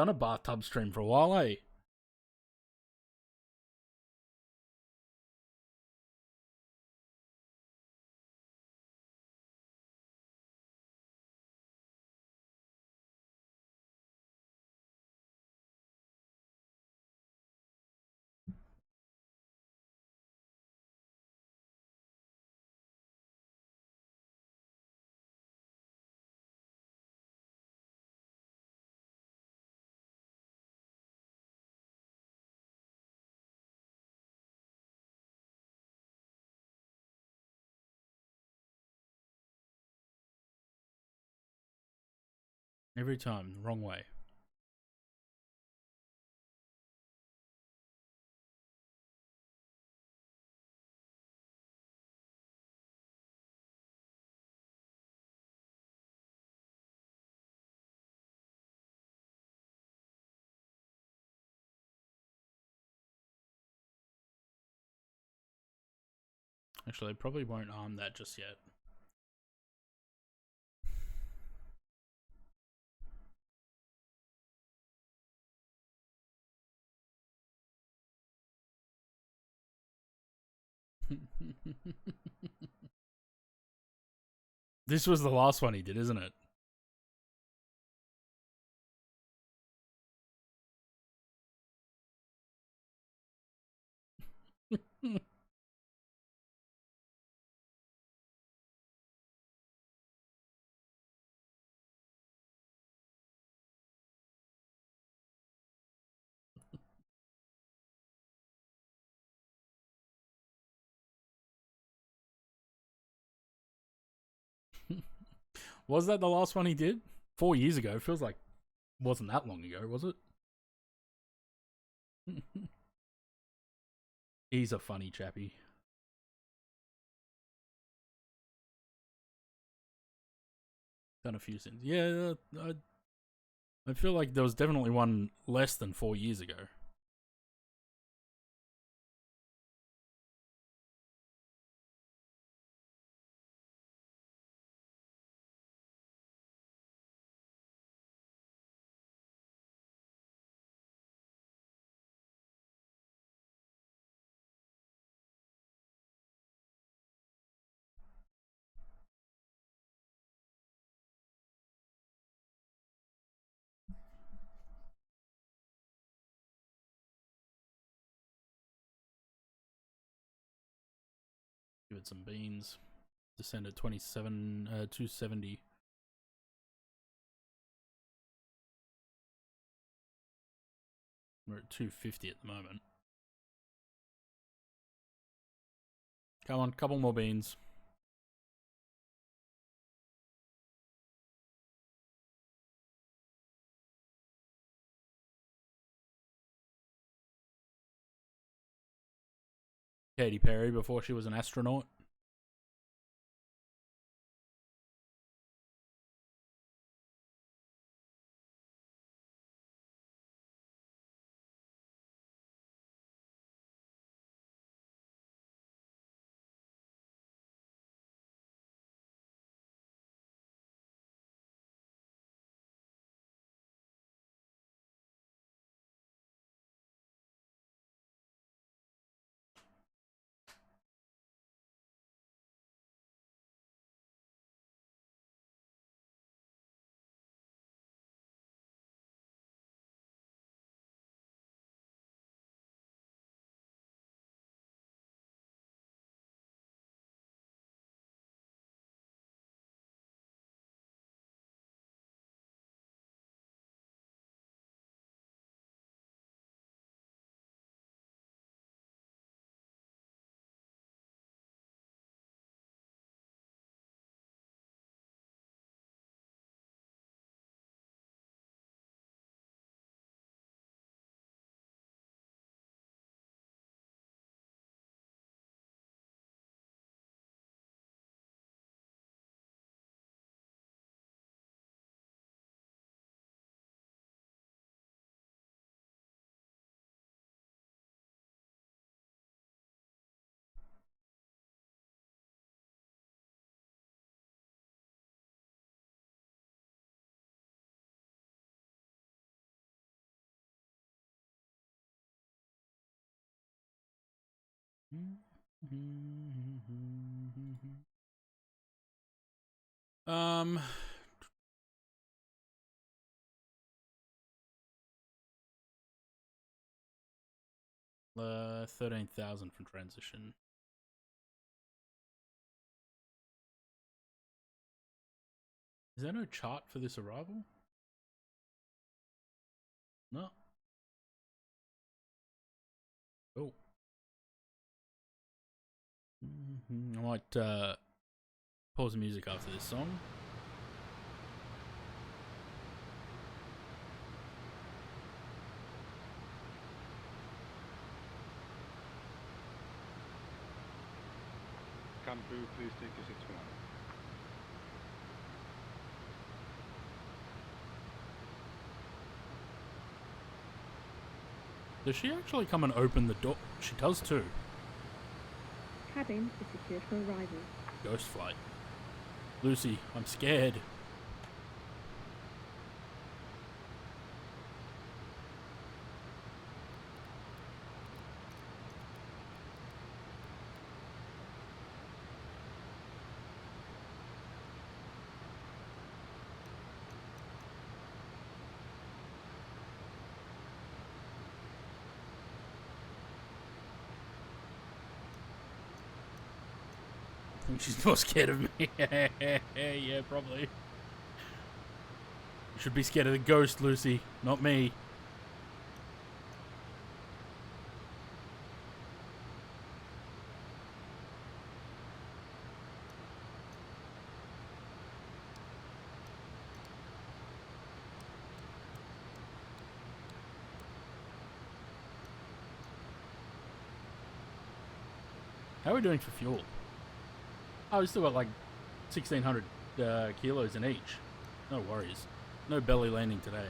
a bathtub stream for a while, eh? Every time, the wrong way. Actually, I probably won't arm that just yet. This was the last one he did, isn't it? Was that the last one he did? 4 years ago. Feels like it wasn't that long ago, was it? He's a funny chappy. Done a few sins. Yeah, I feel like there was definitely one less than 4 years ago. Give it some beans. Descend at 270. We're at 250 at the moment. Come on, couple more beans. Katy Perry before she was an astronaut. Um, 13,000 from transition. Is there no chart for this arrival? No. Oh. I might pause the music after this song. Come through, please take your seats for now. Does she actually come and open the door? She does too. Cabin is secured for arrival. Ghost flight. Lucy, I'm scared. I think she's more scared of me. Yeah, probably. You should be scared of the ghost, Lucy, not me. How are we doing for fuel? Oh, we still got like 1,600 kilos in each. No worries. No belly landing today.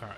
Alright.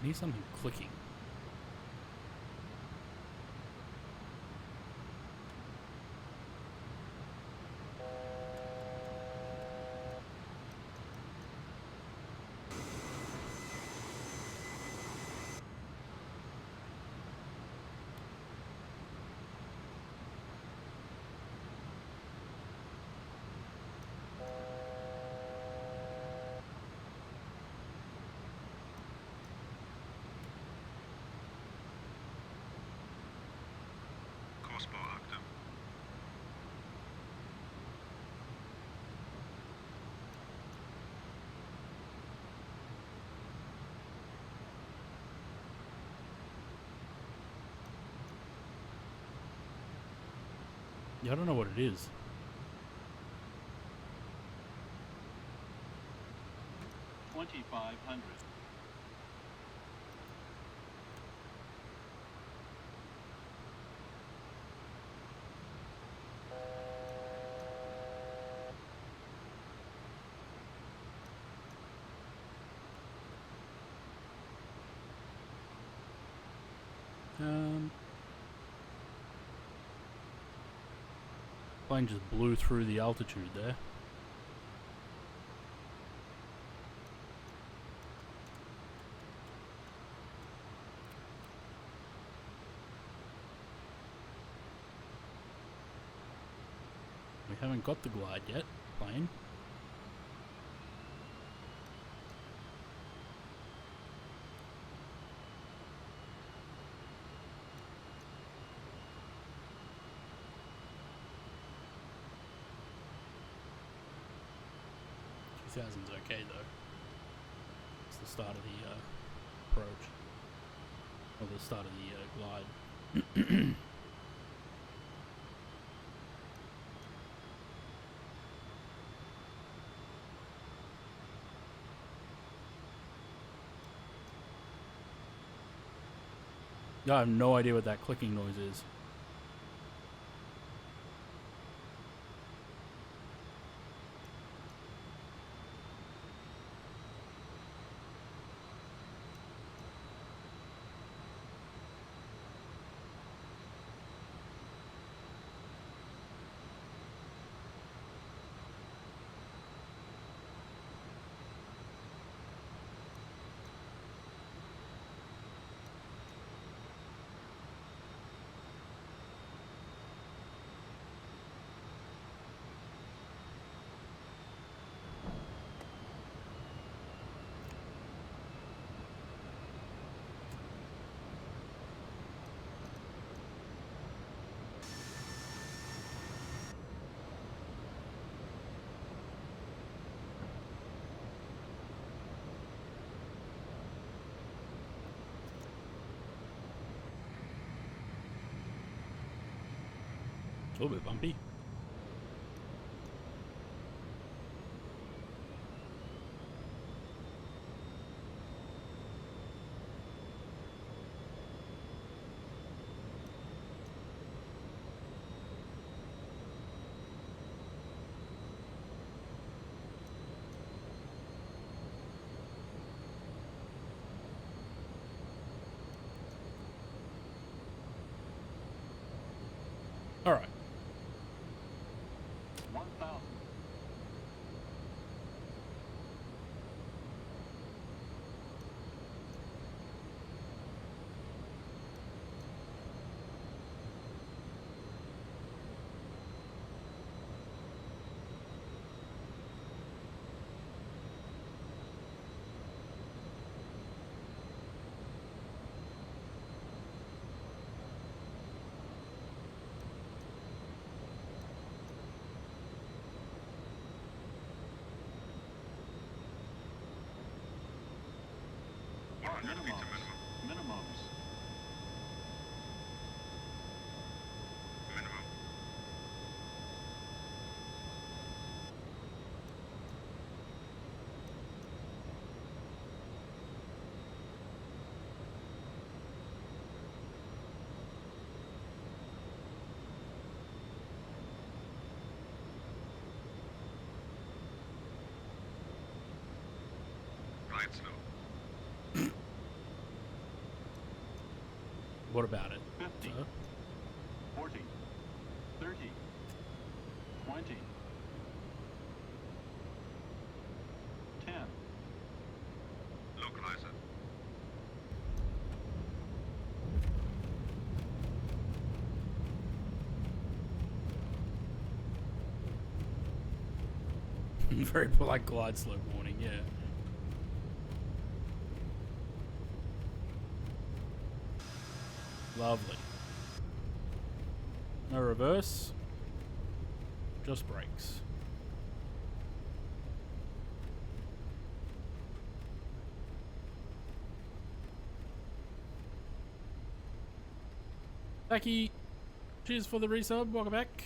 I need something clicking. Crossbar active. Yeah, I don't know what it is. $2,500. Plane just blew through the altitude there. We haven't got the glide yet, plane. Thousand's okay though. It's the start of the approach, or the start of the glide. I have no idea what that clicking noise is. A little bit bumpy. All right. 1,000. Minimums. Right slow. What about it? 50, 40, 30, 20, 10. Localizer. Very polite glide slope warning, yeah. Lovely. No reverse. Just brakes. Becky, cheers for the resub. Welcome back.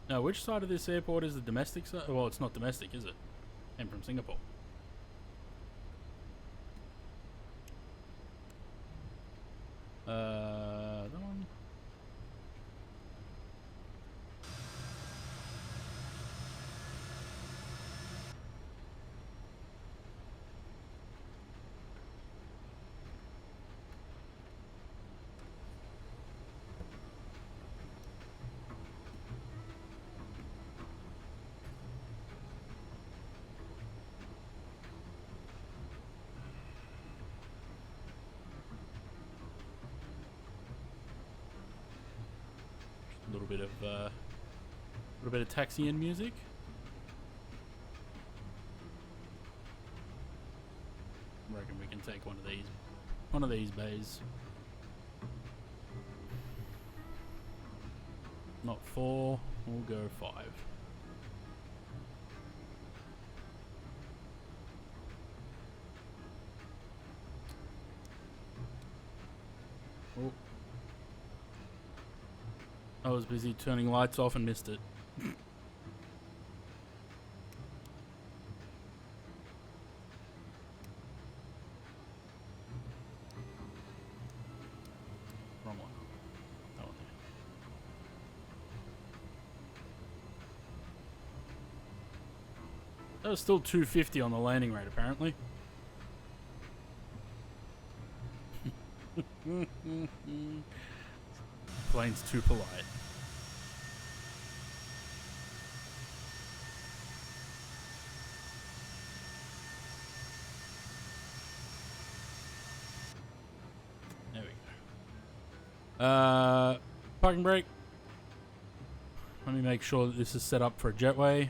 Now, which side of this airport is the domestic side? Well, it's not domestic, is it? I'm from Singapore. That one. A little bit of taxiing music. I reckon we can take one of these bays. Not 4, we'll go 5. Oh. I was busy turning lights off and missed it. Wrong one. That one there. That was still 250 on the landing rate, apparently. Plane's too polite. There we go. Parking brake. Let me make sure that this is set up for a jetway.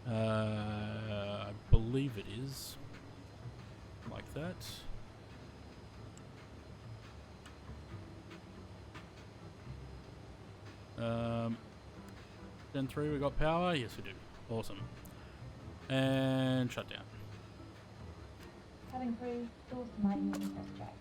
I believe it is. Like that. Gen 3, we got power? Yes, we do. Awesome. And shut down. Cabin crew, doors to my unit test check.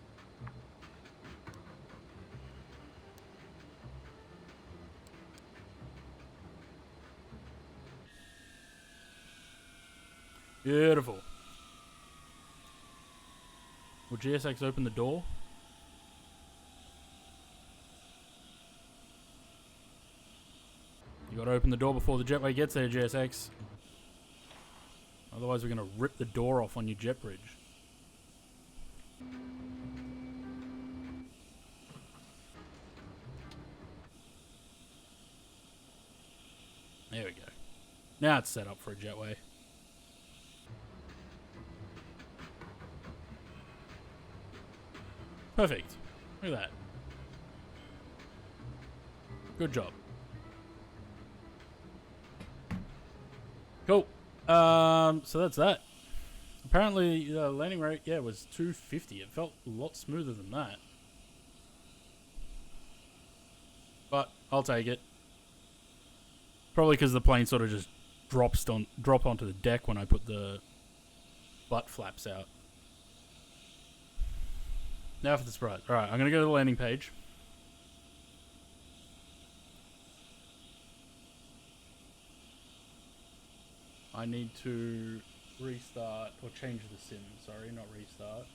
Beautiful. Will GSX open the door? You gotta open the door before the jetway gets there, GSX. Otherwise we're gonna rip the door off on your jet bridge. There we go. Now it's set up for a jetway. Perfect. Look at that. Good job. Cool. So that's that. Apparently the landing rate, yeah, was 250. It felt a lot smoother than that. But I'll take it. Probably because the plane sort of just drop onto the deck when I put the butt flaps out. Now for the surprise. Alright, I'm going to go to the landing page. I need to restart, or change the sim, sorry, not restart.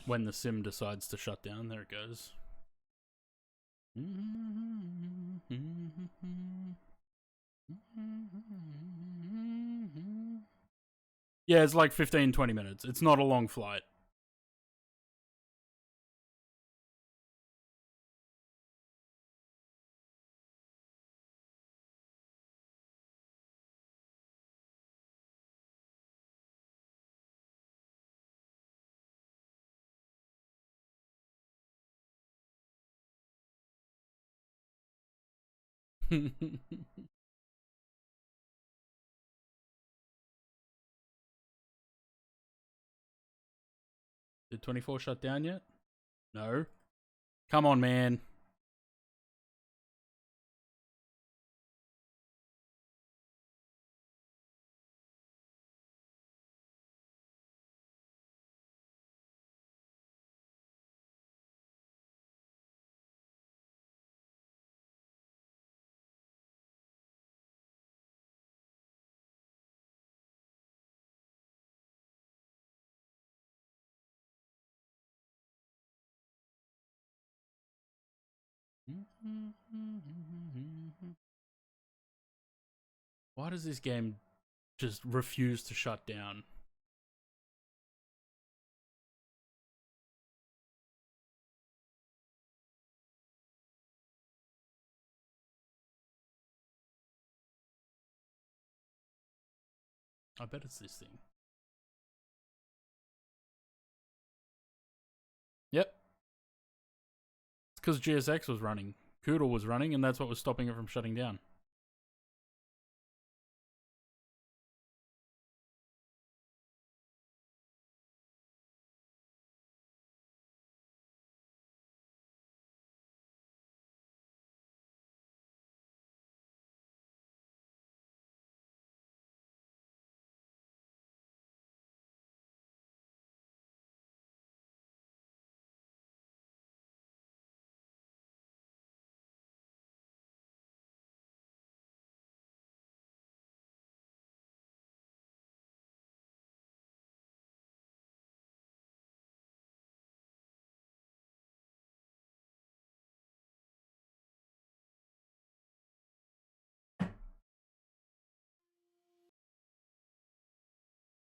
When the sim decides to shut down, there it goes. Yeah, it's like 15-20 minutes. It's not a long flight. Did 24 shut down yet? No. Come on, man. Why does this game just refuse to shut down? I bet it's this thing. Yep. It's because GSX was running. Koodle was running, and that's what was stopping it from shutting down.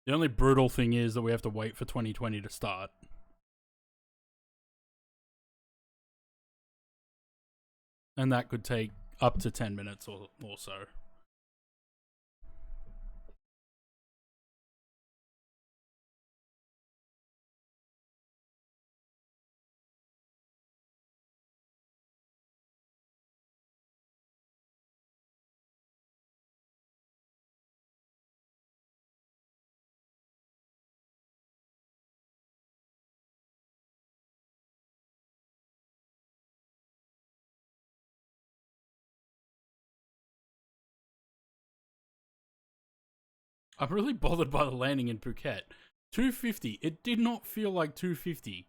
The only brutal thing is that we have to wait for 2020 to start. And that could take up to 10 minutes or so. I'm really bothered by the landing in Phuket. 250. It did not feel like 250.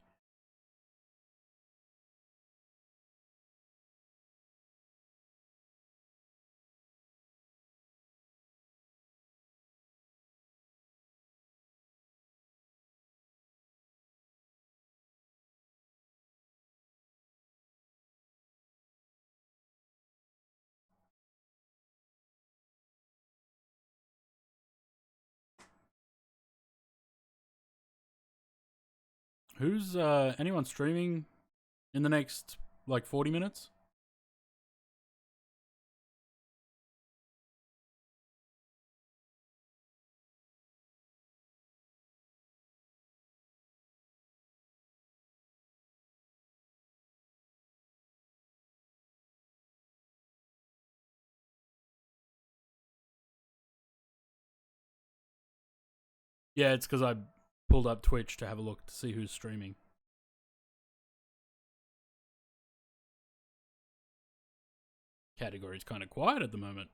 Who's anyone streaming in the next like 40 minutes? Yeah, it's because I pulled up Twitch to have a look to see who's streaming. Category's kind of quiet at the moment.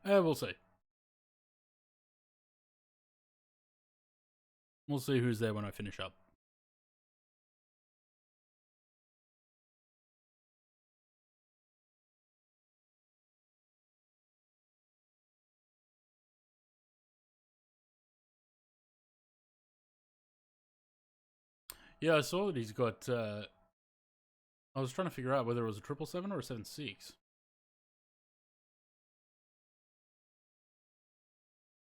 We'll see. We'll see who's there when I finish up. Yeah, I saw that he's got. I was trying to figure out whether it was a 777 or a 76.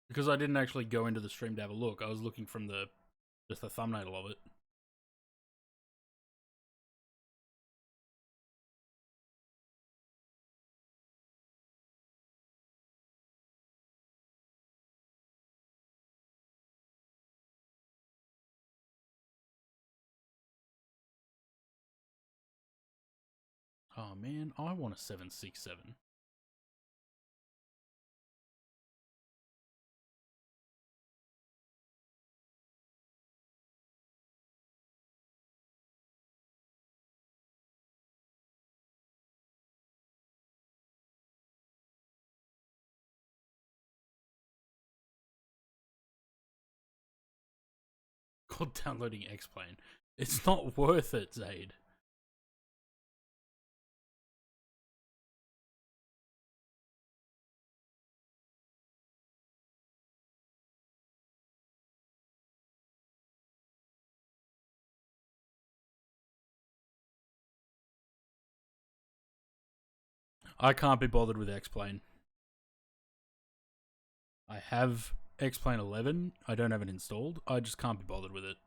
Because I didn't actually go into the stream to have a look. I was looking from just the thumbnail of it. Oh man, I want a 767. God, downloading X-Plane. It's not worth it, Zaid. I can't be bothered with X-Plane. I have X-Plane 11. I don't have it installed. I just can't be bothered with it.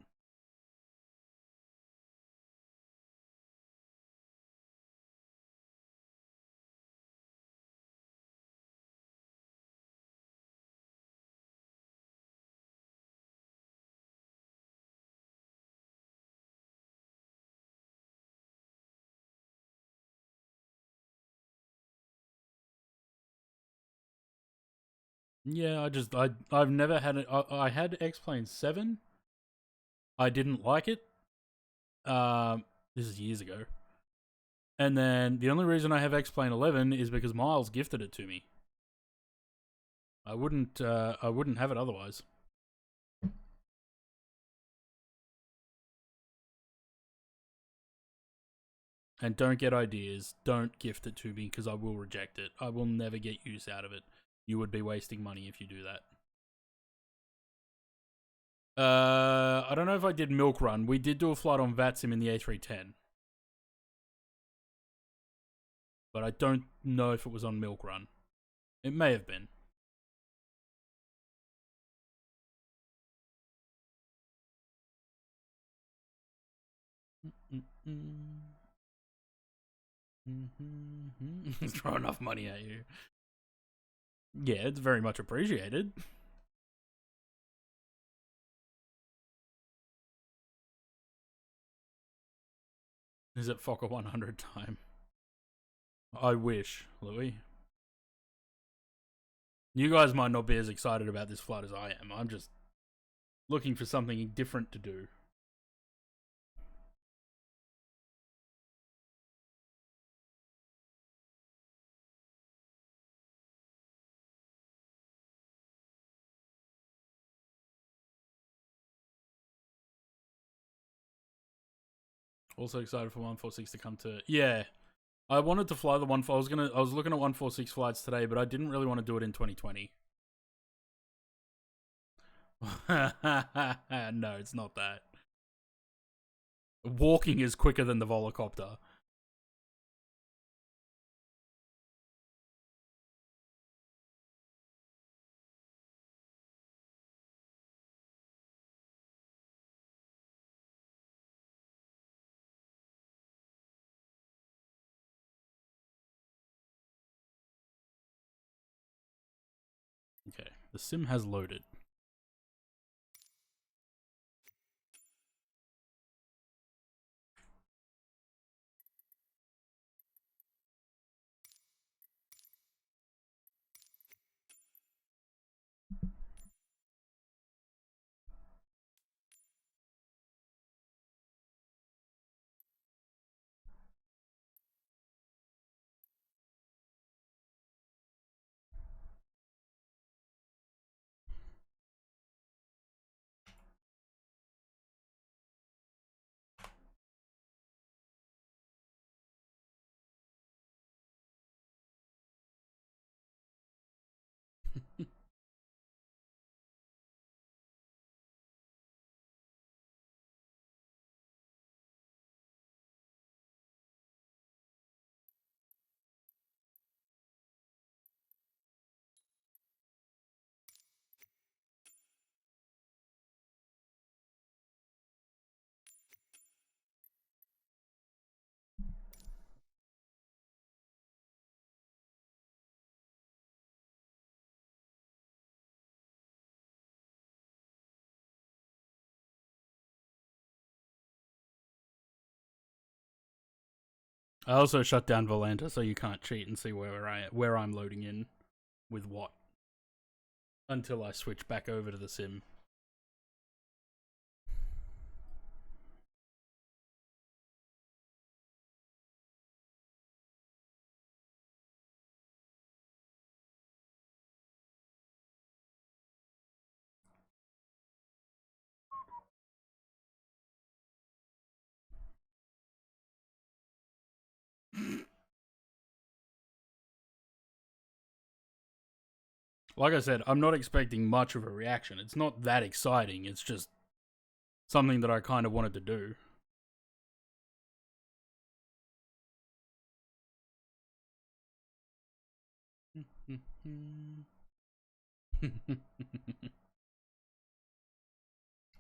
Yeah, I've never had it. I had X-Plane 7. I didn't like it. This is years ago. And then the only reason I have X-Plane 11 is because Miles gifted it to me. I wouldn't have it otherwise. And don't get ideas. Don't gift it to me because I will reject it. I will never get use out of it. You would be wasting money if you do that. I don't know if I did Milk Run. We did do a flight on VATSIM in the A310. But I don't know if it was on Milk Run. It may have been. Throw enough money at you. Yeah, it's very much appreciated. Is it Fokker 100 time? I wish, Louis. You guys might not be as excited about this flight as I am. I'm just looking for something different to do. Also excited for 146 to come to... Yeah. I wanted to fly the I was looking at 146 flights today, but I didn't really want to do it in 2020. No, it's not that. Walking is quicker than the Volocopter. Okay, the sim has loaded. I also shut down Volanta, so you can't cheat and see where I'm loading in with what until I switch back over to the sim. Like I said, I'm not expecting much of a reaction. It's not that exciting. It's just something that I kind of wanted to do.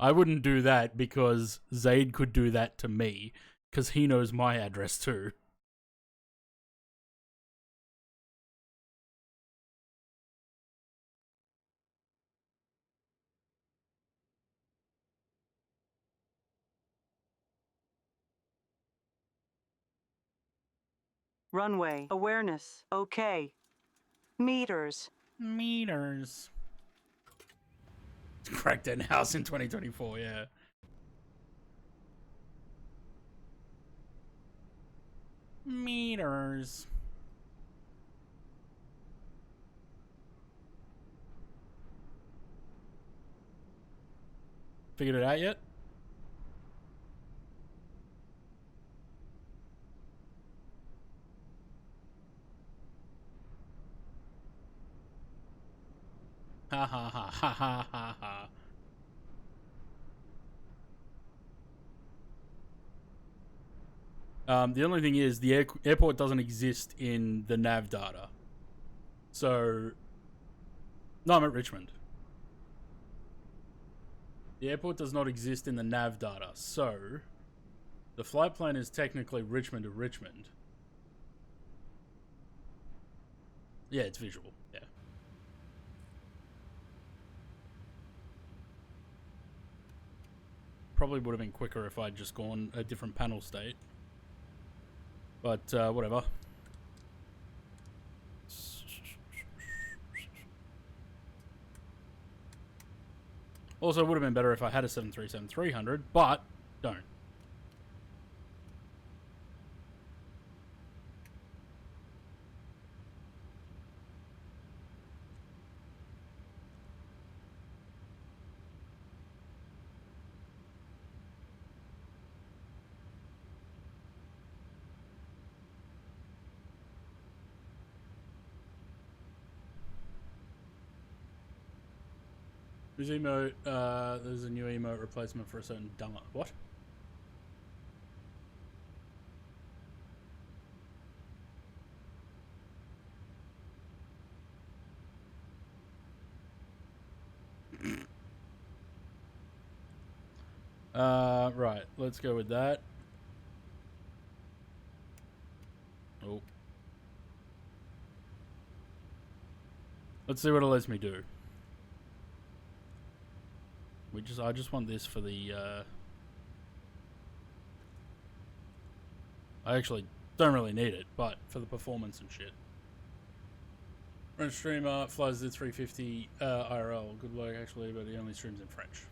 I wouldn't do that because Zaid could do that to me because he knows my address too. Runway awareness. Okay. Meters. Meters. Crackdown House in 2024, yeah. Meters. Figured it out yet? Ha ha ha ha ha ha ha. The only thing is, the airport doesn't exist in the nav data. So, no, I'm at Richmond. The airport does not exist in the nav data. So, the flight plan is technically Richmond to Richmond. Yeah, it's visual. Yeah. Probably would have been quicker if I'd just gone a different panel state. But, whatever. Also, it would have been better if I had a 737-300, but don't. There's emote, there's a new emote replacement for a certain dumber. What? Right, let's go with that. Oh. Let's see what it lets me do. I just want this for the, I actually don't really need it, but for the performance and shit. French streamer flies the 350 IRL. Good work, actually, but he only streams in French.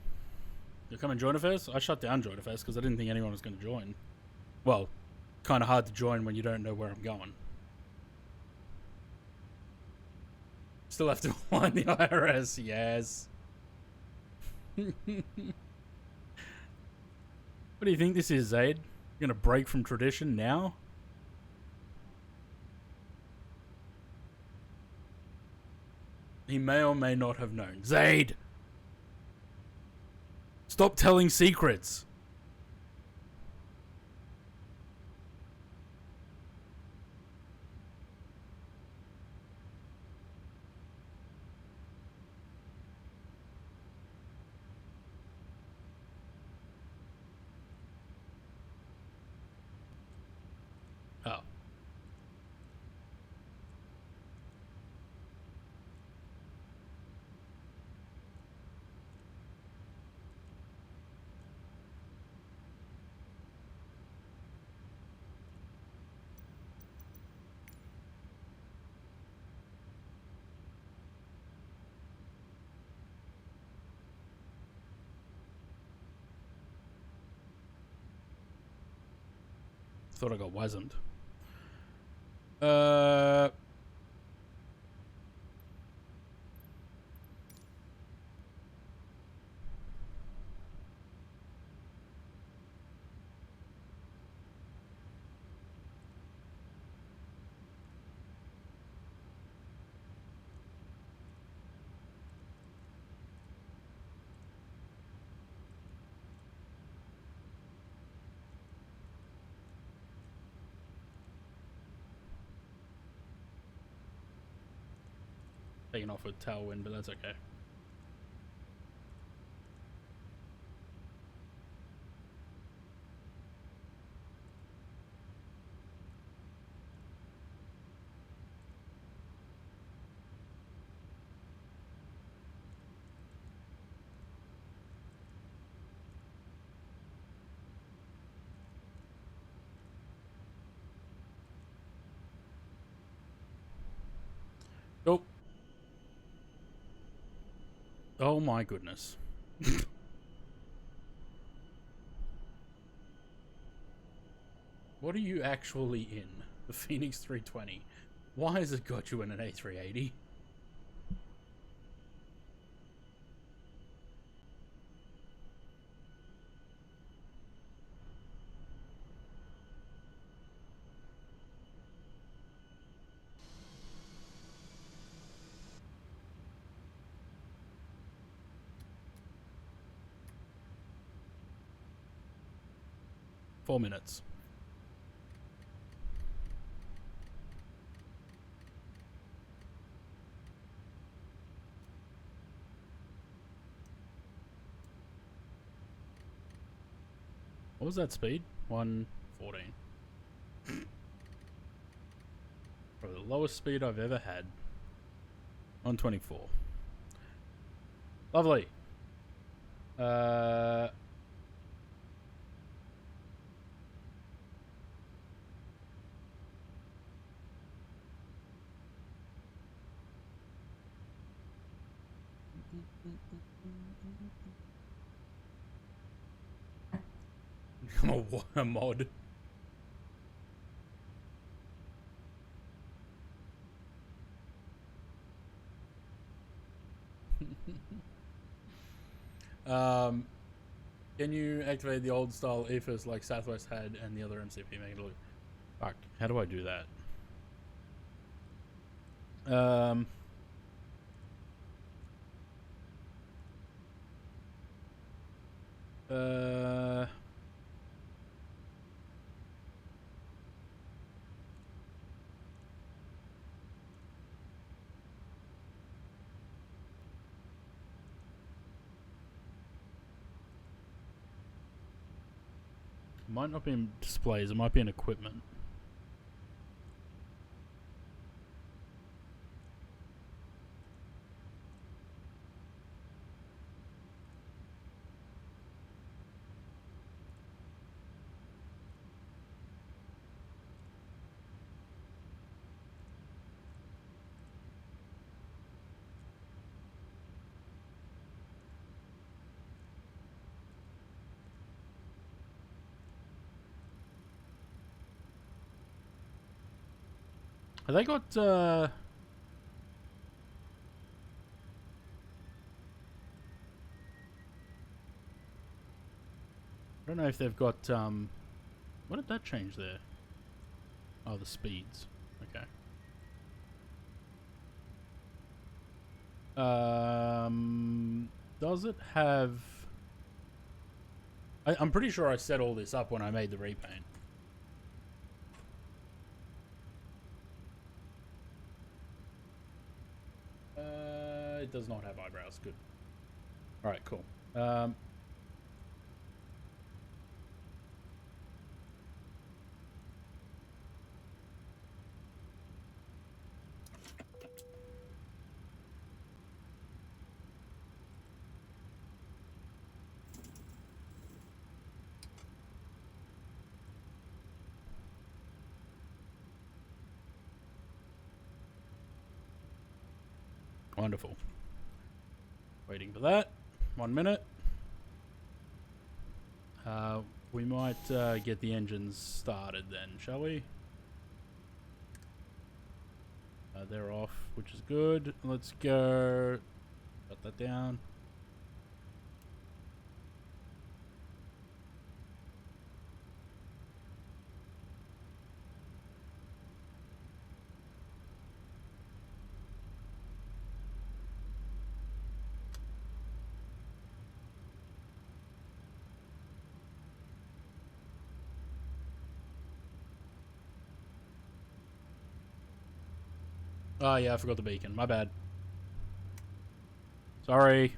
You come and join a fest? I shut down Join a Fest because I didn't think anyone was going to join. Well, kind of hard to join when you don't know where I'm going. Still have to align the IRS, yes. What do you think this is, Zaid? You're gonna break from tradition now? He may or may not have known. Zaid! Stop telling secrets! Oh. Thought I got wasn't. Taking off with tailwind, but that's okay. Nope. Oh my goodness. What are you actually in? The Phoenix 320. Why has it got you in an A380? Four minutes. What was that speed? 114. Probably the lowest speed I've ever had. 124. Lovely. I'm a mod. Can you activate the old style EFIS like Southwest had and the other MCP? Make it look. Fuck. How do I do that? Might not be in displays, it might be in equipment. Have they got, I don't know if they've got, what did that change there? Oh, the speeds. Okay. Does it have... I'm pretty sure I set all this up when I made the repaint. It does not have eyebrows. Good. Alright, cool. Wonderful. Waiting for that. 1 minute. We might get the engines started then, shall we? They're off, which is good. Let's go. Shut that down. Oh yeah, I forgot the beacon. My bad. Sorry.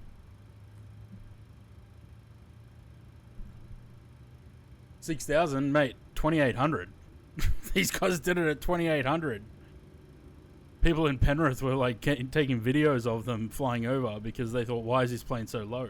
6,000, mate. 2,800. These guys did it at 2,800. People in Penrith were like taking videos of them flying over because they thought, why is this plane so low?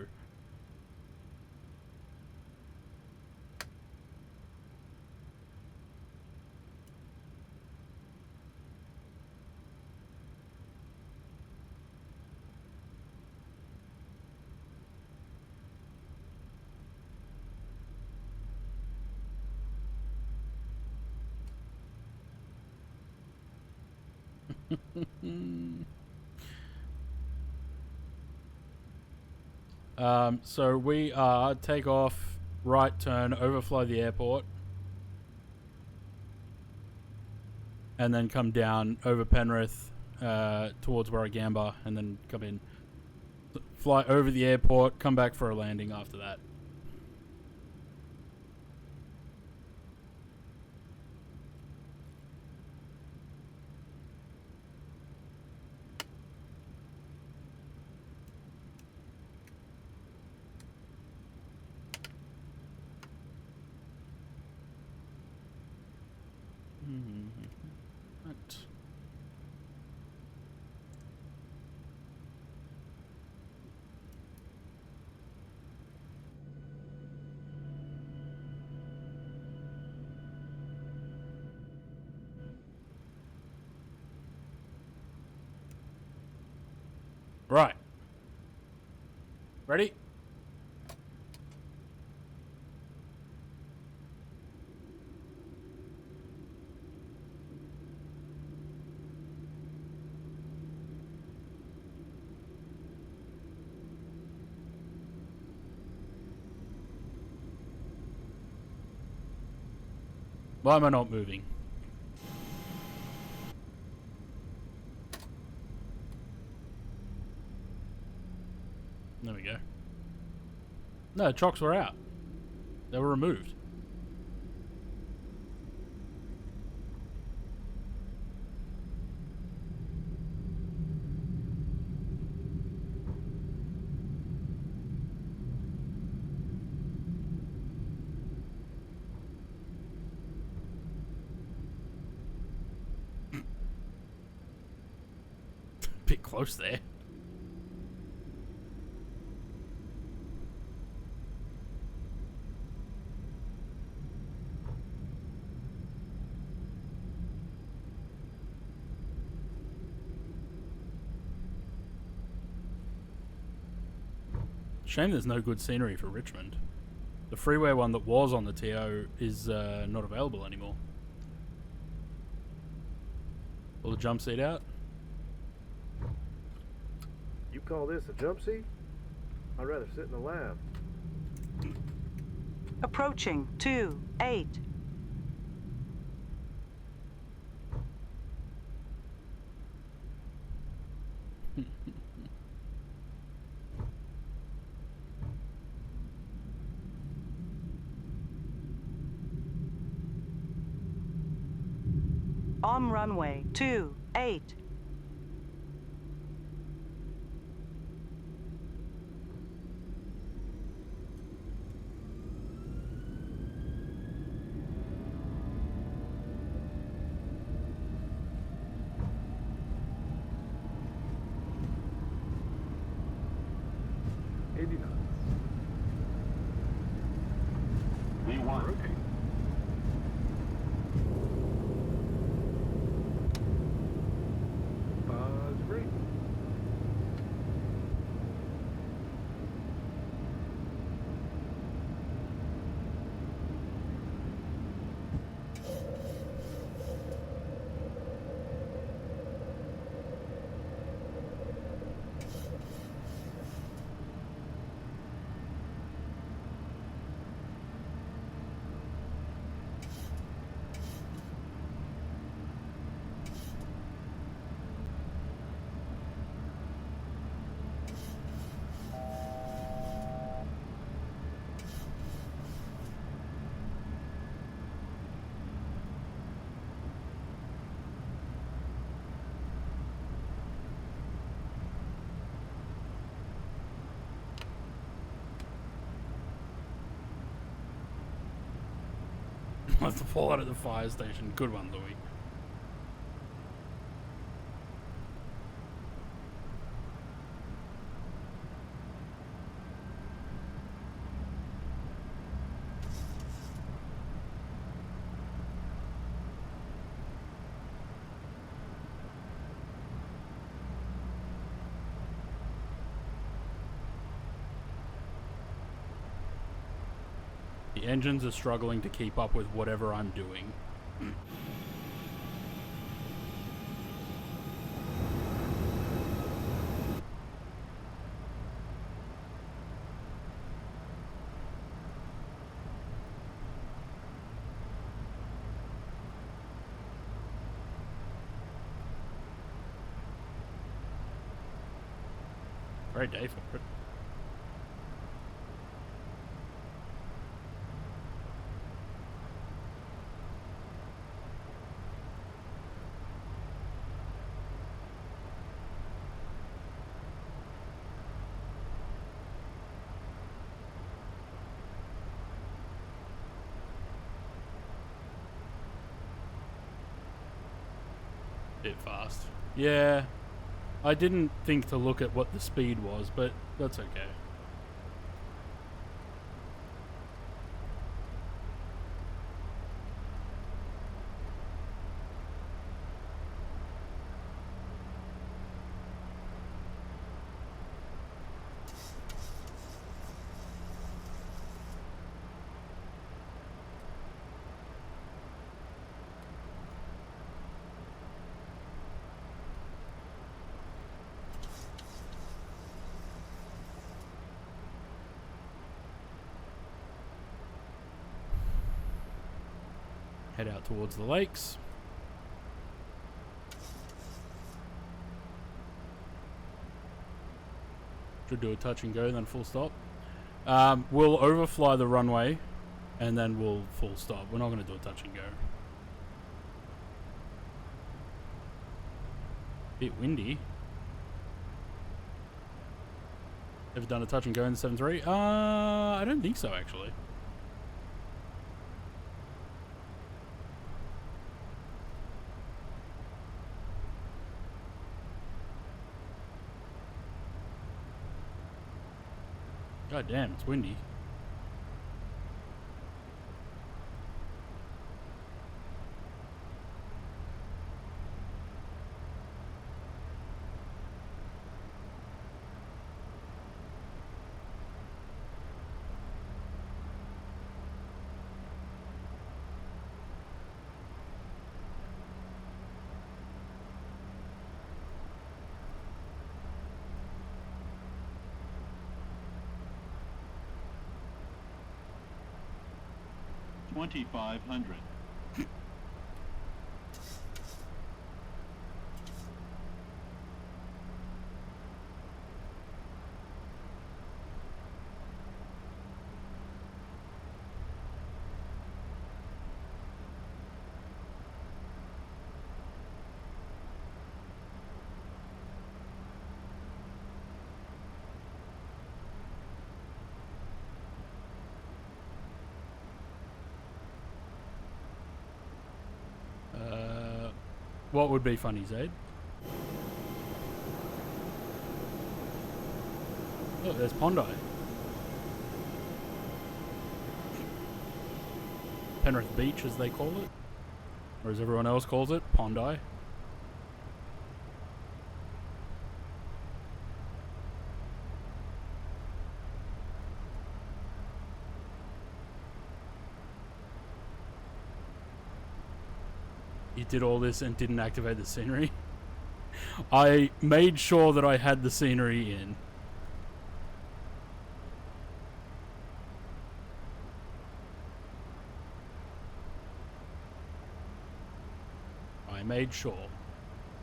So we are take off, right turn, overfly the airport, and then come down over Penrith towards Warragamba, and then come in, fly over the airport, come back for a landing after that. Right. Ready? Why am I not moving? There we go. No, chocks were out. They were removed. Bit close there. Shame there's no good scenery for Richmond. The freeway one that was on the TO is not available anymore. Pull the jump seat out. You call this a jump seat? I'd rather sit in the lab. Approaching 2-8. On runway 2-8. V1. Rotate. Great. I have to fall out of the fire station. Good one, Louis. The engines are struggling to keep up with whatever I'm doing. Great day for it. Bit fast. Yeah, I didn't think to look at what the speed was, but that's okay. Head out towards the lakes. Should do a touch and go, then full stop. We'll overfly the runway, and then we'll full stop. We're not going to do a touch and go. Bit windy. Ever done a touch and go in the 7.3? I don't think so, actually. God damn, it's windy. $2,500. What would be funny, Zaid? Oh, there's Pondi. Penrith Beach, as they call it. Or as everyone else calls it, Pondi. You did all this and didn't activate the scenery. I made sure that I had the scenery in. I made sure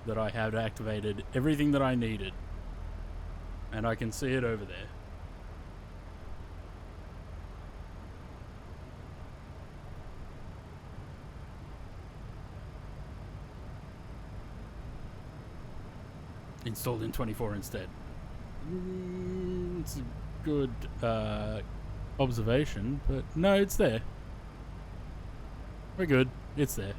that I had activated everything that I needed. And I can see it over there. Installed in 24 instead. It's a good observation, but no, it's there. We're good. It's there.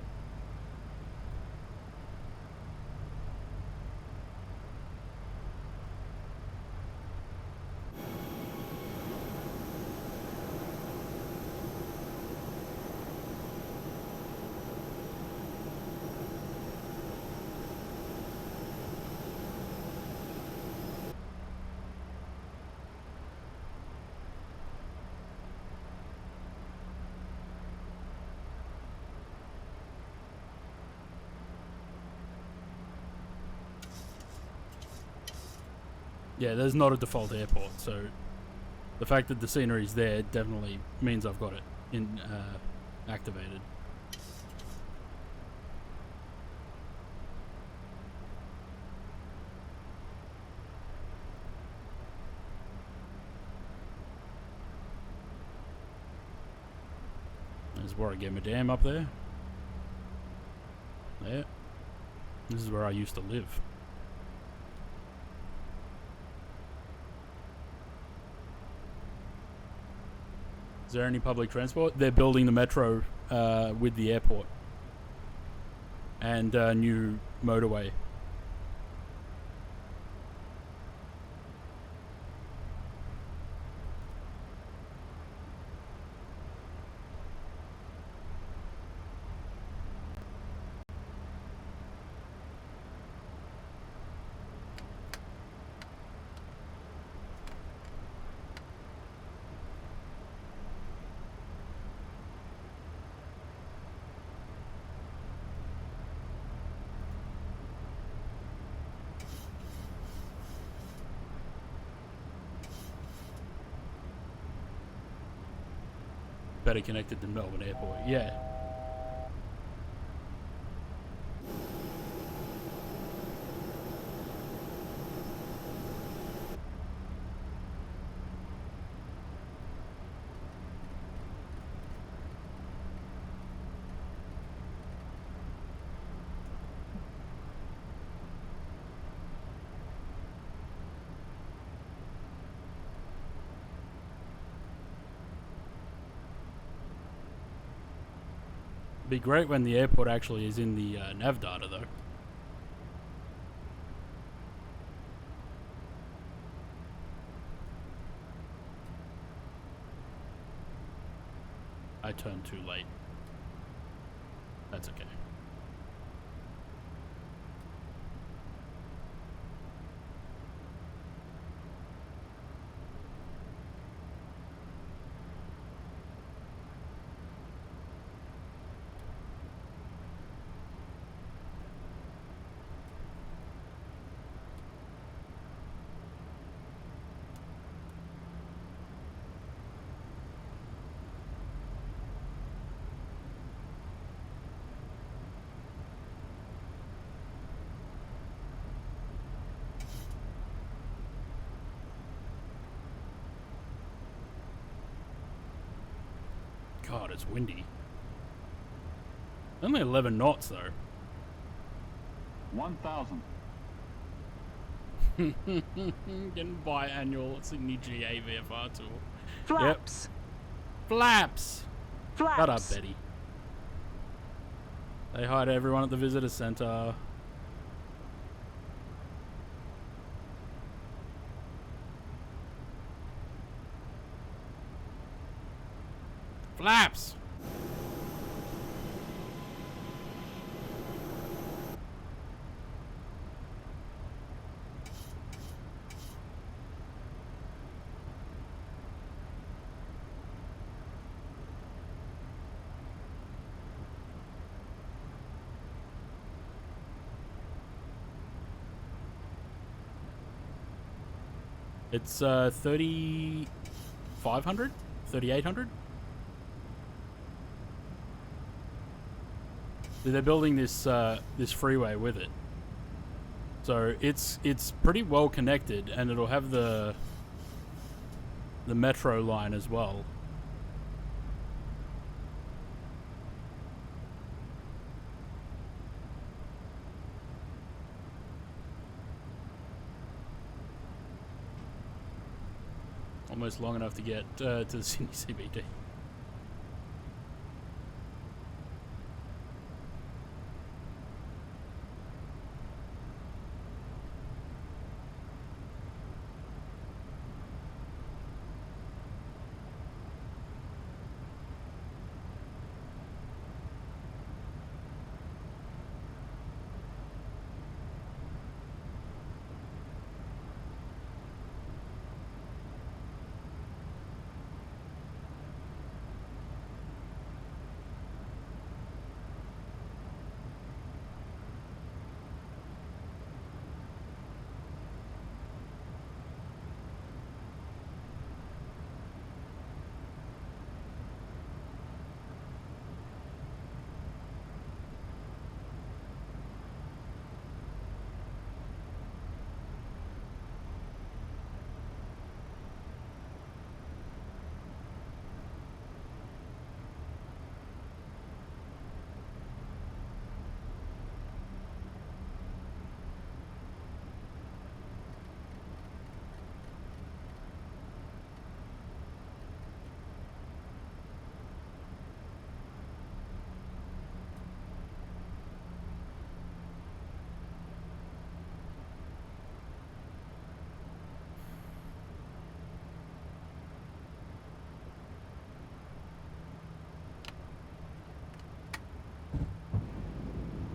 Yeah, there's not a default airport, so the fact that the scenery's there definitely means I've got it in activated. There's Warragamba Dam up there. There. This is where I used to live. Is there any public transport? They're building the metro with the airport and a new motorway. Better connected than Melbourne Airport, yeah. Be great when the airport actually is in the nav data, though. I turned too late. That's okay. God, it's windy. Only 11 knots, though. 1,000. Getting biannual Sydney GA VFR tour. Flaps. Yep. Flaps! Flaps. Shut up, Betty. Say hi to everyone at the visitor center. Flaps! It's 3,500? 3,800? They're building this this freeway with it, so it's pretty well connected, and it'll have the metro line as well. Almost long enough to get to the Sydney CBD.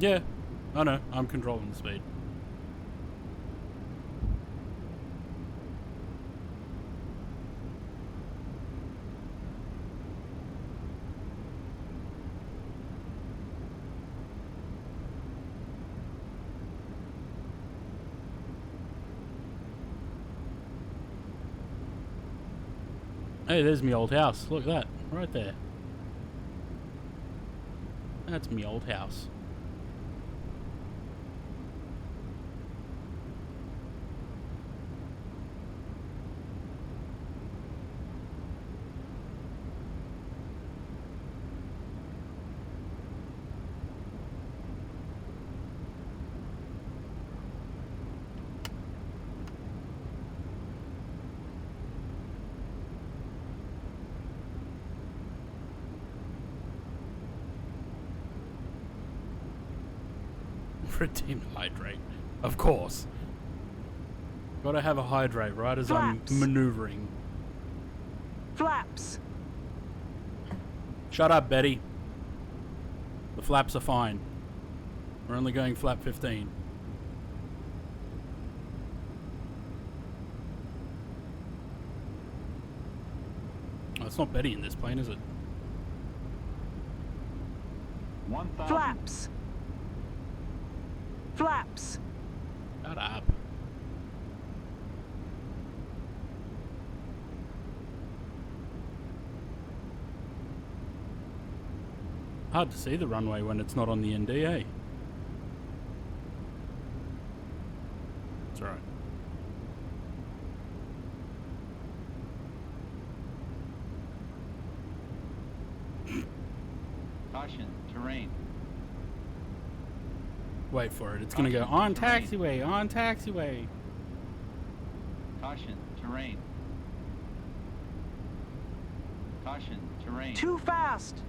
Yeah, I know. I'm controlling the speed. Hey, there's me old house. Look at that. Right there. That's me old house. Redeemed hydrate. Of course. Gotta have a hydrate right as Flaps. I'm maneuvering. Flaps. Shut up, Betty. The flaps are fine. We're only going flap 15. Oh, it's not Betty in this plane, is it? 1,000. Flaps. Flaps. Shut up. Hard to see the runway when it's not on the NDA. It's alright. Caution, terrain. Wait for it. It's gonna go Caution, on terrain. taxiway, on taxiway. Caution, terrain. Caution, terrain. Too fast.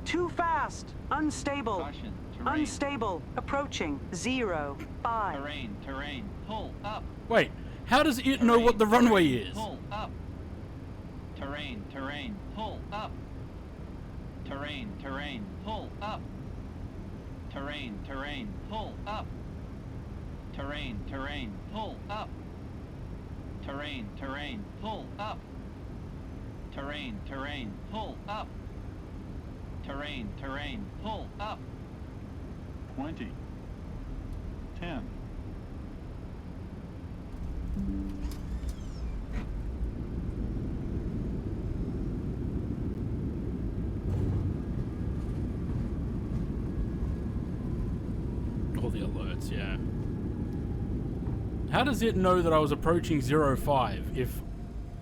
Too fast. Unstable. Caution, terrain. Unstable. Approaching. 0, 5. Terrain, terrain. Pull up. Wait, how does it know Terrain, what the runway terrain, is? Pull up. Terrain, terrain. Pull up. Terrain, terrain. Pull up. Terrain, terrain. Pull up. Terrain, terrain. Pull up. Terrain, terrain. Pull up. Terrain, terrain. Pull up. Terrain, terrain. Pull up. 20. 10. All the alerts, yeah. How does it know that I was approaching 05 if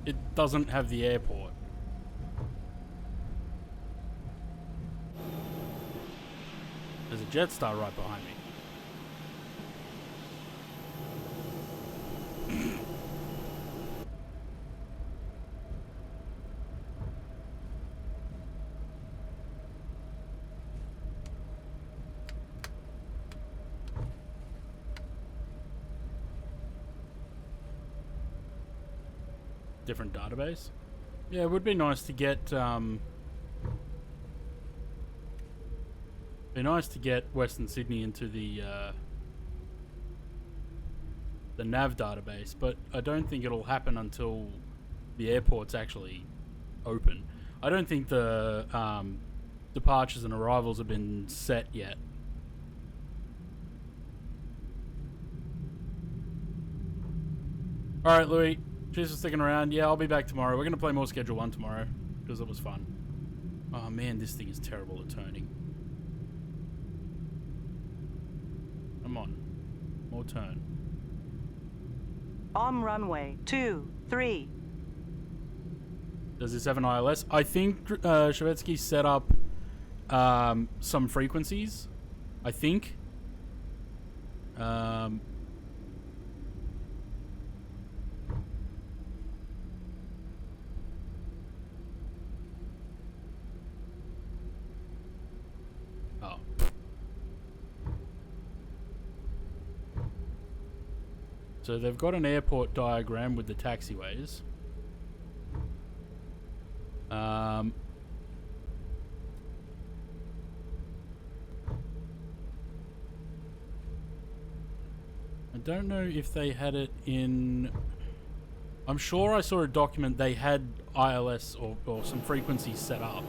it doesn't have the airport? There's a Jetstar right behind me. Different database. Yeah, it would be nice to get Western Sydney into the nav database, but I don't think it'll happen until the airport's actually open. I don't think the departures and arrivals have been set yet. All right, Louis. Cheers for sticking around. Yeah, I'll be back tomorrow. We're going to play more Schedule 1 tomorrow, because it was fun. Oh man, this thing is terrible at turning. Come on. More turn. On runway. 2, 3. Does this have an ILS? I think Shevetsky set up some frequencies. I think. Oh. So they've got an airport diagram with the taxiways. I don't know if they had it in... I'm sure I saw a document they had ILS or some frequencies set up.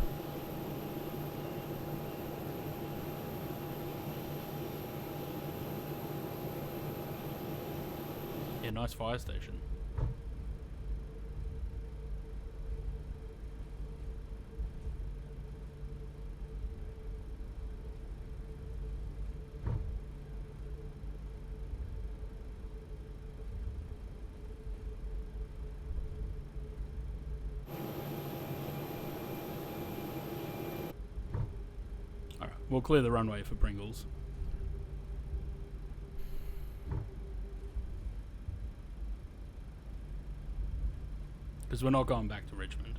Yeah, nice fire station. Alright, we'll clear the runway for Pringles. Because we're not going back to Richmond.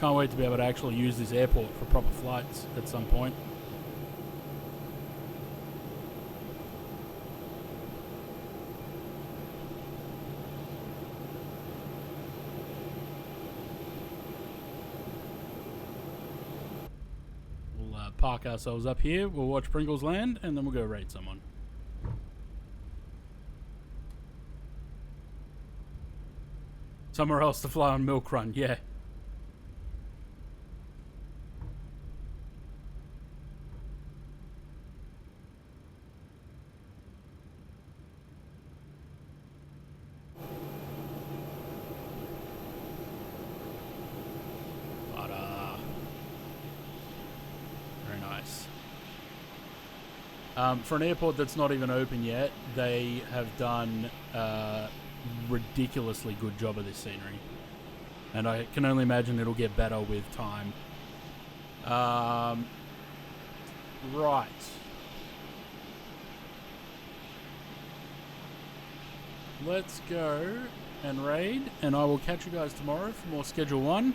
Can't wait to be able to actually use this airport for proper flights at some point. We'll park ourselves up here. We'll watch Pringles land, and then we'll go raid someone. Somewhere else to fly on Milk Run, yeah. But, very nice. For an airport that's not even open yet, they have done ridiculously good job of this scenery, and I can only imagine it'll get better with time. Right. Let's go and raid, and I will catch you guys tomorrow for more Schedule 1.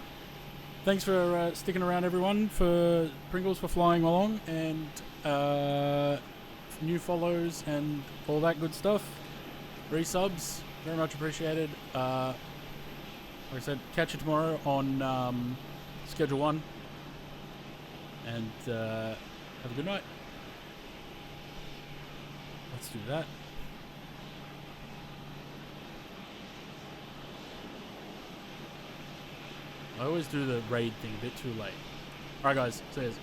Thanks for sticking around, everyone, for Pringles for flying along, and new follows and all that good stuff. Resubs. Very much appreciated. Like I said, catch you tomorrow on Schedule 1. And have a good night. Let's do that. I always do the raid thing a bit too late. Alright guys, see yous.